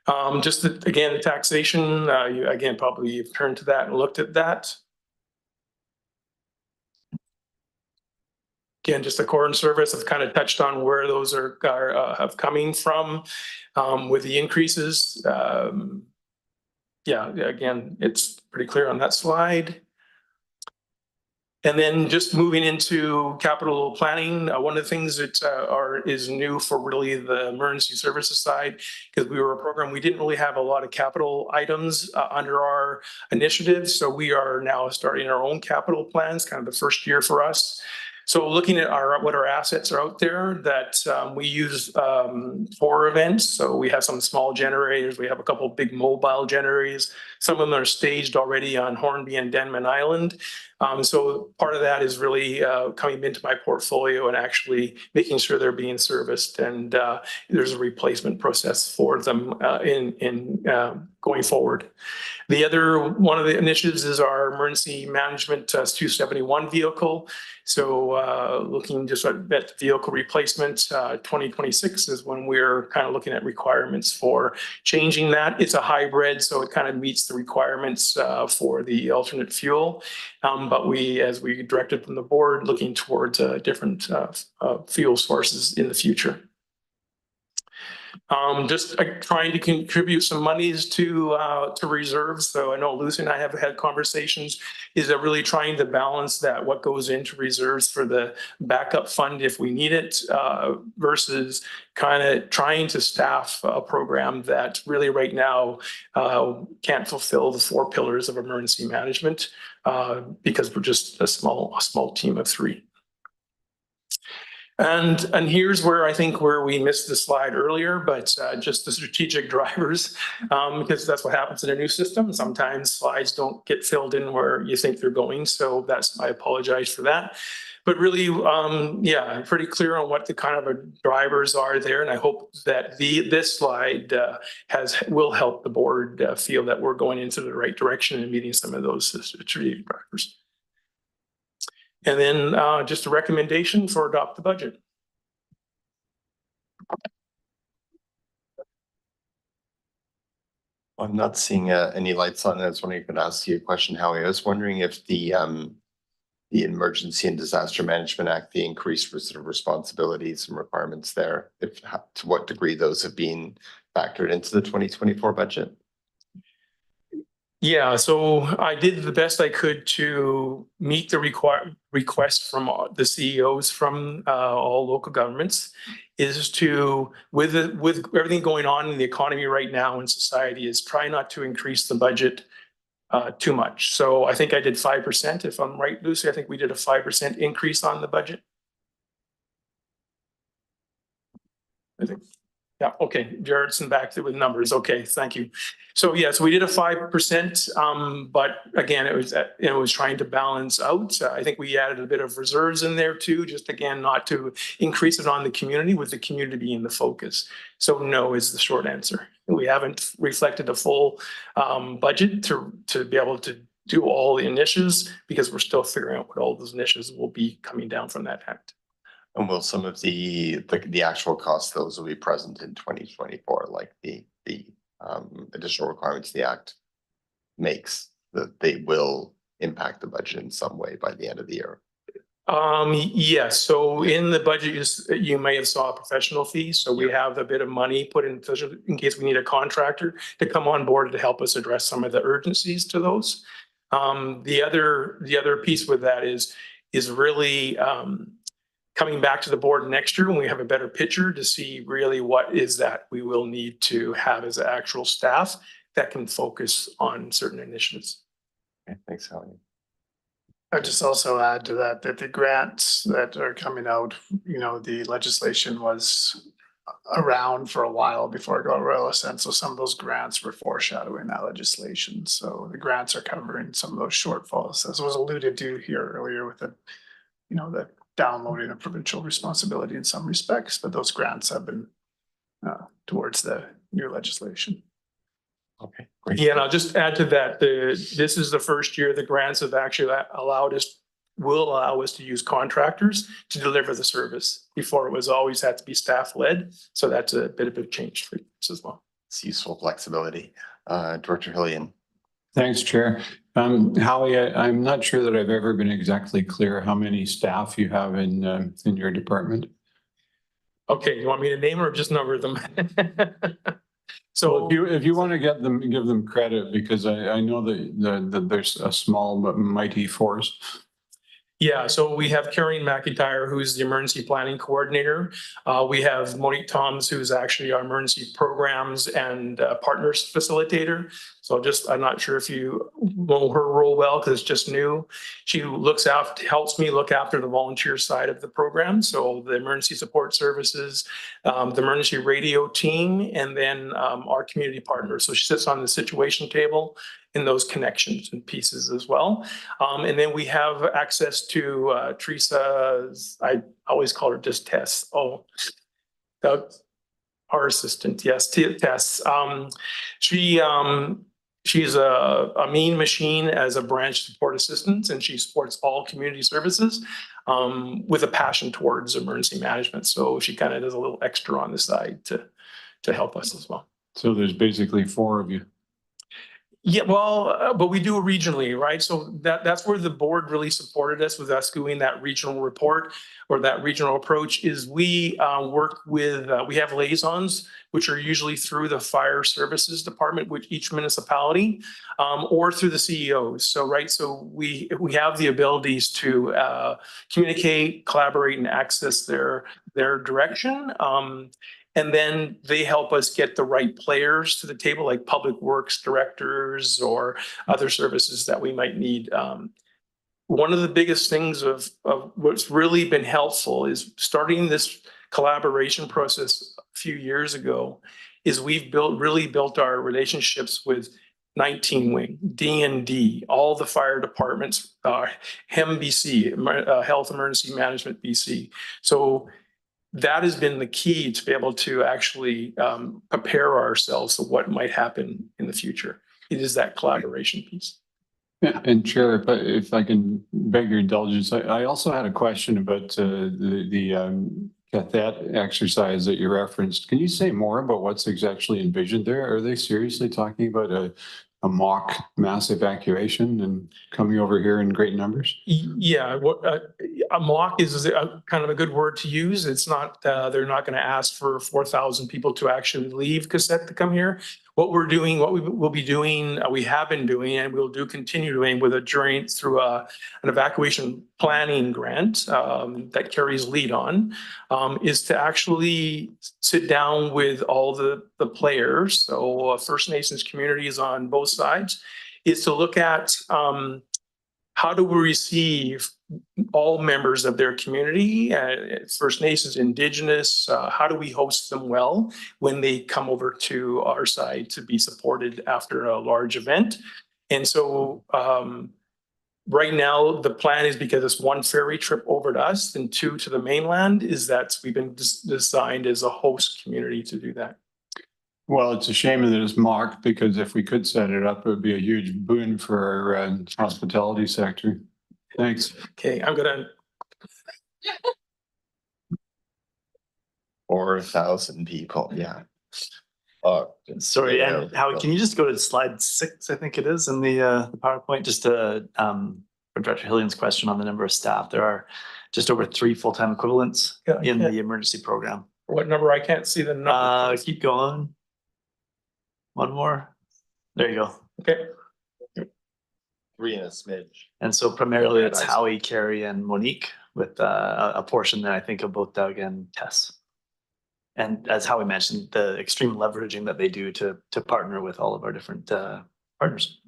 again, the taxation, you again probably you've turned to that and looked at that. Again, just the core and service. I've kind of touched on where those are have coming from with the increases. Yeah, again, it's pretty clear on that slide. And then just moving into capital planning, one of the things that is new for really the emergency services side, because we were a program, we didn't really have a lot of capital items under our initiatives. So we are now starting our own capital plans, kind of the first year for us. So looking at what our assets are out there that we use for events. So we have some small generators. We have a couple of big mobile generators. Some of them are staged already on Hornby and Denman Island. So part of that is really coming into my portfolio and actually making sure they're being serviced. And there's a replacement process for them in going forward. The other one of the initiatives is our emergency management 271 vehicle. So looking just at vehicle replacement, 2026 is when we're kind of looking at requirements for changing that. It's a hybrid, so it kind of meets the requirements for the alternate fuel. But as we directed from the board, looking towards different fuel sources in the future. Just trying to contribute some monies to reserves. So I know Lucy and I have had conversations, is that really trying to balance that, what goes into reserves for the backup fund if we need it, versus kind of trying to staff a program that really right now can't fulfill the 4 pillars of emergency management because we're just a small team of 3. And here's where I think where we missed the slide earlier, but just the strategic drivers, because that's what happens in a new system. Sometimes slides don't get filled in where you think they're going. So I apologize for that. But really, yeah, I'm pretty clear on what the kind of drivers are there. And I hope that this slide will help the board feel that we're going into the right direction and meeting some of those strategic drivers. And then just a recommendation for adopt the budget. I'm not seeing any lights on. I was wondering if I could ask you a question, Howie. I was wondering if the Emergency and Disaster Management Act, the increased sort of responsibilities and requirements there, to what degree those have been factored into the 2024 budget? Yeah, so I did the best I could to meet the request from the CEOs from all local governments, is to, with everything going on in the economy right now in society, is try not to increase the budget too much. So I think I did 5%, if I'm right, Lucy. I think we did a 5% increase on the budget. I think. Yeah, okay, Jaredson back there with numbers. Okay, thank you. So yes, we did a 5%, but again, it was trying to balance out. I think we added a bit of reserves in there too, just again, not to increase it on the community, with the community being the focus. So no is the short answer. We haven't reflected a full budget to be able to do all the initiatives, because we're still figuring out what all those initiatives will be coming down from that act. And will some of the actual costs, those will be present in 2024, like the additional requirements the Act makes, that they will impact the budget in some way by the end of the year? Yes, so in the budget, you may have saw a professional fee. So we have a bit of money put in case we need a contractor to come on board to help us address some of the urgencies to those. The other piece with that is really coming back to the board next year when we have a better picture to see really what is that we will need to have as actual staff that can focus on certain initiatives. Okay, thanks, Howie. I'd just also add to that the grants that are coming out, the legislation was around for a while before it got royal assent. So some of those grants were foreshadowing that legislation. So the grants are covering some of those shortfalls, as was alluded to here earlier with the downloading of provincial responsibility in some respects, but those grants have been towards the new legislation. Okay, great. Yeah, and I'll just add to that, this is the first year the grants have actually will allow us to use contractors to deliver the service. Before, it was always had to be staff led. So that's a bit of a change for us as well. It's useful flexibility. Director Hillian. Thanks, Chair. Howie, I'm not sure that I've ever been exactly clear how many staff you have in your department. Okay, you want me to name or just number them? So if you want to give them credit, because I know that there's a small but mighty force. Yeah, so we have Karen McIntyre, who's the emergency planning coordinator. We have Monique Toms, who's actually our emergency programs and partners facilitator. So I'm not sure if you know her role well, because it's just new. She helps me look after the volunteer side of the program. So the emergency support services, the emergency radio team, and then our community partners. So she sits on the situation table in those connections and pieces as well. And then we have access to Teresa's, I always call her just Tess. Oh, our assistant, yes, Tess. She's a mean machine as a branch support assistant, and she supports all community services with a passion towards emergency management. So she kind of does a little extra on the side to help us as well. So there's basically 4 of you. Yeah, well, but we do it regionally, right? So that's where the board really supported us with us doing that regional report or that regional approach is we work with, we have liaisons, which are usually through the fire services department with each municipality or through the CEOs. So, right, so we have the abilities to communicate, collaborate, and access their direction. And then they help us get the right players to the table, like public works directors or other services that we might need. One of the biggest things of what's really been helpful is starting this collaboration process a few years ago is we've really built our relationships with 19 Wing, D&D, all the fire departments, HEM BC, Health Emergency Management BC. So that has been the key to be able to actually prepare ourselves for what might happen in the future. It is that collaboration piece. Yeah, and Chair, if I can beg your indulgence, I also had a question about the cathette exercise that you referenced. Can you say more about what's exactly envisioned there? Are they seriously talking about a mock mass evacuation and coming over here in great numbers? Yeah, a mock is kind of a good word to use. It's not, they're not going to ask for 4,000 people to actually leave Cassette to come here. What we're doing, what we will be doing, we have been doing, and we'll continue doing with a joint through an evacuation planning grant that Kerry's lead on, is to actually sit down with all the players. So First Nations communities on both sides, is to look at how do we receive all members of their community, First Nations, Indigenous, how do we host them well when they come over to our side to be supported after a large event? And so right now, the plan is because it's one ferry trip over to us and two to the mainland, is that we've been designed as a host community to do that. Well, it's a shame that it's mocked because if we could set it up, it would be a huge boon for our hospitality sector. Thanks. Okay, I'm gonna. 4,000 people, yeah. Sorry, and Howie, can you just go to slide 6, I think it is, in the PowerPoint, just to for Director Hillian's question on the number of staff. There are just over 3 full-time equivalents in the emergency program. What number? I can't see the number. Keep going. One more. There you go. Okay. 3 and a smidge. And so primarily it's Howie, Carrie, and Monique with a portion there, I think, of both Doug and Tess. And as Howie mentioned, the extreme leveraging that they do to partner with all of our different partners.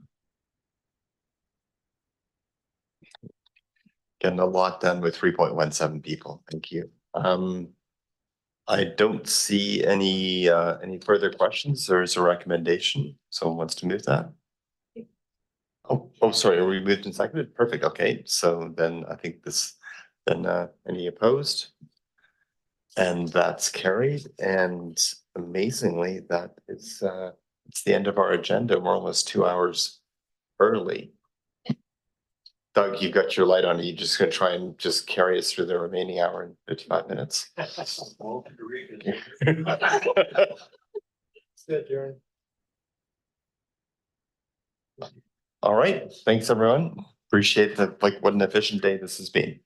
Getting a lot done with 3.17 people. Thank you. I don't see any further questions. There's a recommendation. Someone wants to move that? Oh, sorry. Are we moved and seconded? Perfect. Okay. So then I think any opposed? And that's carried. And amazingly, that is it's the end of our agenda. We're almost 2 hours early. Doug, you got your light on. Are you just going to try and just carry us through the remaining hour and 55 minutes? All right. Thanks, everyone. Appreciate what an efficient day this has been.